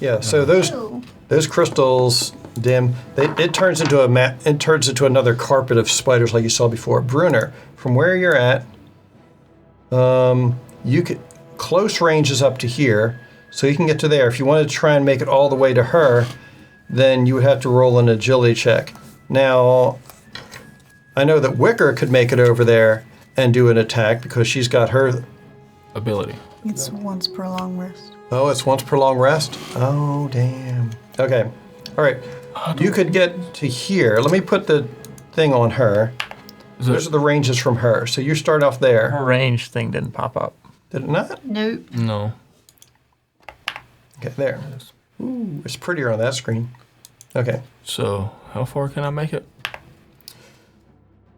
Yeah, so Ew. those crystals dim. It turns into another carpet of spiders like you saw before. Brunner, from where you're at, you could close range is up to here, so you can get to there. If you wanted to try and make it all the way to her, then you would have to roll an agility check. Now, I know that Wicker could make it over there and do an attack because she's got her Ability. It's once per long rest. Oh, it's once per long rest? Oh, damn. Okay. All right. You could get to here. Let me put the thing on her. Those are the ranges from her. So you start off there. her range thing didn't pop up. Did it not? Nope. No. Okay, there. Ooh, it's prettier on that screen. Okay. So, how far can I make it?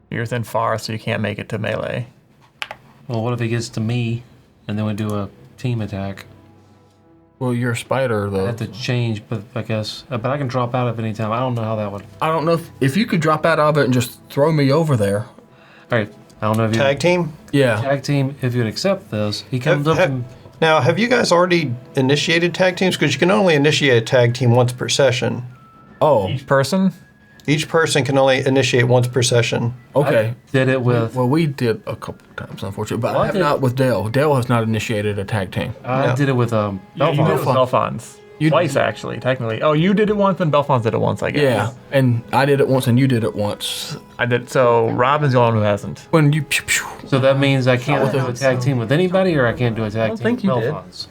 You're within far, so you can't make it to melee. Well, what if he gets to me, and then we do a team attack? Well, you're a spider, I though. have to change, but I guess. But I can drop out of any time. I don't know how that would. I don't know if you could drop out of it and just throw me over there. All right. I don't know if you Tag team? Yeah. tag team. If you'd accept this, he comes up. And, Now, have you guys already initiated tag teams? Because you can only initiate a tag team once per session. Oh, Each person? Each person can only initiate once per session. okay. did it with. Well, we did a couple of times, unfortunately, but Well, I I have did- not with Dale. Dale has not initiated a tag team. I No. did it with Yeah, you did it with Belfons. You- Twice, actually, technically. Oh, you did it once, and Belfons did it once, I guess. Yeah, and I did it once, and you did it once. I did. So Robin's the only one who hasn't. When you pew, pew. So that means I can't with do a tag team with anybody, or I can't do a tag don't team think with you did. Belfons.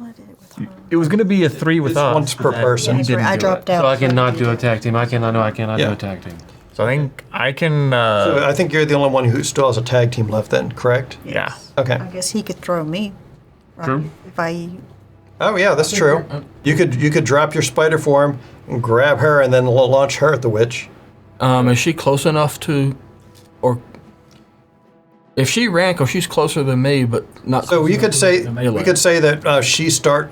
I did it with her. It was going to be a 3 with It's us. once per and person. you That's right, didn't I do dropped it. out. So I cannot do a tag team. I do a Yeah. tag team. So I think I can. So I think you're the only one who still has a tag team left then, correct? Yeah. Okay. I guess he could throw me. Right? True. If I Oh yeah, that's true. You could drop your spider form and grab her and then launch her at the witch. Is she close enough to, or if she ran, cause she's closer than me, but not. So close you could enough say to melee. we could say that she start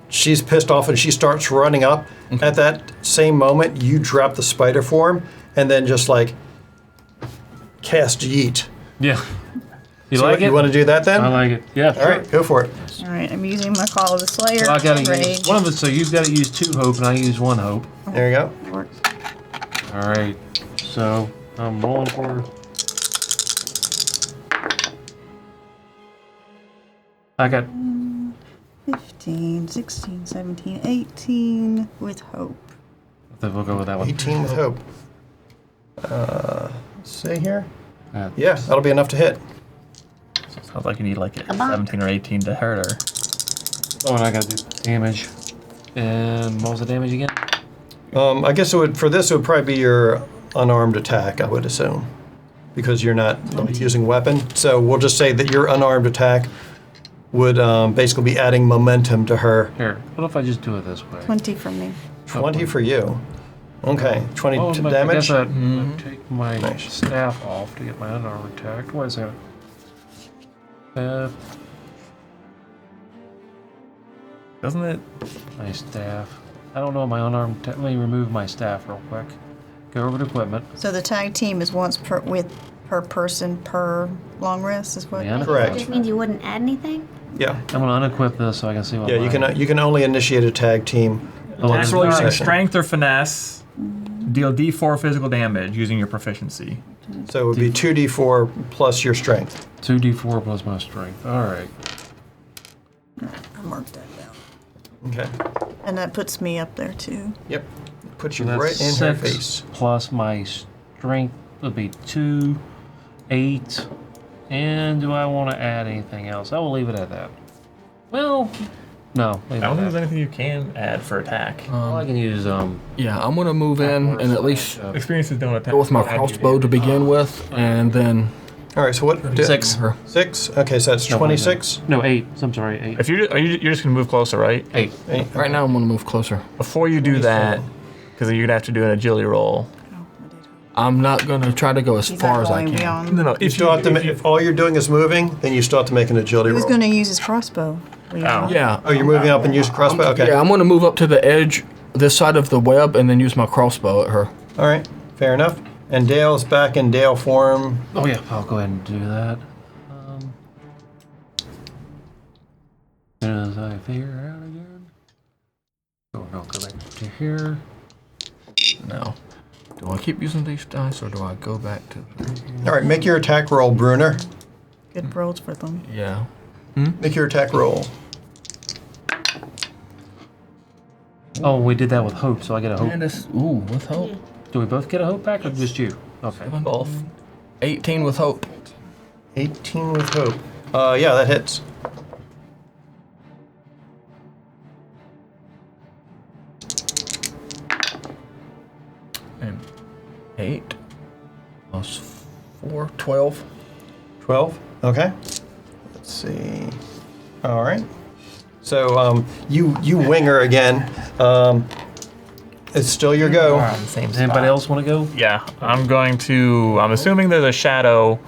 she's pissed off and she starts running up. At that same moment, you drop the spider form and then just like cast yeet. Yeah. You So like it? You want to do that then? I like it. Yeah. All right, go for it. All right, I'm using my Call of the Slayer. Well, I gotta Rage. use one of it, so you've got to use 2 hope, and I use 1 hope. There you go. Works. All right. So I'm rolling for. I got 15, 16, 17, 18 with hope. Then we'll go with that one. 18 with hope. Let's see here. Uh, Yeah, that'll be enough to hit. Sounds like you need like a 17 or 18 to hurt her. Oh, and I gotta do damage. And what was the damage again? I guess it would, for this, it would probably be your unarmed attack, I would assume. Because you're not using weapon. So we'll just say that your unarmed attack would basically be adding momentum to her. Here, what if I just do it this way? 20 from me. 20 for you. Okay, 20 Oh, I damage. guess I'd take my Nice. staff off to get my unarmed attack. What is that? Doesn't it? My staff. I don't know my unarmed attack. Let me remove my staff real quick. Go over to equipment. So the tag team is once per person per long rest is what? Yeah. Correct. Just means you wouldn't add anything? Yeah. I'm gonna unequip this so I can see what. Yeah, you can only initiate a tag team. Attack roll using Session. strength or finesse. Deal D4 physical damage using your proficiency. So it would be 2d4 plus your strength. 2d4 plus my strength. All right. I marked that down. Okay. And that puts me up there too. Yep. Puts you So that's right in her 6 face. plus my strength would be 2, 8. And do I want to add anything else? I will leave it at that. Well, no. I Leave don't think it there's at anything you can add for attack. that. Well, I can use Yeah, I'm gonna move in and at least Experiences don't attack. go with my crossbow to begin with, and then All right, so what? 6. her. 6? Okay, so that's No, 26? No, 8. I'm sorry, 8. If you're just gonna move closer, right? 8. Eight. Right now, I'm gonna move closer. Before you do that, because you're gonna have to do an agility roll. I'm not gonna try to go as He's far not as I going can. beyond. No. You still have to, if all you're doing is moving, then you still have to make an agility He was roll. going to use his crossbow. Yeah. Oh, you're moving up and use a crossbow? Okay. Yeah, I'm gonna move up to the edge, this side of the web, and then use my crossbow at her. All right, fair enough. And Dale's back in Dale form. Oh, yeah. I'll go ahead and do that. As soon as I figure out again. So we'll go back to here. Now, do I keep using these dice, or do I go back to? All right, make your attack roll, Bruner. Good rolls for them. Yeah. Make your attack roll. Oh, we did that with hope, so I get a hope. And it's with hope. Do we both get a hope back or just you? Okay. Both. 18 with hope. 18 with hope. Yeah, that hits. And 8 plus 4, 12. 12. Okay. Let's see. All right. So you wing her again. It's still your go. On the same Does anybody spot. else want to go? Yeah, I'm assuming there's a shadow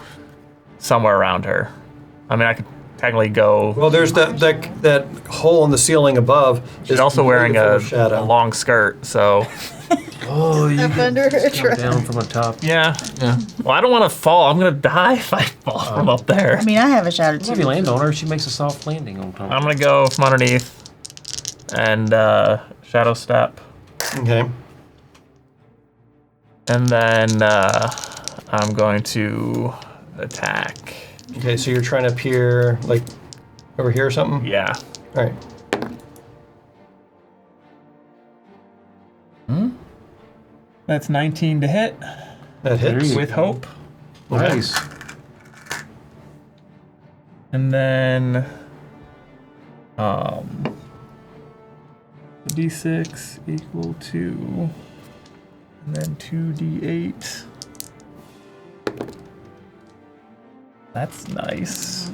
somewhere around her. I mean, I could technically go. Well, there's that hole in the ceiling above. She's also wearing full a of shadow. long skirt, so Oh, you Up under her come dress. down from the top. yeah. Yeah. Well, I don't want to fall. I'm gonna die if I fall from up there. I mean, I have a shadow If you too. land on her, she makes a soft landing on top. I'm gonna go from underneath and shadow step, Okay. and then I'm going to attack. Okay, so you're trying to appear like over here or something? Yeah. All right. That's 19 to hit That hits. you with hope. Nice. And then d6 equal to, and then 2d8. That's nice.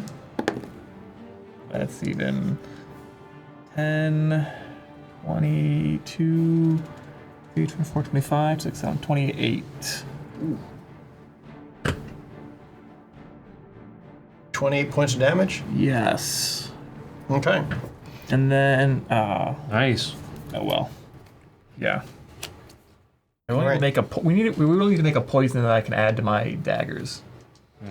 That's even 10, 22, 3, 24, 25, 6, 7, 28. 28 points of damage. Yes. Okay. And then, Nice. oh well. Yeah. I Alright. we really need to make a poison that I can add to my daggers Yeah.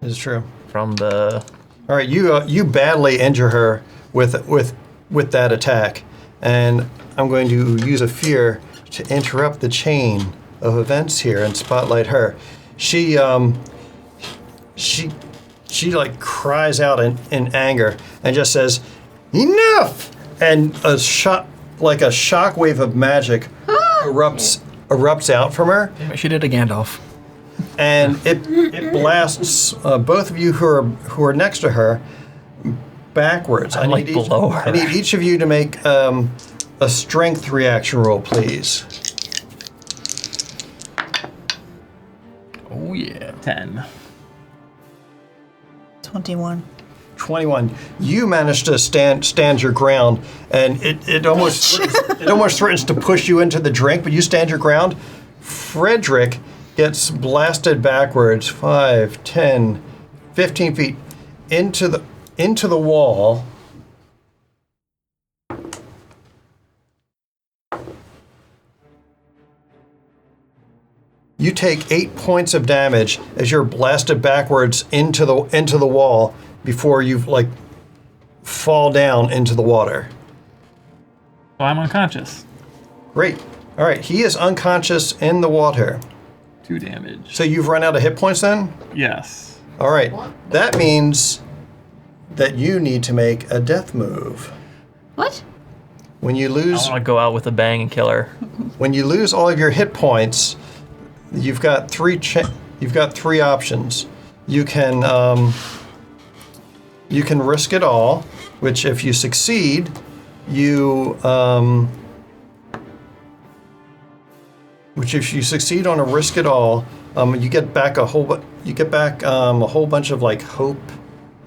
This is true. from the. All right, you badly injure her with that attack, and I'm going to use a fear to interrupt the chain of events here and spotlight her. She like cries out in anger and just says, "Enough!" And a shockwave of magic erupts out from her. Damn it, she did a Gandalf. And it blasts both of you who are next to her backwards. I'm like below her. I need each of you to make a strength reaction roll, please. Oh yeah. 10. 21. 21. You managed to stand your ground, and it almost threatens to push you into the drink, but you stand your ground. Frederick gets blasted backwards 5, 10, 15 feet into the wall. You take 8 points of damage as you're blasted backwards into the wall before you fall down into the water. So I'm unconscious. Great. All right, he is unconscious in the water. 2 damage. So you've run out of hit points then? Yes. All right. That means that you need to make a death move. What? When you I lose want to go out with a bang and kill her. when you lose all of your hit points, you've got three options. You can risk it all, which if you succeed, which if you succeed on a risk it all, you get back a whole bunch of hope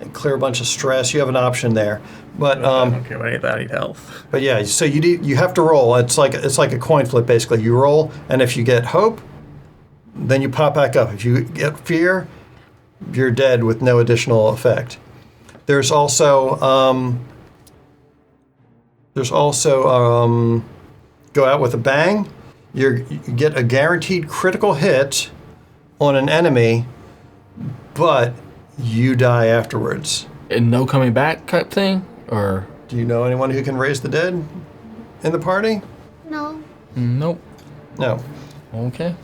and clear a bunch of stress. You have an option there, but I don't care about any of that. I need health. but yeah, so you have to roll. It's like a coin flip basically. You roll, and if you get hope, then you pop back up. If you get fear, you're dead with no additional effect. There's also go out with a bang. You get a guaranteed critical hit on an enemy, but you die afterwards. And no coming back type thing? Or? Do you know anyone who can raise the dead in the party? No. Nope. No. Okay.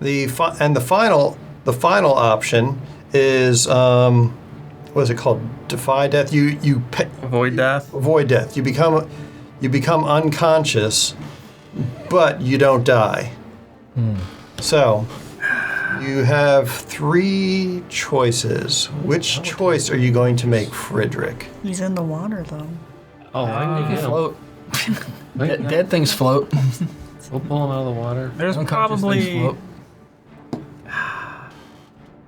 The final option is what is it called? Defy death. You Avoid death. avoid death. You become unconscious, but you don't die. So you have 3 choices. Which choice are you going to make, Frederick? He's in the water, though. Oh, I They can float. Dead things float. We'll pull them out of the water. There's Unconscious things probably. float.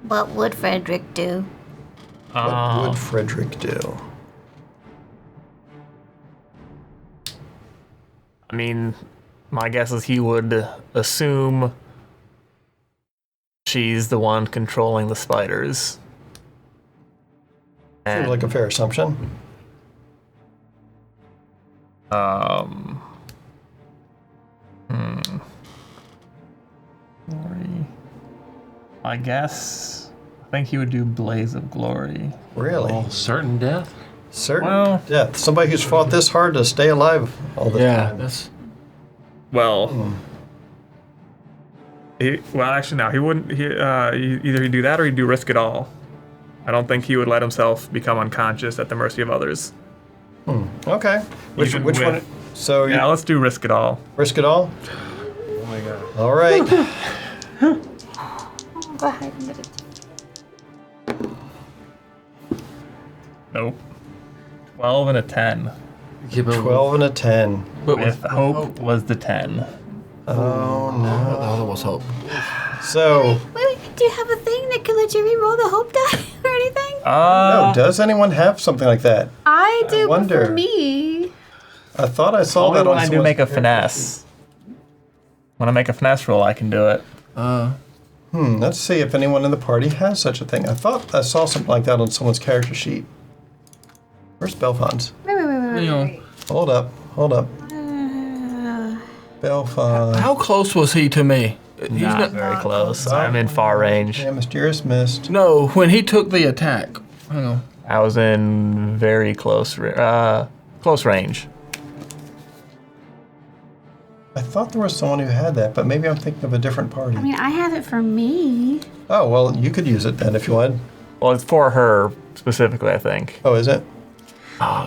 What would Frederick do? What would Frederick do? I mean, my guess is he would assume she's the one controlling the spiders. Seems And, like a fair assumption. Glory. I guess. I think he would do Blaze of Glory. Really? Oh, certain death? Certain Well- death. Somebody who's fought this hard to stay alive all the Yeah, time. that's. Well. Actually, no. He wouldn't. Either he'd do that or he'd do Risk It All. I don't think he would let himself become unconscious at the mercy of others. Okay. Which Even one? with- So you Yeah, let's do Risk It All. risk it all? Oh my god. All right. Go ahead and get it. Nope. 12 and a 10. Yeah, but 12 and a 10. But With hope was the 10. Oh no. The other was hope. So, Wait, do you have a thing that can let you re-roll the hope die or anything? no, does anyone have something like that? I do, but wonder. for me. I thought I saw Only that when on I do someone's make a character finesse. When I make a finesse roll, I can do it. Let's see if anyone in the party has such a thing. I thought I saw something like that on someone's character sheet. Where's Belfons? Wait. Hold up. Belfon. How close was he to me? He's Not very close. I'm in far range. Yeah, mysterious mist. No, when he took the attack. Hang on. I was in very close range. I thought there was someone who had that, but maybe I'm thinking of a different party. I mean, I have it for me. Oh, well, you could use it then if you wanted. Well, it's for her specifically, I think. Oh, is it?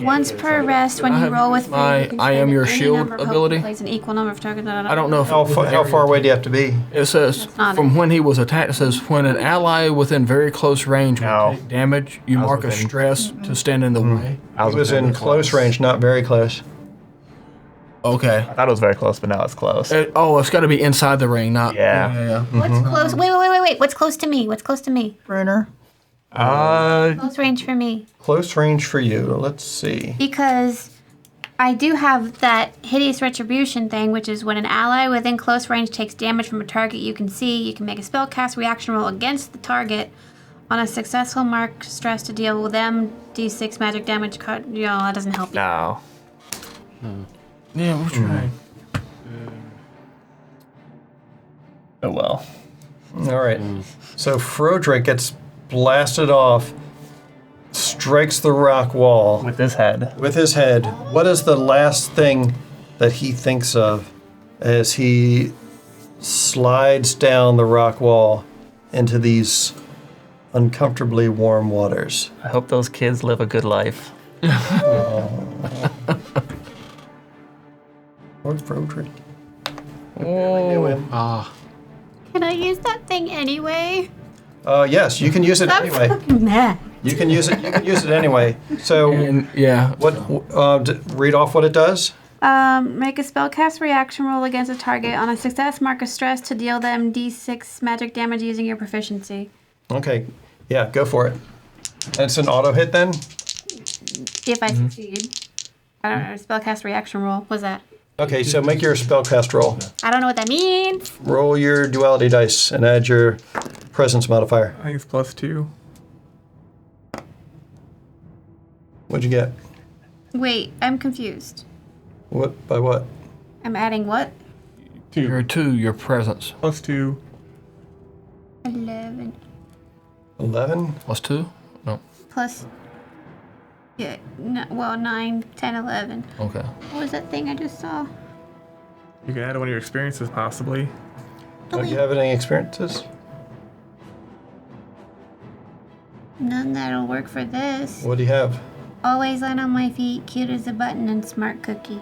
Once per rest, when you roll with my you can I am spend your any shield number of hope ability. to place an equal number of targets. I don't know if How far away do you have to be? it says not from it. when he was attacked. It says when an ally within very close range will No. take damage, you mark a within- stress to stand in the way. I It was in very close range, not very close. Okay. I thought it was very close, but now it's close. It's got to be inside the ring, not. Yeah. What's close? Wait. What's close to me? What's close to me? Bruner. Close range for me. Close range for you. Let's see. Because I do have that hideous retribution thing, which is when an ally within close range takes damage from a target you can see, you can make a spellcast reaction roll against the target. On a successful mark stress to deal with them, d6 magic damage. That doesn't help you. No. Yeah, we'll try. Oh well. All right. So Frodrick gets blasted off, strikes the rock wall With his head. with his head. What is the last thing that he thinks of as he slides down the rock wall into these uncomfortably warm waters? I hope those kids live a good life. Lord Frodrick. Can I use that thing anyway? Yes, you can use it anyway. Meh. You can use it. You can use it anyway. So, And yeah. what? Read off what it does. Make a spellcast reaction roll against a target. On a success, mark a stress to deal them d6 magic damage using your proficiency. Okay. Yeah, go for it. And it's an auto hit then. If I succeed. I don't know. Spellcast reaction roll. What's that? Okay, so make your spellcast roll. I don't know what that means. Roll your duality dice and add your presence modifier. I think it's +2. What'd you get? Wait, I'm confused. What by what? I'm adding what? Your 2, your presence. +2. 11 11. Plus 2? No. plus. Yeah, no, well, 9, 10, 11. Okay. What was that thing I just saw? You can add one of your experiences, possibly. Do you have any experiences? None that'll work for this. What do you have? Always land on my feet, cute as a button, and smart cookie.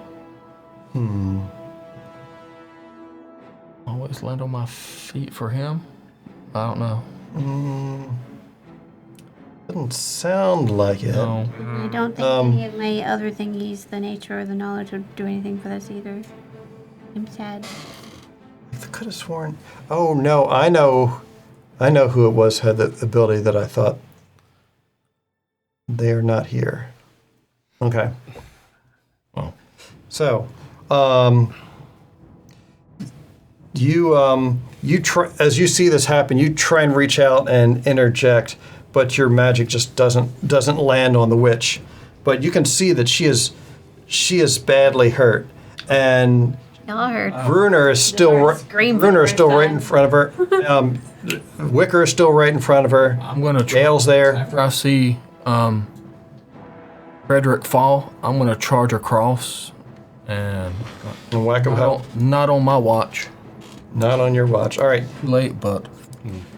Always land on my feet for him? I don't know. Doesn't sound like it. No. I don't think any of my other thingies, the nature or the knowledge, would do anything for this either. I'm sad. I could have sworn. Oh no, I know who it was had the ability that I thought. They are not here. Okay. Oh. So, you try, as you see this happen, you try and reach out and interject, but your magic just doesn't land on the witch. But you can see that she is badly hurt, and Y'all heard. Bruner is still Scream for Bruner the is still first right time. in front of her. Wicker is still right in front of her. I'm going to try. Gale's there. After I see Frederick fall, I'm going to charge across and And whack him out. not on my watch. Not on your watch. All right, Too late, but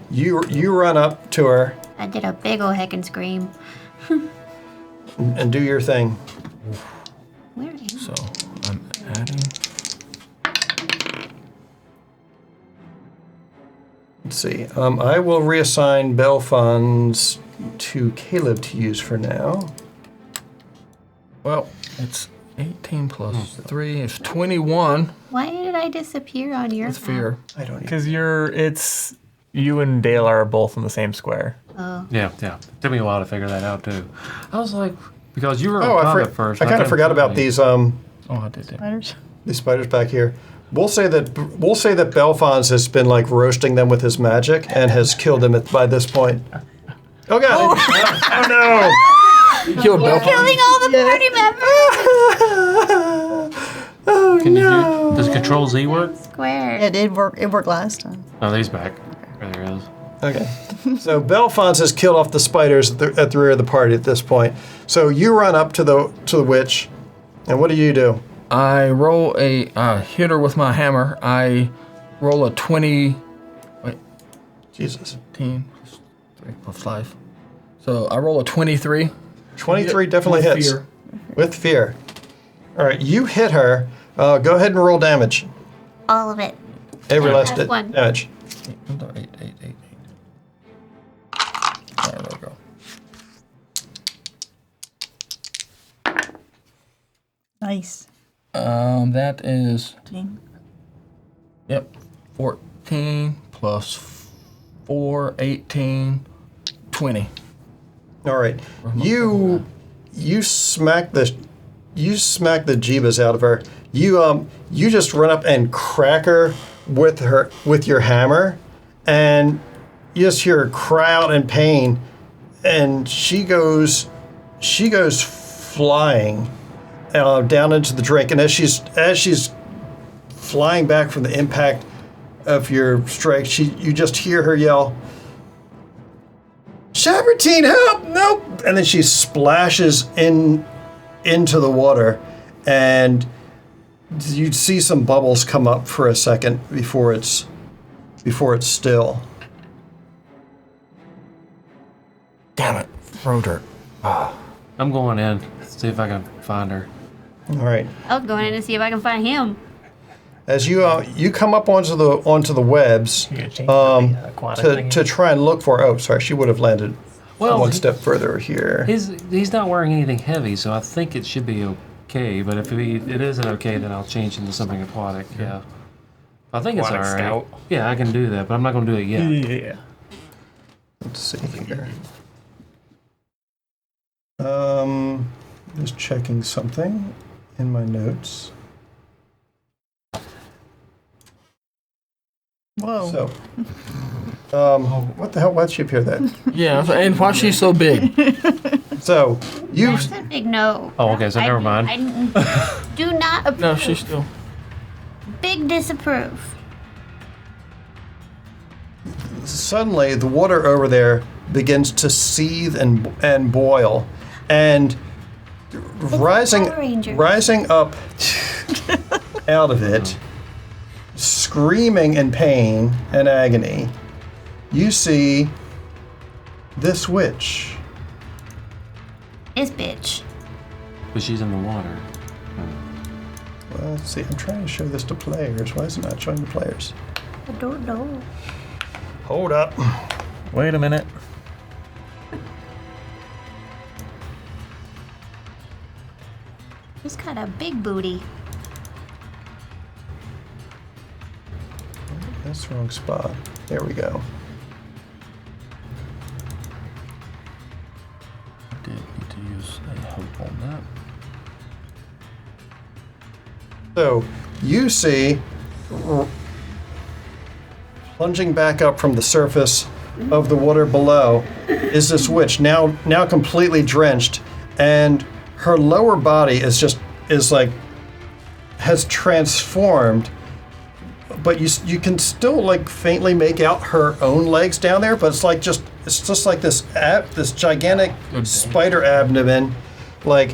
you run up to her I did a big ol' heckin' scream. and do your thing. Where am I? so I'm adding. Let's see. I will reassign Belfon's to Caleb to use for now. Well, it's 18 plus 3 is 21 Why did I disappear on your with map? fear. I don't even. Because you and Dale are both in the same square. Oh. Yeah. Took me a while to figure that out too. I was like, because you were Oh, on top at first. I kind of couldn't forgot about find these Oh, I did that. Spiders. these spiders back here. We'll say that Belfon's has been like roasting them with his magic and has killed them by this point. Oh god! Oh no! You killed You're Belfast. killing all the party members. Oh, Can you no. do? Does Control Z work? Square. It did work. It worked last time. Oh, he's back. There he is. Okay. So Belfons has killed off the spiders at the rear of the party at this point. So you run up to the witch, and what do? I roll a hit her with my hammer. I roll a 20. Wait, Jesus. 10 plus 3 plus 5. So I roll a 23. 23 definitely With hits. fear. With fear. All right, you hit her. Go ahead and roll damage. All of it. Every Yeah, last that's one. damage. 8. There we go. Nice. That is, Team. yep, 14 plus 4, 18, 20. All right. You smack the jeebas out of her. You just run up and crack her with your hammer, and you just hear her cry out in pain, and she goes flying down into the drink. And as she's flying back from the impact of your strike, you just hear her yell, "Shabertine, help! Nope!" And then she splashes into the water, and you see some bubbles come up for a second before it's still. Damn it, throwed her. I'm going in. See if I can find her. All right. I was going in to see if I can find him. As you come up onto the webs to try and look for. Oh, sorry, she would have landed one step further here. He's not wearing anything heavy, so I think it should be okay. But if it isn't okay, then I'll change into something aquatic. Yeah. I think it's all Aquatic right. scout. Yeah, I can do that, but I'm not going to do it yet. Yeah. Let's see here. Just checking something in my notes. Whoa. So, what the hell? Why'd she appear that? Yeah, and why she's so big? So, you That's a big no. Oh, okay, so never mind. I do not approve. No, she's still. Big disapprove. suddenly the water over there begins to seethe and boil, and rising Power Rangers. rising up out of it, screaming in pain and agony, you see this witch. This bitch. But she's in the water. Well, let's see. I'm trying to show this to players. Why is it not showing the players? I don't know. Hold up. Wait a minute. She's got a big booty. That's the wrong spot. There we go. Did need to use a hope on that. So you see, plunging back up from the surface of the water below, is this witch now completely drenched, and her lower body is has transformed, but you can still like faintly make out her own legs down there, but it's just like this gigantic spider abdomen, like,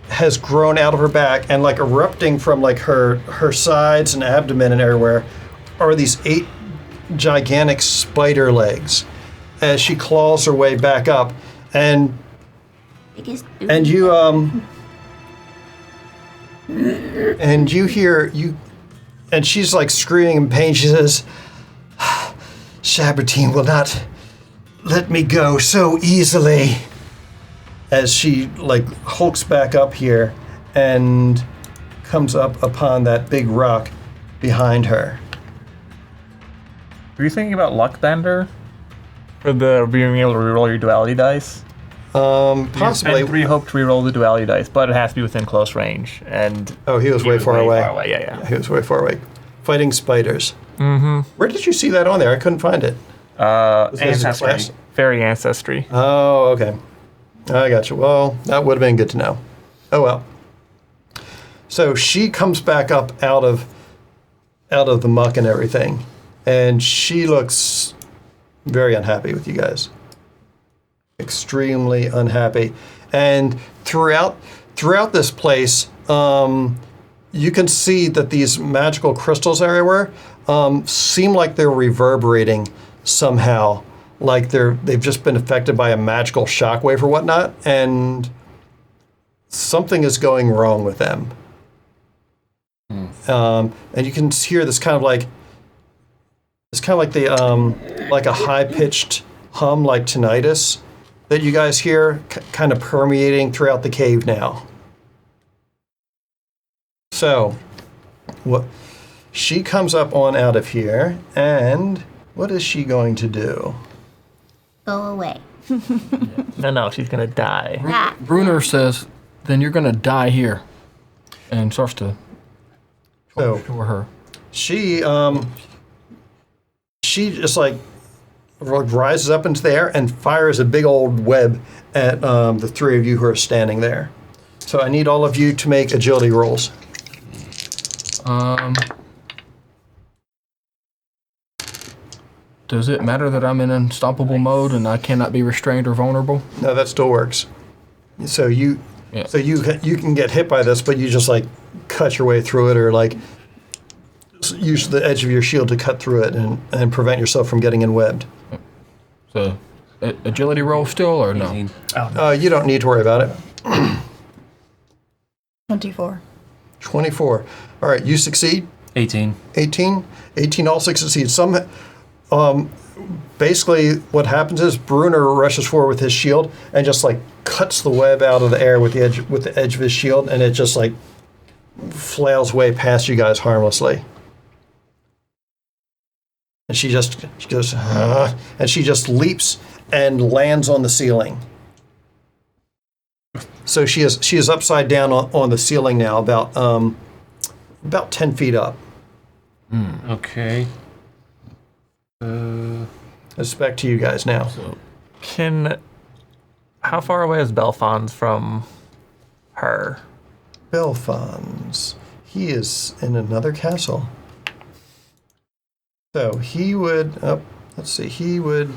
has grown out of her back, and like erupting from like her sides and abdomen and everywhere are these 8 gigantic spider legs as she claws her way back up, and you and you hear and she's like screaming in pain. She says, "Shabertine will not let me go so easily," as she like hulks back up here and comes up upon that big rock behind her. Were you thinking about luck bender? For the being able to reroll your duality dice? Possibly. And 3 hope to reroll the duality dice, but it has to be within close range. And Oh, he was way far away. Yeah. He was way far away. Fighting spiders. Mm-hmm. Where did you see that on there? I couldn't find it. Was this a Ancestry. class? Fairy ancestry. Oh, okay. I got you. Well, that would have been good to know. Oh well. So she comes back up out of the muck and everything, and she looks very unhappy with you guys. Extremely unhappy. And throughout this place, you can see that these magical crystals everywhere seem like they're reverberating somehow, like they've just been affected by a magical shockwave or whatnot, and something is going wrong with them. And you can hear this kind of like the like a high-pitched hum, like tinnitus, that you guys hear kind of permeating throughout the cave now. So, what? She comes up on out of here, and what is she going to do? Go away. No, she's gonna die. Bruner says, then you're going to die here. And starts to So for her. she just like rises up into the air and fires a big old web at the three of you who are standing there. So I need all of you to make agility rolls. Does it matter that I'm in unstoppable mode and I cannot be restrained or vulnerable? No, that still works. So you can get hit by this, but you just like cut your way through it, or like use the edge of your shield to cut through it and prevent yourself from getting enwebbed. So, agility roll still or no? 18. You don't need to worry about it. 24. 24. All right, you succeed. 18. 18 also succeeds. Basically what happens is Bruner rushes forward with his shield and just like cuts the web out of the air with the edge of his shield, and it just like flails way past you guys harmlessly. And she goes, and she just leaps and lands on the ceiling. So she is upside down on the ceiling now, about 10 feet up. Okay. It's back to you guys now. How far away is Belfons from her? Belfons. He is in another castle. So he would, he would...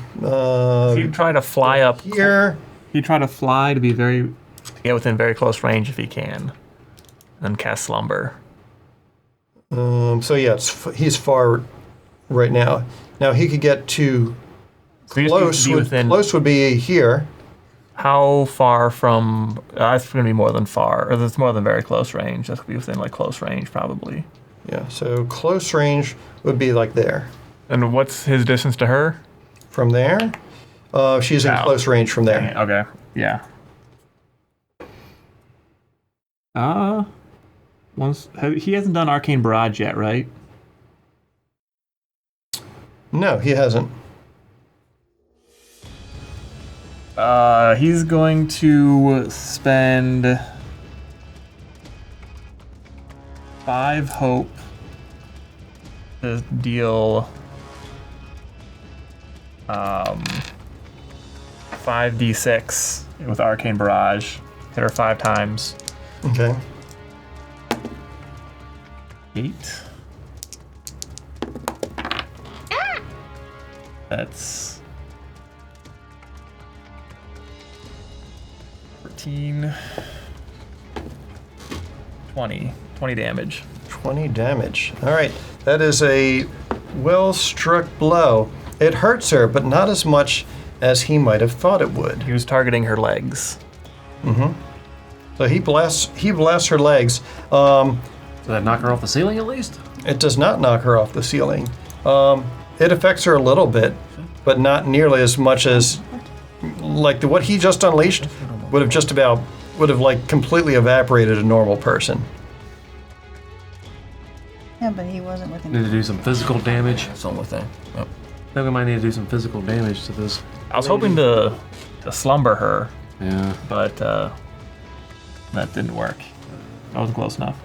He'd try to fly up here. He'd try to fly to get within very close range if he can. And then cast Slumber. So yeah, he's far right now. Now he could get to close. Close would be here. How far from? That's going to be more than far, or that's more than very close range. That's going to be within like close range, probably. Yeah. So close range would be like there. And what's his distance to her? From there, she's in close range from there. Okay. Yeah. He hasn't done Arcane Barrage yet, right? No, he hasn't. He's going to spend 5 hope to deal 5d6 with Arcane Barrage. Hit her 5 times. Okay. 8. That's 14, 20 damage. 20 damage. All right. That is a well-struck blow. It hurts her, but not as much as he might have thought it would. He was targeting her legs. So he blasts her legs. Does that knock her off the ceiling at least? It does not knock her off the ceiling. It affects her a little bit, but not nearly as much as like what he just unleashed would have like completely evaporated a normal person. Yeah, but he wasn't within. Need to do some physical damage. That's the only thing. Yep. I think we might need to do some physical damage to this. I was hoping to slumber her, Yeah. but that didn't work. I wasn't close enough.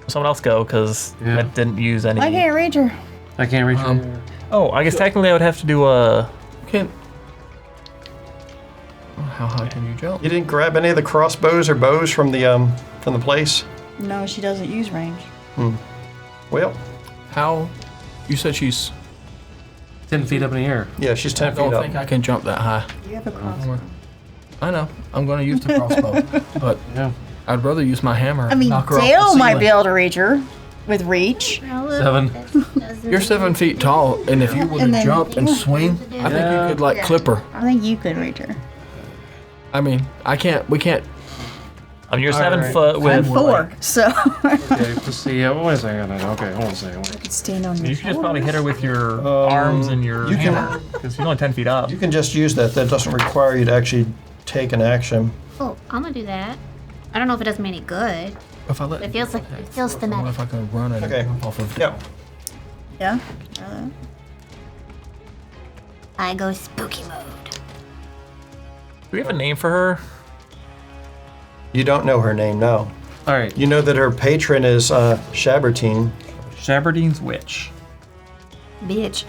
Someone else go, because Yeah. that didn't use any. I can't reach her. I can't reach her. Oh, I guess technically I would have to do a. How high can you jump? You didn't grab any of the crossbows or bows from the place? No, she doesn't use range. Well, How? You said she's. 10 feet up in the air. yeah, she's 10 I feet don't up. think I can jump that high. You have a crossbow. I know. I'm going to use the crossbow, but Yeah. I'd rather use my hammer. I mean, knock her off the Dale might ceiling. be able to reach her with reach. 7. You're 7 feet tall, and if you were to And then- jump and swing, I think you could like clip her. I think you could reach her. I mean, I can't. We can't. I mean, you're All 7 right. foot I'm with. 4, so Okay, let's see. Wait a second. Okay, hold on a second. I could stand on your You could just probably hit her with your Um, arms and your you can- hammer, because you're only 10 feet up. You can just use that. That doesn't require you to actually take an action. Oh, I'm gonna do that. I don't know if it does me any good. If I let. It feels What thematic. if I can run and Okay. jump off of? Yep. Yeah. I go spooky mode. Do we have a name for her? You don't know her name, no. All right. You know that her patron is Shabertine. Shabardine's Witch. Bitch.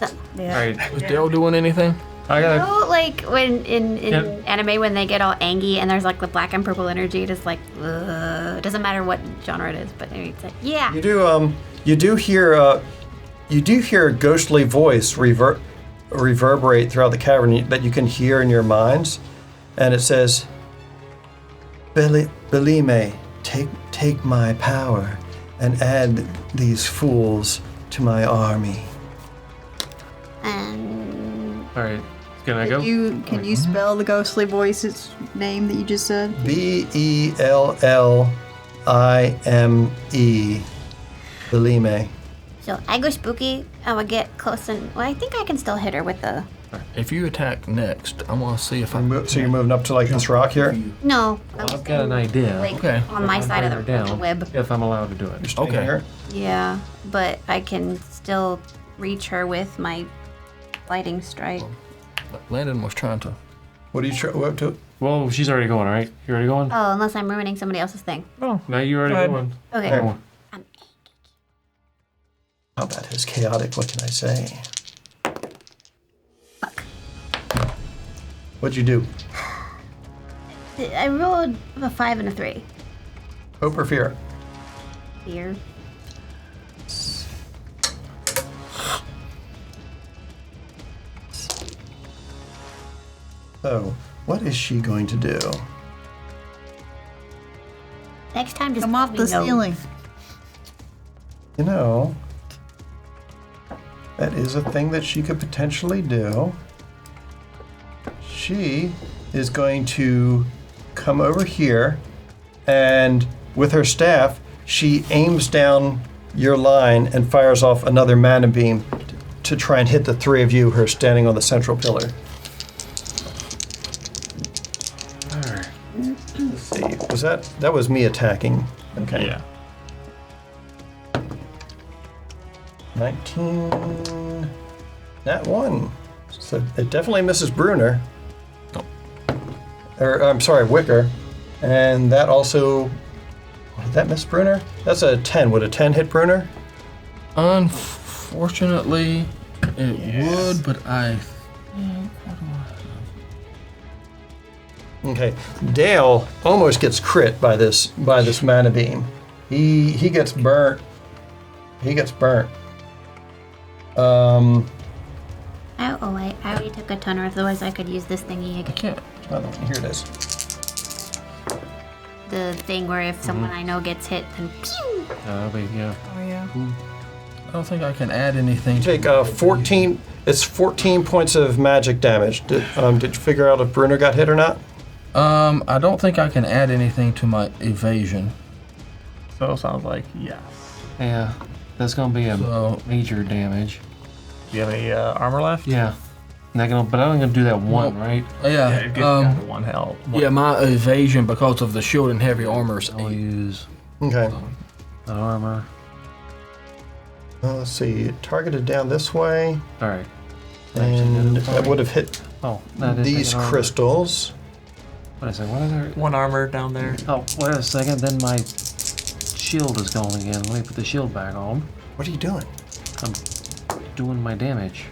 So, All Yeah. right. Is Dale doing anything? I you gotta. know, like when in Yep. anime when they get all angry and there's like the black and purple energy, it is like, it doesn't matter what genre it is, but anyway, it's like, yeah. You do hear a ghostly voice reverberate throughout the cavern that you can hear in your minds, and it says, "Belime, take my power, and add these fools to my army." And All right. Can I go? Can you spell the ghostly voice's name that you just said? Bellime, Belime. so I go spooky. I would get close and well, I think I can still hit her with the. If you attack next, I want to see if I. So you're moving up to like this rock here? No, I was I've got an idea. like Okay. on my side of Bring the her down, web. if I'm allowed to do it. You're staying Okay. here? Yeah, but I can still reach her with my lightning strike. Landon was trying to. What are you up to? Well, she's already going, right? You already going? Oh, unless I'm ruining somebody else's thing. Oh, No, you already Go ahead. going. Okay. There. I'm How about his chaotic? What can I say? fuck. What'd you do? I rolled a 5 and a 3. Hope or fear? Fear. So, what is she going to do? Next time, just Come off let me the know. ceiling. You know, that is a thing that she could potentially do. She is going to come over here, and with her staff, she aims down your line and fires off another mana beam to try and hit the three of you who are standing on the central pillar. All right. Let's see, that was me attacking? Okay. yeah. 19. That one. So it definitely misses Bruner. Or, I'm sorry, Wicker. And that also. Did that miss Bruner? That's a 10. Would a 10 hit Bruner? Unfortunately, it would, but I. Okay. Dale almost gets crit by this mana beam. He gets burnt. He gets burnt. I already took a ton, or otherwise I could use this thingy I again. can't. Here it is. The thing where if someone I know gets hit, then pew! That'll be, yeah. Oh yeah. I don't think I can add anything. Take 14. It's 14 points of magic damage. Did you figure out if Bruner got hit or not? I don't think I can add anything to my evasion. So it sounds like yes. Yeah. That's gonna be a So- major damage. Do you have any armor left? Yeah. But I'm only gonna do that one, Nope. right? Yeah, it gets down to 1 health. Yeah, my evasion because of the shield and heavy armor is I'll 8. use Okay. the armor. Let's see. Targeted down this way, All right. and that would have hit Oh, that is these armor. crystals. What is it? What is there? 1 armor down there. Oh, wait a second. Then my shield is going again. Let me put the shield back on. What are you doing? I'm doing my damage.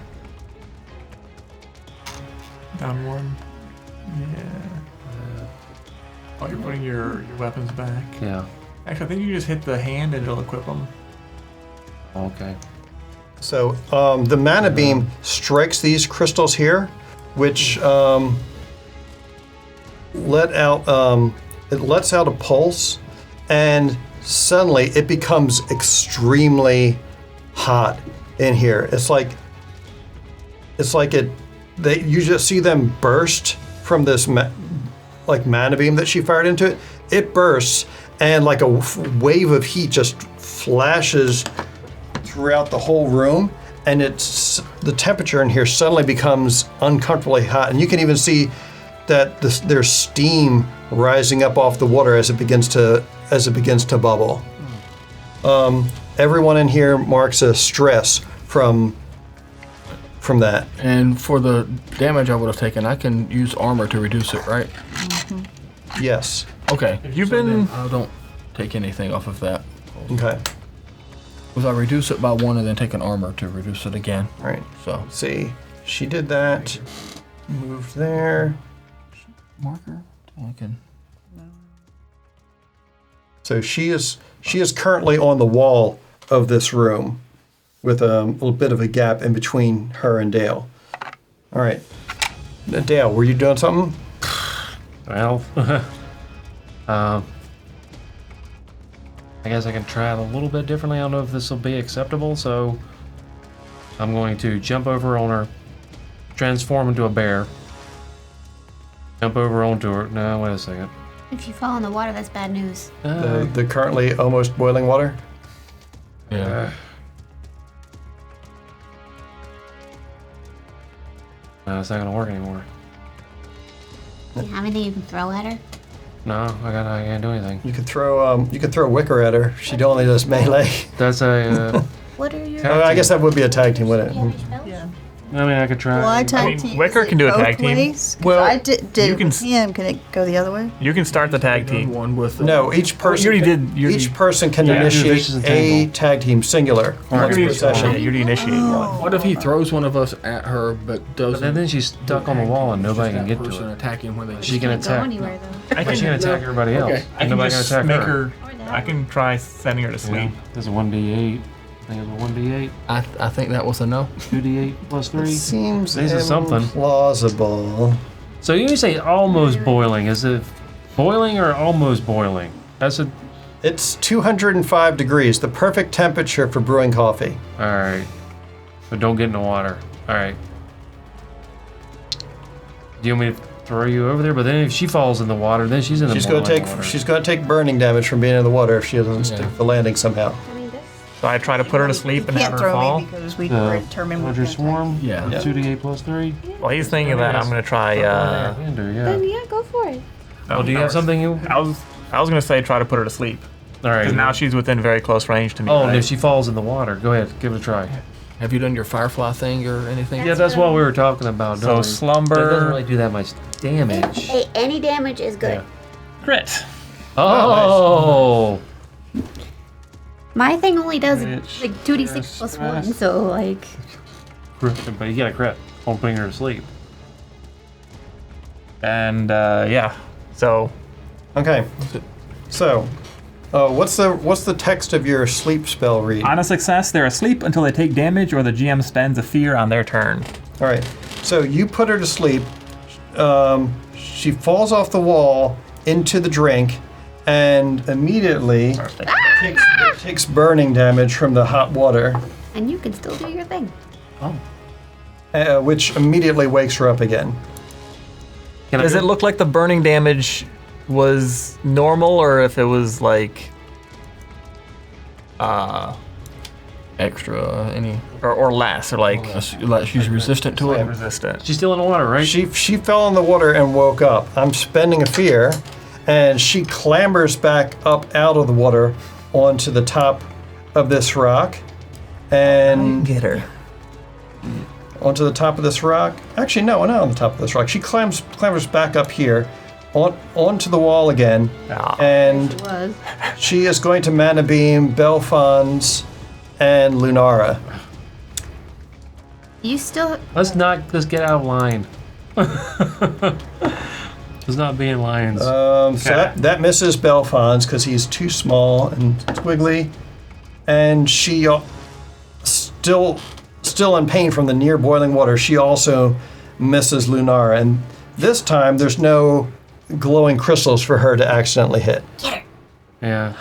Down 1. Oh, you're putting your weapons back. Yeah. Actually, I think you just hit the hand and it'll equip them. Okay. So the mana beam strikes these crystals here, which lets out a pulse, and suddenly it becomes extremely hot in here. It's like you just see them burst from this mana beam that she fired into it. It bursts, and like a wave of heat just flashes throughout the whole room, and the temperature in here suddenly becomes uncomfortably hot, and you can even see that there's steam rising up off the water as it begins to bubble. Everyone in here marks a stress from that. And for the damage I would have taken, I can use armor to reduce it, right? Yes. Okay. You've been. I don't take anything off of that. Okay. Because I reduce it by 1 and then take an armor to reduce it again. All right. So. Let's see. She did that. Moved there. Marker? I can. So she is currently on the wall of this room, with a little bit of a gap in between her and Dale. All right. Dale, were you doing something? Well, I guess I can try it a little bit differently. I don't know if this will be acceptable, so I'm going to jump over on her, transform into a bear, jump over onto her. No, wait a second. If you fall in the water, that's bad news. The currently almost boiling water? Yeah. No, it's not gonna work anymore. Do you have anything you can throw at her? No, I can't do anything. You could throw Wicker at her. She only does melee. That's a. What are your I guess that would be a tag team, wouldn't you have it? any spells? Yeah. I mean, I could try. Well, I mean, tag team. Wicker Is can it do a both tag team. ways? 'Cause Well, I did you can with him. Can it go the other way? You can start the tag team. One with No, each person. already did- you already- each person can Yeah. initiate Vicious and a Tangle. tag team singular once per Yeah, session. you already initiated one. What if he throws one of us at her, but doesn't? But then she's stuck on the wall and nobody can get to person her. attacking when they. She can Can't go attack. anywhere though. I But she can attack everybody else. Okay. I can Nobody just can attack make her. her. I can try sending her to Yeah. sleep. There's a 1d8. I think it's a 1d8. I think that was a no. 2d8 plus 3. Seems This is something. implausible. So you say almost boiling. Is it boiling or almost boiling? That's a. It's 205 degrees, the perfect temperature for brewing coffee. Alright. But don't get in the water. Alright. Do you want me to throw you over there? But then if she falls in the water, then she's in the She's going boiling to water. take burning damage from being in the water if she doesn't stick Yeah. the landing somehow. I mean, this. So I try to put her to sleep and have Can't her throw fall. me because we already determined we Hunter can't Swarm. Yeah. Yeah. 2d8 plus 3. While he's thinking that, I'm gonna try. Yeah. Then yeah, go for it. Oh, do you have something you? I was gonna say try to put her to sleep. Alright. Because now she's within very close range to me. Oh, right? and if she falls in the water, go ahead, give it a try. Have you done your firefly thing or anything? Yeah, that's what we were talking about. So don't we? slumber- It doesn't really do that much damage. Hey, any damage is good. Yeah. Crit. Oh. My thing only does Which like 2d6 plus 1, so like. But you got a crit on putting her to sleep. And yeah, so Okay. So, what's the text of your sleep spell read? on a success, they're asleep until they take damage or the GM spends a fear on their turn. All right. So you put her to sleep. She falls off the wall into the drink, and immediately takes burning damage from the hot water, And you can still do your thing. which immediately wakes her up again. Can I Does do- it look like the burning damage was normal, or if it was like, Extra any? or less, or like Like she's resistant to it. resistant? She's still in the water, right? She fell in the water and woke up. I'm spending a fear, and she clambers back up out of the water onto the top of this rock, and Get her. onto the top of this rock. Actually, no, not on the top of this rock. She clambers back up here, onto the wall again, and Was. she is going to mana beam Belfons and Lunara. You still. Let's get out of line. It's not being lions. So that misses Belfon's because he's too small and squiggly, and she still in pain from the near boiling water. She also misses Lunara, and this time there's no glowing crystals for her to accidentally hit. Yeah,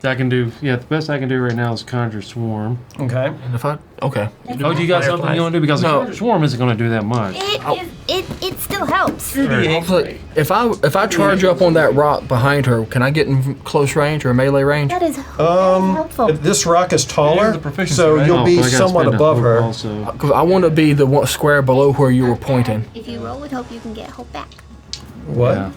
I can do. Yeah, the best I can do right now is conjure swarm. Okay. And if I okay. Oh, do you got something you want to do? Because the conjure swarm isn't going to do that much. It still helps. Hopefully, if I charge up on that rock behind her, can I get in close range or melee range? That is helpful. This rock is taller, the proficiency, so right? you'll be but I gotta somewhat spend a above hope her. Also. Because I want to be the one square below where you were pointing. If you roll with hope, you can get hope back. What? Yeah.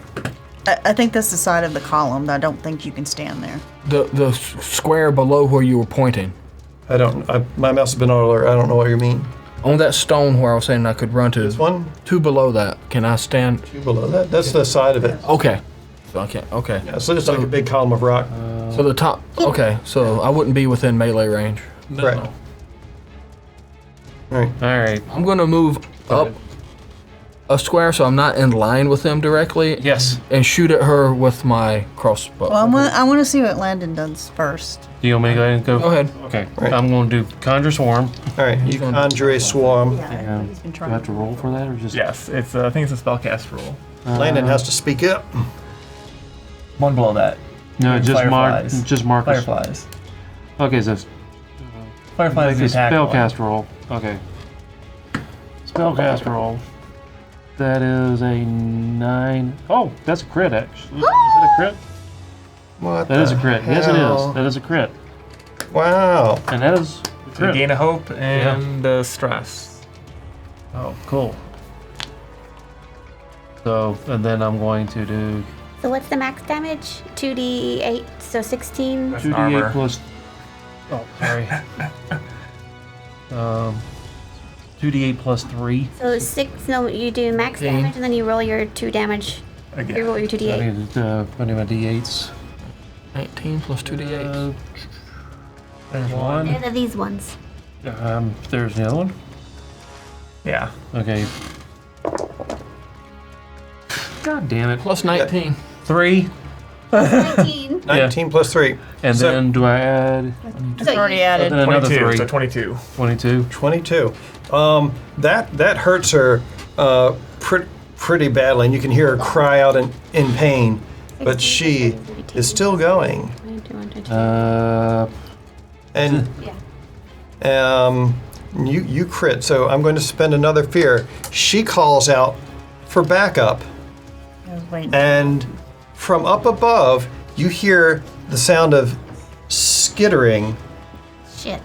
I think that's the side of the column. I don't think you can stand there. The square below where you were pointing. I don't. My mouse has been all over. I don't know what you mean. On that stone where I was saying I could run to. This one? Two below that. Can I stand? Two below that? That's the side of it. Okay. So I can't. Okay. Yeah, so it's like a big column of rock. So the top. Okay. So I wouldn't be within melee range. Correct. All right. All right. I'm gonna move up a square so I'm not in line with them directly. Yes. And shoot at her with my crossbow. Well, I want to see what Landon does first. Do you want me to go ahead and go? Go ahead. Okay. Right. I'm going to do conjure swarm. All right. You conjure a swarm. Yeah, he's been Do I trying. have to roll for that or just? Yes, it's. I think it's a spellcast rule. Landon has to speak up. One below that. No, just Fireflies. Just Marcus. Fireflies. Okay, so Fireflies it's is a attack one. spellcast roll. Okay. Spellcast roll. That is a 9. Oh, that's a crit actually. Is that a crit? What? That is a crit. Yes, it hell? is. That is a crit. Wow. And that is a So you crit. gain a hope and stress. Oh, cool. So, and then I'm going to do So what's the max damage? 2d8, so 16. That's 2d8 armor. plus. Oh, sorry. 2d8 plus 3. So 6, no, you do max 16. damage and then you roll your 2 damage. You Again. roll your I 2d8. need to I need my d8s. 19 plus 2d8. There's one. They're these ones. There's the other one. Yeah. Okay. God damn it. Plus 19. 3. 19. 19 plus 3. And So- then do I add It's already added. then another 22. 3? So 22. 22. 22. That hurts her pretty badly, and you can hear her cry out in pain. But she is still going. 22. And Yeah. you crit, so I'm going to spend another fear. She calls out for backup, I was waiting. and from up above, you hear the sound of skittering, Shit.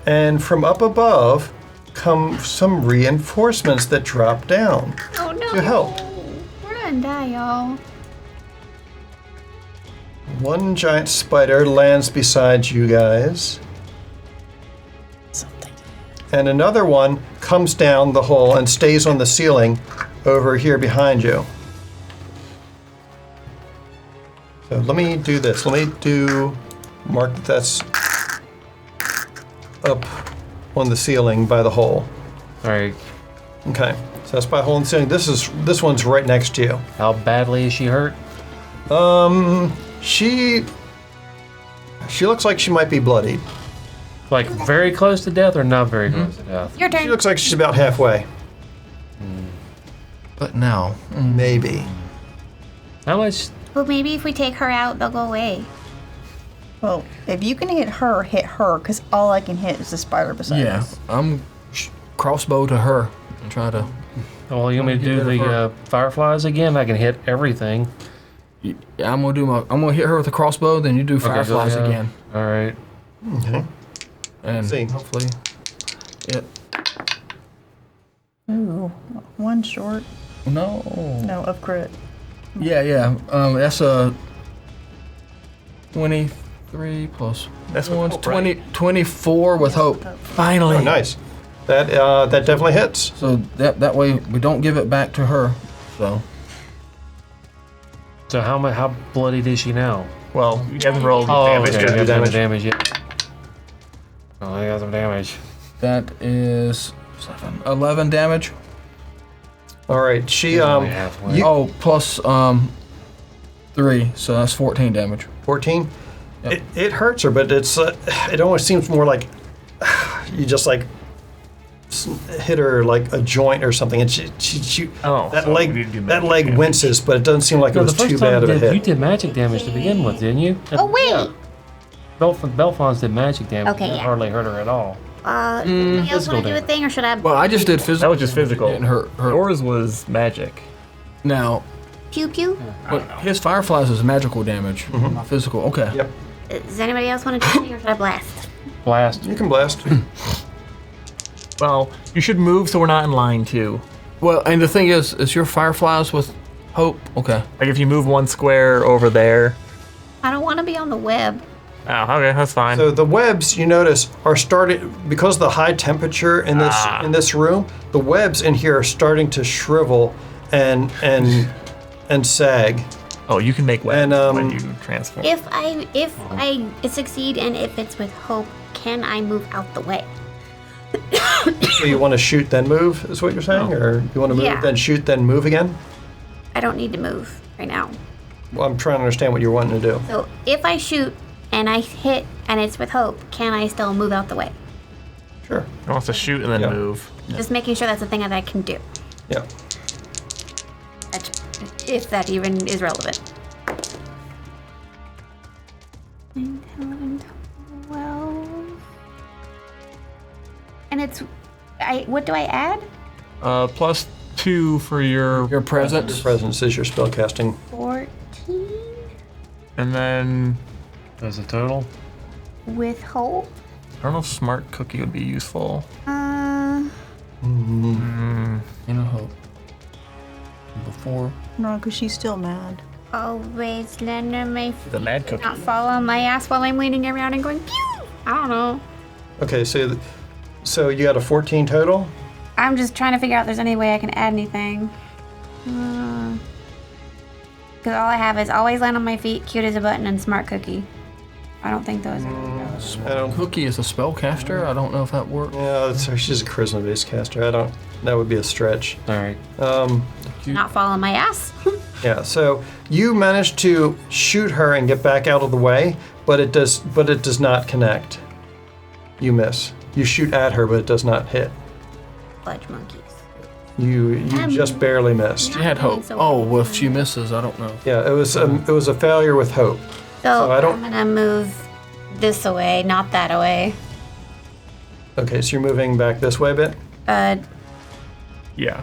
and from up above come some reinforcements that drop down Oh no. to help. We're gonna die, y'all. One giant spider lands beside you guys, and another one comes down the hole and stays on the ceiling over here behind you. So let me do this. Let me mark that's up on the ceiling by the hole. All right. Okay, so that's by a hole in the ceiling. This one's right next to you. How badly is she hurt? She looks like she might be bloodied. Like very close to death or not very close to death? Your She turn. looks like she's about halfway, But now. maybe. How much? Well, maybe if we take her out, they'll go away. Well, if you can hit her, because all I can hit is the spider beside Yeah. us. I'm crossbow to her and try to. Well, you want me to do the fireflies again? I can hit everything. Yeah, I'm gonna hit her with a crossbow. Then you do fireflies yeah. again, All right. Okay. and See. hopefully, it. Ooh, one short. No. No, of crit. Yeah. That's a 23 plus. That's with one's hope, right? 24 with hope. Finally. Oh, nice. That definitely hits. So that way we don't give it back to her. So So how bloodied is she now? Well, you haven't rolled Oh, damage okay. yet. I got damage. some damage yet. Oh, I got some damage. that is 11 damage. All right. She Only halfway. Oh, plus 3, so that's 14 damage. 14. Yep. It hurts her, but it almost seems more like you just like hit her like a joint or something, and she Oh, that so we leg need to do that magic leg damage. winces, but it doesn't seem like it No, was the first too time bad of a you hit. did magic damage to begin with, didn't you? Oh wait. Belfon's did magic damage. Okay, That yeah. hardly hurt her at all. Anybody else Physical want to do a damage. thing, or should I? Well, I just did physical. That was just physical. Didn't hurt her. Yours was magic. Now, Pew pew. but his fireflies is magical damage, not physical. Okay. Yep. Does anybody else want to do anything, or should I blast? Blast. You can blast. Well, you should move so we're not in line too. Well, and the thing is your fireflies with hope? Okay. Like if you move one square over there. I don't want to be on the web. Oh, okay, that's fine. So the webs, you notice, are starting because of the high temperature in this room. The webs in here are starting to shrivel and sag. Oh, you can make webs And, when you transform. If I succeed and if it's with hope, can I move out the way? So you want to shoot then move, is what you're saying, or you want to move Yeah. then shoot then move again? I don't need to move right now. Well, I'm trying to understand what you're wanting to do. So if I shoot and I hit and it's with hope, can I still move out the way? Sure. He wants to shoot and then Yeah. move. Just making sure that's a thing that I can do. Yeah. If that even is relevant. 9, 10, 11, 12. And it's, what do I add? +2 for your, Your presence. Presence is your spellcasting. 14 and then That's a total. with hope. I don't know if smart cookie would be useful. You know hope. Before. No, because she's still mad. Always let my The mad cookie. not fall on my ass while I'm leaning around and going pew. I don't know. Okay, so you got a 14 total? I'm just trying to figure out if there's any way I can add anything. Because all I have is always land on my feet, cute as a button, and smart cookie. I don't think those are. I don't. Cookie is a spellcaster. I don't know if that works. Yeah, she's a charisma-based caster. I don't. That would be a stretch. All right. Not fall on my ass. Yeah. So you managed to shoot her and get back out of the way, but it does not connect. You miss. You shoot at her, but it does not hit. Fudge monkeys. You just barely missed. She had hope. Oh, well, if she misses, I don't know. Yeah, it was a failure with hope. So I don't- I'm gonna move this away, not that away. Okay, so you're moving back this way a bit. Yeah.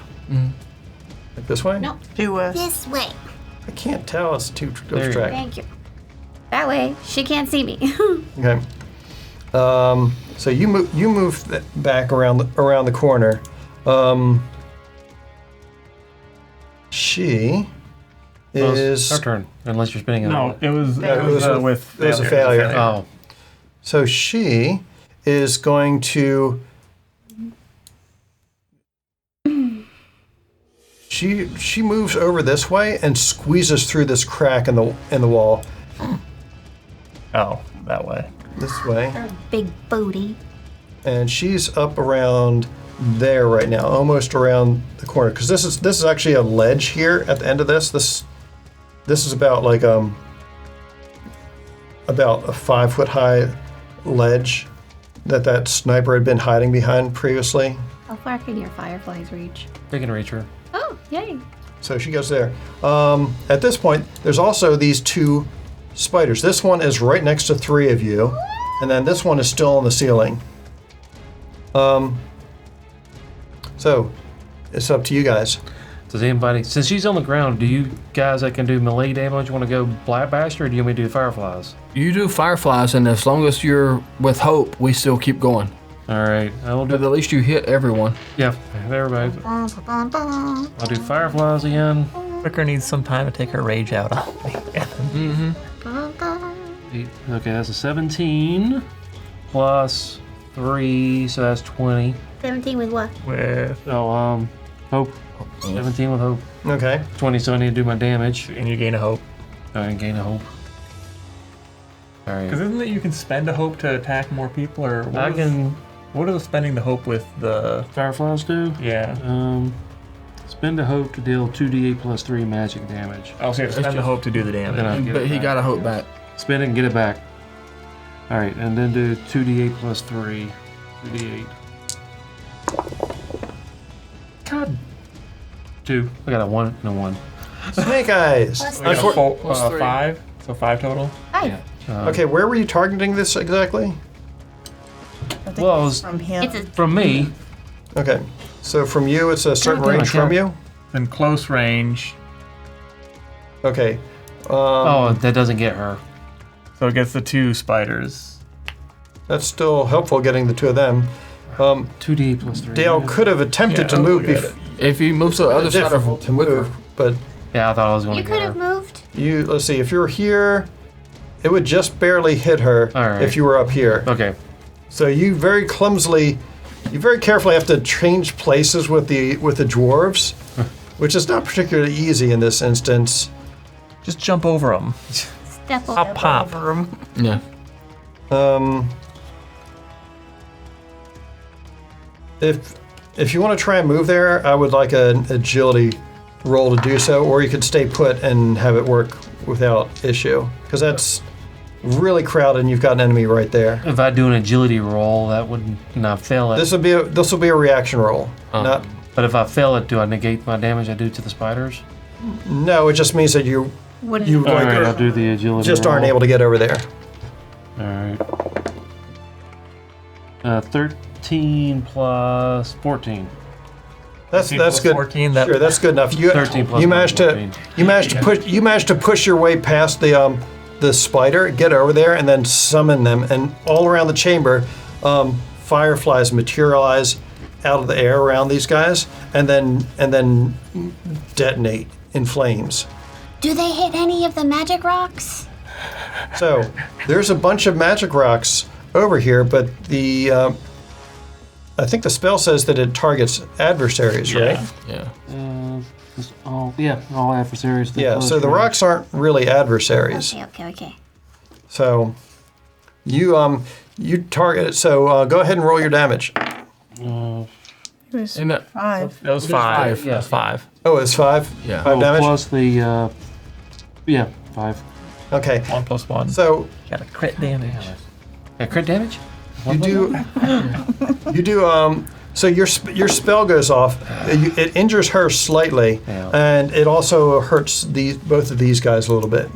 Like this way. No, To this way. I can't tell. It's too There you go. abstract. Thank you. That way, she can't see me. Okay. So you move back around the corner. She Well, is. it's her turn, unless you're spinning it. No, it was with it was a failure. Oh, So she is going to. She moves over this way and squeezes through this crack in the wall. Oh, that way. This way. Big booty. And she's up around there right now, almost around the corner. Because this is actually a ledge here at the end of this. This is about like about a 5-foot high ledge that sniper had been hiding behind previously. How far can your fireflies reach? they can reach her. Oh, yay. So she goes there. At this point, there's also these 2 spiders. This one is right next to 3 of you, and then this one is still on the ceiling. So it's up to you guys. Does anybody, since she's on the ground, do you guys that can do melee damage want to go black bash her, or do you want me to do fireflies? You do fireflies, and as long as you're with hope, we still keep going. All right, I will do. But at least you hit everyone. Yeah, everybody. I'll do fireflies again. Vicar needs some time to take her rage out on me. Okay, that's a 17 plus 3, so that's 20. 17 with what? With Oh, hope. 17 with hope. Okay. 20, so I need to do my damage. and you gain a hope. And gain a hope. All Because right. isn't it you can spend a hope to attack more people, or what I is- can. What are the spending the hope with the? Fireflies do. Yeah. Spend a hope to deal 2d8 plus 3 magic damage. Oh, so spend the hope to do the Then damage. I get But it he back. got a hope back. Spend it and get it back. Alright, and then do 2d8 plus 3. 2d8. God. 2. I got a 1 and a 1. Snake eyes. We got Unfor- Plus 3. 5, so 5 total. Hi. okay, where were you targeting this exactly? I think Well, it's from him. It's a From me, Okay, so from you, it's a certain God damn it, range from yeah. you. Then close range, Okay. oh, that doesn't get her. so it gets the 2 spiders. That's still helpful getting the two of them. 2d8 plus 3. Dale could have attempted to I'll move look at before. If he moves to the other side Difficult of to Wicker, move, but Yeah, I thought I was going You to could get have her. moved. let's see, if you're here, it would just barely hit her All right. if you were up here. Okay. So you very carefully have to change places with the dwarves, which is not particularly easy in this instance. Just jump over them. Step Pop, over. pop. Over him. yeah. If you want to try and move there, I would like an agility roll to do so, or you could stay put and have it work without issue, because that's really crowded and you've got an enemy right there. If I do an agility roll, that would not fail it. This will be a reaction roll. Not But if I fail it, do I negate my damage I do to the spiders? no, it just means that you Wouldn't You- All Like, right, I'll do the agility just roll. aren't able to get over there. All right. 13 plus 14. That's 13 that's plus good. 14, that- Sure, that's good enough. You 13 plus you managed to 14. you managed to push your way past the spider, get over there, and then summon them. And all around the chamber, fireflies materialize out of the air around these guys, and then detonate in flames. Do they hit any of the magic rocks? So there's a bunch of magic rocks over here, but I think the spell says that it targets adversaries, right? Yeah. All adversaries. that Yeah. close So the range. rocks aren't really adversaries. Okay. So you target it. So go ahead and roll your damage. It was And that, 5. That was 5. five. That was 5. Oh, it's 5. Yeah. 5 damage. Plus the 5. Okay. 1 plus 1. So Got a crit damage. Yeah, crit damage? you do. So your spell goes off. It injures her slightly, Yeah. and it also hurts both of these guys a little bit.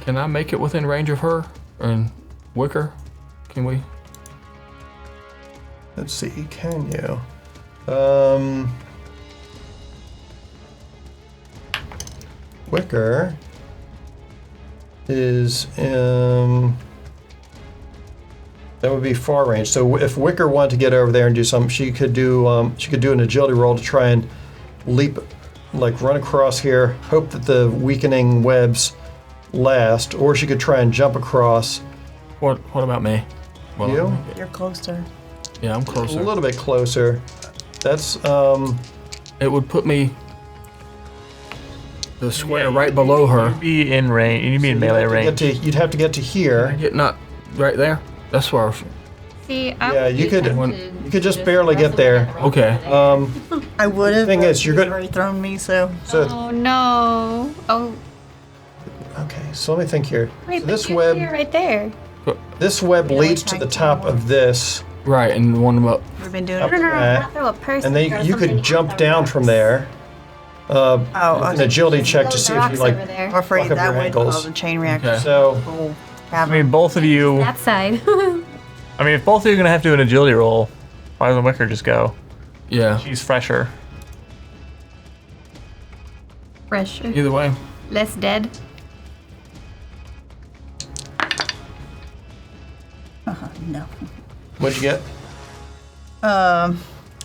Can I make it within range of her and Wicker? Can we? Let's see. Can you? Wicker is that would be far range. So if Wicker wanted to get over there and do something, she could do an agility roll to try and leap, like run across here, hope that the weakening webs last, or she could try and jump across. What about me? Well, You? You're closer. Yeah, I'm A closer. little bit closer. That's It would put me the square right below her. You'd be in range. You'd be in melee range. You'd have to get to here. Get not right there. That's where. See, Yeah, you could When- you could just barely get there. Okay. I would have. Thing is, you're he's good- already thrown me, so. So Oh no. Oh, okay, so let me think here. wait, So but this you're web here right there. this web leads to the top of this, Right, and one about. We've been doing Up it. No, that, not throw a person. and then throw you could something jump at the down rocks. from there. Oh, An agility check to see if you Rocks like. over there. I'm afraid Fuck up that your would ankles. cause a chain reaction. Okay. So We'll I have mean, both of you. That side. I mean, if both of you are gonna have to do an agility roll, why doesn't Wicker just go? Yeah. She's fresher. Fresh. Either way. Less dead. no. what'd you get?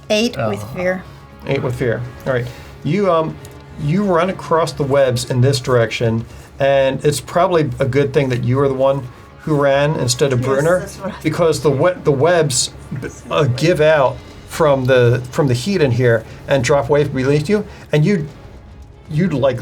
8 with fear. 8 with fear. All right, you run across the webs in this direction, and it's probably a good thing that you were the one who ran instead of Bruner, that's what I- because the webs give out from the heat in here and drop away beneath you, and you'd like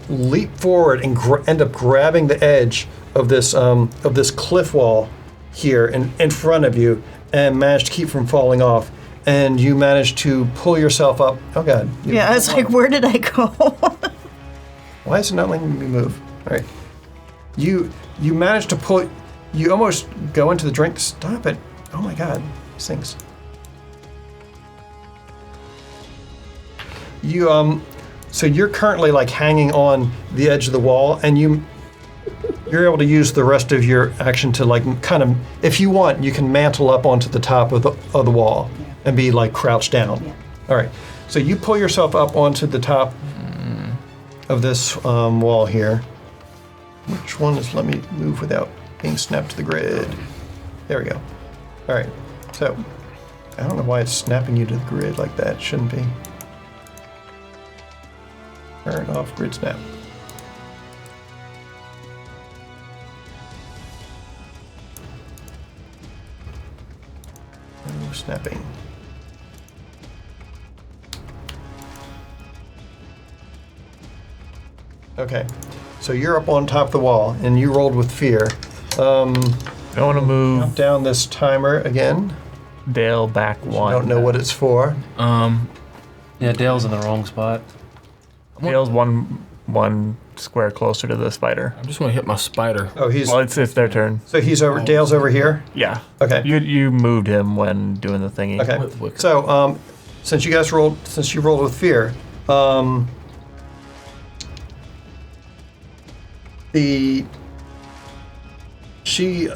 leap forward and end up grabbing the edge of this cliff wall here in front of you, and manage to keep from falling off. and you manage to pull yourself up. Oh God. Yeah, I was like, where did I go? Why is it not letting me move? All right. You manage to pull. You almost go into the drink. Stop it! Oh my God, these things. You so you're currently like hanging on the edge of the wall, and you're able to use the rest of your action to like kind of, if you want, you can mantle up onto the top of the wall and be like crouched down. Yeah. All right. So you pull yourself up onto the top of this wall here. Which one is, let me move without being snapped to the grid. There we go. All right, so I don't know why it's snapping you to the grid like that. Shouldn't be. Turn off grid snap. No snapping. Okay. So you're up on top of the wall, and you rolled with fear. I want to move Down this timer again. Dale back I one. don't know what it's for. Yeah, Dale's in the wrong spot. Dale's one square closer to the spider. I just want to hit my spider. Oh, he's Well, it's their turn. so he's over. Dale's over here. Yeah. Okay. You moved him when doing the thingy. Okay. So since you rolled with fear, she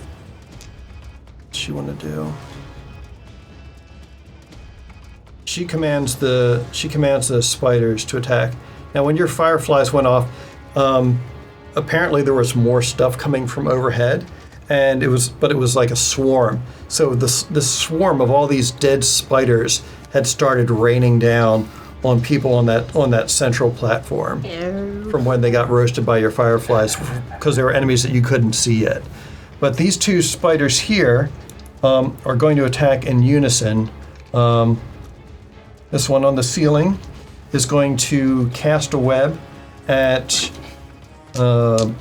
want to do. She commands the spiders to attack. Now, when your fireflies went off, apparently there was more stuff coming from overhead, and it was like a swarm. So this swarm of all these dead spiders had started raining down on people on that central platform from when they got roasted by your fireflies, because they were enemies that you couldn't see yet. But these two spiders here are going to attack in unison. This one on the ceiling is going to cast a web at. I'm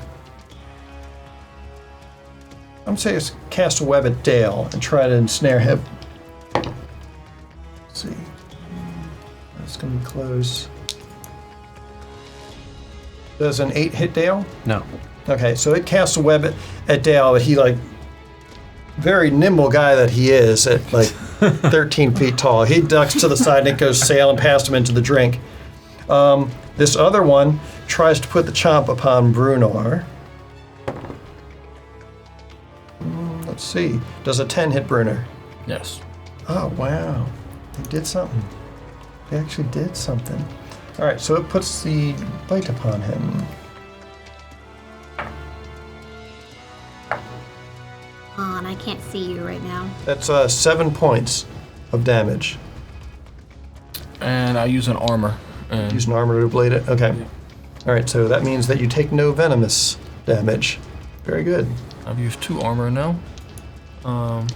saying it's cast a web at Dale and try to ensnare him. Let's see. That's going to be close. Does an 8 hit Dale? No. Okay, so it casts a web at Dale, but he, like, very nimble guy that he is, at like 13 feet tall. He ducks to the side and it goes sailing past him into the drink. This other one tries to put the chomp upon Brunar. Let's see. Does a 10 hit Brunar? Yes. Oh, wow. They did something. They actually did something. All right, so it puts the bite upon him. Oh, and I can't see you right now. That's 7 points of damage. And I use an armor. And Use an armor to blade it? Okay. All right, so that means that you take no venomous damage. Very good. I've used 2 armor now. I'm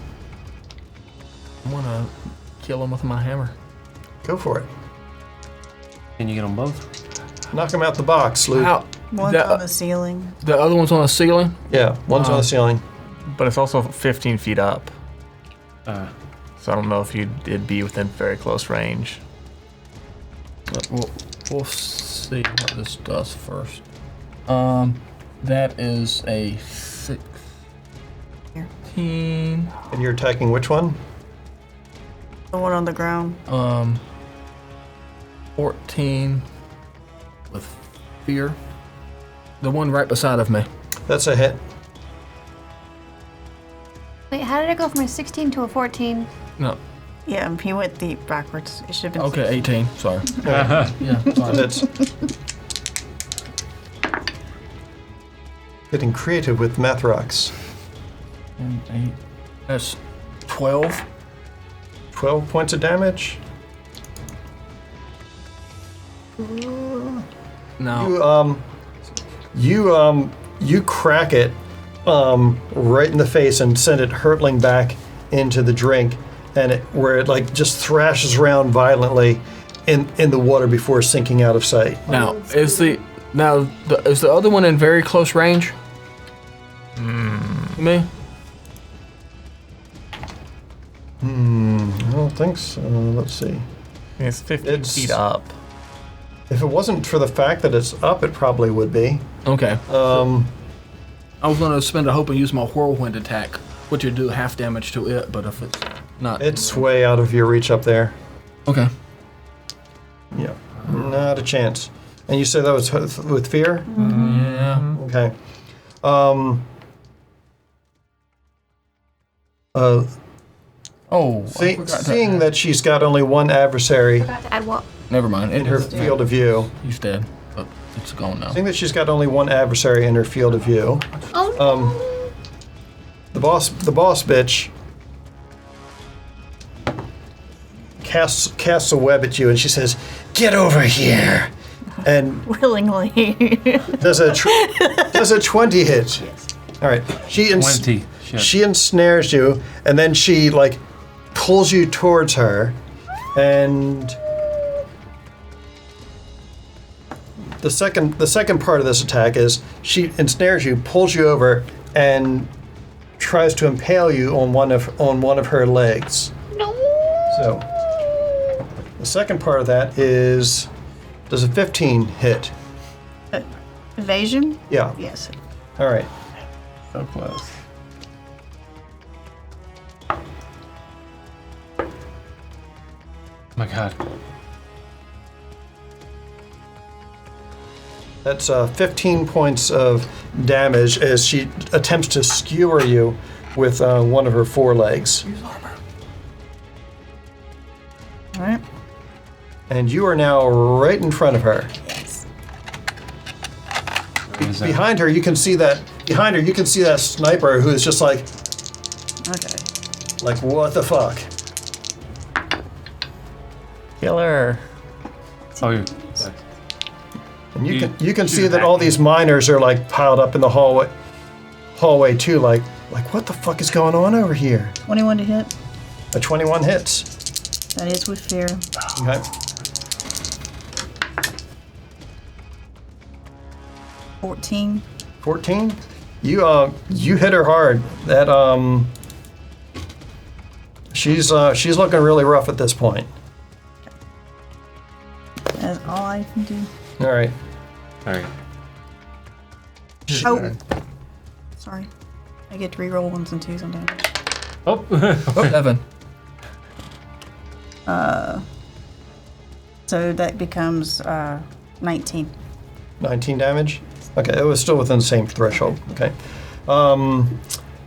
gonna kill him with my hammer. Go for it. Can you get them both? Knock him out the box, Luke. How? One's on the ceiling. The other one's on the ceiling? Yeah, one's on the ceiling. But it's also 15 feet up. Uh, So I don't know if it'd be within very close range. But we'll see what this does first. That is a 16. And you're attacking which one? The one on the ground. 14 with fear. The one right beside of me. That's a hit. Wait, how did it go from a 16 to a 14? No. Yeah, he went deep backwards. It should have been. Okay, 18. Sorry. Yeah, Yeah. that's getting creative with math rocks. And 8. That's 12. 12 points of damage. No. You crack it right in the face and send it hurtling back into the drink, and where it like just thrashes around violently in the water before sinking out of sight. Now, is the other one in very close range? Me? I don't think so. Let's see. It's 15 It's- feet up. If it wasn't for the fact that it's up, it probably would be. Okay. I was gonna spend a hope and use my whirlwind attack, which would do half damage to it, but if it's not, It's way out of your reach up there. okay. Yeah, not a chance. And you said that was with fear? Yeah. Okay. Oh, I forgot to Seeing add- that she's got only one adversary Forgot to add what? Never mind. in her field of view, He's dead, but it's gone now. seeing that she's got only one adversary in her field of view, Oh no. the boss bitch casts a web at you, and she says, "Get over here," and Willingly. does a 20 hit. All right, 20. Shit. she ensnares you, and then she like pulls you towards her, and the second part of this attack is she ensnares you, pulls you over, and tries to impale you on one of her legs. No. So the second part of that is, does a 15 hit? Evasion? Yeah. Yes. All right. So close. My God. That's 15 points of damage as she attempts to skewer you with one of her forelegs. All right. And you are now right in front of her. Yes. Behind her, you can see that. Behind her, you can see that sniper who is just like, Okay. what the fuck? Killer. Oh, you. And you You can shoot see that back. all these miners are like piled up in the hallway too. Like what the fuck is going on over here? 21 to hit. A 21 hits. That is with fear. Okay. 14. 14. You hit her hard. That she's looking really rough at this point. That's all I can do. All right. All right. Oh. Sorry. I get to reroll ones and twos on damage. Oh. Oh, 7. So that becomes 19. 19 damage. Okay, it was still within the same threshold. Okay.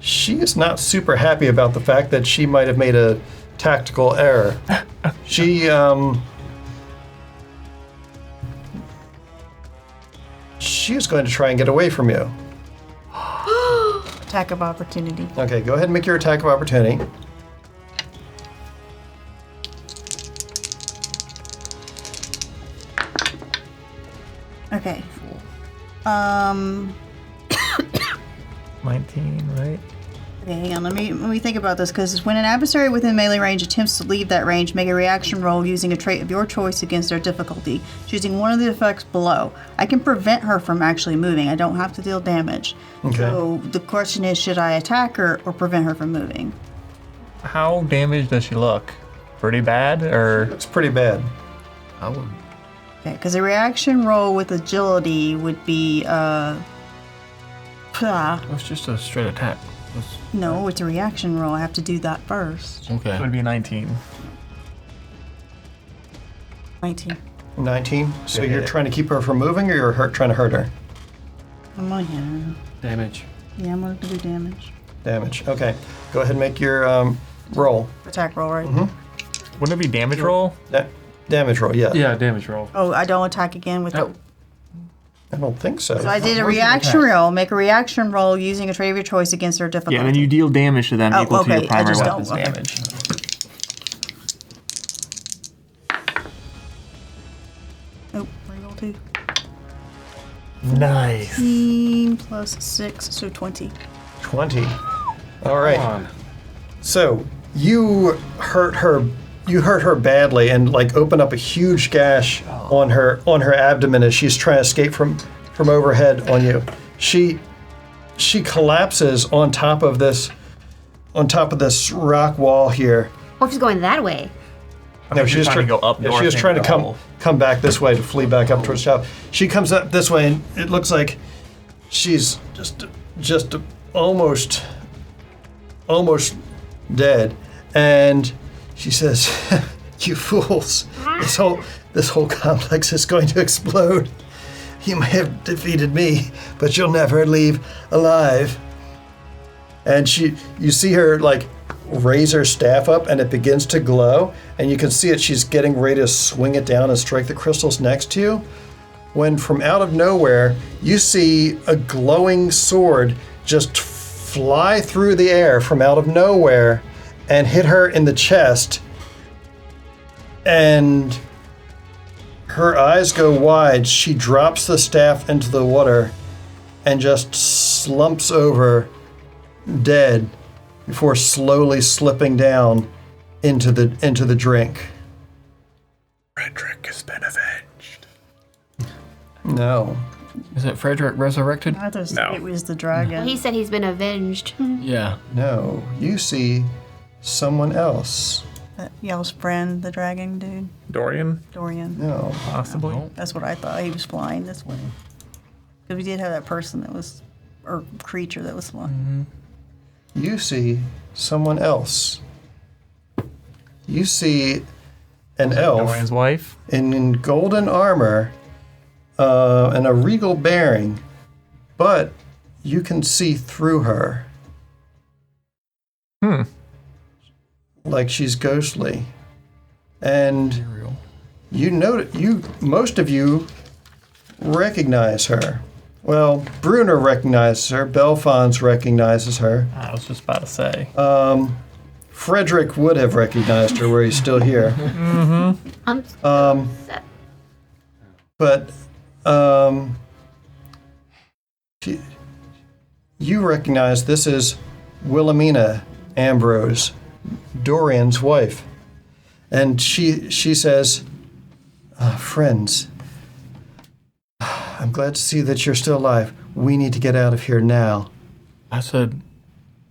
She is not super happy about the fact that she might have made a tactical error. She is going to try and get away from you. Attack of opportunity. Okay, go ahead and make your attack of opportunity. Okay. 19, right? Okay, hang on. Let me think about this, because when an adversary within melee range attempts to leave that range, make a reaction roll using a trait of your choice against their difficulty, choosing one of the effects below. I can prevent her from actually moving. I don't have to deal damage. Okay. So the question is, should I attack her or prevent her from moving? How damaged does she look? Pretty bad, or It's pretty bad. I would. Okay, because a reaction roll with agility would be That's just a straight attack. no, it's a reaction roll. I have to do that first. it Okay. would be 19. 19. 19. So Yeah. you're trying to keep her from moving, or you're trying to hurt her? I'm on here. Damage. Yeah, I'm going to do damage. Damage. Okay. Go ahead and make your roll. Attack roll, right? Wouldn't it be damage roll? Damage roll, yeah. Yeah, damage roll. Oh, I don't attack again with Oh. I don't think so. So I did a Where's your reaction attack? roll. Make a reaction roll using a trait of your choice against their difficulty. Yeah, and then you deal damage to them Oh, equal to okay, your I primary just weapon's don't- okay. damage. Oh, reroll 2. Nice. 15 plus 6, so 20. 20. All right. Come on. So you hurt her badly and like open up a huge gash on her abdomen as she's trying to escape from overhead on you. She collapses on top of this rock wall here, Oh, she's going that way. No, she was trying to go up north. She was into trying to the come hole. come back this way to flee back up towards the shop. She comes up this way, and it looks like she's just almost dead. And she says, "You fools! This whole complex is going to explode. You may have defeated me, but you'll never leave alive." And you see her like raise her staff up, and it begins to glow, and you can see it. She's getting ready to swing it down and strike the crystals next to you. When from out of nowhere, you see a glowing sword just fly through the air from out of nowhere and hit her in the chest. And her eyes go wide. She drops the staff into the water and just slumps over dead before slowly slipping down into the drink. Frederick has been avenged. No. Is it Frederick resurrected? I thought No. it was the dragon. He said he's been avenged. Yeah. No. You see someone else. Y'all's friend, the dragon dude, Dorian, Dorian. No. possibly. That's what I thought. He was flying this way. Because we did have that person that was, or creature that was flying. You see someone else. You see an elf Dorian's wife. in golden armor and a regal bearing, but you can see through her. Like she's ghostly. And most of you recognize her. Well, Bruner recognizes her. Belfons recognizes her. I was just about to say. Frederick would have recognized her were he still here. But you recognize this is Wilhelmina Ambrose, Dorian's wife. And she says, "Friends, I'm glad to see that you're still alive. We need to get out of here now." I said,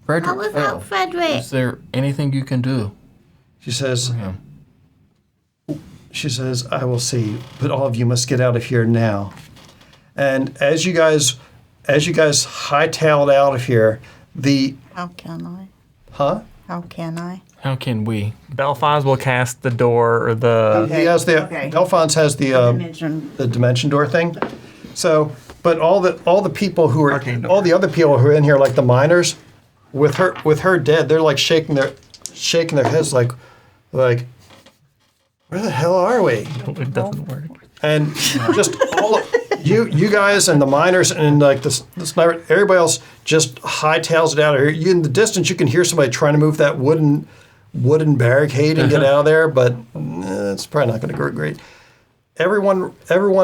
Frederick How was fell. that, Frederick? Is there anything you can do? She says, Yeah. "I will see, but all of you must get out of here now." And as you guys hightailed out of here, How can I? huh? How can I? How can we? Belfons will cast the door or the. He has Okay. Belfons has the dimension door thing. So, but all the people who are all the other people who are in here, like the miners, with her dead, they're like shaking their heads like, where the hell are we? It doesn't work. And just all of you guys and the miners and like the sniper, everybody else just hightails it out of here. In the distance, you can hear somebody trying to move that wooden barricade and get out of there, but it's probably not going to go great. Everyone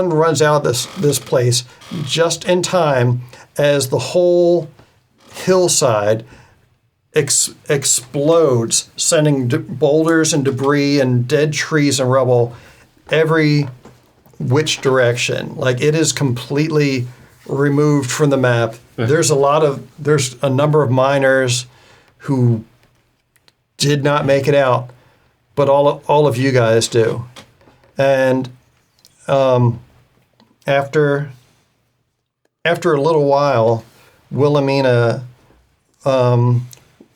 runs out of this place just in time as the whole hillside explodes, sending boulders and debris and dead trees and rubble every which direction. Like it is completely removed from the map. There's a number of miners who did not make it out, but all of you guys do. And after a little while, Wilhelmina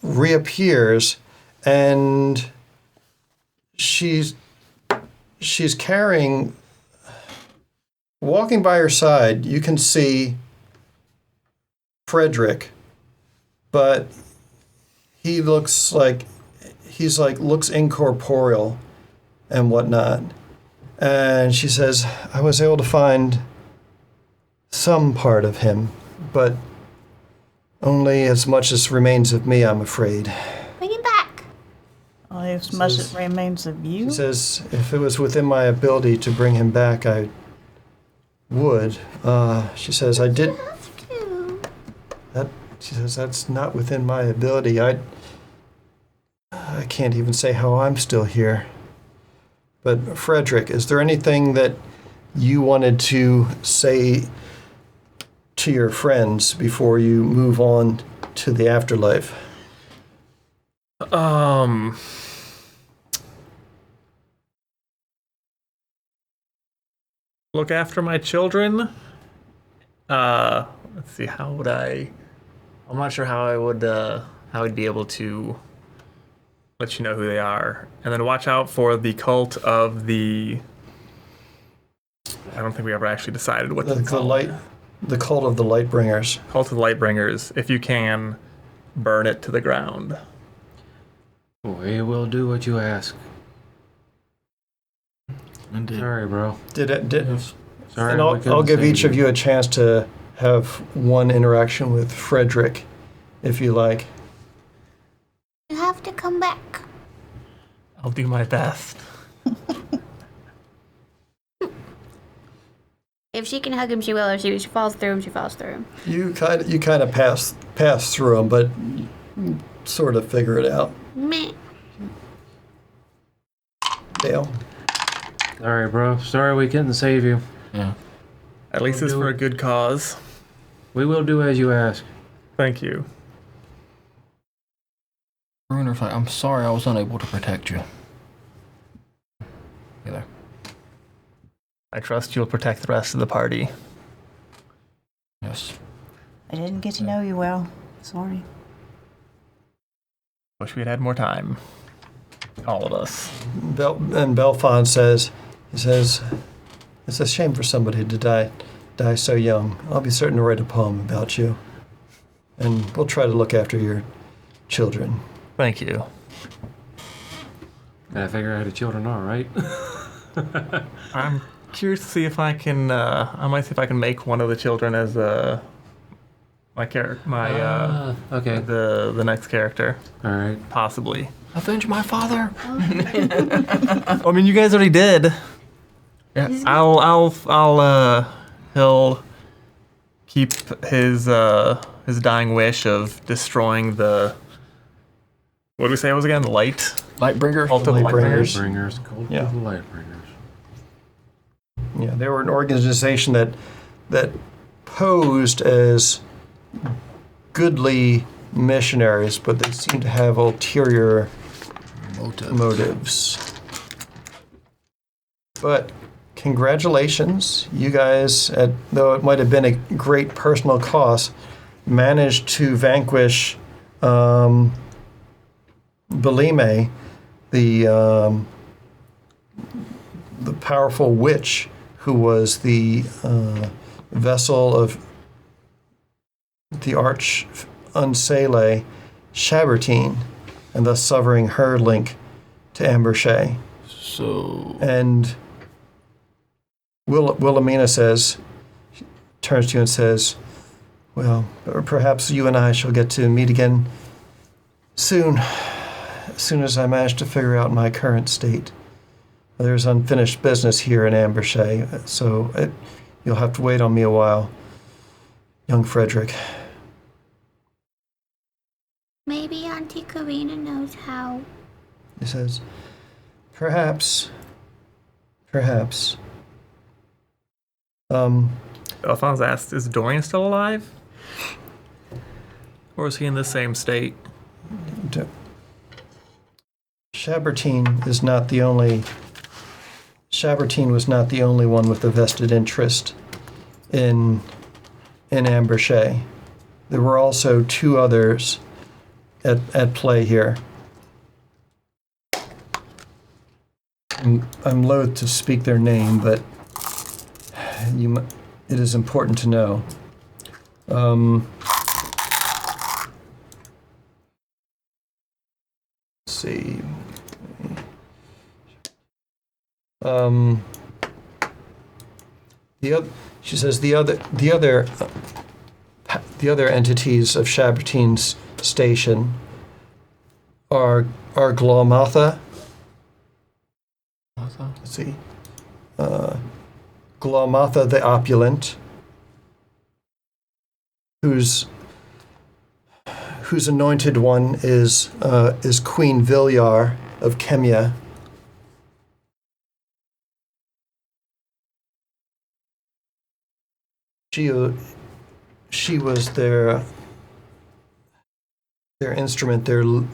reappears, and she's carrying. Walking by her side, you can see Frederick, but he looks incorporeal and whatnot. And she says, "I was able to find some part of him, but only as much as remains of me, I'm afraid." Bring him back. Only as much as remains of you. She says, "If it was within my ability to bring him back, I would." She says, "I did." Have to. She says, "That's not within my ability. I can't even say how I'm still here." But Frederick, is there anything that you wanted to say to your friends before you move on to the afterlife? look after my children. Let's see, how would I? I'm not sure how I'd be able to let you know who they are, and then watch out for the cult of the. I don't think we ever actually decided what to call it. The cult of the Lightbringers. Cult of the Lightbringers. If you can, burn it to the ground. We will do what you ask. Indeed. Sorry, bro. Sorry, and we I'll couldn't give save each of you a chance to have one interaction with Frederick, if you like. You have to come back. I'll do my best. If she can hug him, she will. If she falls through him, she falls through him. You kind of pass through them, but sort of figure it out. Meh. Dale. Sorry, bro. Sorry we couldn't save you. Yeah. At least it's for a good cause. We will do as you ask. Thank you. Bruner's like, I'm sorry I was unable to protect you. Either. I trust you'll protect the rest of the party. Yes. I didn't get to know you well. Sorry. Wish we had more time. All of us. And Belfond says, it's a shame for somebody to die so young. I'll be certain to write a poem about you. And we'll try to look after your children. Thank you. Gotta figure out how the children are, right? I'm curious to see if I can. I might see if I can make one of the children as my character. Okay. The next character, All right. possibly. Avenge my father. I mean, you guys already did. Yeah. He'll keep his dying wish of destroying the. What did we say it was again? The light. Lightbringer. Cult of the Lightbringers. Lightbringers. Cult Yeah. of the Lightbringers. Yeah, they were an organization that posed as goodly missionaries, but they seem to have ulterior motives. But congratulations, you guys, though it might have been a great personal cost, managed to vanquish Belime, the powerful witch who was the vessel of the Arch Unsele Shabertine, and thus severing her link to Ambushe. So. And Wilhelmina turns to you and says, well, perhaps you and I shall get to meet again soon, as soon as I manage to figure out my current state. There's unfinished business here in Ambushe, so you'll have to wait on me a while, young Frederick. Maybe Auntie Karina knows how. He says, perhaps. Alphonse asked, "Is Dorian still alive, or is he in the same state?" Shabertine was not the only one with a vested interest in Ambushe. There were also two others at play here. I'm loath to speak their name, but it is important to know. Let's see. She says the other entities of Shabertine's station are Glaumatha. Let's see. Glaumatha the Opulent, whose anointed one is Queen Vilyar of Kemia. She was their instrument, the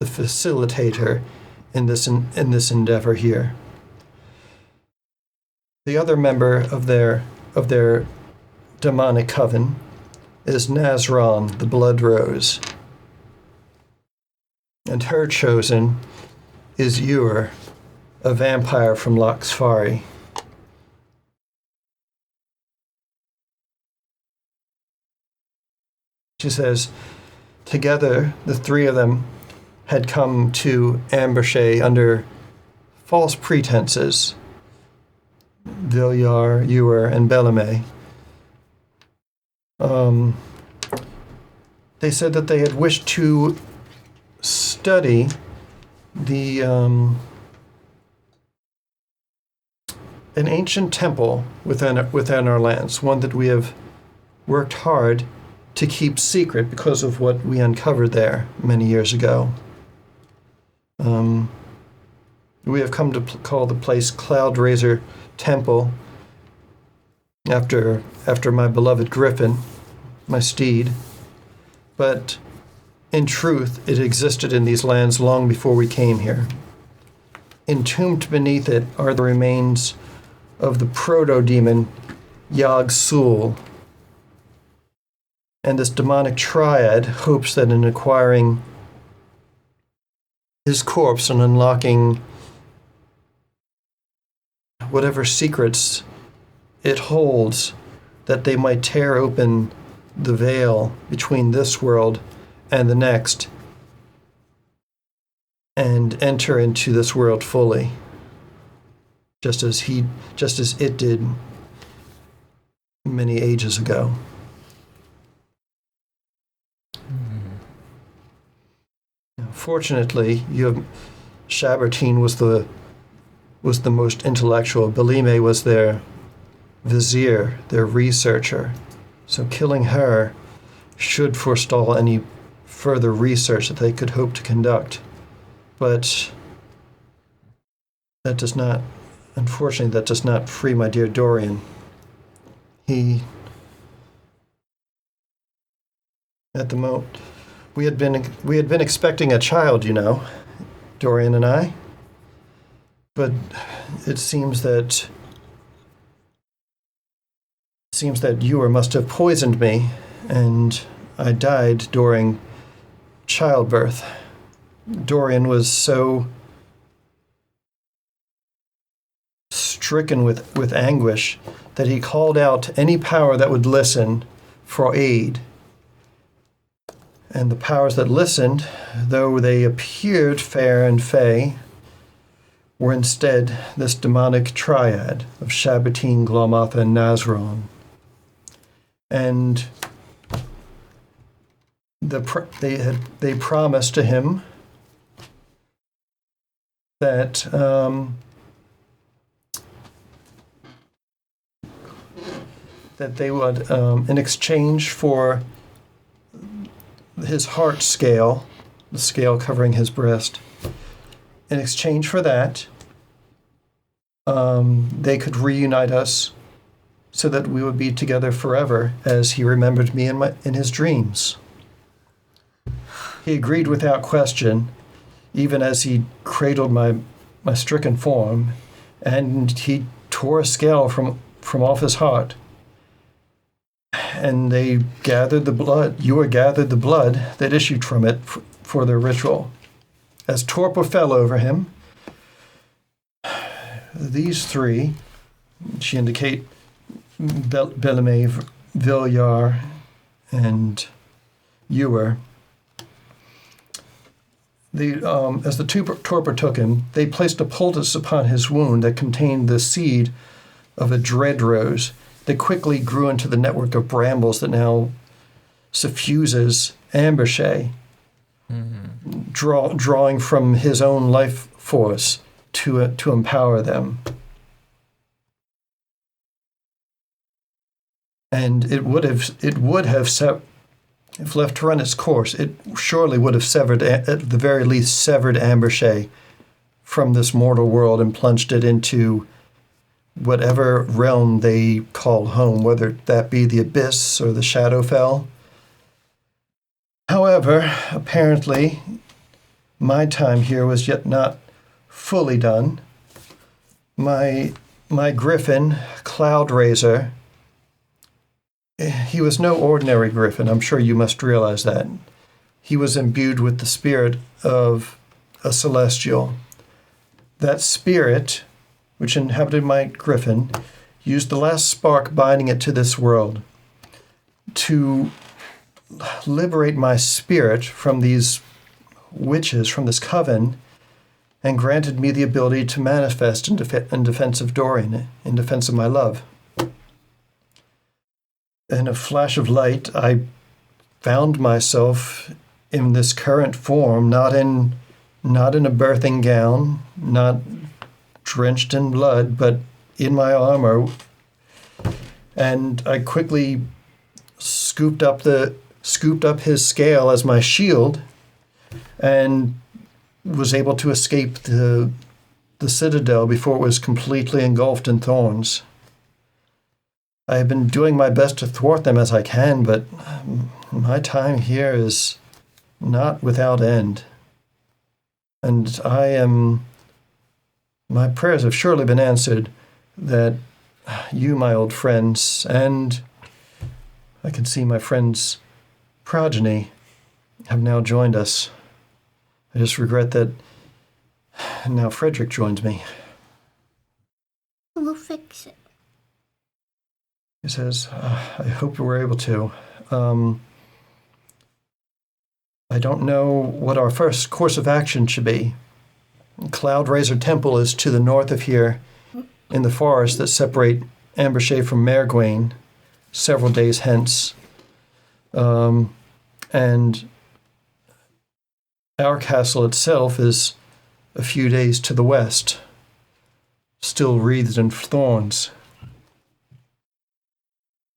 facilitator in this endeavor here. The other member of their demonic coven is Nazron, the Blood Rose. And her chosen is Ewer, a vampire from Loxfari. She says, together, the three of them had come to Ambushe under false pretenses. Vilyar, Ewer, and Belame. They said that they had wished to study the an ancient temple within our lands, one that we have worked hard to keep secret because of what we uncovered there many years ago. We have come to call the place Cloudraiser Temple after my beloved griffin, my steed. But in truth, it existed in these lands long before we came here. Entombed beneath it are the remains of the proto-demon Yog-Sul. And this demonic triad hopes that in acquiring his corpse and unlocking whatever secrets it holds, that they might tear open the veil between this world and the next and enter into this world fully, just as it did many ages ago. Fortunately, Shabertine was the most intellectual. Belime was their vizier, their researcher. So killing her should forestall any further research that they could hope to conduct. But unfortunately, that does not free my dear Dorian. At the moment, we had been expecting a child, Dorian and I. But it seems that Ewer must have poisoned me, and I died during childbirth. Dorian was so stricken with anguish that he called out any power that would listen for aid. And the powers that listened, though they appeared fair and fey, were instead this demonic triad of Shabatine, Glomatha, and Nazron. And they promised to him that they would, in exchange for his heart scale, the scale covering his breast, in exchange for that, they could reunite us so that we would be together forever, as he remembered me in his dreams. He agreed without question, even as he cradled my stricken form, and he tore a scale from off his heart. And they gathered the blood. Ewer gathered the blood that issued from it for their ritual. As torpor fell over him, these three, she indicate Belame, Vilyar, and Ewer, as the torpor took him, they placed a poultice upon his wound that contained the seed of a dread rose that quickly grew into the network of brambles that now suffuses Ambushe, drawing from his own life force to empower them. And it would have if left to run its course, it surely would have severed, at the very least, severed Ambushe from this mortal world and plunged it into whatever realm they call home, whether that be the Abyss or the Shadowfell. However, apparently, my time here was yet not fully done. My my griffin, Cloud Razor, he was no ordinary griffin. I'm sure you must realize that. He was imbued with the spirit of a celestial. That spirit, which inhabited my griffin, used the last spark binding it to this world to liberate my spirit from these witches, from this coven, and granted me the ability to manifest in defense of Dorian, in defense of my love. In a flash of light, I found myself in this current form, not in a birthing gown, not drenched in blood, but in my armor. And I quickly scooped up his scale as my shield, and was able to escape the citadel before it was completely engulfed in thorns. I have been doing my best to thwart them as I can, but my time here is not without end. And my prayers have surely been answered, that you, my old friends, and I can see my friend's progeny have now joined us. I just regret that now Frederick joins me. We'll fix it. He says, I hope you were able to. I don't know what our first course of action should be. Cloud Razor Temple is to the north of here, in the forest that separate Ambershade from Maregwain, several days hence. And our castle itself is a few days to the west, still wreathed in thorns.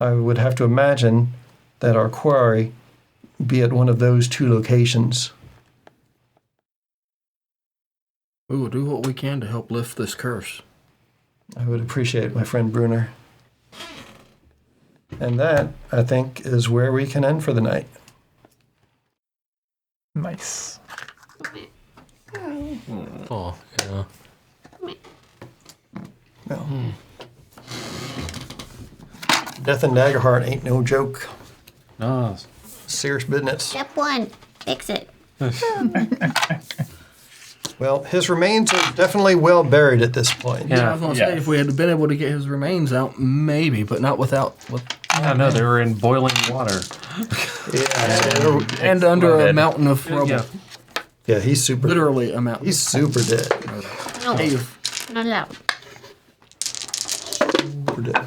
I would have to imagine that our quarry be at one of those two locations. We will do what we can to help lift this curse. I would appreciate it, my friend Brunner. And that, I think, is where we can end for the night. Nice. Oh, yeah. No. Death and Daggerheart ain't no joke. No. Serious business. Step 1, fix it. Well, his remains are definitely well buried at this point. Yeah, I was going to say, Yes. if we had been able to get his remains out, maybe, but not without... I know, they were in boiling water. Yeah, and under a Dead. mountain of rubble. Yeah. yeah, he's super. Literally a mountain. He's super dead. No, Cave. not allowed. Super dead.